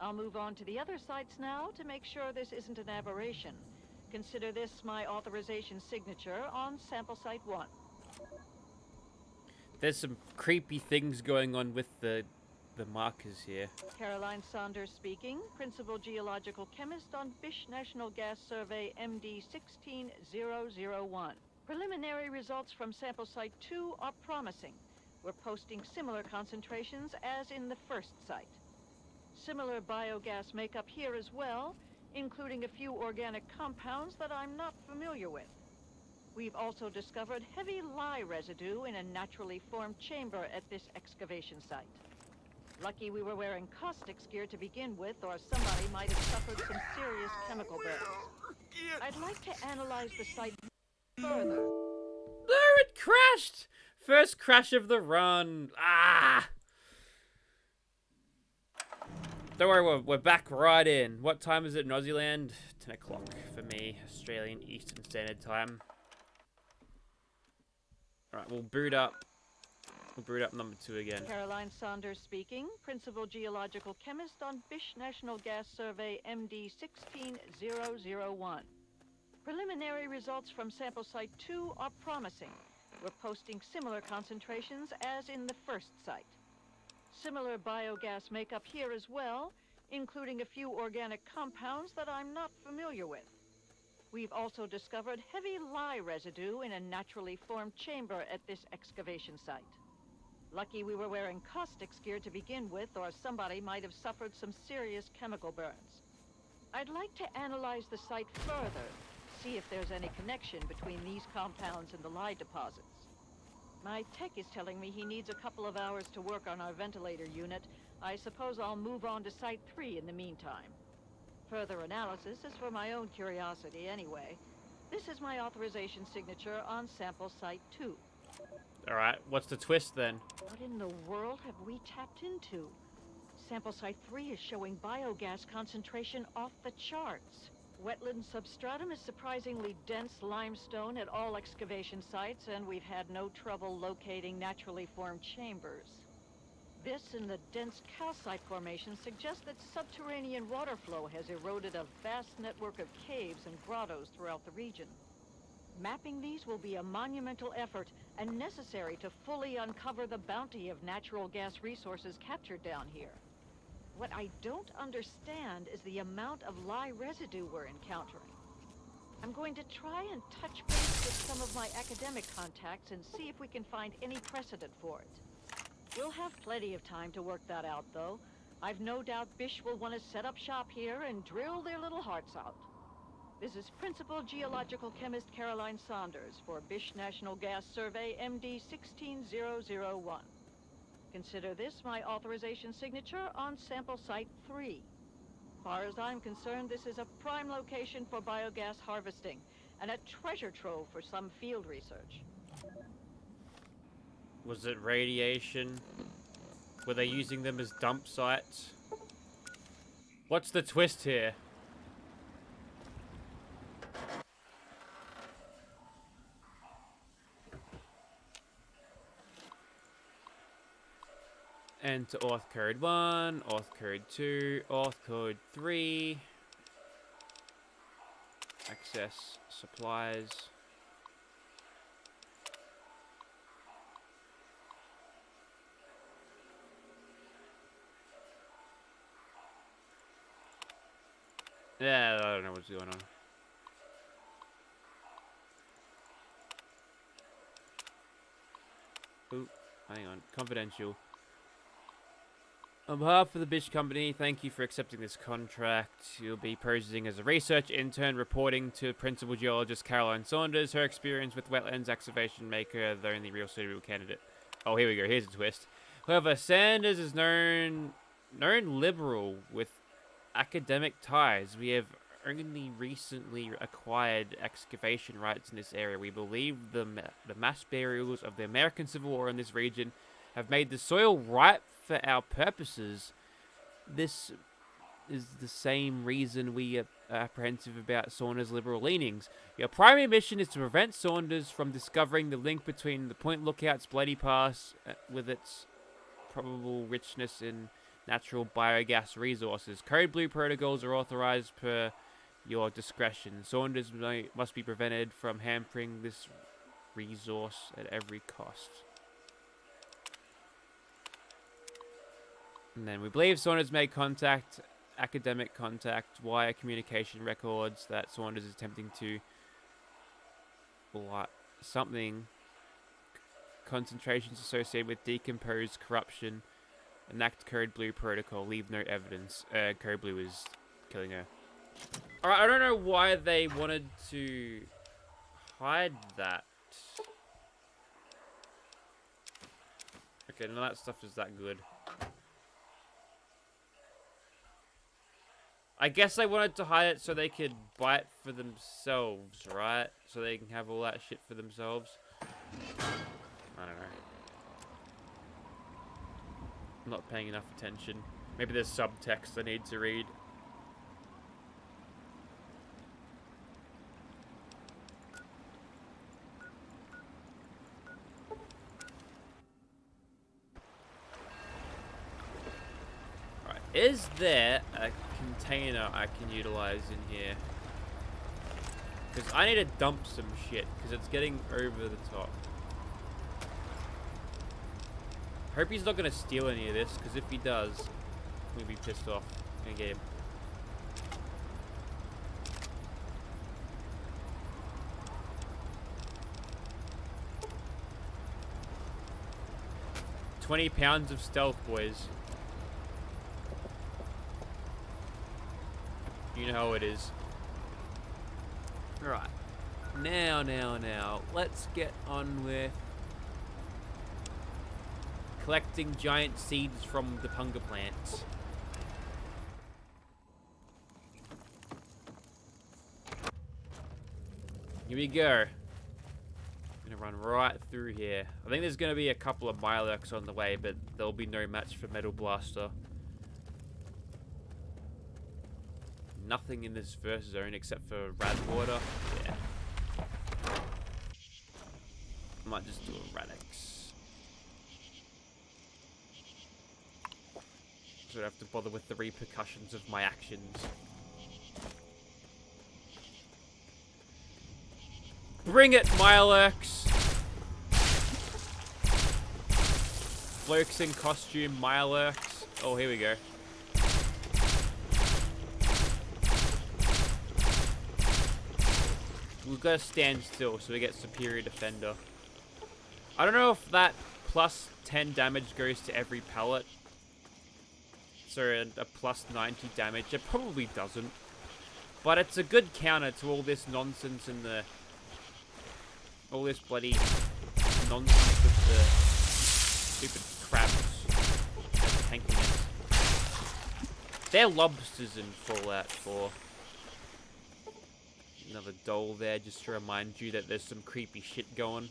I'll move on to the other sites now to make sure this isn't an aberration. Consider this my authorization signature on sample site 1. There's some creepy things going on with the markers here. Caroline Saunders speaking, Principal Geological Chemist on Bish National Gas Survey MD16001. Preliminary results from sample site 2 are promising. We're posting similar concentrations as in the first site. Similar biogas makeup here as well, including a few organic compounds that I'm not familiar with. We've also discovered heavy lye residue in a naturally formed chamber at this excavation site. Lucky we were wearing caustics gear to begin with, or somebody might have suffered some serious chemical burns. I'd like to analyze the site further. No, it crashed! First crash of the run. Ah! Don't worry, we're back right in. What time is it in Aussieland? 10 o'clock for me, Australian Eastern Standard Time. Alright, we'll boot up We'll boot up number 2 again. Caroline Saunders speaking, Principal Geological Chemist on Bish National Gas Survey MD 16001. Preliminary results from sample site 2 are promising. We're posting similar concentrations as in the first site. Similar biogas makeup here as well, including a few organic compounds that I'm not familiar with. We've also discovered heavy lye residue in a naturally formed chamber at this excavation site. Lucky we were wearing caustics gear to begin with, or somebody might have suffered some serious chemical burns. I'd like to analyze the site further, see if there's any connection between these compounds and the lye deposits. My tech is telling me he needs a couple of hours to work on our ventilator unit. I suppose I'll move on to Site 3 in the meantime. Further analysis is for my own curiosity anyway. This is my authorization signature on sample Site 2. Alright, what's the twist then? What in the world have we tapped into? Sample Site 3 is showing biogas concentration off the charts. Wetland substratum is surprisingly dense limestone at all excavation sites, and we've had no trouble locating naturally formed chambers. This and the dense calcite formation suggests that subterranean water flow has eroded a vast network of caves and grottos throughout the region. Mapping these will be a monumental effort and necessary to fully uncover the bounty of natural gas resources captured down here. What I don't understand is the amount of lye residue we're encountering. I'm going to try and touch base with some of my academic contacts and see if we can find any precedent for it. We'll have plenty of time to work that out, though. I've no doubt Bish will want to set up shop here and drill their little hearts out. This is Principal Geological Chemist Caroline Saunders for Bish National Gas Survey MD 16001. Consider this my authorization signature on sample site 3. Far as I'm concerned, this is a prime location for biogas harvesting and a treasure trove for some field research. Was it radiation? Were they using them as dump sites? What's the twist here? Enter auth code 1, auth code 2, auth code 3. Access supplies. Yeah, I don't know what's going on. Ooh, hang on. Confidential. On behalf of the Bish Company, thank you for accepting this contract. You'll be posing as a research intern reporting to Principal Geologist Caroline Saunders. Her experience with wetlands excavation make her the only real suitable candidate. Oh, here we go. Here's a twist. However, Sanders is known liberal with academic ties. We have only recently acquired excavation rights in this area. We believe the mass burials of the American Civil War in this region have made the soil ripe for our purposes. This is the same reason we are apprehensive about Saunders' liberal leanings. Your primary mission is to prevent Saunders from discovering the link between the Point Lookout's Bloody Pass with its probable richness in natural biogas resources. Code Blue protocols are authorized per your discretion. Saunders must be prevented from hampering this resource at every cost. And then we believe Saunders made academic contact, via communication records that Saunders is attempting to concentrations associated with decomposed corruption, enact Code Blue protocol, leave no evidence. Code Blue is killing her. Alright, I don't know why they wanted to hide that. Okay, none of that stuff is that good. I guess they wanted to hide it so they could buy it for themselves, right? So they can have all that shit for themselves. I don't know. I'm not paying enough attention. Maybe there's subtext I need to read. Is there a container I can utilize in here? Because I need to dump some shit, because it's getting over the top. Hope he's not going to steal any of this, because if he does, I'm going to be pissed off. I'm going to get him. £20 of stealth, boys. You know how it is. Right. Now. Let's get on with collecting giant seeds from the punga plants. Here we go. I'm gonna run right through here. I think there's gonna be a couple of Milox on the way, but there'll be no match for Metal Blaster. Nothing in this first zone except for Radwater. Yeah. Might just do a Radix. So I don't have to bother with the repercussions of my actions. Bring it, Milox! Blokes in costume, Milox. Oh, here we go. We've got to stand still so we get superior defender. I don't know if that plus 10 damage goes to every pellet. So a plus 90 damage. It probably doesn't. But it's a good counter to all this nonsense and the... all this bloody nonsense with the stupid crabs and tankiness. They're lobsters in Fallout 4. Another doll there just to remind you that there's some creepy shit going.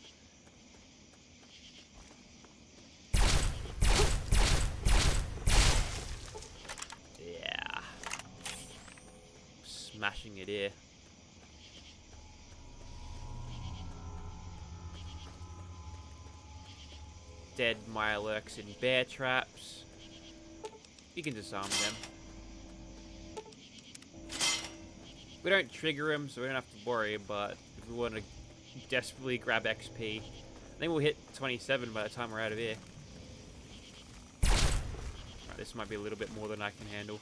Yeah. Smashing it here. Dead Milox in bear traps. You can disarm them. We don't trigger them, so we don't have to worry, but if we want to desperately grab XP, I think we'll hit 27 by the time we're out of here. Right, this might be a little bit more than I can handle.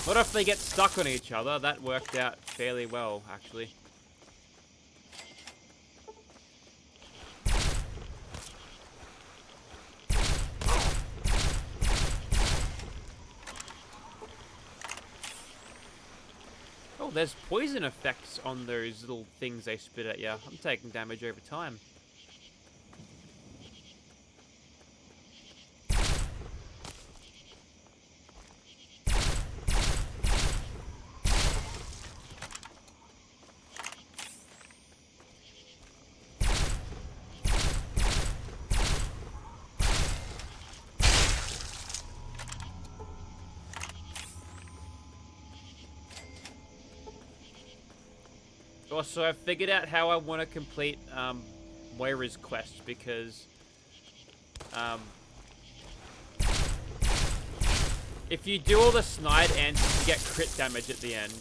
What if they get stuck on each other? That worked out fairly well, actually. Oh, there's poison effects on those little things they spit at you. I'm taking damage over time. Also, I've figured out how I want to complete Moira's quest, because if you do all the snide answers, you get crit damage at the end.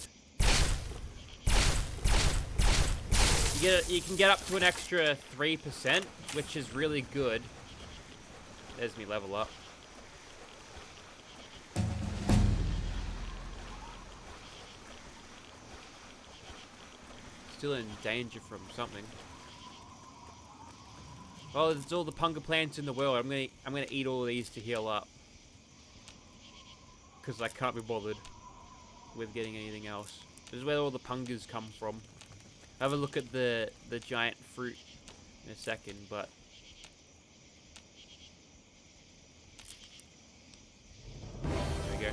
You can get up to an extra 3%, which is really good. There's me level up. Still in danger from something. Well, there's all the punga plants in the world. I'm gonna eat all of these to heal up, because I can't be bothered with getting anything else. This is where all the pungas come from. Have a look at the giant fruit in a second, but there we go.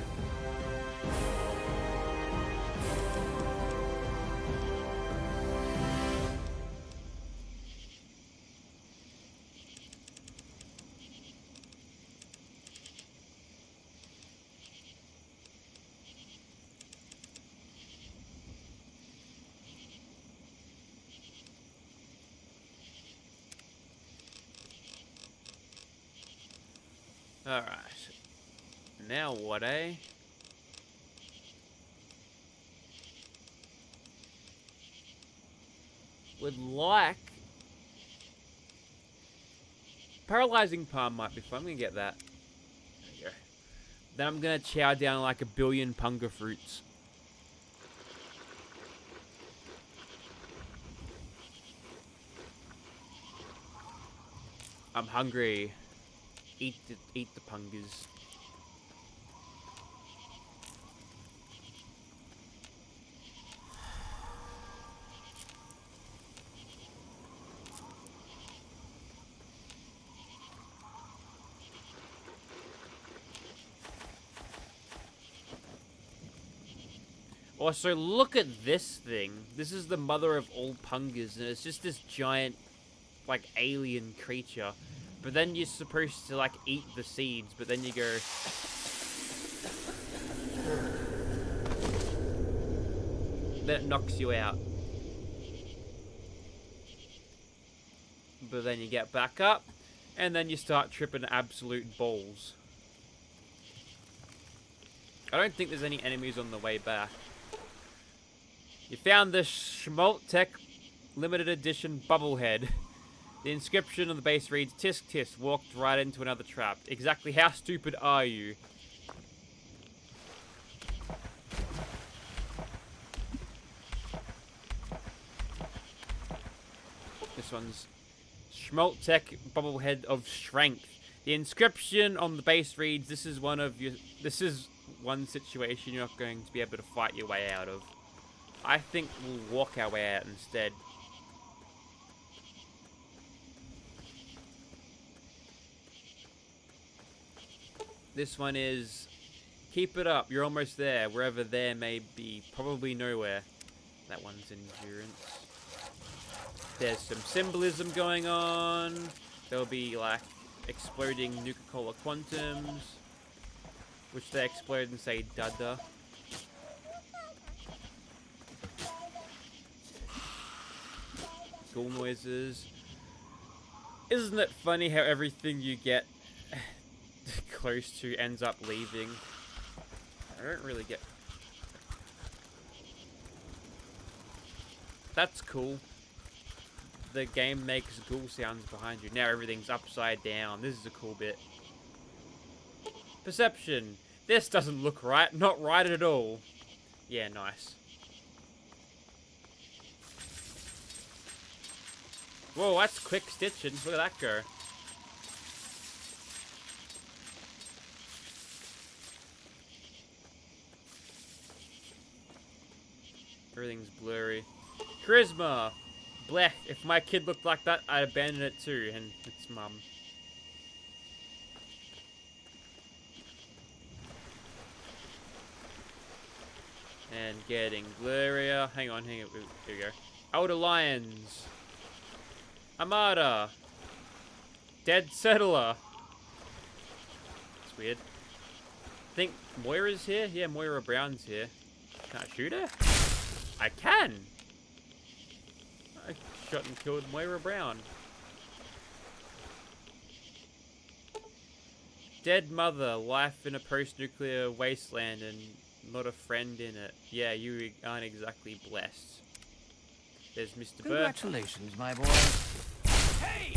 Alright. Now what, eh? Would like... Paralyzing Palm might be fun. I'm gonna get that. There you go. Then I'm gonna chow down like 1 billion punga fruits. I'm hungry. Eat the pungas. Also, look at this thing. This is the mother of all pungas, and it's just this giant, like, alien creature. But then you're supposed to, like, eat the seeds, but then you go... Then it knocks you out. But then you get back up, and then you start tripping absolute balls. I don't think there's any enemies on the way back. You found this Schmaltech limited edition bubblehead. The inscription on the base reads, "Tisk tisk, walked right into another trap. Exactly how stupid are you?" This one's Schmaltech bubblehead of strength. The inscription on the base reads, this is one situation you're not going to be able to fight your way out of. I think we'll walk our way out instead. This one is, keep it up, you're almost there. Wherever there may be, probably nowhere. That one's endurance. There's some symbolism going on. There'll be like exploding Nuka-Cola Quantums, which they explode and say dada. Ghoul noises. Isn't it funny how everything you get close to ends up leaving? I don't really get... That's cool. The game makes ghoul sounds behind you. Now everything's upside down. This is a cool bit. Perception. This doesn't look right. Not right at all. Yeah, nice. Whoa, that's quick stitching. Look at that go. Everything's blurry. Charisma! Blech, if my kid looked like that, I'd abandon it too, and it's mum. And getting blurrier. Hang on, here we go. Outer Lions. Armada. Dead Settler. That's weird. I think Moira's here? Yeah, Moira Brown's here. Can I shoot her? I can! I shot and killed Moira Brown. Dead mother, life in a post-nuclear wasteland and not a friend in it. Yeah, you aren't exactly blessed. There's Mr. Burke. Congratulations, my boy. Hey!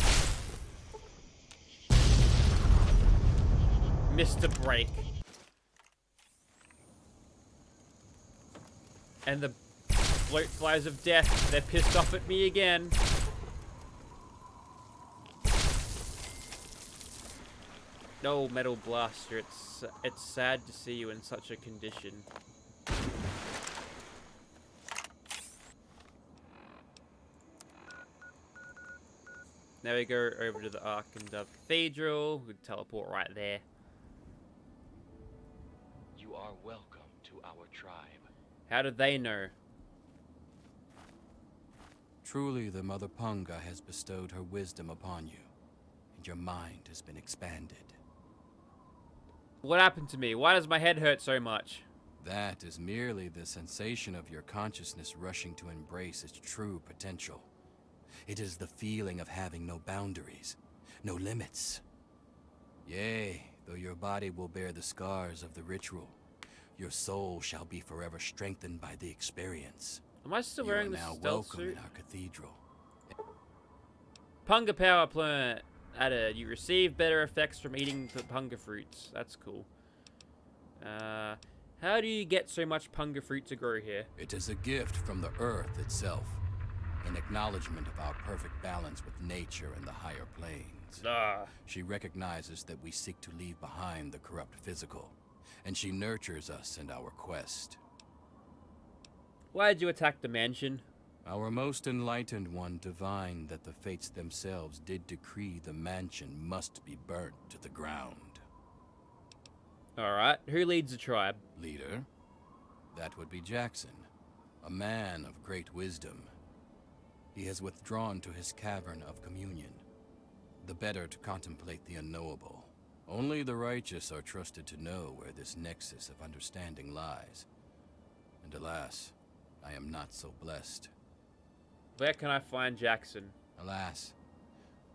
Mr. Break. And the float flies of death, they're pissed off at me again. No, Metal Blaster, it's sad to see you in such a condition. Now we go over to the Ark and Dove Cathedral. We teleport right there. You are welcome to our tribe. How did they know? Truly, the Mother Punga has bestowed her wisdom upon you, and your mind has been expanded. What happened to me? Why does my head hurt so much? That is merely the sensation of your consciousness rushing to embrace its true potential. It is the feeling of having no boundaries, no limits. Yea, Though your body will bear the scars of the ritual, your soul shall be forever strengthened by the experience. Am I still You wearing are the now stealth welcome suit? in our cathedral. Punga power plant added. You receive better effects from eating the punga fruits. That's cool. How do you get so much punga fruit to grow here? It is a gift from the earth itself, an acknowledgement of our perfect balance with nature and the higher planes. She recognizes that we seek to leave behind the corrupt physical, and she nurtures us in our quest. Why did you attack the mansion? Our most enlightened one divined that the fates themselves did decree the mansion must be burnt to the ground. Alright, who leads the tribe? Leader? That would be Jackson, a man of great wisdom. He has withdrawn to his cavern of communion, the better to contemplate the unknowable. Only the righteous are trusted to know where this nexus of understanding lies. And alas, I am not so blessed. Where can I find Jackson? Alas,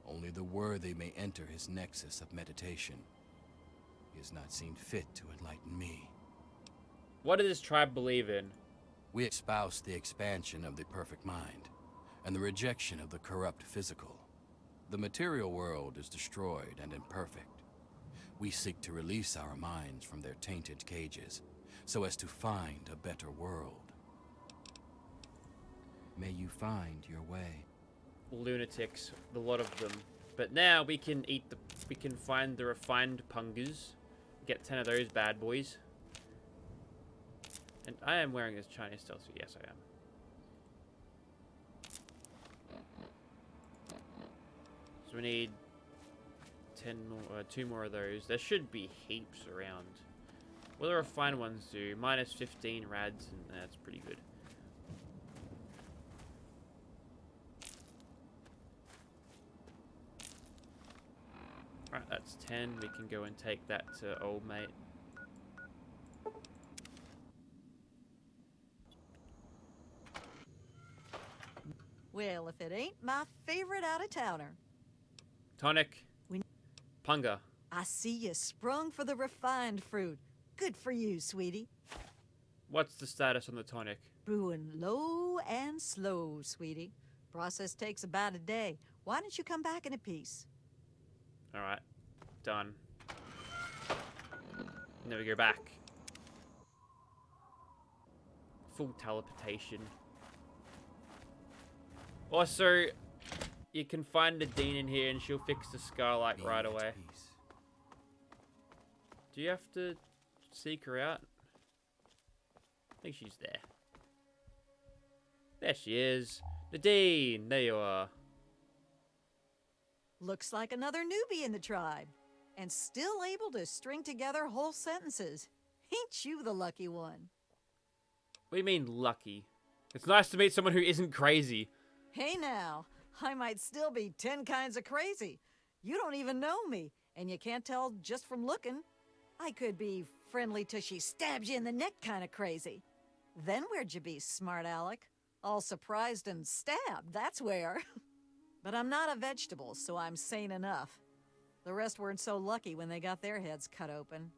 only the worthy may enter his nexus of meditation. He has not seen fit to enlighten me. What does this tribe believe in? We espouse the expansion of the perfect mind, and the rejection of the corrupt physical. The material world is destroyed and imperfect. We seek to release our minds from their tainted cages, so as to find a better world. May you find your way. Lunatics, a lot of them. But now we can find the refined pungas. Get 10 of those bad boys. And I am wearing this Chinese stealth suit. Yes, I am. So we need 10 more, 2 more of those. There should be heaps around. What do the refined ones do? Minus 15 rads, and that's pretty good. Right, that's 10. We can go and take that to old mate. Well, if it ain't my favorite out-of-towner. Tonic. Punga. I see you sprung for the refined fruit. Good for you, sweetie. What's the status on the tonic? Brewing low and slow, sweetie. Process takes about a day. Why don't you come back in a piece? Alright. Done. And then we go back. Full teleportation. Also, you can find Nadine in here and she'll fix the scar like right away. Do you have to seek her out? I think she's there. There she is. Nadine, there you are. Looks like another newbie in the tribe. And still able to string together whole sentences. Ain't you the lucky one? What do you mean, lucky? It's nice to meet someone who isn't crazy. Hey now, I might still be 10 kinds of crazy. You don't even know me, and you can't tell just from looking. I could be friendly till she stabs you in the neck kind of crazy. Then where'd you be, smart Alec? All surprised and stabbed, that's where. But I'm not a vegetable, so I'm sane enough. The rest weren't so lucky when they got their heads cut open.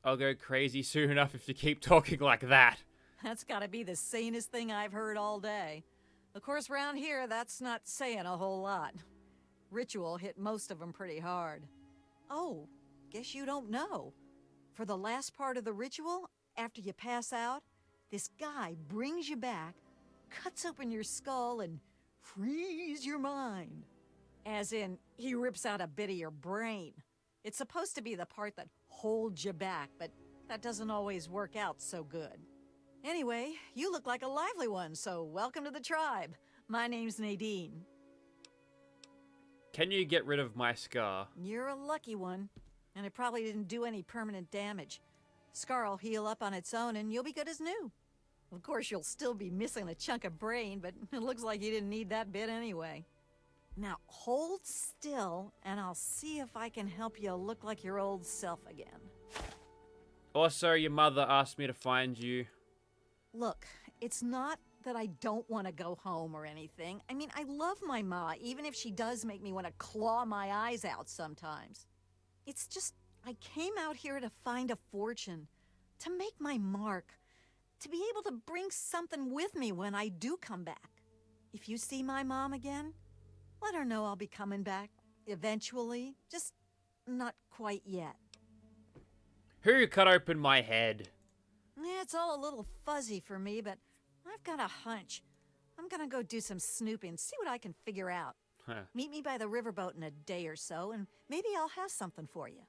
I'll go crazy soon enough if you keep talking like that. That's gotta be the sanest thing I've heard all day. Of course, round here, that's not saying a whole lot. Ritual hit most of them pretty hard. Oh, guess you don't know. For the last part of the ritual, after you pass out, this guy brings you back, cuts open your skull, and frees your mind. As in, he rips out a bit of your brain. It's supposed to be the part that holds you back, but that doesn't always work out so good. Anyway, you look like a lively one, so welcome to the tribe. My name's Nadine. Can you get rid of my scar? You're a lucky one, and it probably didn't do any permanent damage. Scar'll heal up on its own, and you'll be good as new. Of course, you'll still be missing a chunk of brain, but it looks like you didn't need that bit anyway. Now, hold still, and I'll see if I can help you look like your old self again. Also, your mother asked me to find you. Look, it's not that I don't want to go home or anything. I mean, I love my ma, even if she does make me want to claw my eyes out sometimes. It's just, I came out here to find a fortune, to make my mark, to be able to bring something with me when I do come back. If you see my mom again, let her know I'll be coming back eventually, just not quite yet. Who cut open my head? Yeah, it's all a little fuzzy for me, but I've got a hunch. I'm gonna go do some snooping, see what I can figure out. Huh. Meet me by the riverboat in a day or so, and maybe I'll have something for you.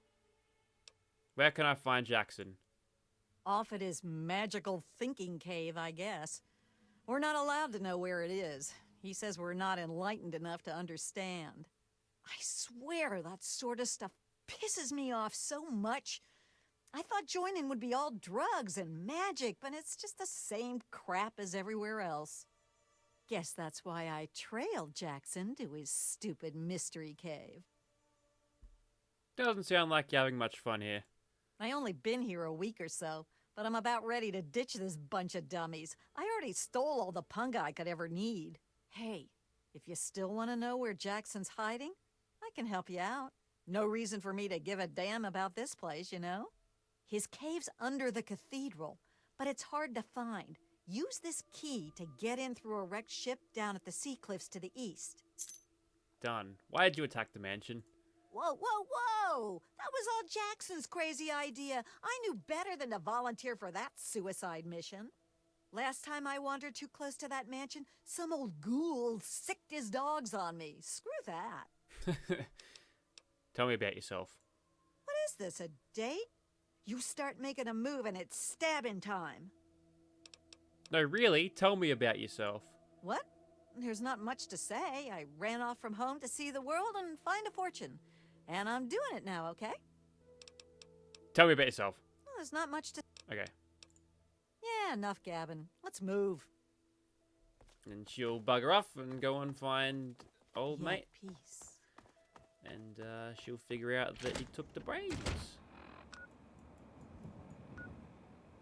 Where can I find Jackson? Off at his magical thinking cave, I guess. We're not allowed to know where it is. He says we're not enlightened enough to understand. I swear that sort of stuff pisses me off so much. I thought joining would be all drugs and magic, but it's just the same crap as everywhere else. Guess that's why I trailed Jackson to his stupid mystery cave. Doesn't sound like you're having much fun here. I only been here a week or so, but I'm about ready to ditch this bunch of dummies. I already stole all the punga I could ever need. Hey, if you still want to know where Jackson's hiding, I can help you out. No reason for me to give a damn about this place, you know? His cave's under the cathedral, but it's hard to find. Use this key to get in through a wrecked ship down at the sea cliffs to the east. Done. Why did you attack the mansion? Whoa, whoa, whoa! That was all Jackson's crazy idea. I knew better than to volunteer for that suicide mission. Last time I wandered too close to that mansion, some old ghoul sicked his dogs on me. Screw that. Tell me about yourself. What is this, a date? You start making a move and it's stabbing time. No, really, tell me about yourself. What? There's not much to say. I ran off from home to see the world and find a fortune. And I'm doing it now, okay? Tell me about yourself. Well, there's not much to... Okay. Yeah, enough gabbing. Let's move. And she'll bugger off and go and find old mate. Peace. And she'll figure out that he took the brains.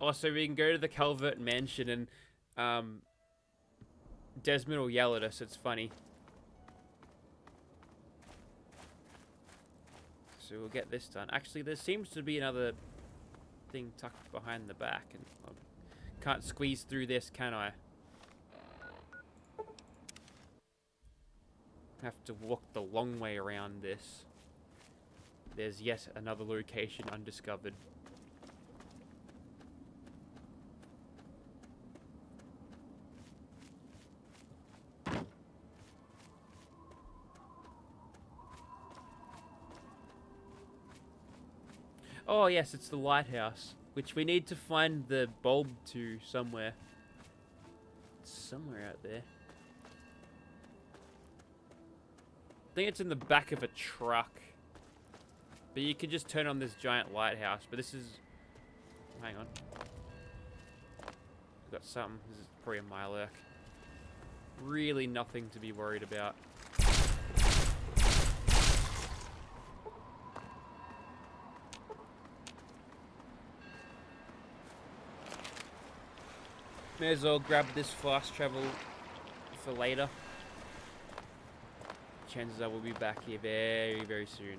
Also, we can go to the Calvert Mansion and Desmond will yell at us. It's funny. So we'll get this done. Actually, there seems to be another thing tucked behind the back, and I can't squeeze through this, can I? Have to walk the long way around this. There's yet another location undiscovered. Oh yes, it's the lighthouse, which we need to find the bulb to somewhere. It's somewhere out there. I think it's in the back of a truck. But you can just turn on this giant lighthouse. But this is... Hang on. We've got something. This is probably a Mirelurk. Really nothing to be worried about. May as well grab this fast travel for later. Chances are we'll be back here very, very soon.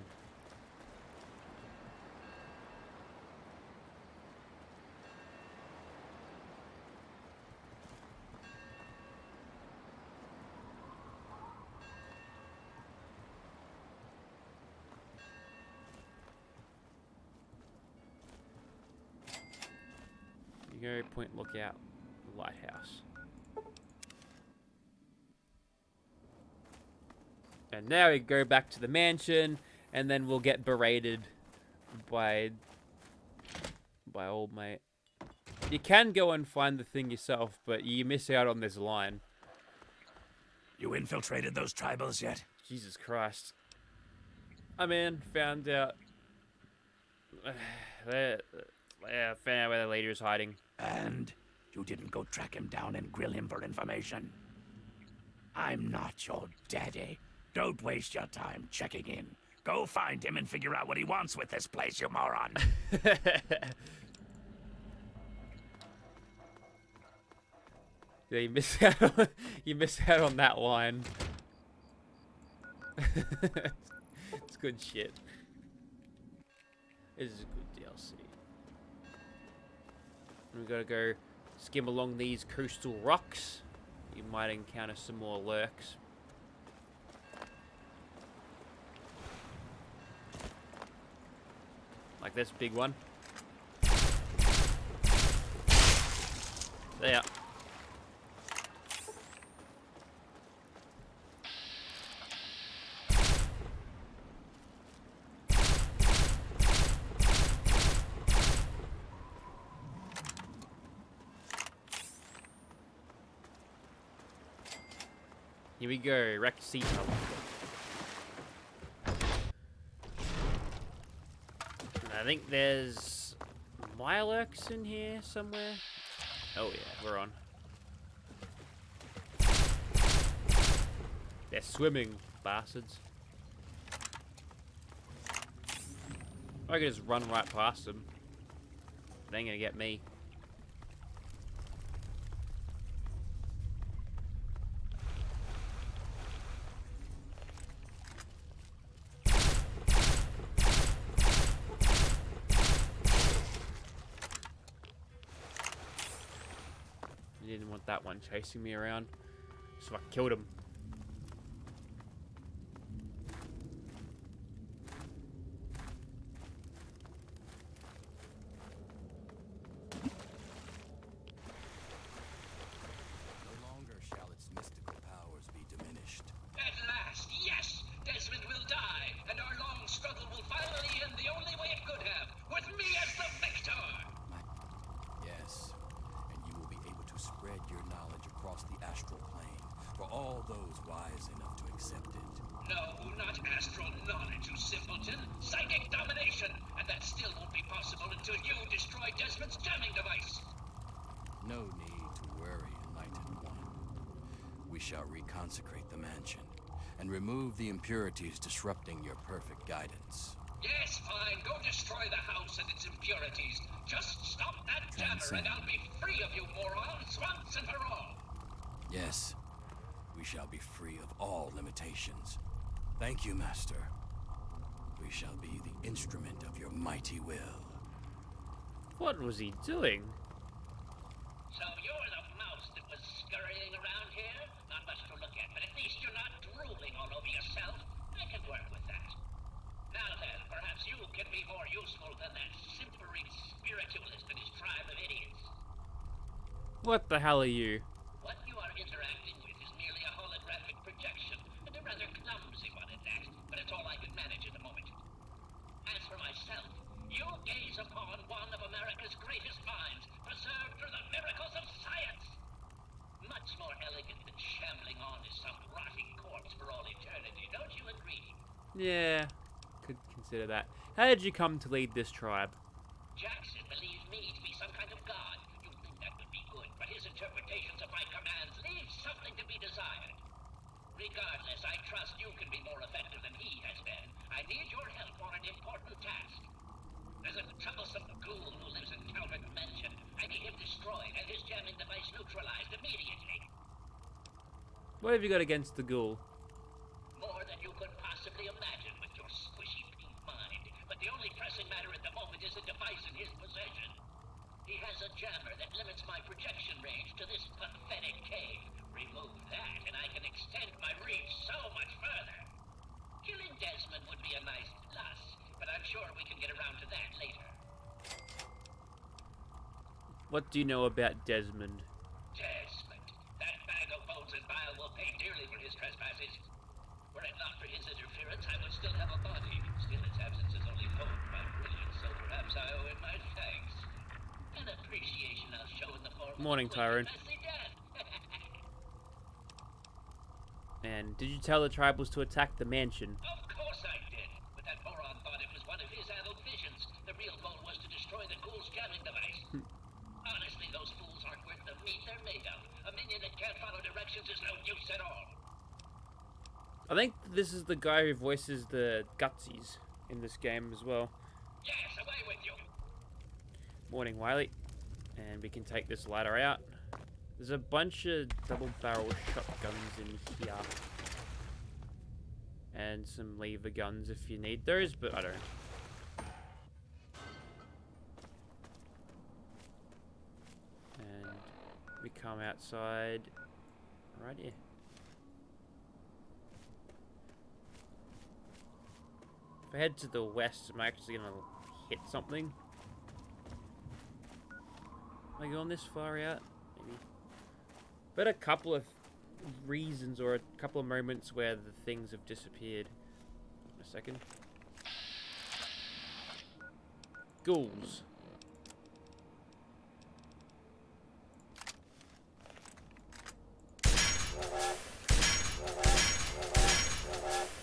You go, point lookout, lighthouse. And now we go back to the mansion, and then we'll get berated by old mate. You can go and find the thing yourself, but you miss out on this line. You infiltrated those tribals yet? Jesus Christ. I mean, found out... found out where the leader is hiding. And you didn't go track him down and grill him for information? I'm not your daddy. Don't waste your time checking in. Go find him and figure out what he wants with this place, you moron. Yeah, you miss out on that line. It's good shit. This is a good DLC. And we gotta go skim along these coastal rocks. You might encounter some more lurks. Like this big one. There. Here we go, wrecked sea tunnel. I think there's Mirelurks in here somewhere. Oh yeah, we're on. They're swimming, bastards. I could just run right past them. They ain't gonna get me. I didn't want that one chasing me around, so I killed him. No longer shall its mystical powers be diminished. At last, yes! Desmond will die, and our long struggle will finally end the only way it could have, with me as the victor! Yes, and you will be able to spread your knowledge across the astral plane for all those wise enough to accept it. No, not astral knowledge, you simpleton. Psychic domination! And that still won't be possible until you destroy Desmond's jamming device! No need to worry, Enlightened One. We shall reconsecrate the mansion and remove the impurities disrupting your perfect guidance. Yes, fine. Go destroy the house and its impurities. Just stop that jammer and I'll be free of you morons once and for all. Yes, we shall be free of all limitations. Thank you, Master. We shall be the instrument of your mighty will. What was he doing? So you're the mouse that was scurrying around here? Not much to look at, but at least you're not drooling all over yourself. I can work with that. Now then, perhaps you can be more useful than that simpering spiritualist and his tribe of idiots. What the hell are you? What you are interacting with is merely a holographic projection, and a rather clumsy one at that, but it's all I can manage at the moment. As for myself, you gaze upon one of America's greatest minds, preserved through the miracles of science. Much more elegant than shambling on as some rotting corpse for all eternity, don't you agree? Yeah, could consider that. How did you come to lead this tribe? Jackson believes me to be some kind of god. You'd think that would be good, but his interpretations of my commands leave something to be desired. Regardless, I trust you can be more effective than he has been. I need your help on an important task. There's a troublesome ghoul who lives in Calvert Mansion. I need him destroyed and his jamming device neutralized immediately. What have you got against the ghoul? More than you could possibly imagine with your squishy pink mind. But the only pressing matter at the moment is a device in his possession. He has a jammer that limits my projection range to this pathetic cave. Remove that and I can extend my reach so much further. Killing Desmond would be a nice plus, but I'm sure we can get around to that later. What do you know about Desmond? Desmond. That bag of bones and bile will pay dearly for his trespasses. Were it not for his interference, I would still have a body. Still, its absence is only honed my brilliance, so perhaps I owe him my thanks. An appreciation I'll show in the form Morning, of a Tyrone. messy death. And did you tell the tribe was to attack the mansion? Of course I did. But that moron thought it was one of his adult visions. The real goal was to destroy the ghoul's jamming device. Honestly, those fools aren't worth the meat they're made of. A minion that can't follow directions is no use at all. I think this is the guy who voices the Gutsies in this game as well. Yes, away with you. Morning, Wiley. And we can take this ladder out. There's a bunch of double-barrel shotguns in here. And some lever guns if you need those, but I don't. We come outside right here. If I head to the west, I'm actually gonna hit something. Am I going this far out? Maybe. But a couple of reasons or a couple of moments where the things have disappeared. A second. Ghouls.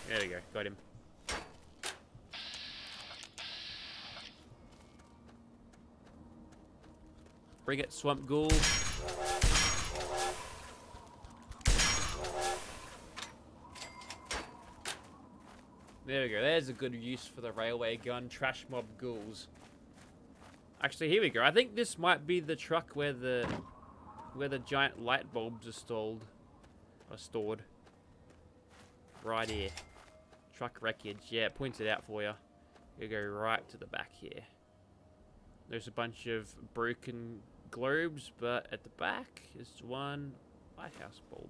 There we go, got him. Bring it, swamp ghoul. There we go, there's a good use for the railway gun. Trash mob ghouls. Actually, here we go. I think this might be the truck where the giant light bulbs are stored. Right here. Truck wreckage. Yeah, it points it out for you. You go right to the back here. There's a bunch of broken globes, but at the back is one lighthouse bulb.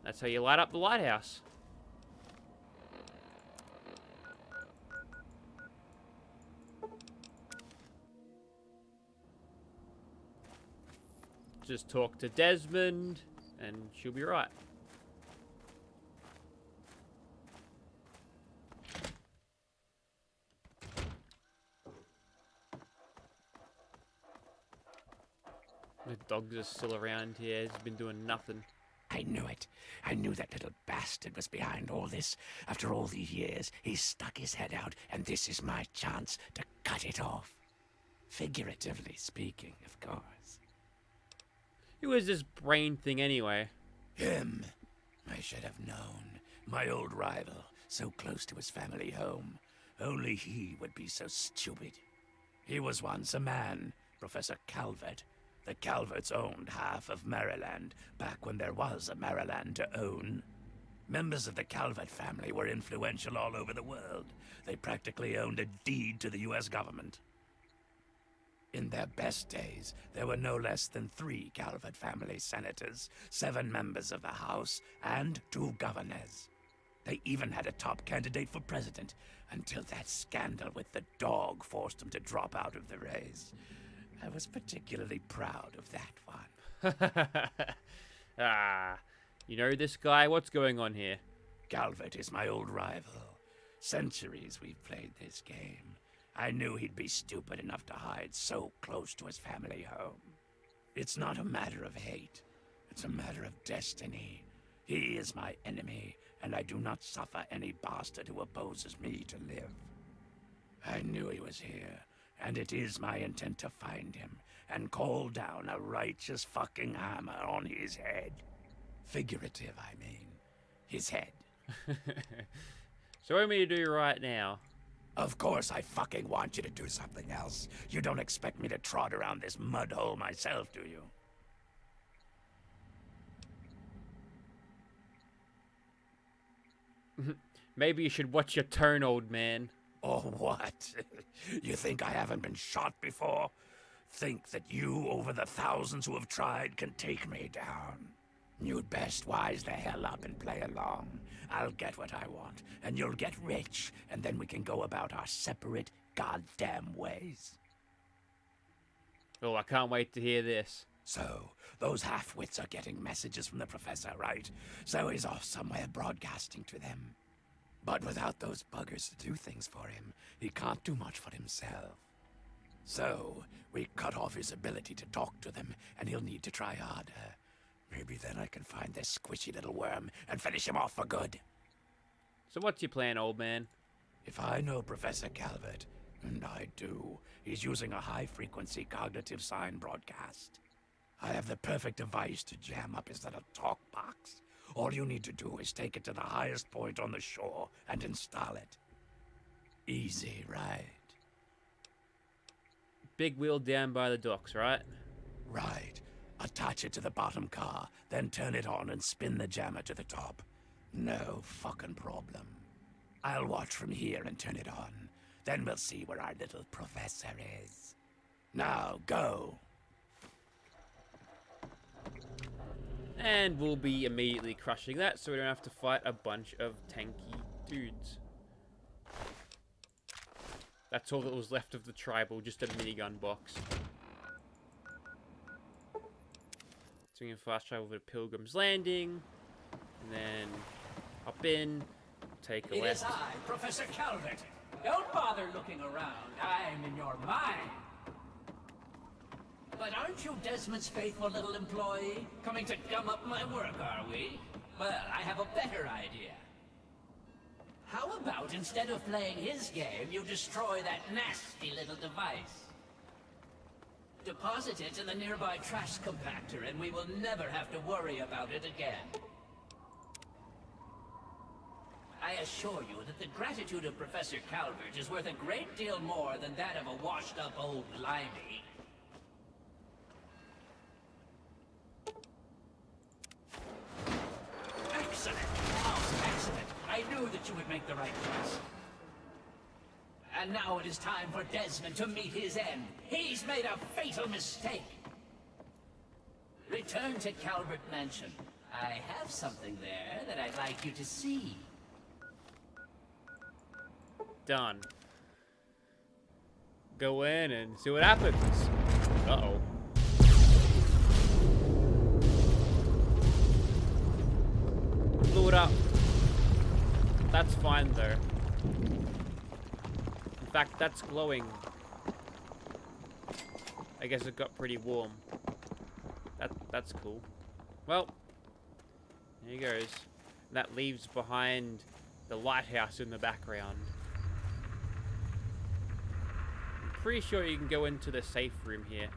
That's how you light up the lighthouse. Just talk to Desmond, and she'll be right. The dogs are still around here. He's been doing nothing. I knew it. I knew that little bastard was behind all this. After all these years, he stuck his head out, and this is my chance to cut it off. Figuratively speaking, of course. Who is this brain thing anyway? Him. I should have known. My old rival, so close to his family home. Only he would be so stupid. He was once a man, Professor Calvert. The Calverts owned half of Maryland, back when there was a Maryland to own. Members of the Calvert family were influential all over the world. They practically owned a deed to the U.S. government. In their best days, there were no less than 3 Calvert family senators, 7 members of the House, and 2 governors. They even had a top candidate for president, until that scandal with the dog forced them to drop out of the race. I was particularly proud of that one. Ah, you know this guy? What's going on here? Calvert is my old rival. Centuries we've played this game. I knew he'd be stupid enough to hide so close to his family home. It's not a matter of hate. It's a matter of destiny. He is my enemy, and I do not suffer any bastard who opposes me to live. I knew he was here, and it is my intent to find him and call down a righteous fucking hammer on his head. Figurative, I mean. His head. So what do you do right now? Of course I fucking want you to do something else. You don't expect me to trot around this mud hole myself, do you? Maybe you should watch your tone, old man. Or what? You think I haven't been shot before? Think that you, over the thousands who have tried, can take me down? You'd best wise the hell up and play along. I'll get what I want, and you'll get rich, and then we can go about our separate goddamn ways. Oh, I can't wait to hear this. So, those half-wits are getting messages from the professor, right? So he's off somewhere broadcasting to them. But without those buggers to do things for him, he can't do much for himself. So, we cut off his ability to talk to them, and he'll need to try harder. Maybe then I can find this squishy little worm and finish him off for good. So what's your plan, old man? If I know Professor Calvert, and I do, he's using a high-frequency cognitive sign broadcast. I have the perfect device to jam up his little talk box. All you need to do is take it to the highest point on the shore and install it. Easy, right? Big wheel down by the docks, right? Right. Attach it to the bottom car, then turn it on and spin the jammer to the top. No fucking problem. I'll watch from here and turn it on. Then we'll see where our little professor is. Now, go. And we'll be immediately crushing that, so we don't have to fight a bunch of tanky dudes. That's all that was left of the tribal, just a minigun box. So we can fast travel over to Pilgrim's Landing, and then hop in, take a It left. is I, Professor Calvert. Don't bother looking around. I'm in your mind. But aren't you Desmond's faithful little employee? Coming to gum up my work, are we? Well, I have a better idea. How about instead of playing his game, you destroy that nasty little device? Deposit it in the nearby trash compactor, and we will never have to worry about it again. I assure you that the gratitude of Professor Calvert is worth a great deal more than that of a washed-up old limey. Excellent! Oh, excellent! I knew that you would make the right choice. And now it is time for Desmond to meet his end. He's made a fatal mistake. Return to Calvert Mansion. I have something there that I'd like you to see. Done. Go in and see what happens. Uh-oh. Blew it up. That's fine though. In fact, that's glowing. I guess it got pretty warm. That's cool. Well, there he goes. That leaves behind the lighthouse in the background. I'm pretty sure you can go into the safe room here.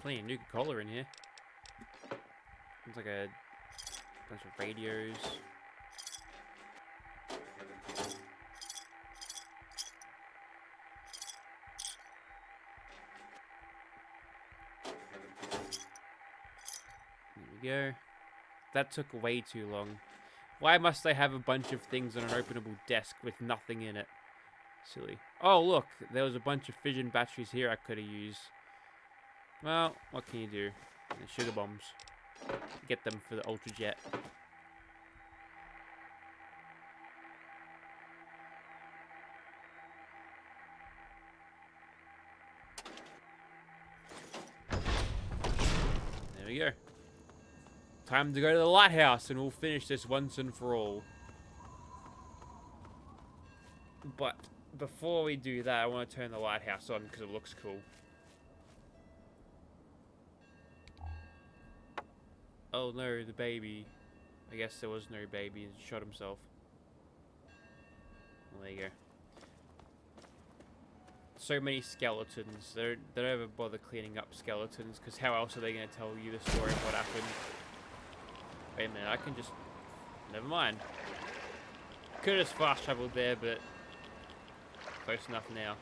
Plenty of Nuka-Cola in here. Looks like a bunch of radios. There we go. That took way too long. Why must I have a bunch of things on an openable desk with nothing in it? Silly. Oh, look. There was a bunch of fission batteries here I could have used. Well, what can you do? The sugar bombs. Get them for the Ultra Jet. There we go. Time to go to the lighthouse and we'll finish this once and for all. But before we do that, I want to turn the lighthouse on because it looks cool. Oh no, the baby. I guess there was no baby. He shot himself. Well, there you go. So many skeletons. They don't ever bother cleaning up skeletons because how else are they going to tell you the story of what happened? Wait a minute, I can just... Never mind. Could have just fast traveled there, but... Close enough now.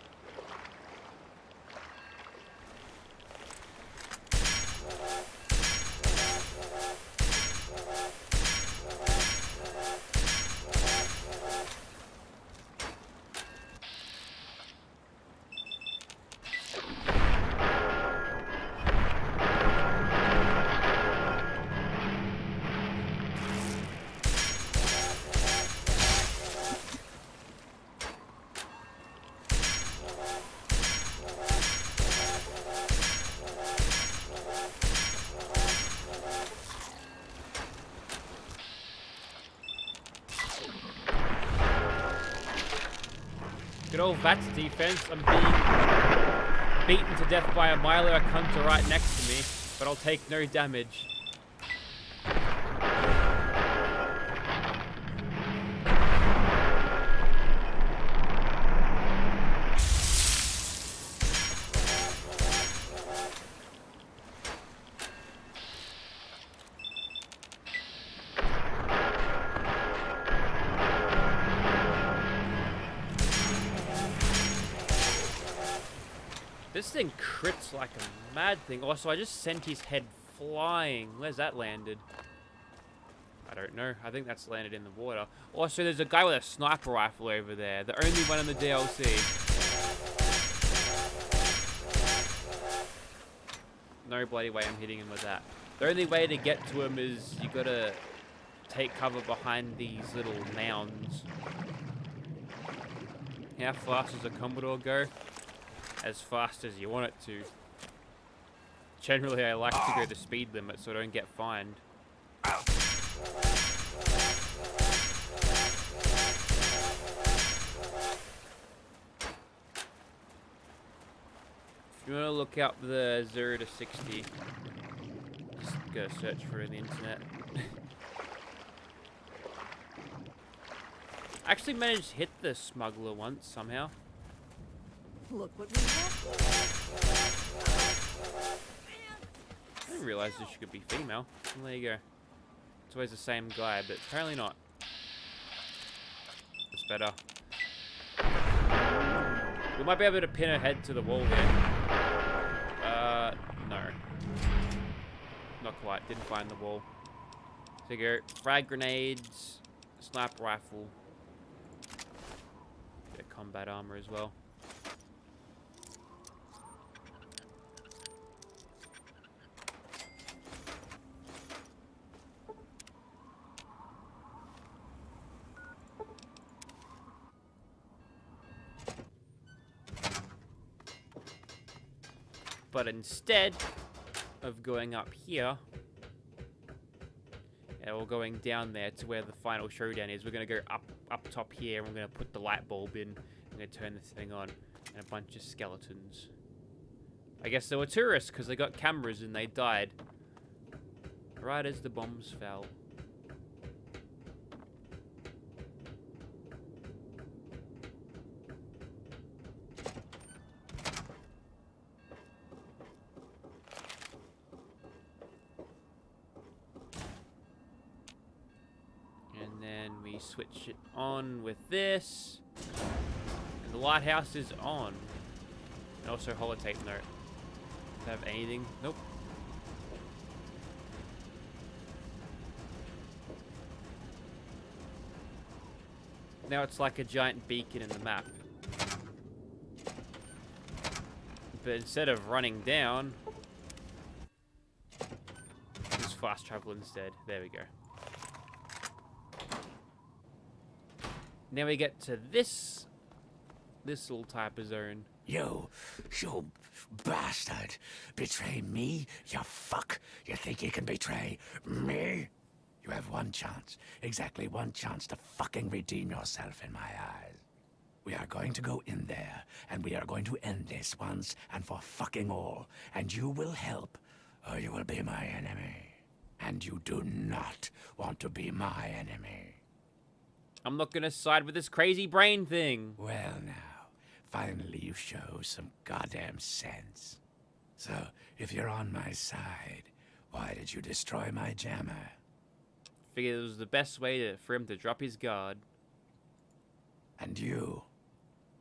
Good old VATS defense. I'm being beaten to death by a Milo Kunta right next to me, but I'll take no damage. This thing crits like a mad thing. Also, I just sent his head flying. Where's that landed? I don't know. I think that's landed in the water. Also, there's a guy with a sniper rifle over there. The only one in the DLC. No bloody way I'm hitting him with that. The only way to get to him is you gotta take cover behind these little mounds. How fast does a Commodore go? As fast as you want it to. Generally, I like to go the speed limit so I don't get fined. If you want to look up the 0 to 60, just go search for it on the internet. I actually managed to hit the smuggler once somehow. Look what we have. I didn't realize this could be female. Well, there you go. It's always the same guy, but apparently not. It's better. We might be able to pin her head to the wall here. No. Not quite. Didn't find the wall. So you go. Frag grenades, sniper rifle. Bit of combat armor as well. But instead of going up here, or going down there to where the final showdown is, we're going to go up top here, and we're going to put the light bulb in. I'm going to turn this thing on, and a bunch of skeletons. I guess they were tourists, because they got cameras and they died right as the bombs fell. Switch it on with this, and the lighthouse is on. And also holotape note. Does it have anything? Nope. Now it's like a giant beacon in the map. But instead of running down, just fast travel instead. There we go. Now we get to this little type of zone. You bastard! Betray me, you fuck! You think you can betray me? You have one chance, exactly one chance to fucking redeem yourself in my eyes. We are going to go in there, and we are going to end this once and for fucking all. And you will help, or you will be my enemy. And you do not want to be my enemy. I'm not gonna side with this crazy brain thing. Well now, finally you show some goddamn sense. So, if you're on my side, why did you destroy my jammer? Figured it was the best way for him to drop his guard. And you?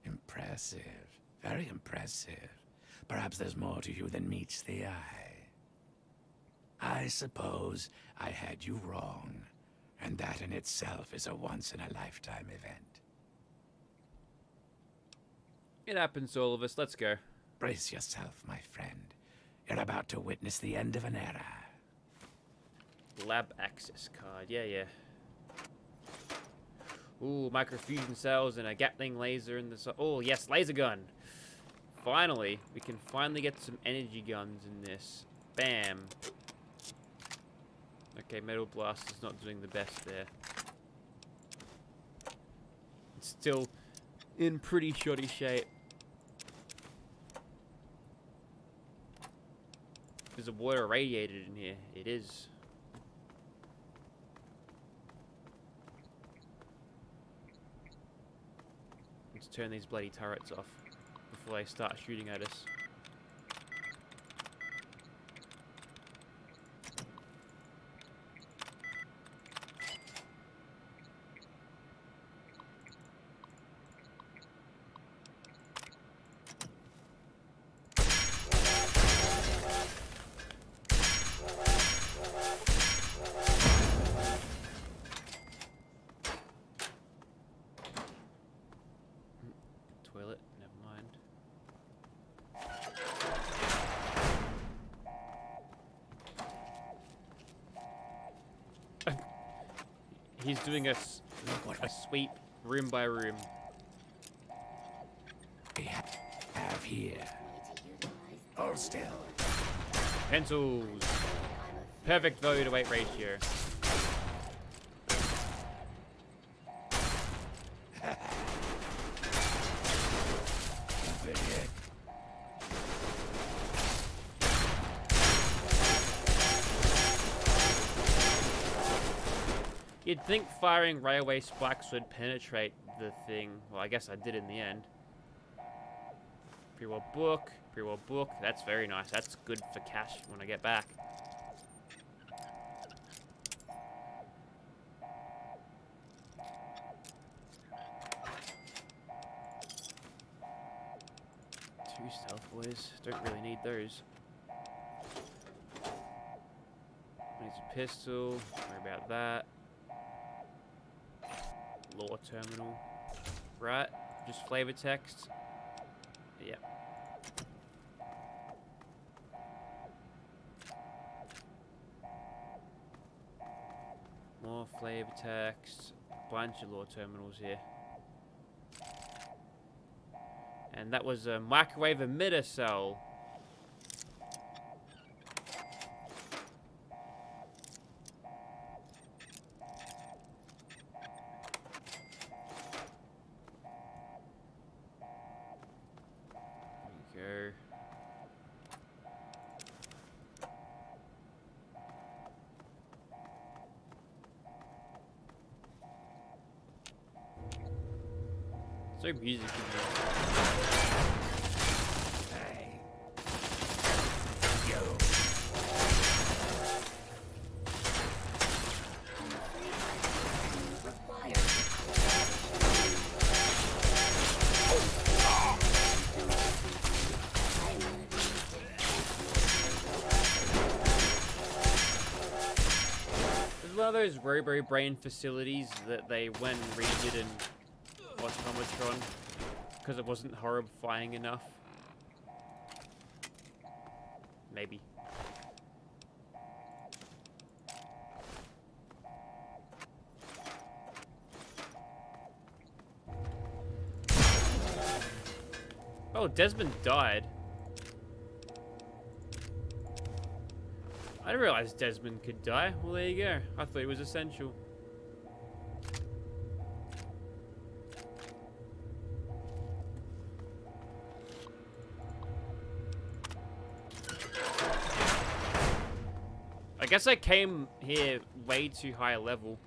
Impressive. Very impressive. Perhaps there's more to you than meets the eye. I suppose I had you wrong. And that in itself is a once-in-a-lifetime event. It happens to all of us. Let's go. Brace yourself, my friend. You're about to witness the end of an era. Lab access card. Yeah. Ooh, microfusion cells and a Gatling laser in the... Oh, yes, laser gun. Finally. We can finally get some energy guns in this. Bam. Okay, Metal Blast is not doing the best there. It's still in pretty shoddy shape. Is the water radiated in here? It is. Let's turn these bloody turrets off before they start shooting at us. toilet. Never mind. He's doing a sweep room by room. We have here. Hold still. Pencils. Perfect value to weight ratio. You'd think firing railway spikes would penetrate the thing. Well, I guess I did in the end. Pre-war book. Pre-war book. That's very nice. That's good for cash when I get back. Two stealth boys. Don't really need those. Needs a pistol. Worry about that. Lore terminal. Right. Just flavor text. Yep. More flavor text. Bunch of lore terminals here. And that was a microwave emitter cell. So music in Hey. It's one of those Robo Brain facilities that they went and redid in Automatron because it wasn't horrifying enough. Maybe. Oh, Desmond died. I didn't realize Desmond could die. Well, there you go. I thought it was essential. I guess I came here way too high a level.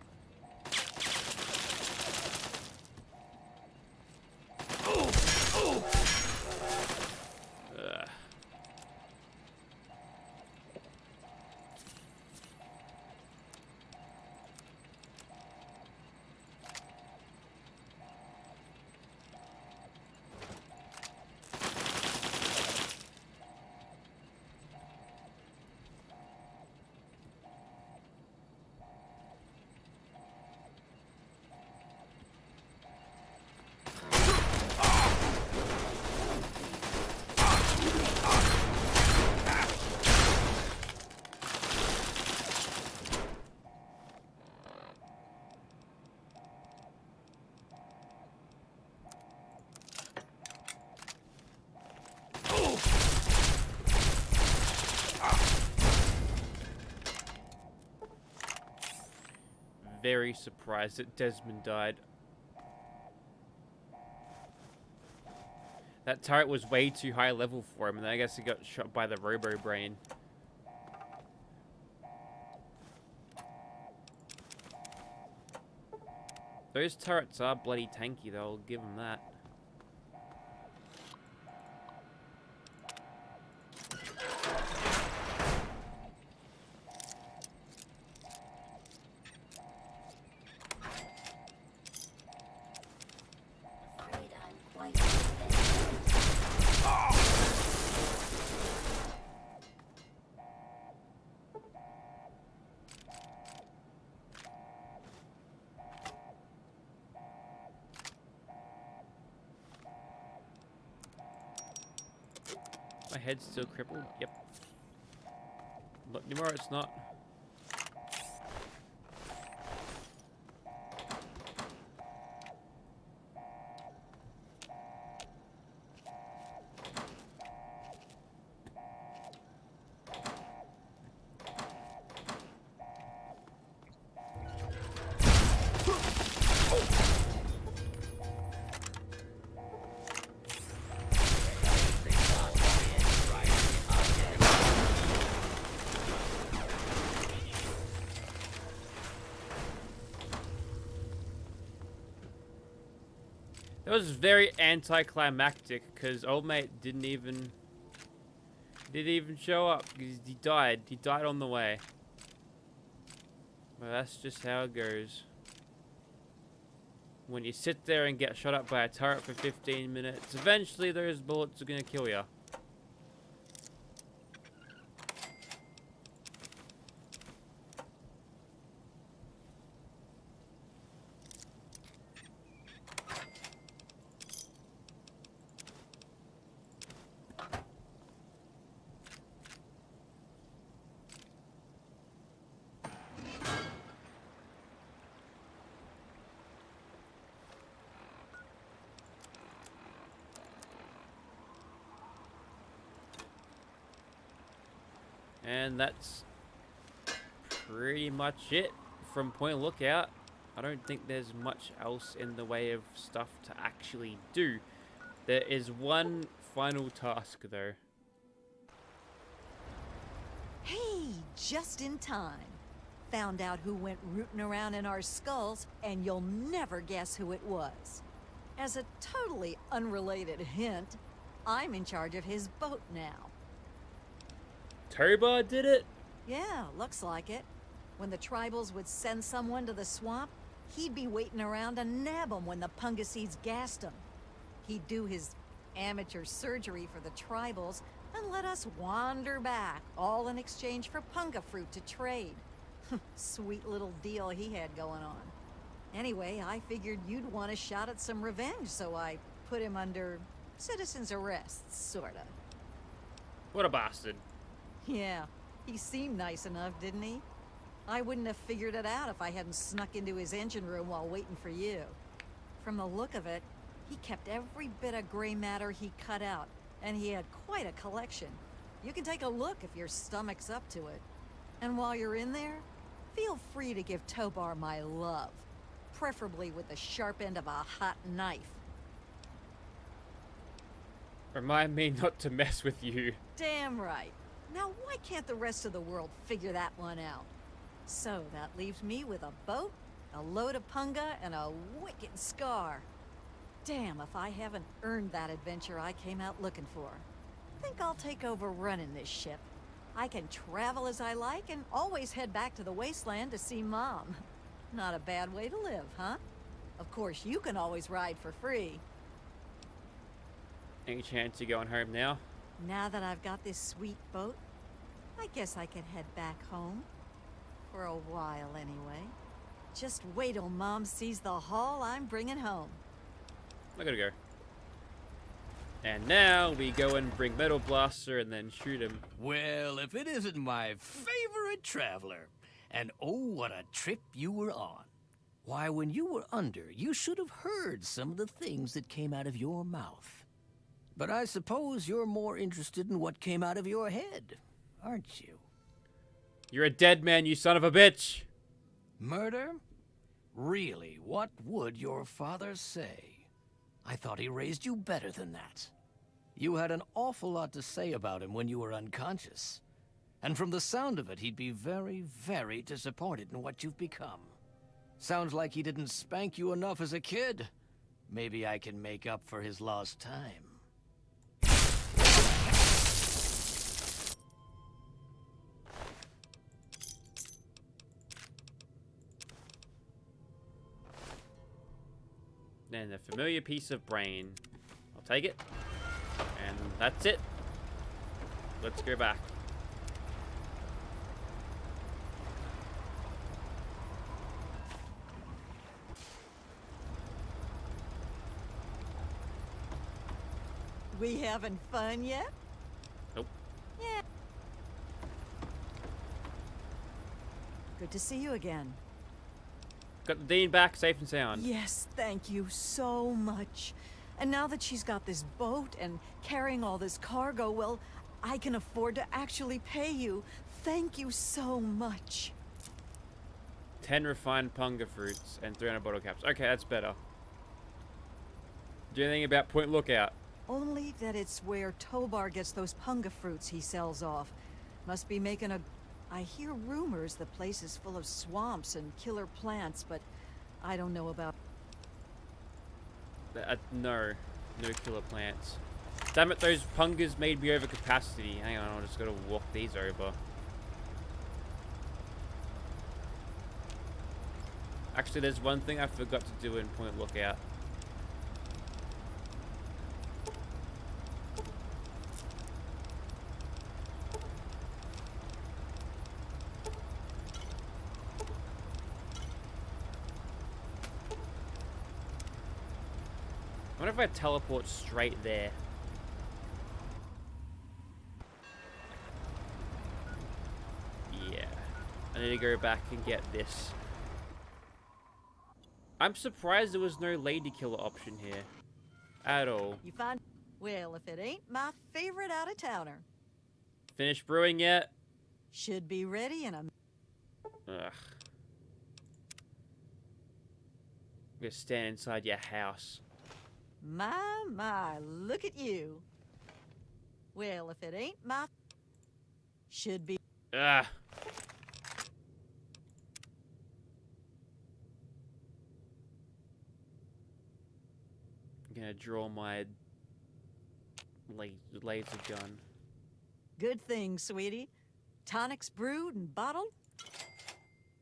Very surprised that Desmond died. That turret was way too high level for him, and I guess he got shot by the Robo Brain. Those turrets are bloody tanky though, I'll give them that. My head's still crippled. Yep. Not anymore, it's not. It was very anticlimactic because old mate didn't even show up because he died. He died on the way. But that's just how it goes. When you sit there and get shot up by a turret for 15 minutes, eventually those bullets are gonna kill you. And that's pretty much it from Point Lookout. I don't think there's much else in the way of stuff to actually do. There is one final task though. Hey, just in time. Found out who went rooting around in our skulls, and you'll never guess who it was. As a totally unrelated hint, I'm in charge of his boat now. Toba did it? Yeah, looks like it. When the tribals would send someone to the swamp, he'd be waiting around to nab them when the Pungaseeds gassed him. He'd do his amateur surgery for the tribals and let us wander back, all in exchange for punga fruit to trade. Sweet little deal he had going on. Anyway, I figured you'd want a shot at some revenge, so I put him under citizen's arrest, sorta. What a bastard. Yeah, he seemed nice enough, didn't he? I wouldn't have figured it out if I hadn't snuck into his engine room while waiting for you. From the look of it, he kept every bit of gray matter he cut out, and he had quite a collection. You can take a look if your stomach's up to it. And while you're in there, feel free to give Tobar my love, preferably with the sharp end of a hot knife. Remind me not to mess with you. Damn right. Now, why can't the rest of the world figure that one out? So, that leaves me with a boat, a load of punga, and a wicked scar. Damn if I haven't earned that adventure I came out looking for. Think I'll take over running this ship. I can travel as I like and always head back to the wasteland to see Mom. Not a bad way to live, huh? Of course, you can always ride for free. Any chance you're going home now? Now that I've got this sweet boat, I guess I can head back home. For a while, anyway. Just wait till Mom sees the haul I'm bringing home. I gotta go. And now we go and bring Metal Blaster and then shoot him. Well, if it isn't my favorite traveler. And oh, what a trip you were on. Why, when you were under, you should have heard some of the things that came out of your mouth. But I suppose you're more interested in what came out of your head, aren't you? You're a dead man, you son of a bitch! Murder? Really, what would your father say? I thought he raised you better than that. You had an awful lot to say about him when you were unconscious. And from the sound of it, he'd be very, very disappointed in what you've become. Sounds like he didn't spank you enough as a kid. Maybe I can make up for his lost time. Then a familiar piece of brain. I'll take it. And that's it. Let's go back. We having fun yet? Good to see you again. Got the Dean back safe and sound. Yes, thank you so much. And now that she's got this boat and carrying all this cargo, well, I can afford to actually pay you. Thank you so much. 10 refined punga fruits and 300 bottle caps. Okay, that's better. Do you anything about Point Lookout? Only that it's where Tobar gets those punga fruits he sells off. Must be making a... I hear rumors the place is full of swamps and killer plants, but I don't know about... No killer plants. Damn it, those pungas made me over capacity. Hang on, I just gotta walk these over. Actually, there's one thing I forgot to do in Point Lookout. I wonder if I teleport straight there. Yeah. I need to go back and get this. I'm surprised there was no lady killer option here. At all. You find... Well, if it ain't my favorite out-of-towner. Finished brewing yet? Should be ready in a... Ugh. I'm gonna stand inside your house. My, look at you. Well, if it ain't my... Should be... Ugh. I'm gonna draw my laser gun. Good thing, sweetie. Tonics brewed and bottled?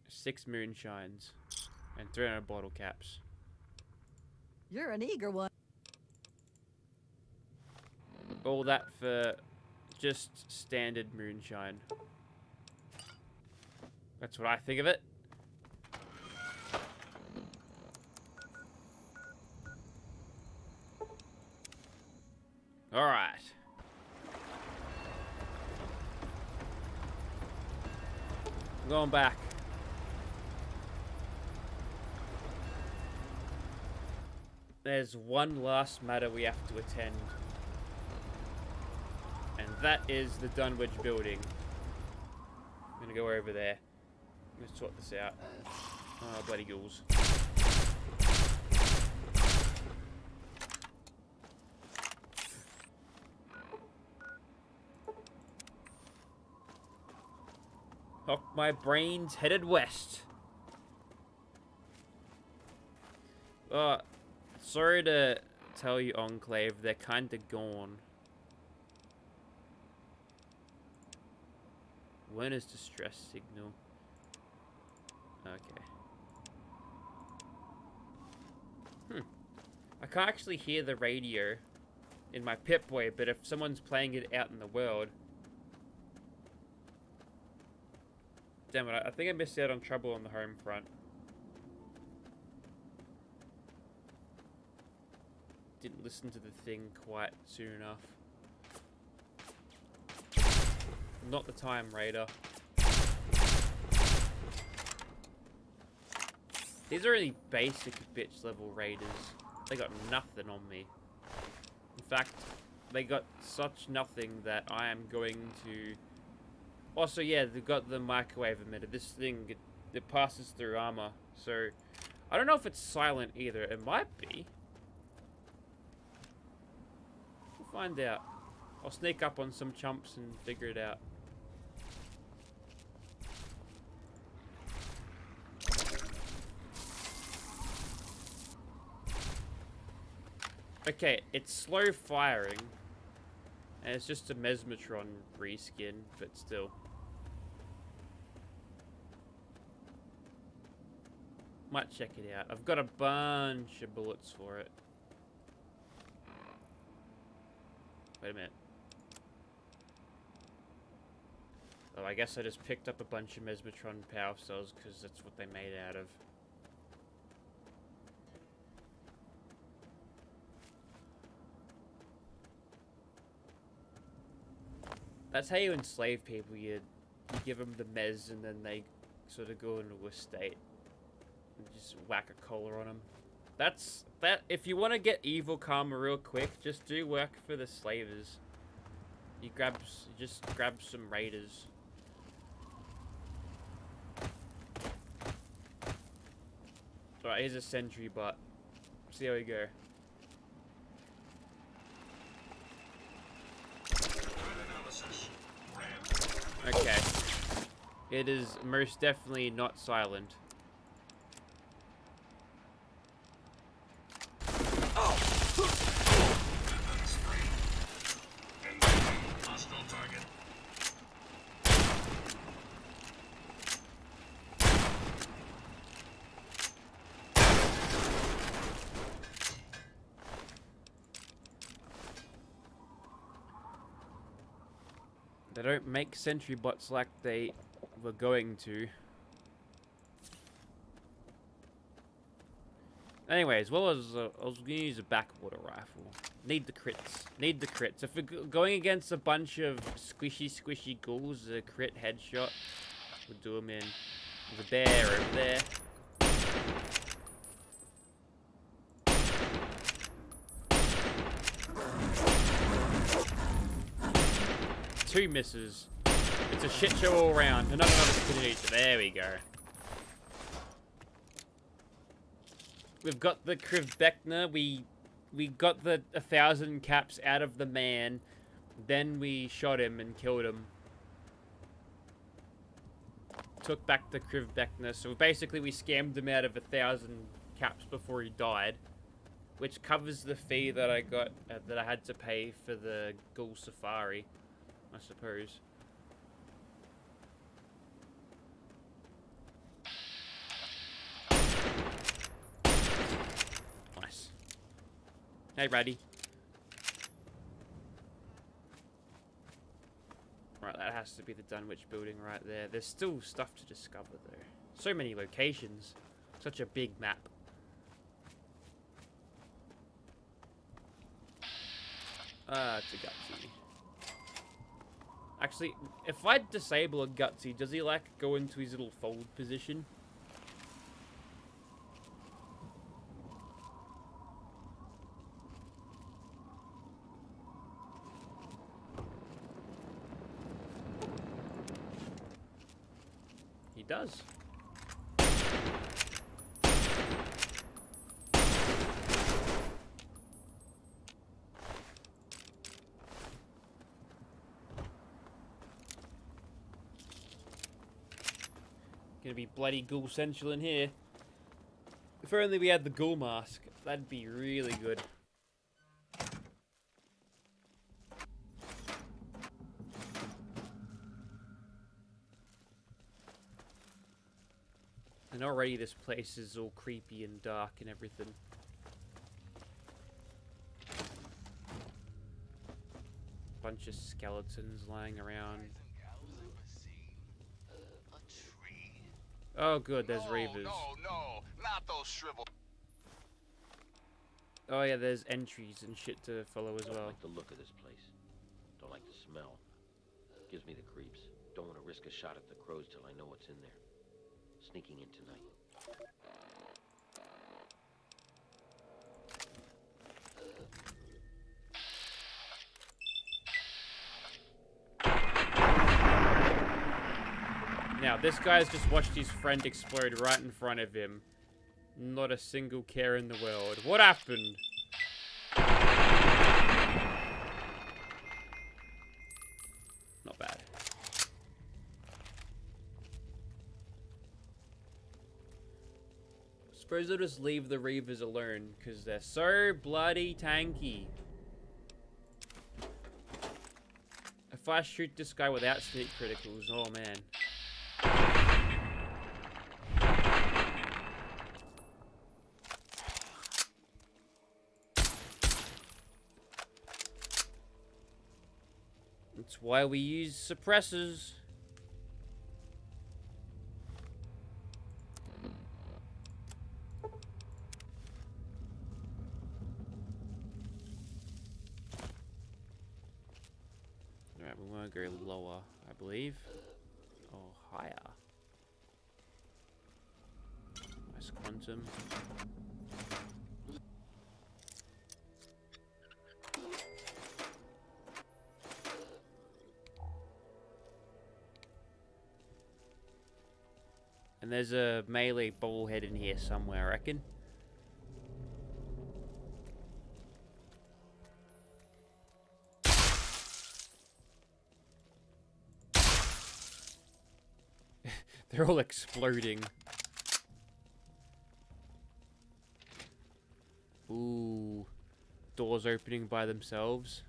6 moonshines and 300 bottle caps. You're an eager one. All that for just standard moonshine. That's what I think of it. All right. I'm going back. There's one last matter we have to attend. And that is the Dunwich building. I'm gonna go over there. I'm gonna sort this out. Oh, bloody ghouls. Oh, my brain's headed west. Sorry to tell you, Enclave, they're kinda gone. When is distress signal? Okay. I can't actually hear the radio in my Pip-Boy, but if someone's playing it out in the world... Damn it, I think I missed out on trouble on the home front. Didn't listen to the thing quite soon enough. Not the time, Raider. These are really basic bitch level raiders. They got nothing on me. In fact, they got such nothing that I am going to... Also, yeah, they've got the microwave emitter. This thing, it passes through armor. So, I don't know if it's silent either. It might be. We'll find out. I'll sneak up on some chumps and figure it out. Okay, it's slow firing. And it's just a Mesmetron reskin, but still. Might check it out. I've got a bunch of bullets for it. Wait a minute. Oh, I guess I just picked up a bunch of Mesmetron power cells because that's what they made out of. That's how you enslave people. You give them the mez and then they sort of go into a state and just whack a collar on them. If you want to get evil karma real quick, just do work for the slavers. You just grab some raiders. Alright, here's a sentry bot. See how we go. Okay. It is most definitely not silent. They don't make sentry bots like they were going to. Anyways, I was gonna use a backwater rifle. Need the crits. Need the crits. If we're going against a bunch of squishy ghouls, a crit headshot would do them in. There's a bear over there. Two misses. It's a shit show all around. Another opportunity. There we go. We've got the Krivbekna. We got the 1,000 caps out of the man. Then we shot him and killed him. Took back the Krivbekna. So basically we scammed him out of 1,000 caps before he died. Which covers the fee that I got, that I had to pay for the Ghoul Safari, I suppose. Nice. Hey, Raddy. Right, that has to be the Dunwich building right there. There's still stuff to discover, though. So many locations. Such a big map. It's a Gutsy. Actually, if I disable a Gutsy, does he, like, go into his little fold position? He does. Gonna be bloody ghoul central in here. If only we had the ghoul mask, that'd be really good. And already this place is all creepy and dark and everything. Bunch of skeletons lying around. Oh, good, there's Reavers. No, not those shriveled. Oh, yeah, there's entries and shit to follow as well. I like the look of this place. Don't like the smell. Gives me the creeps. Don't want to risk a shot at the crows till I know what's in there. Sneaking in tonight. Now, this guy's just watched his friend explode right in front of him. Not a single care in the world. What happened? Not bad. Suppose I'll just leave the Reavers alone, because they're so bloody tanky. If I shoot this guy without sneak criticals, oh man. That's why we use suppressors. Alright, we want to go lower, I believe. Or higher. quantum. And there's a melee bullhead in here somewhere, I reckon. They're all exploding. Ooh. Doors opening by themselves.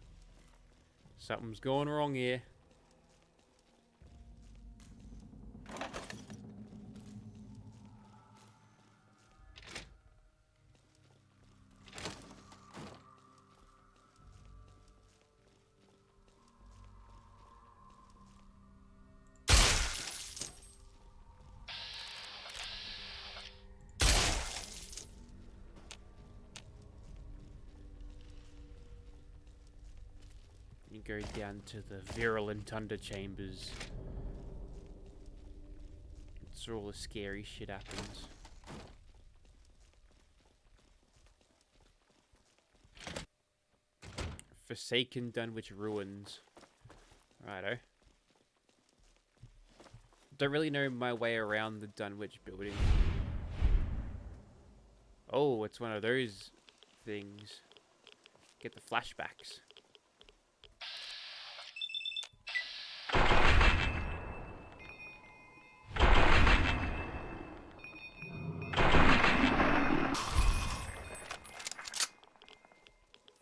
Something's going wrong here. You go down to the virulent underchambers. It's where all the scary shit happens. Forsaken Dunwich Ruins. Righto. Don't really know my way around the Dunwich building. Oh, it's one of those things. Get the flashbacks.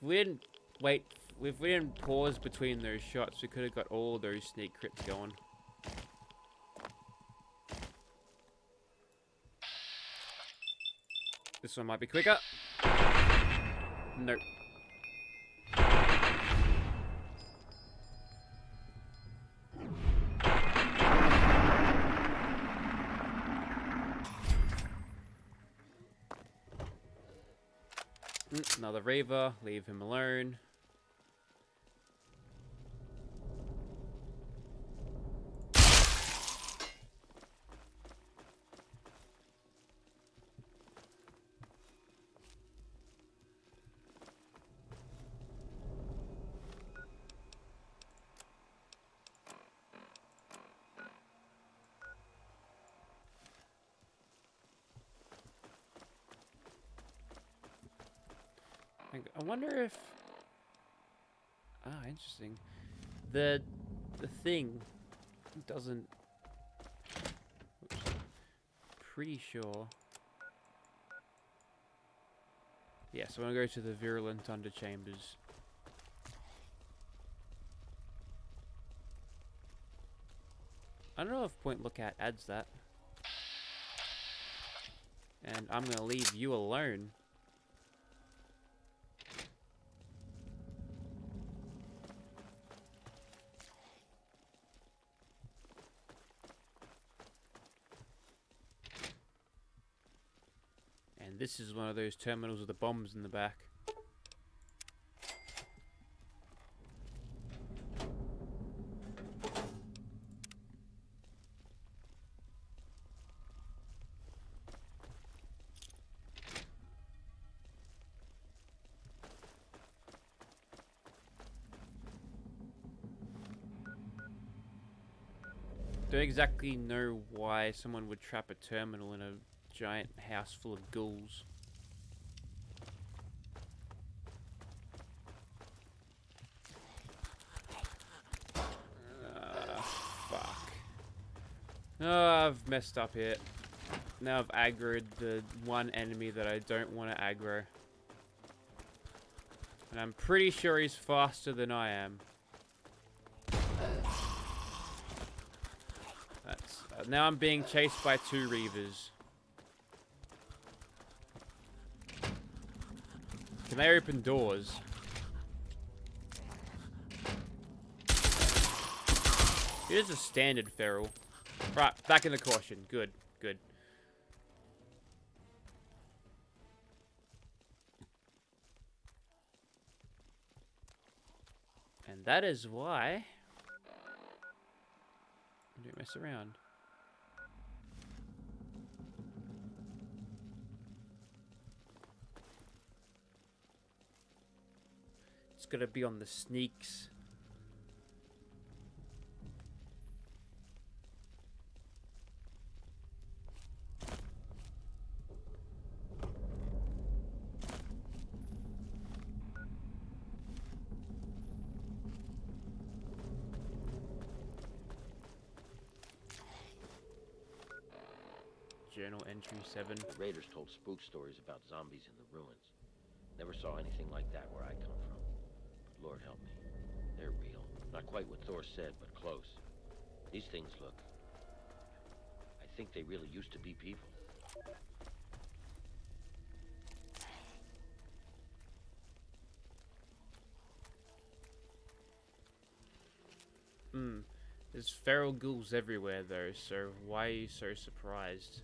We didn't wait. If we didn't pause between those shots, we could have got all those sneak crits going. This one might be quicker. Nope. Another Reaver. Leave him alone. I wonder if... Ah, interesting. The thing doesn't... Oops. Pretty sure... Yeah, so I'm gonna go to the virulent underchambers. I don't know if Point Lookout adds that. And I'm gonna leave you alone. And this is one of those terminals with the bombs in the back. Don't exactly know why someone would trap a terminal in a giant house full of ghouls. Fuck. Oh, I've messed up here. Now I've aggroed the one enemy that I don't want to aggro. And I'm pretty sure he's faster than I am. Now I'm being chased by 2 Reavers. Can they open doors? Here's a standard feral. Right, back in the caution. Good, good. And that is why I don't mess around. It's gonna be on the sneaks. Journal entry 7. The raiders told spook stories about zombies in the ruins. Never saw anything like that where I come from. But Lord help me, they're real. Not quite what Thor said, but close. These things look... I think they really used to be people. There's feral ghouls everywhere though, so why are you so surprised?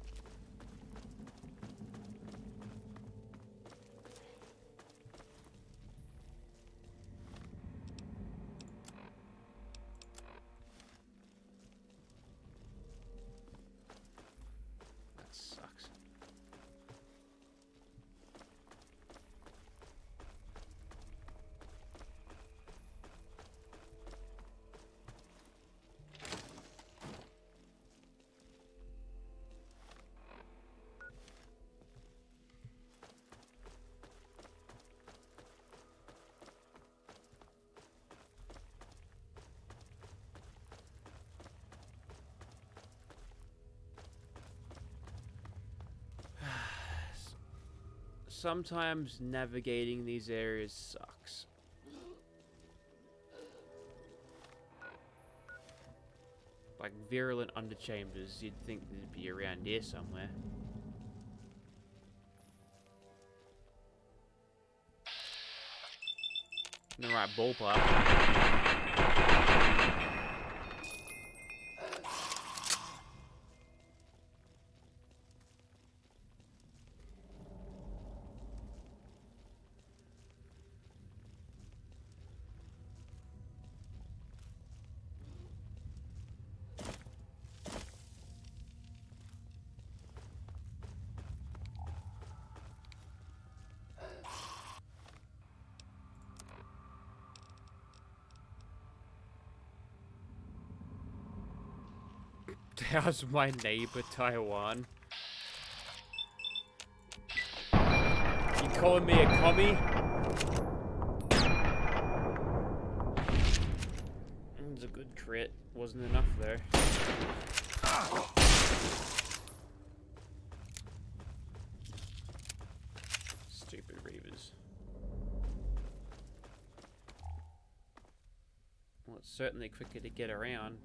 That sucks. Sometimes navigating these areas sucks. Like virulent underchambers, you'd think they'd be around here somewhere. In the right ballpark. How's my neighbor, Taiwan? You calling me a commie? It was a good crit. Wasn't enough there. Stupid Reavers. Well, it's certainly quicker to get around.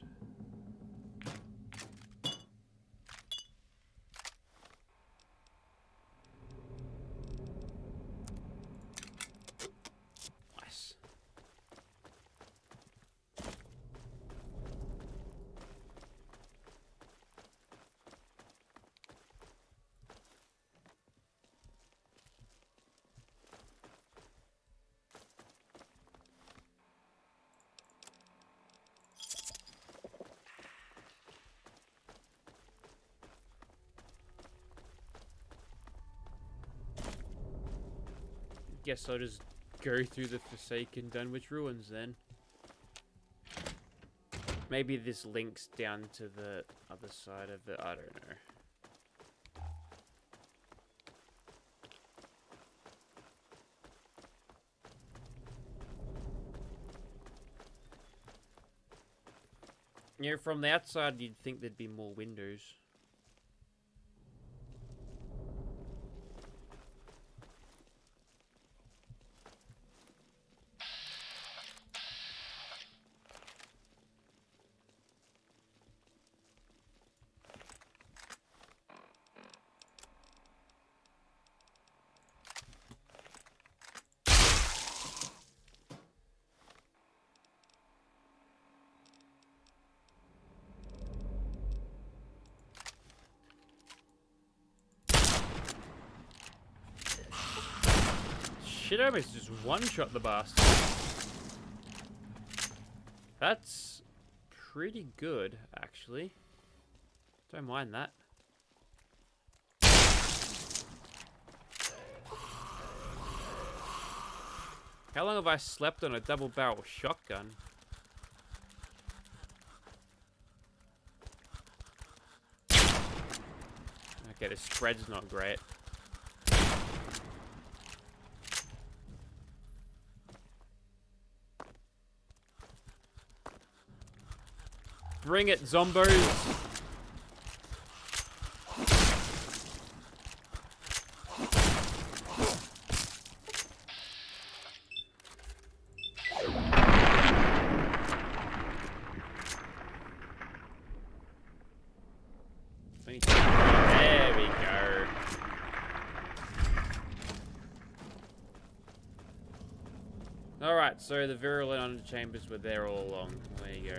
Guess I'll just go through the Forsaken Dunwich ruins then. Maybe this links down to the other side of it, I don't know. Yeah, from the outside you'd think there'd be more windows. Shit, I almost just one-shot the bastard. That's pretty good, actually. Don't mind that. How long have I slept on a double-barrel shotgun? Okay, the spread's not great. Bring it, zombos! There we go. Alright, so the virulent underchambers were there all along. There you go.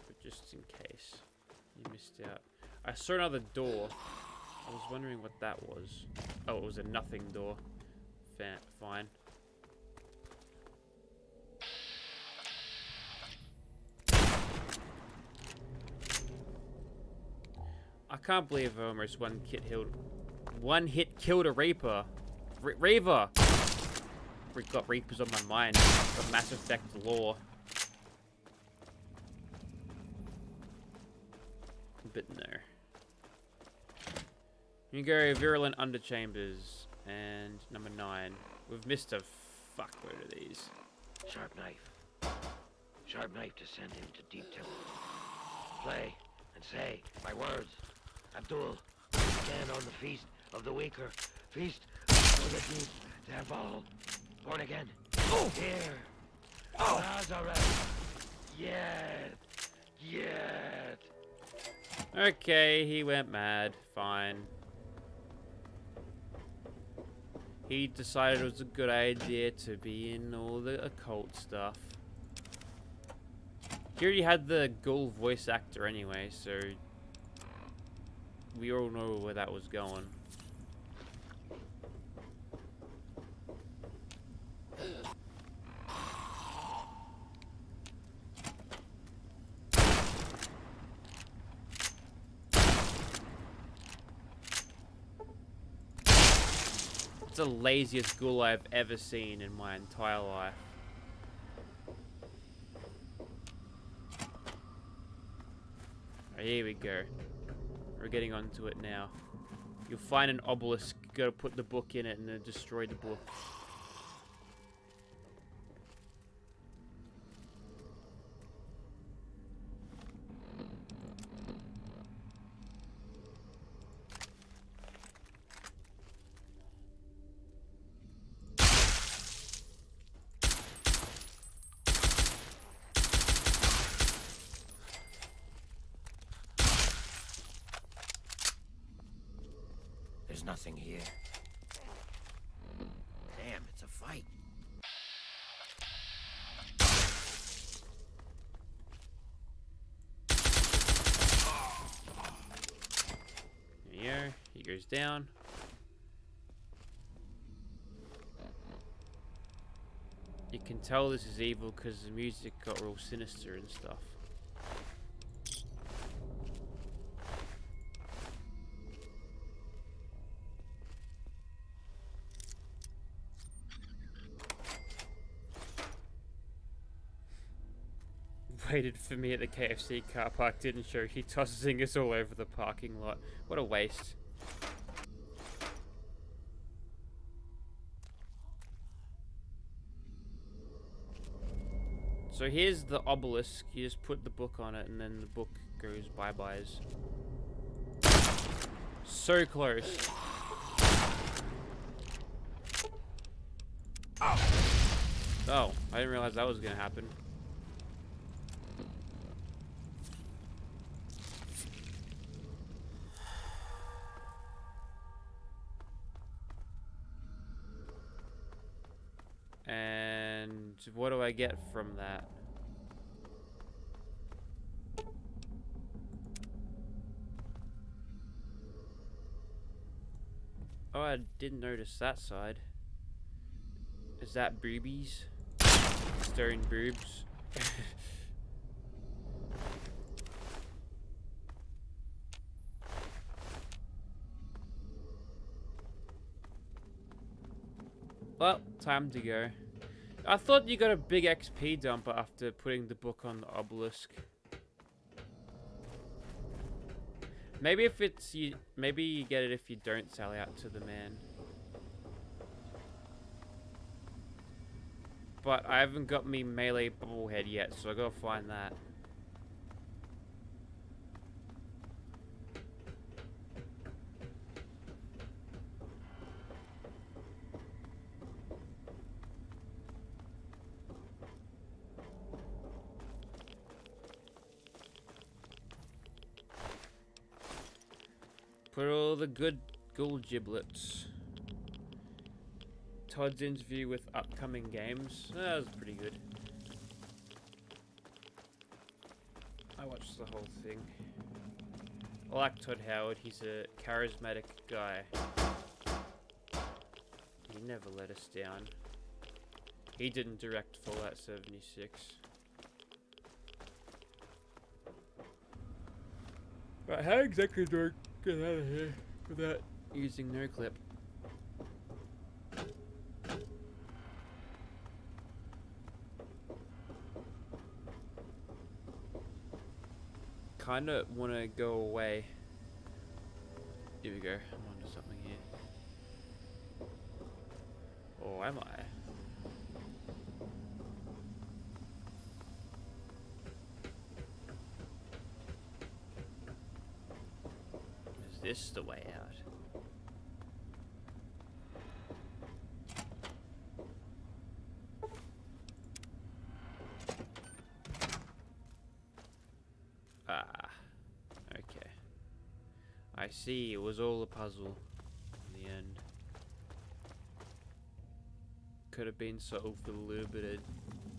But just in case you missed out. I saw another door. I was wondering what that was. Oh, it was a nothing door. Fine. I can't believe I almost one hit killed a Reaper. Reaver! We've got Reapers on my mind. Got Mass Effect lore. But no. You go virulent underchambers and number 9. We've missed a fuckload of these. Sharp knife. Sharp knife to send him to deep temple. Play and say my words. Abdul, stand on the feast of the weaker. Feast for the deep temple. Born again. Oh! Here. Oh! Lazarus. Yet. Okay, he went mad. Fine. He decided it was a good idea to be in all the occult stuff. He already had the ghoul voice actor anyway, so we all know where that was going. It's the laziest ghoul I've ever seen in my entire life. Oh, here we go. We're getting onto it now. You'll find an obelisk, you gotta put the book in it and then destroy the book. There's nothing here. Damn, it's a fight. Here, he goes down. You can tell this is evil because the music got real sinister and stuff. Waited for me at the KFC car park, didn't show. He tossing us all over the parking lot. What a waste. So here's the obelisk. You just put the book on it and then the book goes bye-byes. So close. Oh, I didn't realize that was gonna happen. And what do I get from that? Oh, I didn't notice that side. Is that boobies? Stirring boobs? Well, time to go. I thought you got a big XP dumper after putting the book on the obelisk. Maybe if it's you, maybe you get it if you don't sell out to the man. But I haven't got me melee bubblehead yet, so I gotta find that. Put all the good ghoul giblets. Todd's interview with upcoming games. That was pretty good. I watched the whole thing. I like Todd Howard. He's a charismatic guy. He never let us down. He didn't direct Fallout 76. But how exactly do I get out of here without using no clip? Kinda wanna go away. Here we go. I'm onto something here. Or am I? Is this the way out? Ah, okay. I see, it was all a puzzle in the end. Could have been solved with a little bit of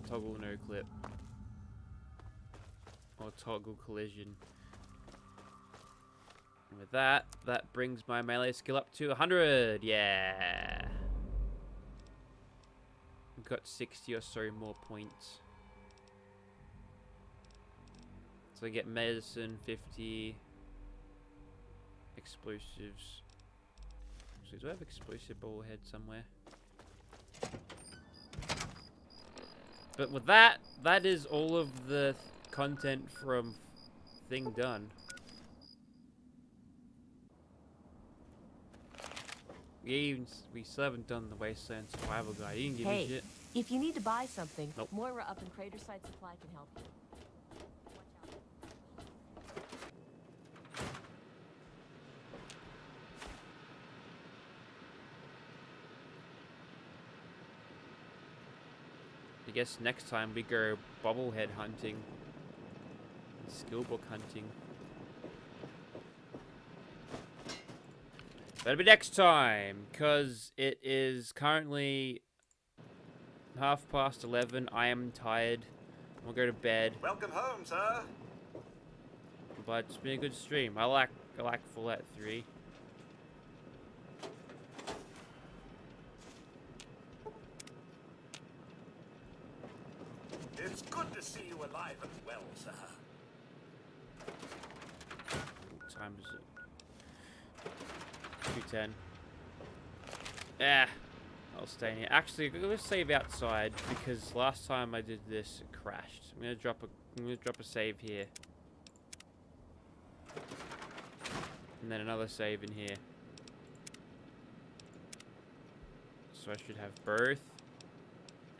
toggle no clip. Or toggle collision. And with that, that brings my melee skill up to 100! Yeah! I've got 60 or so more points. So I get medicine, 50, explosives. So do I have explosive bullhead somewhere? But with that, that is all of the content from thing done. We still haven't done the Wasteland Survival Guide. You didn't give me shit. If you need to buy something, Nope. Moira up in Craterside Supply can help you. I guess next time we go bobblehead hunting. Skill book hunting. That'll be next time, because it is currently 11:30. I am tired. I'll go to bed. Welcome home, sir. But it's been a good stream. I like Fallout 3. It's good to see you alive and well, sir. What time is it? 2:10. Yeah, I'll stay in here. Actually, let's save outside because last time I did this, it crashed. I'm gonna drop a save here, and then another save in here. So I should have both.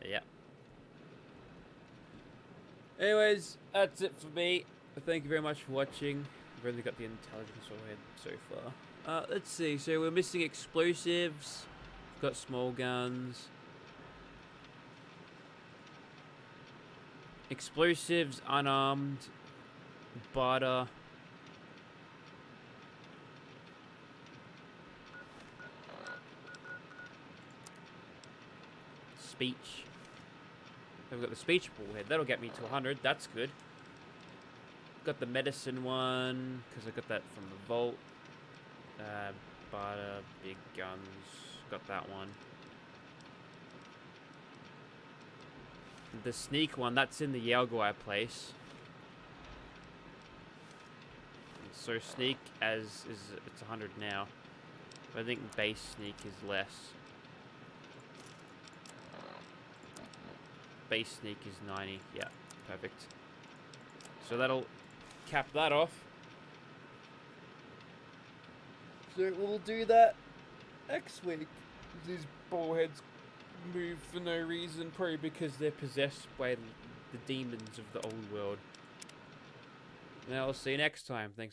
Yep. Anyways, that's it for me. Thank you very much for watching. I've only got the intelligence overhead so far. Let's see. So we're missing explosives. We've got small guns. Explosives, unarmed. Barter. Speech. We've got the speech bullhead. That'll get me to 100. That's good. Got the medicine one, because I got that from the vault. Barter, big guns. Got that one. The sneak one, that's in the Yalgoi place. So sneak it's 100 now. But I think base sneak is less. base sneak is 90. Yeah, perfect. So that'll cap that off. So we'll do that next week. These ballheads move for no reason, probably because they're possessed by the demons of the old world. And I'll see you next time. Thanks.